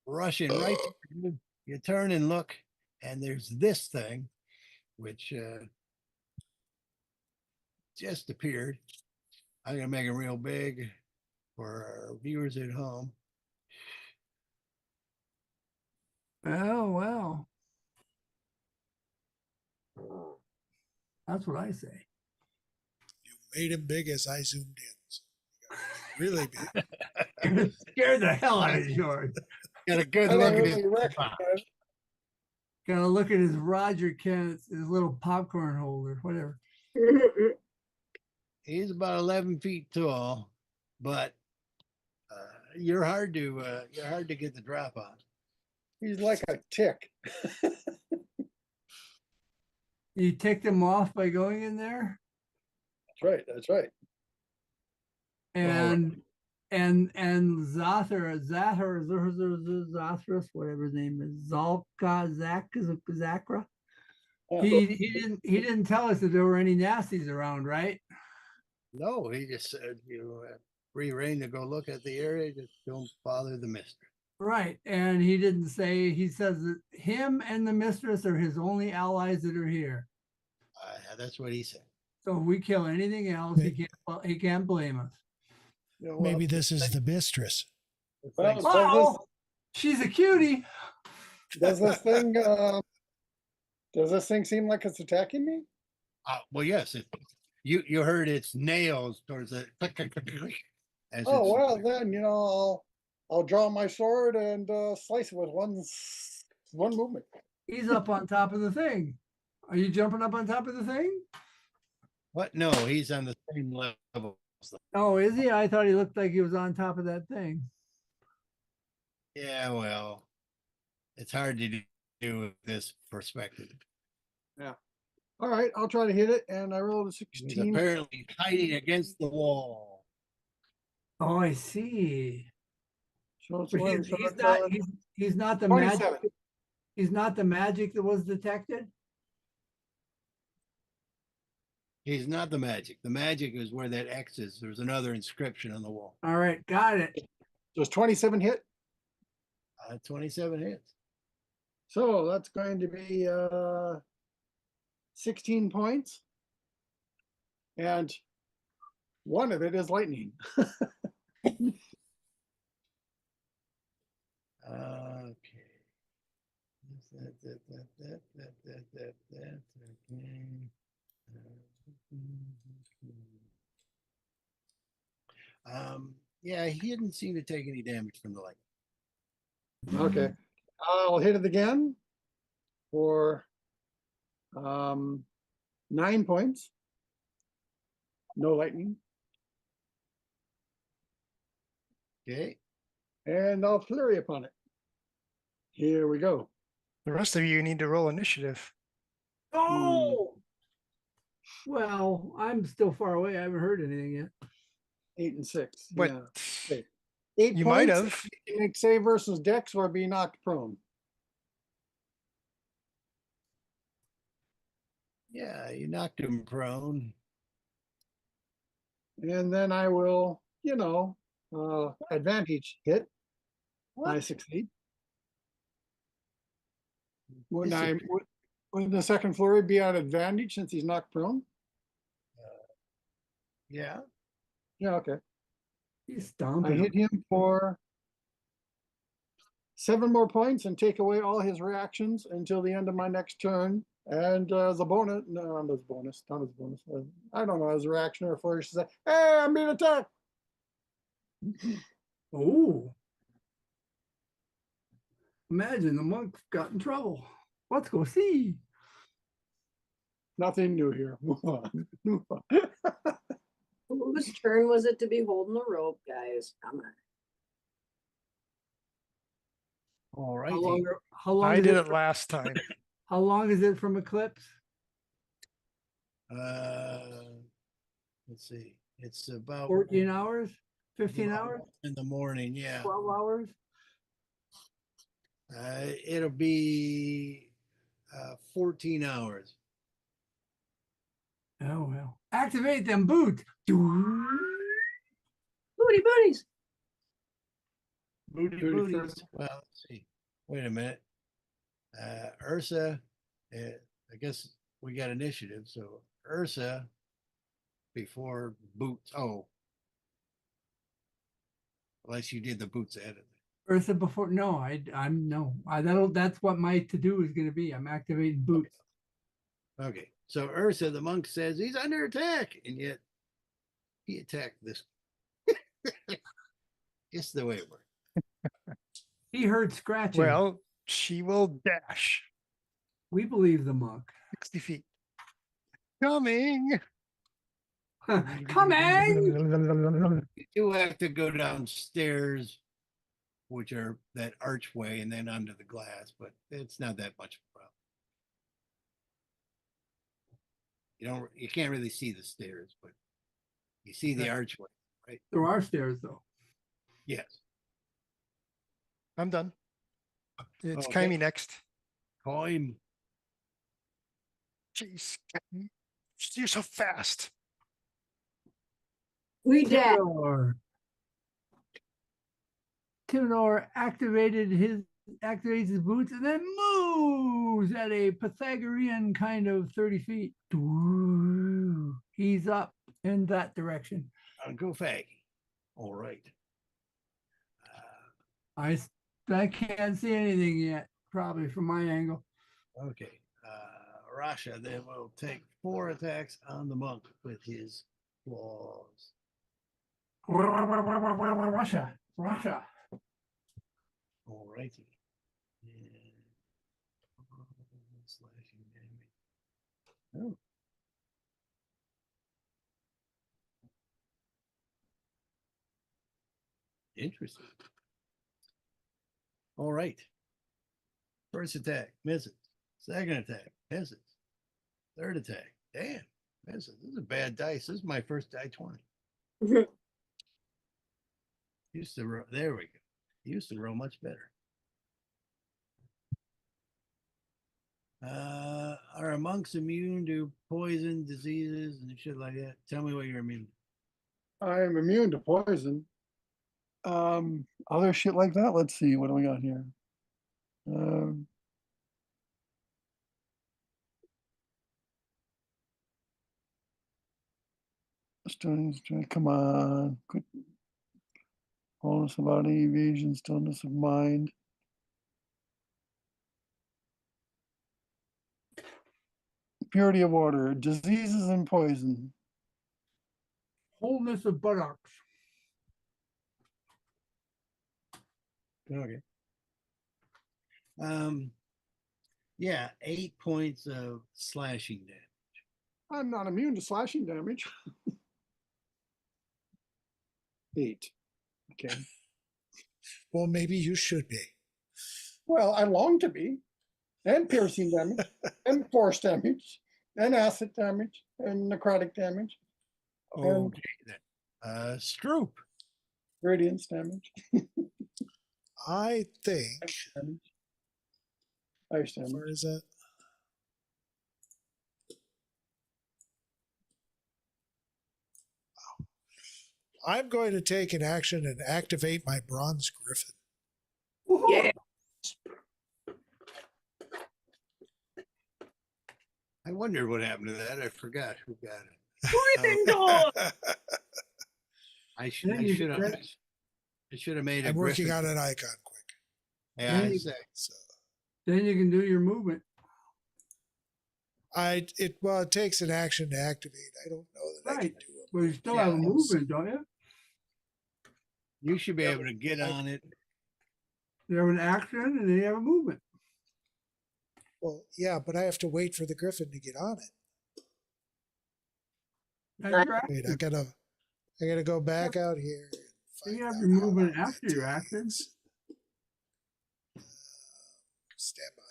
rushing right to you. You turn and look, and there's this thing, which just appeared. I'm gonna make it real big for our viewers at home. Oh, wow. That's what I say. Made him big as I zoomed in. So really big. Scared the hell out of George. Got a good I look don't at really it. recognize. Gotta look at his Roger Kent's, his little popcorn holder, whatever. He's about 11 feet tall, but you're hard to get the drop on. He's like a tick. You ticked him off by going in there? That's right. That's right. And Zathras, whatever his name is, Zakra. Yeah. He didn't tell us that there were any nasties around, right? No, he just said free reign to go look at the area. Just don't bother the mistress. Right. And he didn't say, he says that him and the mistress are his only allies that are here. That's what he said. So if we kill anything else, he can't blame us. You know, Maybe this is the mistress. well, Oh, she's a cutie. does this thing seem like it's attacking me? Well, yes. You heard its nails towards the. Oh well, then I'll draw my sword and slice it with one movement. He's up on top of the thing. Are you jumping up on top of the thing? What? No, he's on the same level. Oh, is he? I thought he looked like he was on top of that thing. Yeah, well, it's hard to do with this perspective. Yeah. All right, I'll try to hit it, and I rolled a He's 16. apparently hiding against the wall. Oh, I see. So it's But one, he's not the 27. magic. He's not the magic that was detected. He's not the magic. The magic is where that X is. There's another inscription on the wall. All right, got it. Does 27 hit? 27 hits. So that's going to be 16 points. And one of it is lightning. Okay. Yeah, he didn't seem to take any damage from the light. Okay. I'll hit it again for 9 points. No lightning. Okay. And I'll flurry upon it. Here we go. The rest of you need to roll initiative. Oh! Well, I'm still far away. I haven't heard anything yet. 8 and 6. But Yeah. Okay. 8 you might points. have. You can make save versus dex or be knocked prone. Yeah, you knocked him prone. And then I will, advantage hit. I succeed. Wouldn't the second flurry be at advantage since he's knocked prone? Yeah. Yeah, okay. He's I stomping. hit him for 7 more points and take away all his reactions until the end of my next turn. And the bonus, no, not as bonus, not as bonus. I don't know, as a reaction or a flourish, say, hey, I'm being attacked. Oh. Imagine the monk got in trouble. Let's go see. Nothing new here. Move on. Move on. Whose turn was it to be holding the rope, guys? Come on. All right. How long I is did it it last time. How long is it from eclipse? Let's see. It's about 14 hours? 15 hours? in the morning. Yeah. 12 hours? It'll be 14 hours. Oh, well. Activate them boots. Booty booties. Booty Booty booties. first. Well, let's see. Wait a minute. Ursa, I guess we got initiative. So Ursa before boots. Oh. Unless you did the boots ahead of it. Ursa before? No, I'm no. That's what my to-do is going to be. I'm activating boots. Okay. So Ursa, the monk, says he's under attack, and yet he attacked this. Just the way it works. He heard scratching. Well, she will dash we believe the monk. 60 feet. Coming. Coming. You do have to go downstairs, which are that archway, and then under the glass, but it's not that much of a problem. You can't really see the stairs, but you see the archway, right? There are stairs though. Yes. I'm done. It's Okay. Kaimi next. Call him. Jeez, you're so fast. We dead. Timnor activates his boots and then moves at a Pythagorean kind of 30 feet. He's up in that direction. Go fag. All right. I can't see anything yet, probably from my angle. Okay. Rasha then will take 4 attacks on the monk with his claws. Russia. All righty. Slashing damage. Oh. Interesting. All right. First attack, misses. Second attack, misses. Third attack, damn, misses. This is a bad dice. This is my first die 20. Used to roll, there we go. Used to roll much better. Are monks immune to poison, diseases, and shit like that? Tell me what you're immune to. I am immune to poison. Other shit like that. Let's see. What do we got here? Come on. Quit. Wholeness of body, evasion, stillness of mind. Purity of water, diseases and poison. Wholeness of buttocks. Okay. Yeah, 8 points of slashing damage. I'm not immune to slashing damage. 8. Okay. Well, maybe you should be. Well, I long to be. And piercing damage, and force damage, and acid damage, and necrotic damage, and Okay then. Stroop. radiance damage, I think. damage, ice Where damage. is that? I'm going to take an action and activate my bronze griffin. Yeah. I wondered what happened to that. I forgot who got it. I should have made a I'm working griffin. on an icon quick. Yeah, Then I you- say. So Then you can do your movement. it takes an action to activate. I don't know that I can Right. do it. But you still have a Yeah. movement, don't you? You should be able to get on it. You have an action and then you have a movement. Well, yeah, but I have to wait for the griffin to get on it. That's your Wait, action. I gotta go back out here. And You find have out your how movement long after that your action. takes. Stand by.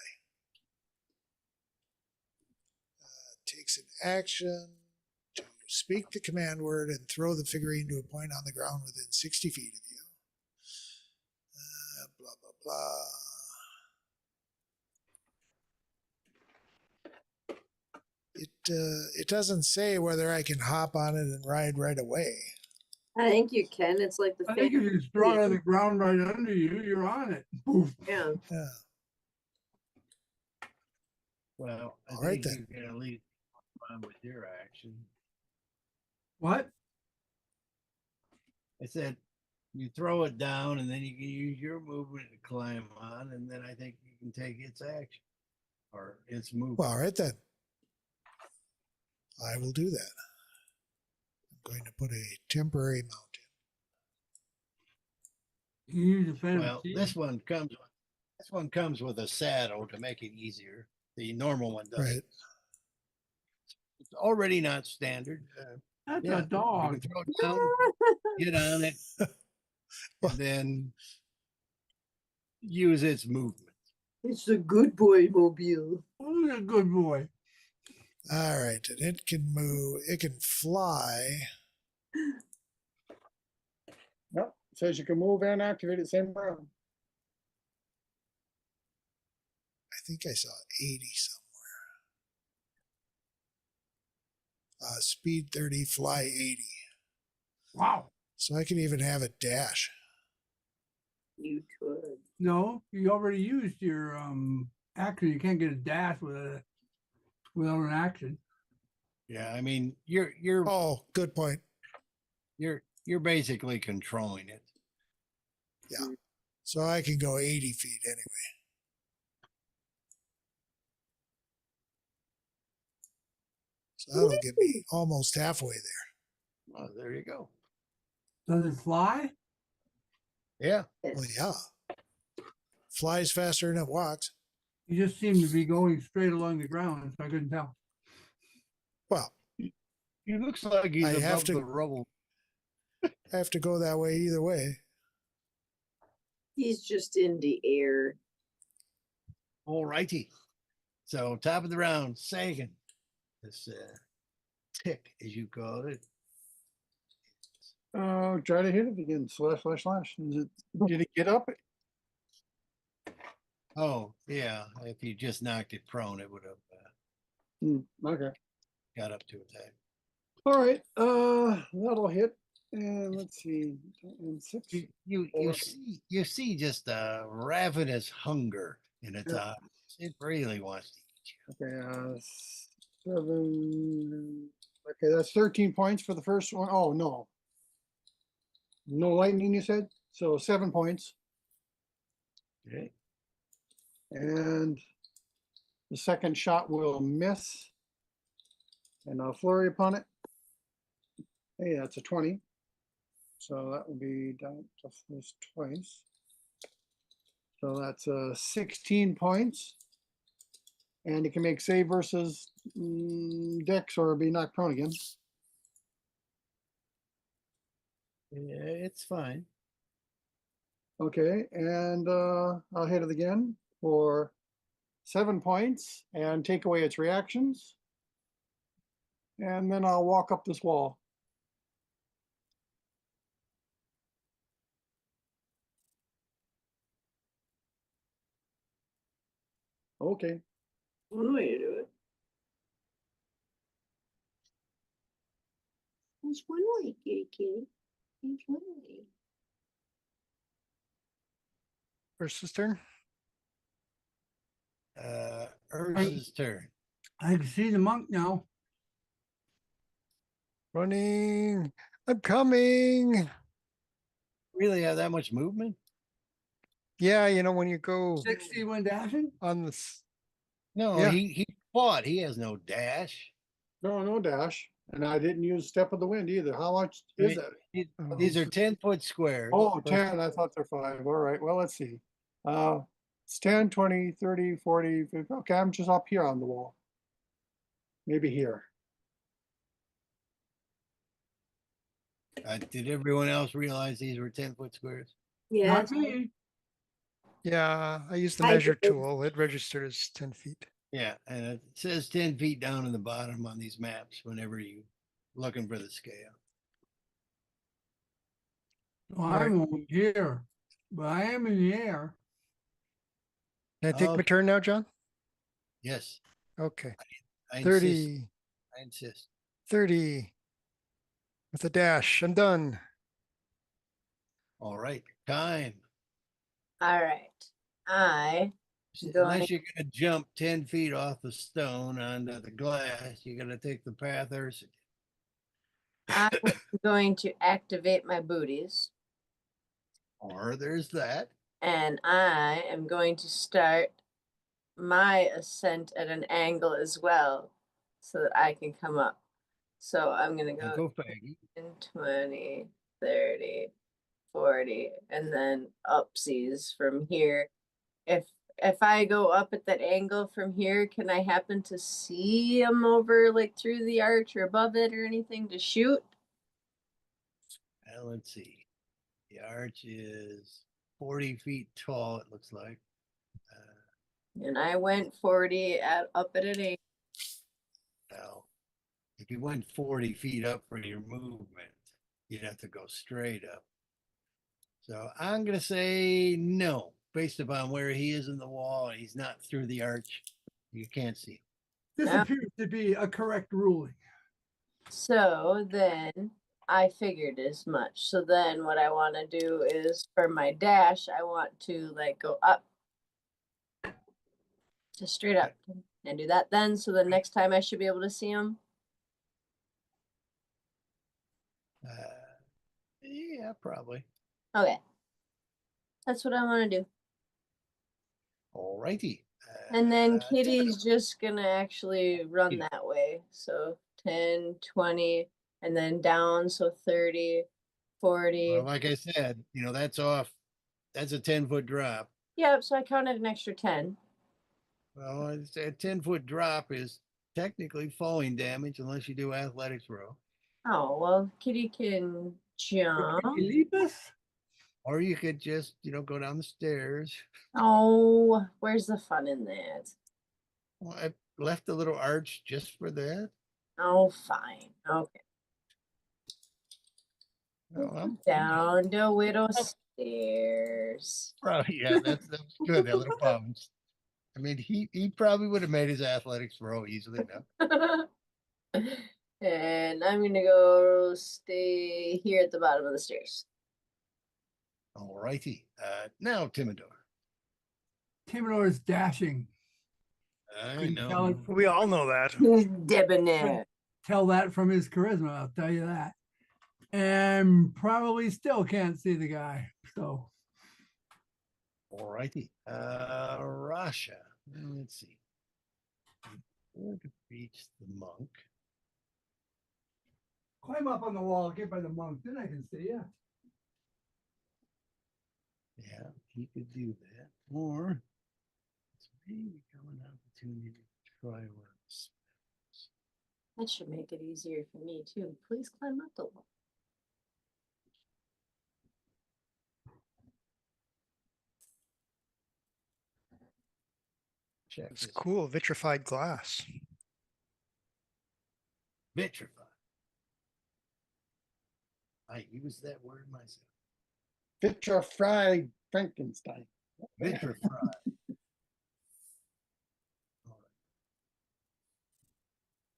Takes an action to speak the command word and throw the figurine to a point on the ground within 60 feet of you. Blah, blah, blah. It doesn't say whether I can hop on it and ride right away. I think you can. It's like the I think if you just throw it on the ground right under you, you're on it. Poof. Yeah. Yeah. Well, I All right, think then. you can at least on with your action. What? I said you throw it down and then you can use your movement to climb on, and then I think you can take its action or its movement. Well, all right then. I will do that. I'm going to put a temporary mount in. You use the phantom Well, key. this one comes with a saddle to make it easier. The normal one doesn't. Right. It's already not standard. That's Yeah, a dog. You can throw it down, get on it, Well- and then use its movement. It's a good boy mobile. Oh, you're a good boy. All right, and it can move. It can fly. Yep, says you can move and activate at the same round. I think I saw 80 somewhere. Speed 30, fly 80. Wow. So I can even have it dash. You could. No, you already used your action. You can't get a dash without an action. Yeah, I mean you're Oh, good point. you're basically controlling it. Yeah. So I can go 80 feet anyway. So that'll get me almost halfway there. Oh, there you go. Does it fly? Yeah. Well, yeah. Flies faster than it walks. You just seem to be going straight along the ground, so I couldn't tell. Well, He looks like he's I have above to- the rubble. I have to go that way either way. He's just in the air. All righty. So top of the round, Sagan. This tick, as you call it. Try to hit it again. Slash, slash, slash. Did it get up? Oh, yeah. If you just knocked it prone, it would have Okay. got up to attack. All right. That'll hit. And let's see. And 6. You see just a ravenous hunger in its eyes. It really wants to eat you. Okay. 7. Okay, that's 13 points for the first one. Oh no. No lightning, you said? So 7 points. Okay. And the second shot will miss. And I'll flurry upon it. Hey, that's a 20. So that will be down to this twice. So that's 16 points. And it can make save versus Dex or be knocked prone again. Yeah, it's fine. Okay, and I'll hit it again for 7 points and take away its reactions. And then I'll walk up this wall. Okay. One way to do it. There's one way, kitty kitty. There's one way. Ursa's turn. Ursa's turn. I can see the monk now. Running. I'm coming. Really have that much movement? Yeah, you know, when you go 60 when dashing? on this. No, Yeah. he fought. He has no dash. No, no dash. And I didn't use step of the wind either. How much I is mean, it? These are 10-foot squares. Oh, 10. I thought they're 5. All right. Well, let's see. It's 10, 20, 30, 40, 50. Okay, I'm just up here on the wall. Maybe here. Did everyone else realize these were 10-foot squares? Yeah. Not me. Yeah, I used the I measure did. tool. It registered as 10 feet. Yeah, and it says 10 feet down in the bottom on these maps whenever you looking for the scale. Well, Right. I'm over here, but I am in the air. Can I take my Oh. turn now, John? Yes, Okay. I insist. 30, I insist. 30 with a dash. I'm done. All right, time. All right. I Unless you're gonna jump 10 feet off the stone onto the glass, you're gonna take the path Ursa did. I'm going to activate my booties, Or there's that. and I am going to start my ascent at an angle as well so that I can come up. So I'm going to Now go go faggy. 10, 20, 30, 40, and then upsies from here. If I go up at that angle from here, can I happen to see him over like through the arch or above it or anything to shoot? Now let's see. The arch is 40 feet tall, it looks like. And I went 40 up at an angle. Now, if you went 40 feet up for your movement, you'd have to go straight up. So I'm going to say no, based upon where he is in the wall. He's not through the arch. You can't see him. This Yeah. appears to be a correct ruling. So then I figured as much. So then what I want to do is for my dash, I want to like go up. Just straight up and do that then. So the next time I should be able to see him. Yeah, probably. Okay. That's what I want to do. All righty. And then Kitty's just going to actually run that way. So 10, 20, and then down. So 30, 40. Well, like I said, you know, that's off. That's a 10-foot drop. Yep. So I counted an extra 10. Well, it's a 10-foot drop is technically falling damage unless you do athletics row. Oh, well, Kitty can jump. Leap us? Or you could just, you know, go down the stairs. Oh, where's the fun in that? Well, I left a little arch just for that. Oh, fine. Okay. Well, Down the widow stairs. probably, yeah, that's good. That little bounce. I mean, he probably would have made his athletics row easily enough. And I'm gonna go stay here at the bottom of the stairs. All righty. Now, Timidor. Timidor is dashing. I know. Tell, We all know that. He's debonair. tell that from his charisma, I'll tell you that. And probably still can't see the guy. So All righty. Rasha. Let's see. Where to reach the monk? climb up on the wall, get by the monk, then I can see you. Yeah, he could do that. Or it's maybe an opportunity to try one of the spells. That should make it easier for me too. Please climb up the wall. Check It's this. cool. Vitrified glass. Vitrified. I use that word myself. Vitrified Frankenstein. Vitrified. All right.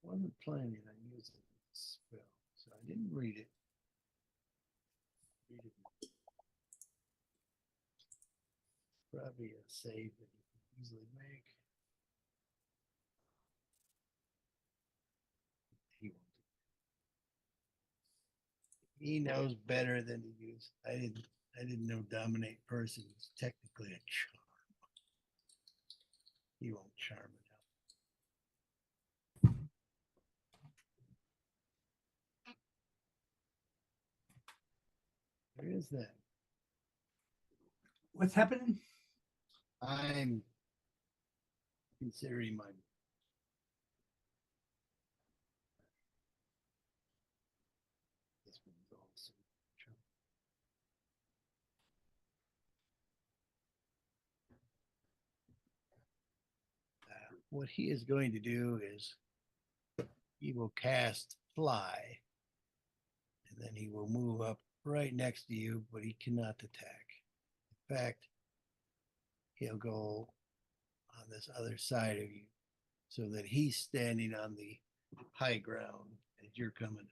Wasn't planning on using this spell, so I didn't read it. Read it. Probably a save that you can easily make. He won't. He knows better than to use. I didn't know dominate person was technically a charm. He won't charm it out. Where is that? What's happening? I'm considering my this one's also charm. What he is going to do is he will cast fly, and then he will move up right next to you, but he cannot attack. In fact, he'll go on this other side of you so that he's standing on the high ground as you're coming.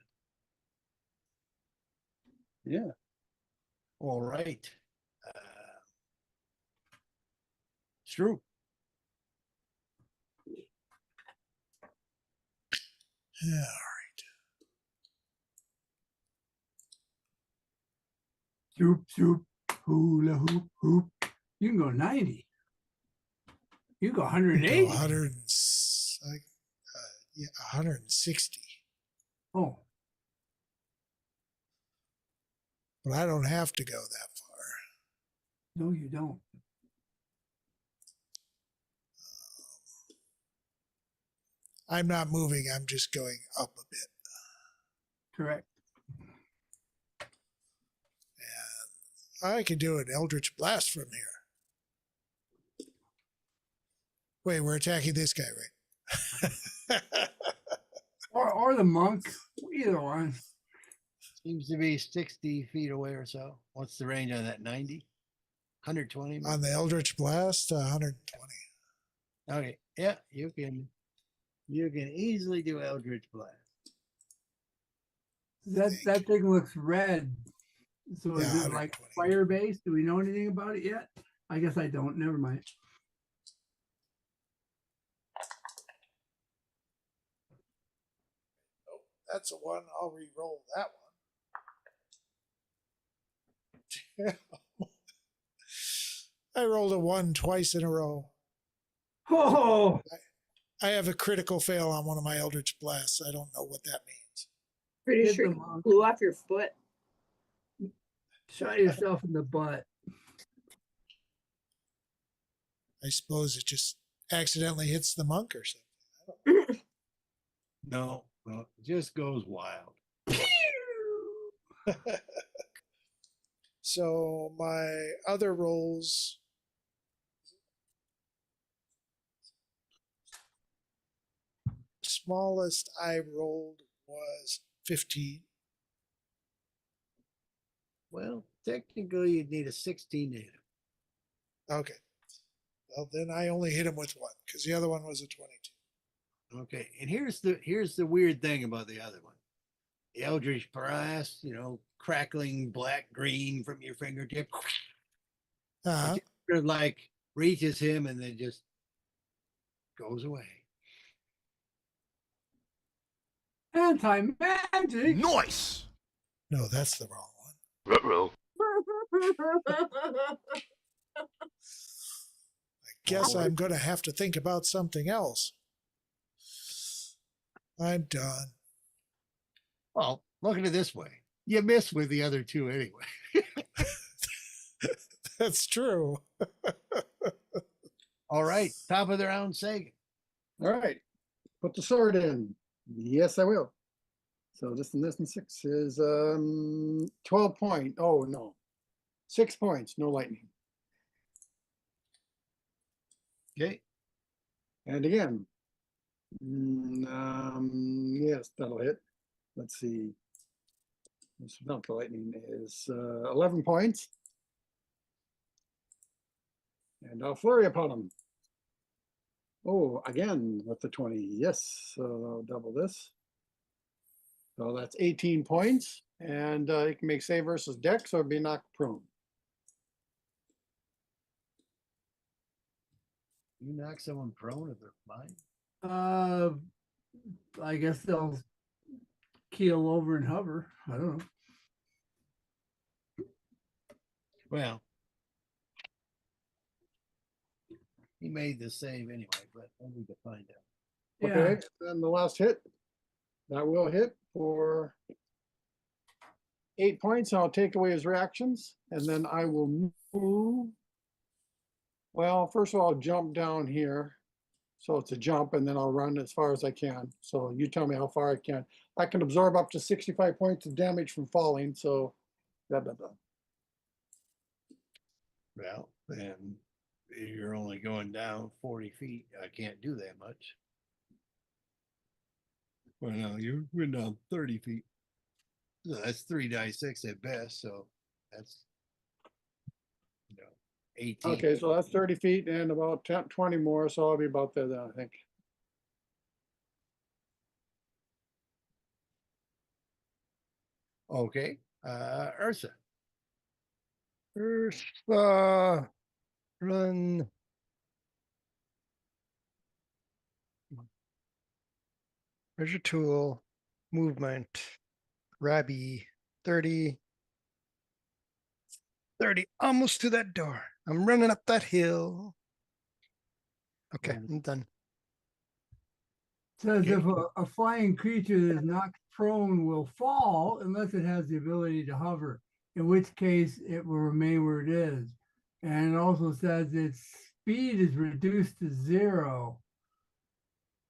Yeah. All right. It's true. Yeah. Zoop, hula hoop, hoop. You can go 90. You can go 180. 160. Oh, But I don't have to go that far. no, you don't. I'm not moving. I'm just going up a bit. Correct. And I can do an Eldritch Blast from here. Wait, we're attacking this guy, right? Or the monk. Either one. Seems to be 60 feet away or so. What's the range on that? 90? 120? On the Eldritch Blast, 120. Okay. Yeah, you can easily do Eldritch Blast. That thing looks red. So is Yeah, it like 120. fire based? Do we know anything about it yet? I guess I don't. Never mind. Oh, that's a 1. I'll re-roll that one. I rolled a 1 twice in a row. Oh, I have a critical fail on one of my Eldritch Blasts. I don't know what that means. Pretty hit sure the you monk. blew off your foot. Shot yourself in the butt. I suppose it just accidentally hits the monk or something. No, it just goes wild. So my other rolls. Smallest I rolled was 15. Well, technically, you'd need a 16 to hit him. Okay. Well, then I only hit him with 1 because the other one was a 22. Okay, and here's the weird thing about the other one. The Eldritch Blast, crackling black green from your fingertip. Uh-huh. It just like reaches him and then just goes away. Anti-magic. Nice. No, that's the wrong one. Ruh-roh. I guess I'm going to have to think about something else. I'm done. Well, look at it this way. You miss with the other two anyway. That's true. All right, top of the round, Sagan. All right. Put the sword in. Yes, I will. So this and 6 is 12 point. Oh no. 6 points, no lightning. Okay. And again, yes, that'll hit. Let's see. This not the lightning is 11 points. And I'll flurry upon him. Oh, again with the 20. Yes, so I'll double this. So that's 18 points. And you can make save versus deck, so it'd be knocked prone. You knock someone prone if they're flying? I guess they'll keel over and hover. I don't know. Well, he made the save anyway, but I need to find out. Okay, then the last hit. That will hit for 8 points. I'll take away his reactions, and then I will move. Well, first of all, I'll jump down here. So it's a jump, and then I'll run as far as I can. So you tell me how far I can. I can absorb up to 65 points of damage from falling. So, blah, blah, blah. Well, then you're only going down 40 feet. I can't do that much. Well, no, you went down 30 feet. So that's 3 dice 6 at best. So that's 18. Okay, so that's 30 feet and about 10, 20 more. So I'll be about there then, I think. Okay. Ursa. Ursa, run. Where's your tool? Movement. Rabby. 30. 30. Almost to that door. I'm running up that hill. Okay, I'm done. Says if a flying creature that is knocked prone will fall unless it has the ability to hover, in which case it will remain where it is. And it also says its speed is reduced to 0.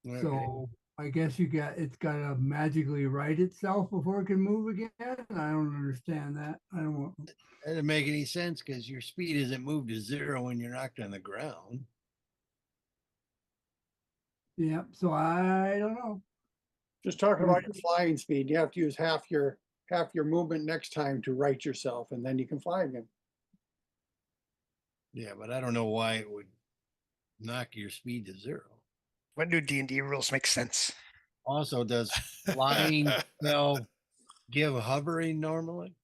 Okay. So I guess it's got to magically right itself before it can move again. I don't understand that. I don't want. That doesn't make any sense because your speed isn't moved to 0 when you're knocked on the ground. Yeah, so I don't know. Just talking about your flying speed, you have to use half your movement next time to right yourself, and then you can fly again. Yeah, but I don't know why it would knock your speed to 0. When do D&D rules make sense? Also, does flying spell give hovering normally?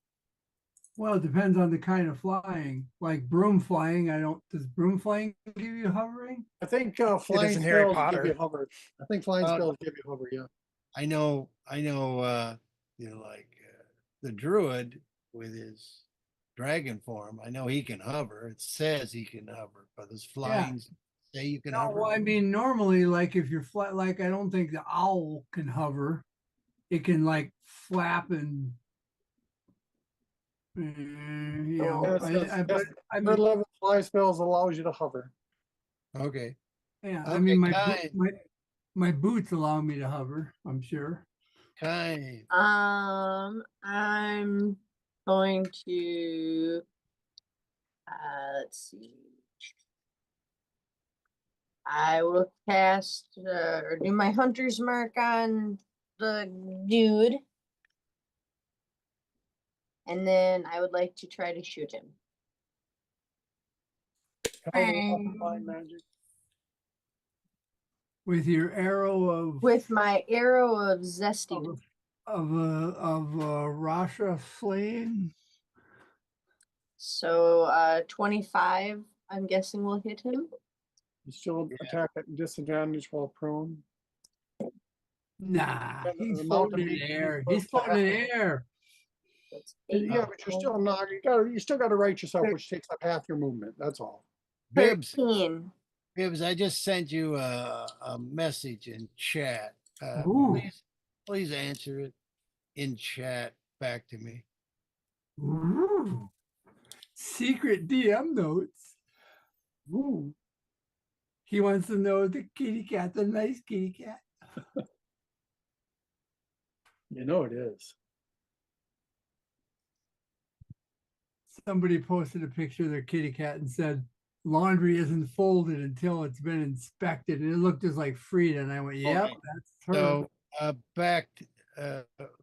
Well, it depends on the kind of flying. Like broom flying, does broom flying give you hovering? I think It flying is in Harry spells give you Potter. hover. I think flying spells give you hover, yeah. I know, like the druid with his dragon form, I know he can hover. It says he can hover, but does flying say you can No, hover? well, I mean, normally, like if you're flat, like I don't think the owl can hover. It can like flap and, you know, Third level fly spells allows you to hover. Okay. Yeah, Okay, I mean, Kai. my boots allow me to hover, I'm sure. Kai. I'm going to let's see. I will cast or do my hunter's mark on the dude. And then I would like to try to shoot him. Magic. With your arrow of With my arrow of zesty. of Rasha slaying. So 25, I'm guessing will hit him. You still attack at disadvantage while prone. Nah, he's The floating mountain in beast air. goes He's floating in half. air. That's Yeah, but you're still not. You still got to right yourself, which takes up half your movement. That's all. Bibbs. 13. Bibbs, I just sent you a message in chat. Please answer it in chat back to me. Ooh. Secret DM notes. Ooh. He wants to know the kitty cat, the nice kitty cat. You know it is. Somebody posted a picture of their kitty cat and said, laundry isn't folded until it's been inspected. And it looked just like Frida. And I went, yep, Alright. that's her. So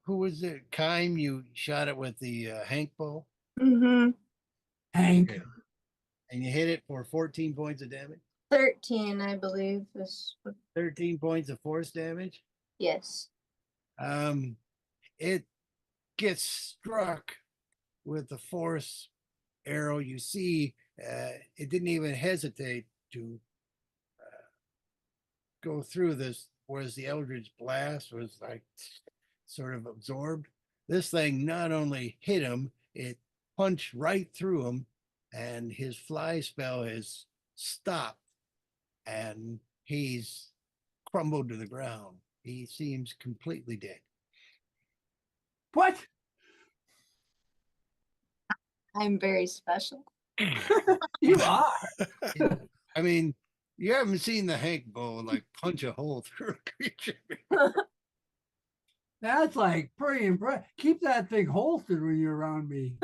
who was it? Kime, you shot it with the Hank bow Mm-hmm. Hank. Okay. And you hit it for 14 points of damage. 13, I believe. 13 points of force damage. Yes. It gets struck with the force arrow. You see, it didn't even hesitate to go through this, whereas the Eldritch Blast was like sort of absorbed. This thing not only hit him, it punched right through him, and his fly spell has stopped, and he's crumbled to the ground. He seems completely dead. What? I'm very special. You are. I mean, you haven't seen the Hank bow like punch a hole through a creature. That's like pretty impressive. Keep that thing holstered when you're around me.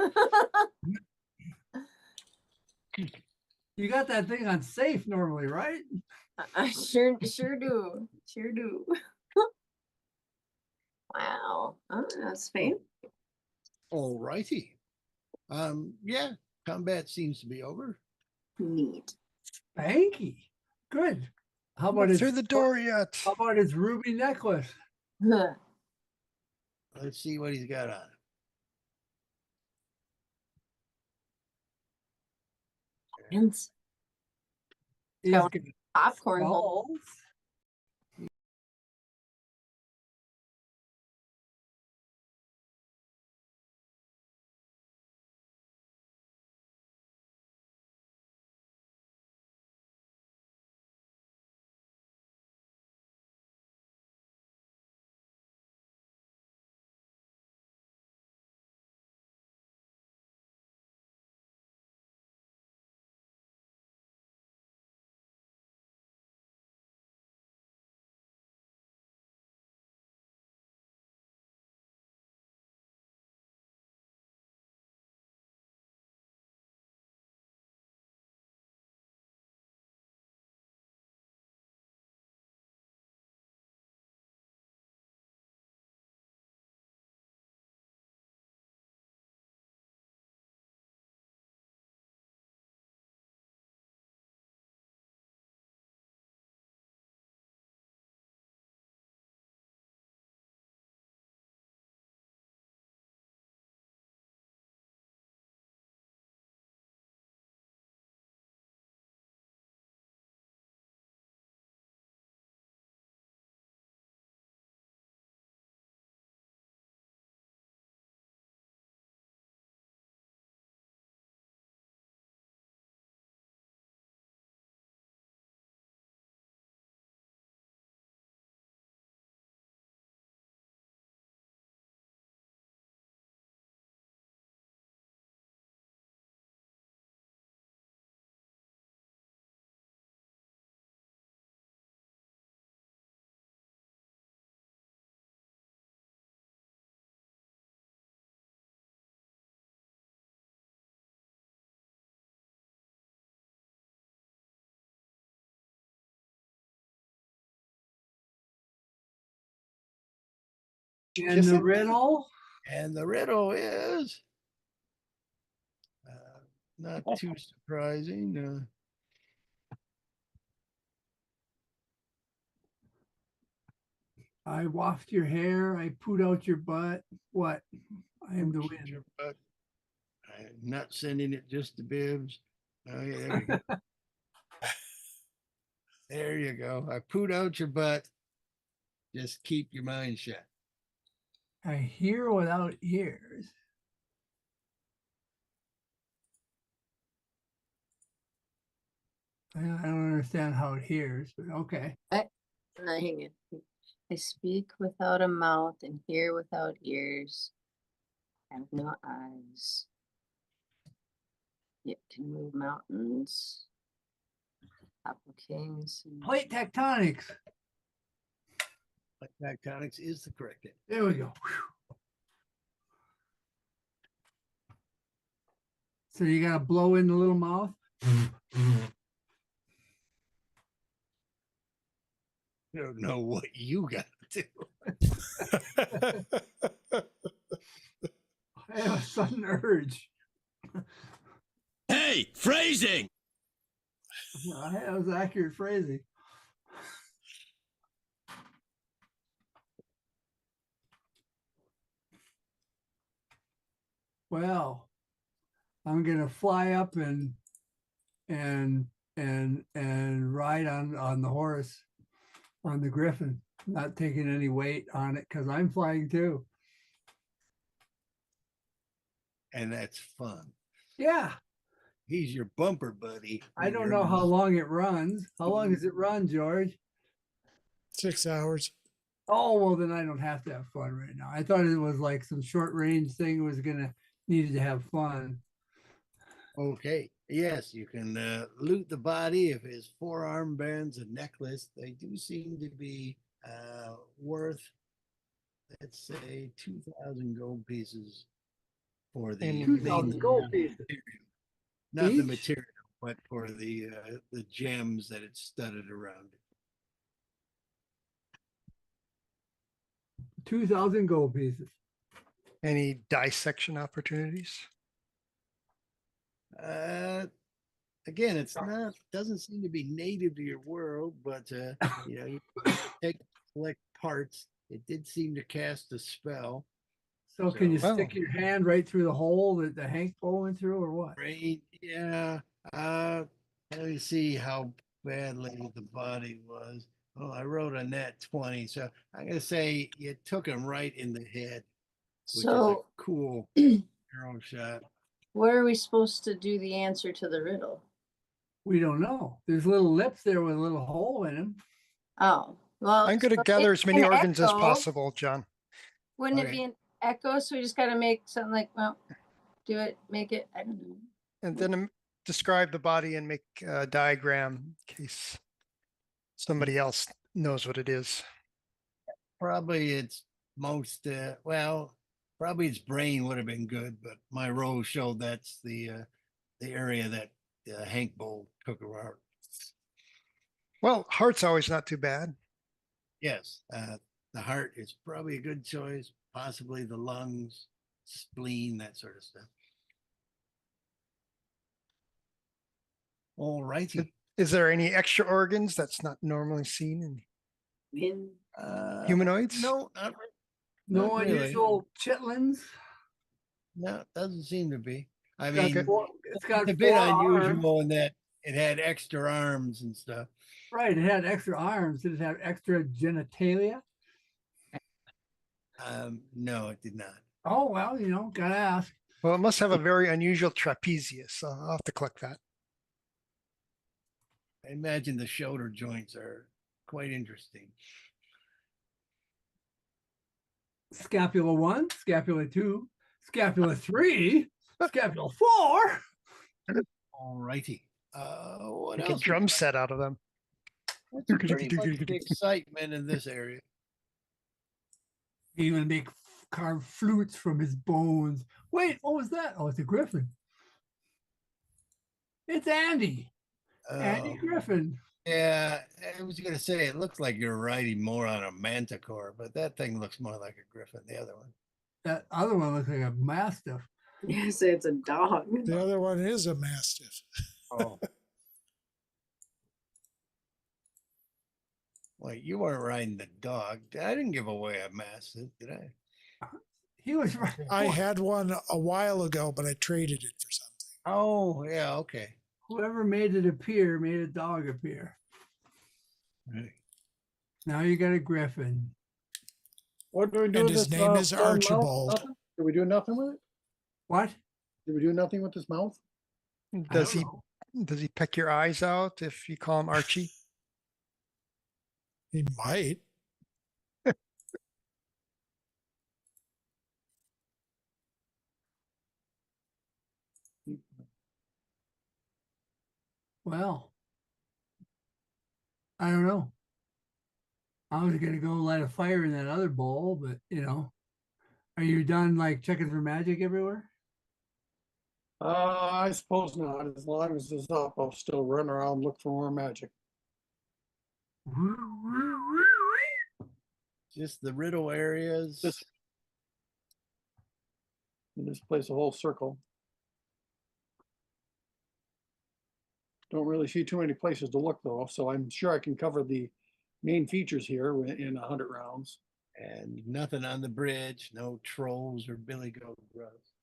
You got that thing on safe normally, right? I sure do. Sure do. Wow. Oh, that's fame. All righty. Yeah, combat seems to be over. Neat. Spanky. Good. How about Not his through the door yet. How about his ruby necklace? Huh. Let's see what he's got on. It's He's got got popcorn hole. balls. And the riddle? And the riddle is not too surprising. I waft your hair, I poot out your butt. What? I am the wind. Your butt. I'm not sending it just to Bibbs. Oh, yeah, there you go. There you go. I poot out your butt. Just keep your mind shut. I hear without ears. I don't understand how it hears, but okay. Hang it. I speak without a mouth and hear without ears. I have no eyes. Yet can move mountains. Apple kings. Plate tectonics. Plate tectonics is the correct answer. There we go. So you gotta blow in the little mouth. I don't know what you got to do. I have a sudden urge. Hey, phrasing! That was accurate phrasing. Well, I'm gonna fly up and ride on the horse, on the griffin, not taking any weight on it because I'm flying too. And that's fun. Yeah. He's your bumper buddy. I don't know how long it runs. How long does it run, George? 6 hours. Oh, well, then I don't have to have fun right now. I thought it was like some short range thing was needed to have fun. Okay. Yes, you can loot the body of his forearm bands and necklace. They do seem to be worth, let's say, 2,000 gold pieces for the 2,000 gold pieces. Not the Each? material, but for the gems that it's studded around it. 2,000 gold pieces. Any dissection opportunities? Again, it's not, doesn't seem to be native to your world, but you know, you take collect parts. It did seem to cast a spell. So can you Wow. stick your hand right through the hole that the Hank bowl went through, or what? Right? Yeah. Let me see how badly the body was. Oh, I wrote a net 20, so I'm gonna say you took him right in the head, which is a So cool arrow shot. where are we supposed to do the answer to the riddle? We don't know. There's little lips there with a little hole in them. Oh, well, I'm going to so gather it's as many an organs as echo. possible, John. Wouldn't it Okay. be an echo? So we just got to make something like, well, do it, make it. I don't know. And then describe the body and make a diagram in case somebody else knows what it is. Probably its most well, probably its brain would have been good, but my roll showed that's the area that Hank Bowl took around. Well, heart's always not too bad. Yes, the heart is probably a good choice. Possibly the lungs, spleen, that sort of stuff. All righty. Is there any extra organs that's not normally seen in humanoids? No, not, No not really. unusual chitlins. No, it doesn't seem to be. I It's got mean, four- it's got a bit 4 arms. unusual in that it had extra arms and stuff. Right, it had extra arms. Did it have extra genitalia? No, it did not. Oh, well, gotta ask. Well, it must have a very unusual trapezius. So I'll have to click that. I imagine the shoulder joints are quite interesting. Scapula 1, scapula 2, scapula 3, scapula 4. All righty. What Make a else? drum set out of them. What's pretty much the excitement in this area? Even make carved flutes from his bones. Wait, what was that? Oh, it's a griffin. It's Andy. Andy Griffin. Yeah, I was gonna say it looks like you're riding more on a manticore, but that thing looks more like a griffin. The other one. That other one looks like a mastiff. You say it's a dog. The other one is a mastiff. Oh. Wait, you weren't riding the dog. I didn't give away a mastiff, did I? He was. I had one a while ago, but I traded it for something. Oh, yeah, okay. Whoever made it appear made a dog appear. Right. Now you got a griffin. What do we do And with his this, name is stone mouth? Archibald. Nothing? Did we do nothing with it? What? Did we do nothing with his mouth? Does I he don't does he peck your eyes out if you call him Archie? He might. Well, I don't know. I was gonna go light a fire in that other bowl, but are you done like checking for magic everywhere? I suppose not. As long as it's up, I'll still run around and look for more magic. Just the riddle areas. Just place a whole circle. Don't really see too many places to look though, so I'm sure I can cover the main features here in 100 rounds. And nothing on the bridge, no trolls or billy goat grubs.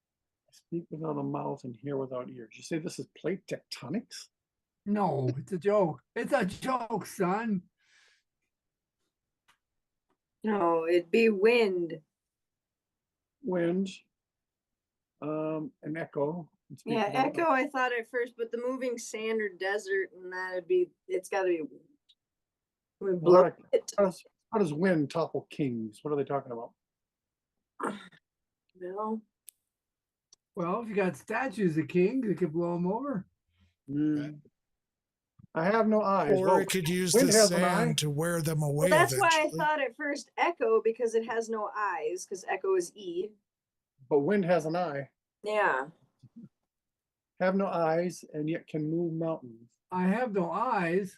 Speak without a mouth and hear without ears. You say this is plate tectonics? No, it's a joke. It's a joke, son. No, it'd be wind. Wind. An echo. Speak Yeah, without a echo, I thought at first, but the moving sand or desert and that'd be, it's gotta be. We blow What- it. How does wind topple kings? What are they talking about? No. Well, if you got statues of kings, it could blow them over. I have no eyes. Or Well, it could use wind the has an eye. sand to wear them away. Well, that's why I eventually. thought at first echo because it has no eyes, because echo is E. But wind has an eye. Yeah. Have no eyes and yet can move mountains. I have no eyes.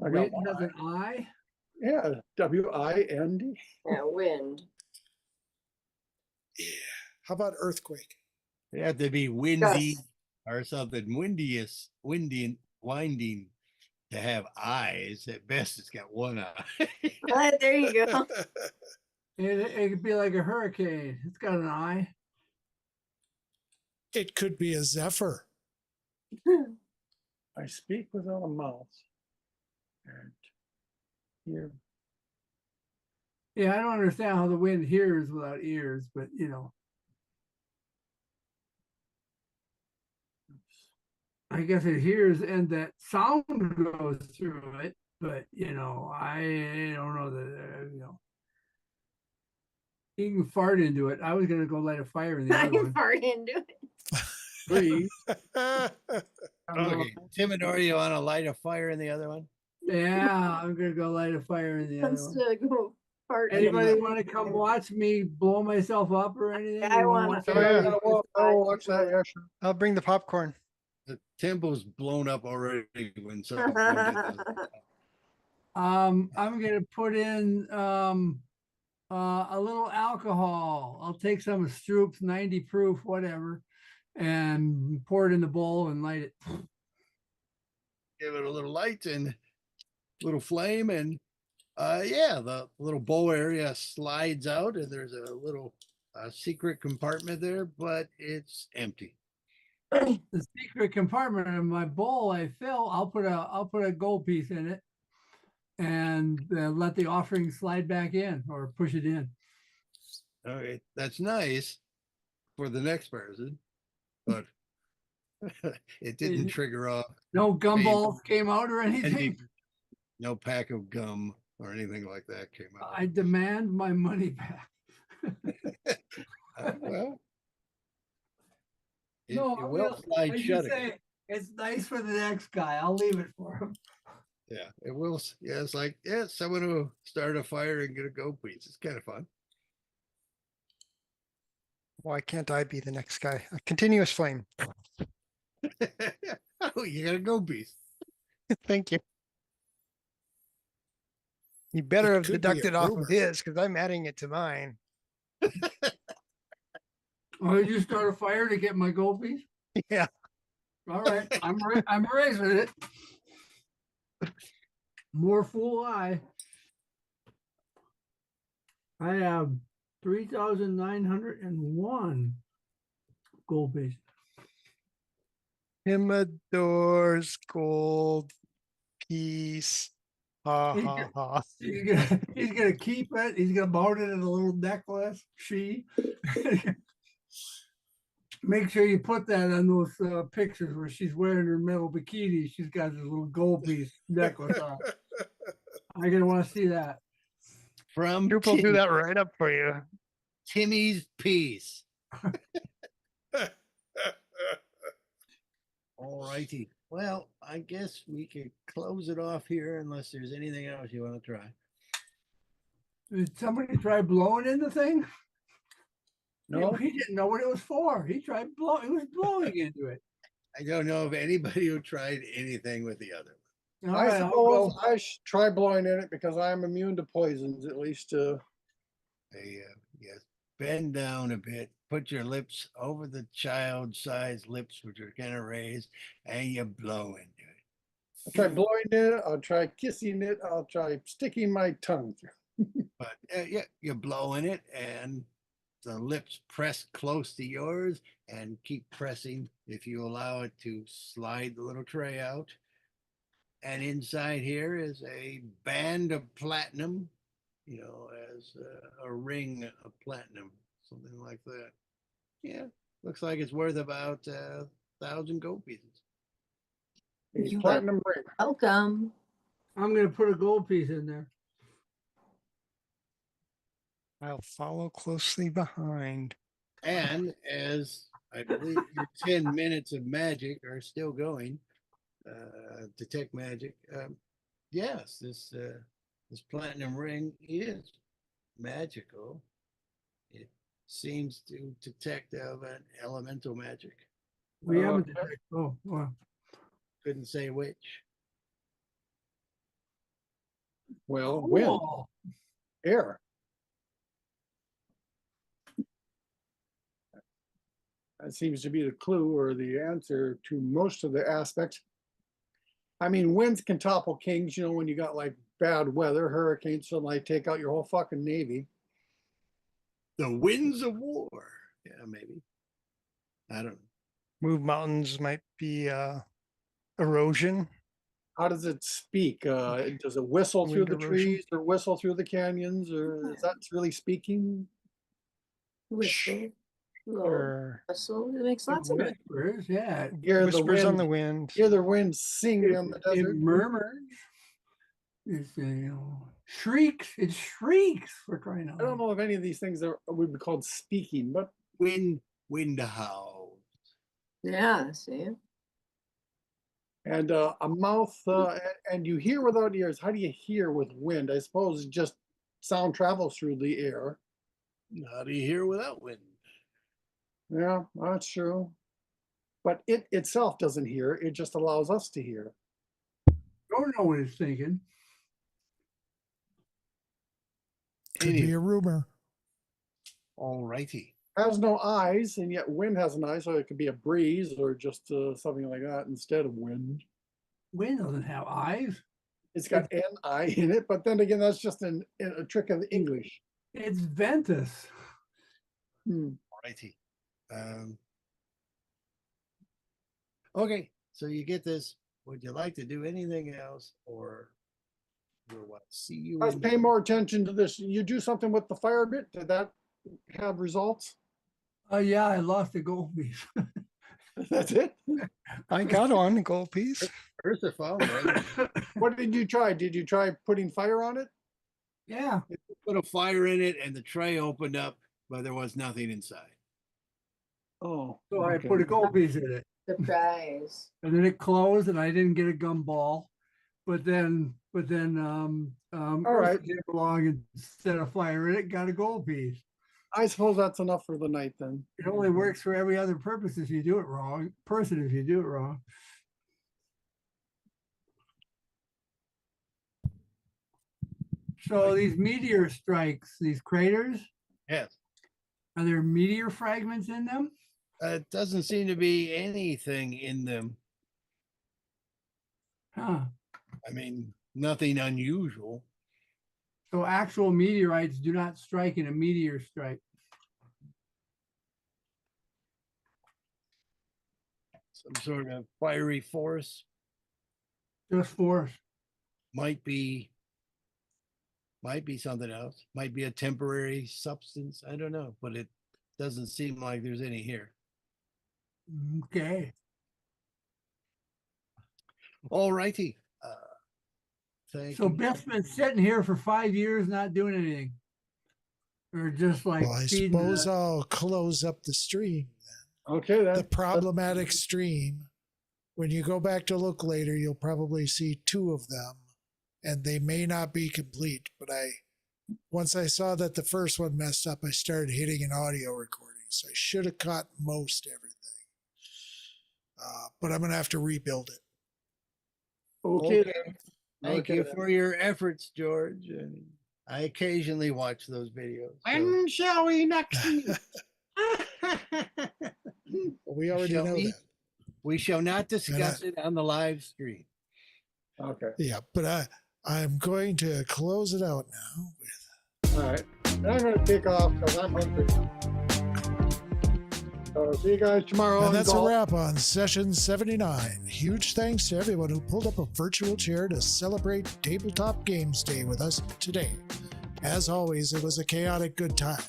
I got Wind one has eye. an eye. Yeah, W-I-N-D. Yeah, wind. How about earthquake? It had to be windy or something. Windy, and winding to have eyes. At best, it's got one eye. There you go. It could be like a hurricane. It's got an eye. It could be a zephyr. I speak without a mouth. And hear. Yeah, I don't understand how the wind hears without ears, but you know. I guess it hears and that sound goes through it, but you know, I don't know that, you know. You can fart into it. I was gonna go light a fire in the I other can one. fart into it. Please. Okay, Timidor, you want to light a fire in the other one? Yeah, I'm gonna go light a fire in the other Let's one. go fart. into Anybody it. want to come watch me blow myself up or anything? I You wanna watch feel that? it. I'll watch that. Yeah, sure. I'll bring the popcorn. The tempo's blown up already when someone did this. I'm gonna put in a little alcohol. I'll take some of Stroop's 90 proof, whatever, and pour it in the bowl and light it. Give it a little light and little flame, and yeah, the little bowl area slides out, and there's a little secret compartment there, but it's empty. The secret compartment in my bowl I fill, I'll put a gold piece in it and let the offering slide back in or push it in. Okay, that's nice for the next person, but it didn't trigger off. No gumballs came out or anything. No pack of gum or anything like that came out. I demand my money back. Well, it No, will slide like you shut again. say, it's nice for the next guy. I'll leave it for him. Yeah, it will. Yeah, it's like, yeah, someone who start a fire and get a go piece. It's kind of fun. Why can't I be the next guy? A continuous flame. Oh, you got a go piece. Thank you. He better It have could be a deducted off rumor. of his because I'm adding it to mine. Oh, did you start a fire to get my gold piece? Yeah. All right, I'm raising it. More fool I. I have 3,901 gold pieces. Timidor's gold piece. Ha He's ha ha. He's gonna keep it. He's gonna mount it in a little necklace. Make sure you put that on those pictures where she's wearing her metal bikini. She's got this little gold piece necklace on. I'm gonna want to see that. From Troop will do that right up for you. Timmy's piece. All righty. Well, I guess we could close it off here unless there's anything else you want to try. Did somebody try blowing in the thing? No. He didn't know what it was for. He tried blowing. He was blowing into it. I don't know of anybody who tried anything with the other All I right, I'll suppose go. I should try blowing in it because I'm immune to poisons, at least. Yes, bend down a bit, put your lips over the child-sized lips, which are kind of raised, and you blow into it. I'll try blowing in it. I'll try kissing it. I'll try sticking my tongue through. But yeah, you blow in it, and the lips press close to yours, and keep pressing. If you allow it to slide the little tray out, and inside here is a band of platinum, as a ring of platinum, something like that. Yeah, looks like it's worth about 1,000 gold pieces. A You are platinum ring. welcome. I'm gonna put a gold piece in there. I'll follow closely behind. And as I believe your 10 minutes of magic are still going, detect magic. Yes, this platinum ring is magical. It seems to detect of an elemental magic. We haven't detected. Oh, well. Couldn't say which. Well, wind, Cool. air. That seems to be the clue or the answer to most of the aspects. I mean, winds can topple kings, when you got like bad weather, hurricanes, suddenly take out your whole fucking navy. The winds of war. Yeah, maybe. I don't know. Move mountains might be erosion. How does it speak? Does it whistle through Wind the erosion. trees or whistle through the canyons, or is that really speaking? Whistle. Blow. Or Whistle. It makes lots of noise. Whispers, yeah. Hear the whispers on wind, the wind. hear the wind sing in the It desert. murmurs. It's shrieks. It shrieks for crying out I don't loud. know if any of these things would be called speaking, but Wind howl. Yeah, see? and a mouth, and you hear without ears. How do you hear with wind? I suppose just sound travels through the air. How do you hear without wind? Yeah, that's true. But it itself doesn't hear. It just allows us to hear. Don't know what it's thinking. Could be a rumor. All righty. Has no eyes, and yet wind has an eye, so it could be a breeze or just something like that instead of wind. Wind doesn't have eyes. It's got an eye in it, but then again, that's just a trick of English. It's Ventus. Hmm. All righty. Okay, so you get this. Would you like to do anything else, or we'll see you? Let's pay more attention to this. You do something with the fire bit. Did that have results? Oh yeah, I lost a gold piece. That's it. I got on a gold piece. Ursa found it. What did you try? Did you try putting fire on it? Yeah. Put a fire in it, and the tray opened up, but there was nothing inside. Oh. So I okay. put a gold piece in it. Surprise. And then it closed and I didn't get a gumball. But then All Ursa right. came along and set a fire in it, got a gold piece. I suppose that's enough for the night then. It only works for every other purpose if you do it wrong. Person if you do it wrong. So these meteor strikes, these craters, Yes. are there meteor fragments in them? It doesn't seem to be anything in them. Huh. I mean, nothing unusual. So actual meteorites do not strike in a meteor strike. Some sort of fiery force. Just force. Might be something else. Might be a temporary substance. I don't know, but it doesn't seem like there's any here. Okay. All righty. Thank So you. Biff's been sitting here for 5 years not doing anything. Or just like Well, I feeding suppose the- I'll close up the stream. Okay, The problematic stream. When you go back to look later, you'll probably see 2 of them, and they may not be complete. But once I saw that the first one messed up, I started hitting an audio recording, so I should have caught most everything. But I'm gonna have to rebuild it. Okay then. Thank Okay you then. for your efforts, George. And I occasionally watch those videos. so- When shall we next meet? We already shall know we? that. We shall not discuss it on the live stream. Okay. Yeah, but I'm going to close it out now with All right. And I'm gonna take off because I'm hungry. So see you guys tomorrow. And that's a golf. wrap on session 79. Huge thanks to everyone who pulled up a virtual chair to celebrate Tabletop Games Day with us today. As always, it was a chaotic good time.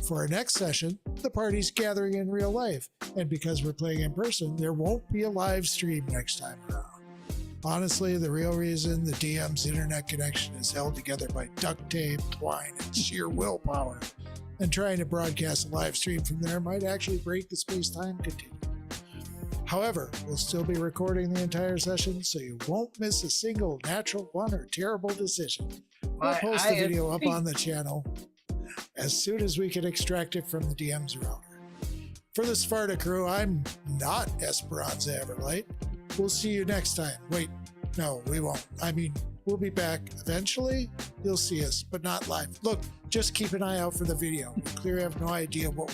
For our next session, the party's gathering in real life, and because we're playing in person, there won't be a live stream next time around. Honestly, the real reason the DM's internet connection is held together by duct tape, twine, and sheer willpower, and trying to broadcast a live stream from there might actually break the space-time continuum. However, we'll still be recording the entire session, so you won't miss a single natural one or terrible decision. We'll post the video up on the channel as soon as we can extract it from the DM's router. For the Svarta crew, I'm not Esperanza Everlight. We'll see you next time. Wait, no, we won't. I mean, we'll be back eventually. You'll see us, but not live. Look, just keep an eye out for the video. We clearly have no idea what we're